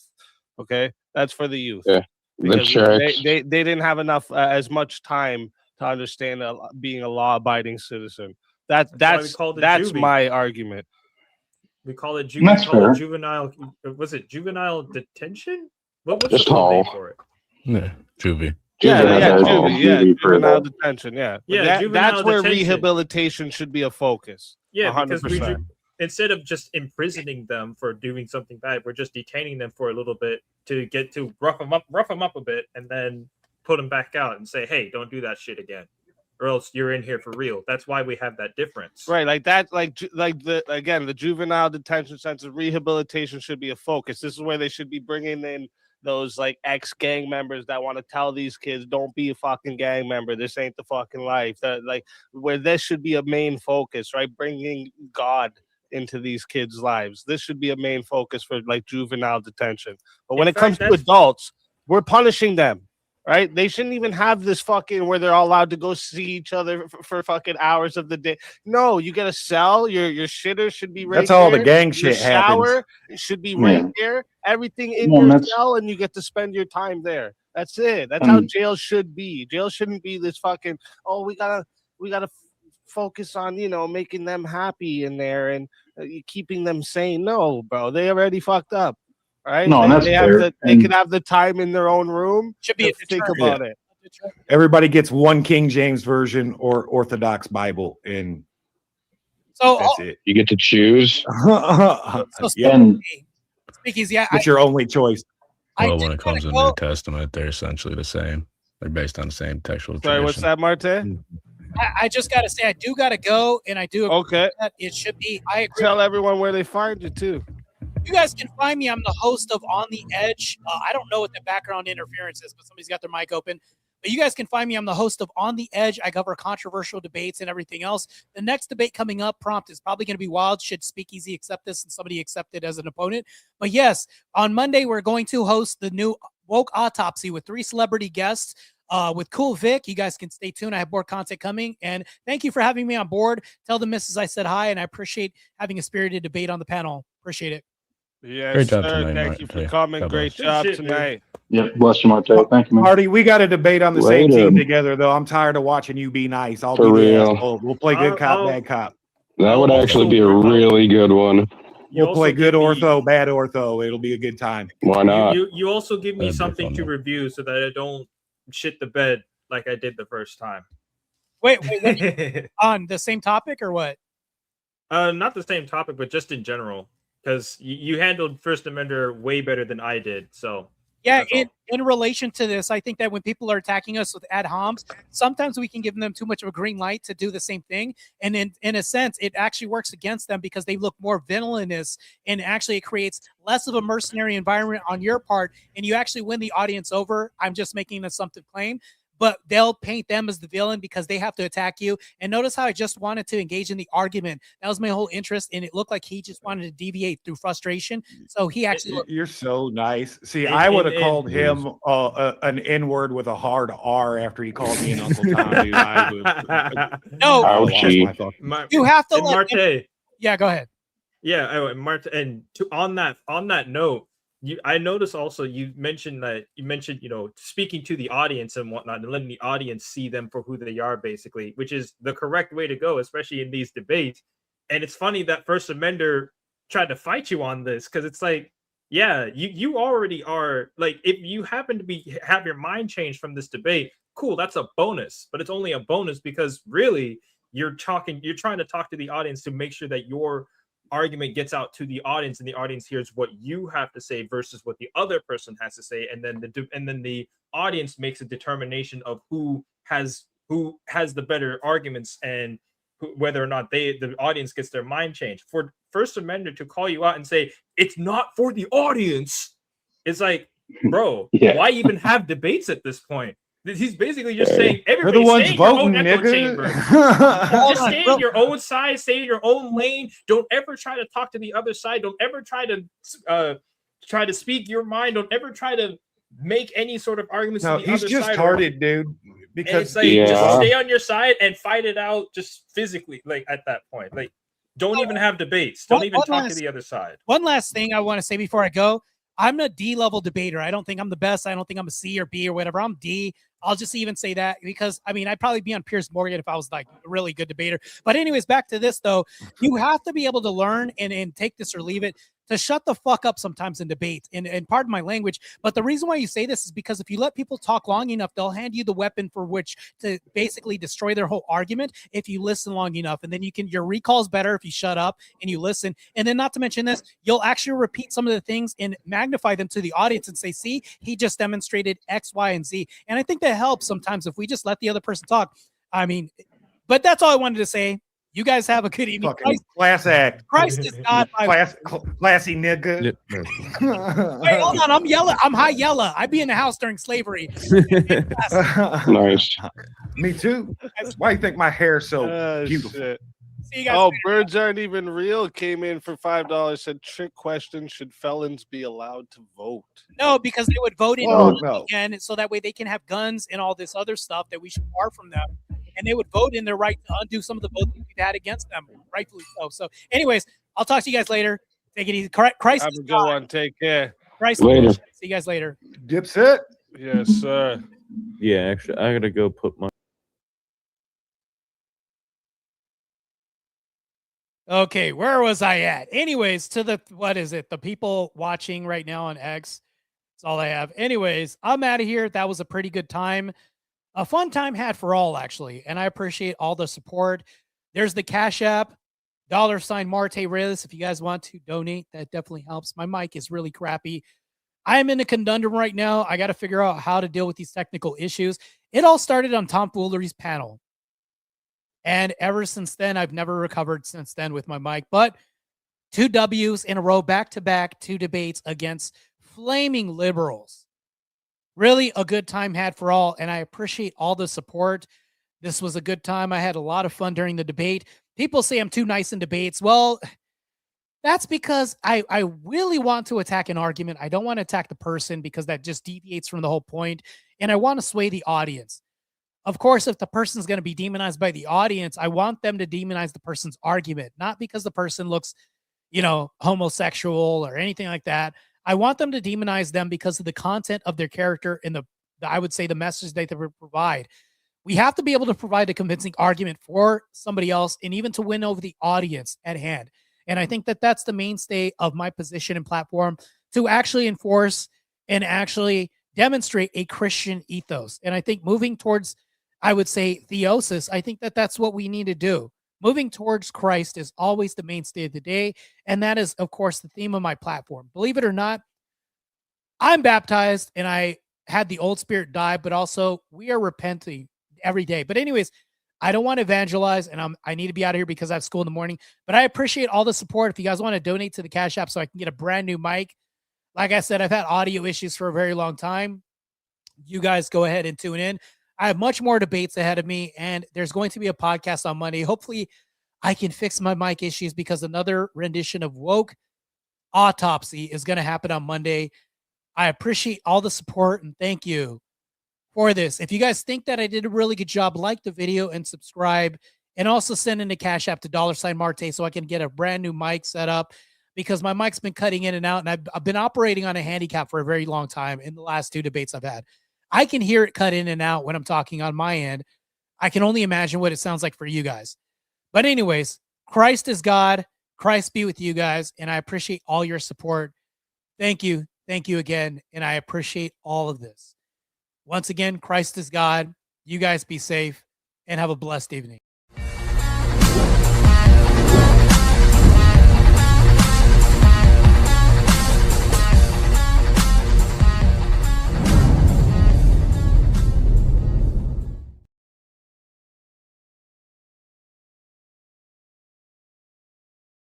Okay, that's for the youth. Yeah, because checks. they didn't have enough as much time to understand being a law-abiding citizen. That's my argument. We call it That's fair. juvenile. Was it juvenile detention? What's Just the full name all. for it? Yeah, juvie. Juvenile detention. Yeah, juvenile that's where detention. Rehabilitation should be a focus. Yeah, 100%. because instead of just imprisoning them for doing something bad, we're just detaining them for a little bit to get to rough them up a bit, and then put them back out and say, "Hey, don't do that shit again, or else you're in here for real." That's why we have that difference, right? Like that, the juvenile detention center rehabilitation should be a focus. This is where they should be bringing in those like ex-gang members that want to tell these kids, don't be a fucking gang member. This ain't the fucking life. That where this should be a main focus, right? Bringing God into these kids' lives. This should be a main focus for like juvenile detention. But when it comes to adults, we're punishing them. Right? They shouldn't even have this fucking where they're all allowed to go see each other for fucking hours of the day. No, you get a cell. Your shitter should be right. That's all there. the gang Your shit shower happens. should be right there. Everything in your cell, and you get to spend your time there. That's it. That's how jail should be. Jail shouldn't be this fucking. Oh, we gotta focus on making them happy in there and keeping them sane. No, bro, they already fucked up. Right? No, that's fair. They can have the time in their own room. Should be to think about it. Everybody gets one King James version or Orthodox Bible, and so that's it. You get to choose. Speakeasy, it's your only choice. Well, when it comes to the New Testament, they're essentially the same. They're based on the same textual tradition. Sorry, what's that, Martae? I just got to say, I do got to go, and I do agree that it should be. I agree. Tell everyone where they find you too. You guys can find me. I'm the host of On the Edge. I don't know what the background interference is, but somebody's got their mic open. But you guys can find me. I'm the host of On the Edge. I cover controversial debates and everything else. The next debate coming up, prompt, is probably going to be wild. Should Speakeasy accept this and somebody accept it as an opponent? But yes, on Monday, we're going to host the new Woke Autopsy with 3 celebrity guests. With Cool Vic. You guys can stay tuned. I have more content coming. And thank you for having me on board. Tell the missus I said hi, and I appreciate having a spirited debate on the panel. Appreciate it. Yes, great job sir. tonight, Thank you for Martae. coming. God Great bless. job Shit, tonight. Yep, bless you, Martae. Thank you, man. Marty, we got to debate on the same Later. team together, though. I'm tired of watching you be nice. I'll For be the real. asshole. We'll play good cop, bad cop. That would actually be a really good one. We'll play good ortho, bad ortho. It'll be a good time. Why not? You also give me That'd be something fun, to though. review so that I don't shit the bed like I did the first time. Wait, on the same topic or what? Not the same topic, but just in general, because you handled First Amender way better than I did. So yeah, in relation to this, I think that when people are attacking us with ad homs, sometimes we can give them too much of a green light to do the same thing, and in a sense, it actually works against them because they look more villainous, and actually it creates less of a mercenary environment on your part, and you actually win the audience over. I'm just making this something plain. But they'll paint them as the villain because they have to attack you. And notice how I just wanted to engage in the argument. That was my whole interest. And it looked like he just wanted to deviate through frustration. So he actually... You're so nice. See, I would have called him an N-word with a hard R after he called me an Uncle Tom. Dude. No. You have to let Martae. Yeah, go ahead. Yeah, Martae, and on that note, I noticed also you mentioned speaking to the audience and whatnot, and letting the audience see them for who they are, basically, which is the correct way to go, especially in these debates. And it's funny that First Amender tried to fight you on this, because it's like, yeah, you already are, like, if you happen to have your mind changed from this debate, cool, that's a bonus. But it's only a bonus because really you're trying to talk to the audience to make sure that your argument gets out to the audience and the audience hears what you have to say versus what the other person has to say, and then the audience makes a determination of who has the better arguments and whether or not the audience gets their mind changed. For First Amender to call you out and say it's not for the audience, it's like, bro, why even have debates at this point? He's basically just saying everybody stay in your own echo chamber. Just stay in your own side, stay in your own lane. Don't ever try to talk to the other side. Don't ever try to speak your mind. Don't ever try to make any sort of arguments. No, to the he's other just side hearted, dude. Because it's like just stay on your side and fight it out just physically. Like at that point, like don't even have debates. Don't even talk to the other side. One last thing I want to say before I go. I'm a D-level debater. I don't think I'm the best. I don't think I'm a C or B or whatever. I'm D. I'll just even say that because, I mean, I'd probably be on Piers Morgan if I was like a really good debater. But anyways, back to this, though. You have to be able to learn and take this or leave it to shut the fuck up sometimes in debates. And pardon my language, but the reason why you say this is because if you let people talk long enough, they'll hand you the weapon for which to basically destroy their whole argument if you listen long enough. And then your recall's better if you shut up and you listen. And then not to mention this, you'll actually repeat some of the things and magnify them to the audience and say, see, he just demonstrated X, Y, and Z. And I think that helps sometimes if we just let the other person talk. I mean, but that's all I wanted to say. You guys have a good evening. Class act. Christ is God. Classy nigga. Wait, hold on. I'm yellow. I'm high yellow. I'd be in the house during slavery. Nice. Me too. Why do you think my hair's so beautiful? Shit. See you guys Oh, later. birds aren't even real. Came in for $5. Said trick question: should felons be allowed to vote? No, because they would vote in no. again, so that way they can have guns and all this other stuff that we should bar from them. And they would vote in their right to undo some of the votes we've had against them, rightfully so. So, anyways, I'll talk to you guys later. Take it easy. Christ Have is a good God. one. Take care. Christ Later. See you guys later. Dipset. Yes, sir. Yeah, actually, I gotta go put my. Okay, where was I at? Anyways, to the what is it? The people watching right now on X. That's all I have. Anyways, I'm out of here. That was a pretty good time. A fun time had for all, actually. And I appreciate all the support. There's the Cash App, $ Martae Ruelas. If you guys want to donate, that definitely helps. My mic is really crappy. I am in a conundrum right now. I got to figure out how to deal with these technical issues. It all started on Tomfoolery's panel. And ever since then, I've never recovered since then with my mic. But 2 W's in a row, back-to-back, 2 debates against flaming liberals. Really a good time had for all, and I appreciate all the support. This was a good time. I had a lot of fun during the debate. People say I'm too nice in debates. Well, that's because I really want to attack an argument. I don't want to attack the person because that just deviates from the whole point, and I want to sway the audience. Of course, if the person's going to be demonized by the audience, I want them to demonize the person's argument, not because the person looks, homosexual or anything like that. I want them to demonize them because of the content of their character and I would say the message they provide. We have to be able to provide a convincing argument for somebody else and even to win over the audience at hand. And I think that that's the mainstay of my position and platform, to actually enforce and actually demonstrate a Christian ethos. And I think moving towards, I would say, theosis, I think that that's what we need to do. Moving towards Christ is always the mainstay of the day. And that is, of course, the theme of my platform. Believe it or not, I'm baptized and I had the old spirit die, but also we are repenting every day. But anyways, I don't want to evangelize and I need to be out of here because I have school in the morning. But I appreciate all the support. If you guys want to donate to the Cash App so I can get a brand new mic. Like I said, I've had audio issues for a very long time. You guys go ahead and tune in. I have much more debates ahead of me, and there's going to be a podcast on Monday. Hopefully, I can fix my mic issues because another rendition of Woke Autopsy is going to happen on Monday. I appreciate all the support, and thank you for this. If you guys think that I did a really good job, like the video and subscribe, and also send in the Cash App to $ Martae so I can get a brand new mic set up because my mic's been cutting in and out, and I've been operating on a handicap for a very long time in the last 2 debates I've had. I can hear it cut in and out when I'm talking on my end. I can only imagine what it sounds like for you guys. But anyways, Christ is God. Christ be with you guys. And I appreciate all your support. Thank you. Thank you again. And I appreciate all of this. Once again, Christ is God. You guys be safe and have a blessed evening.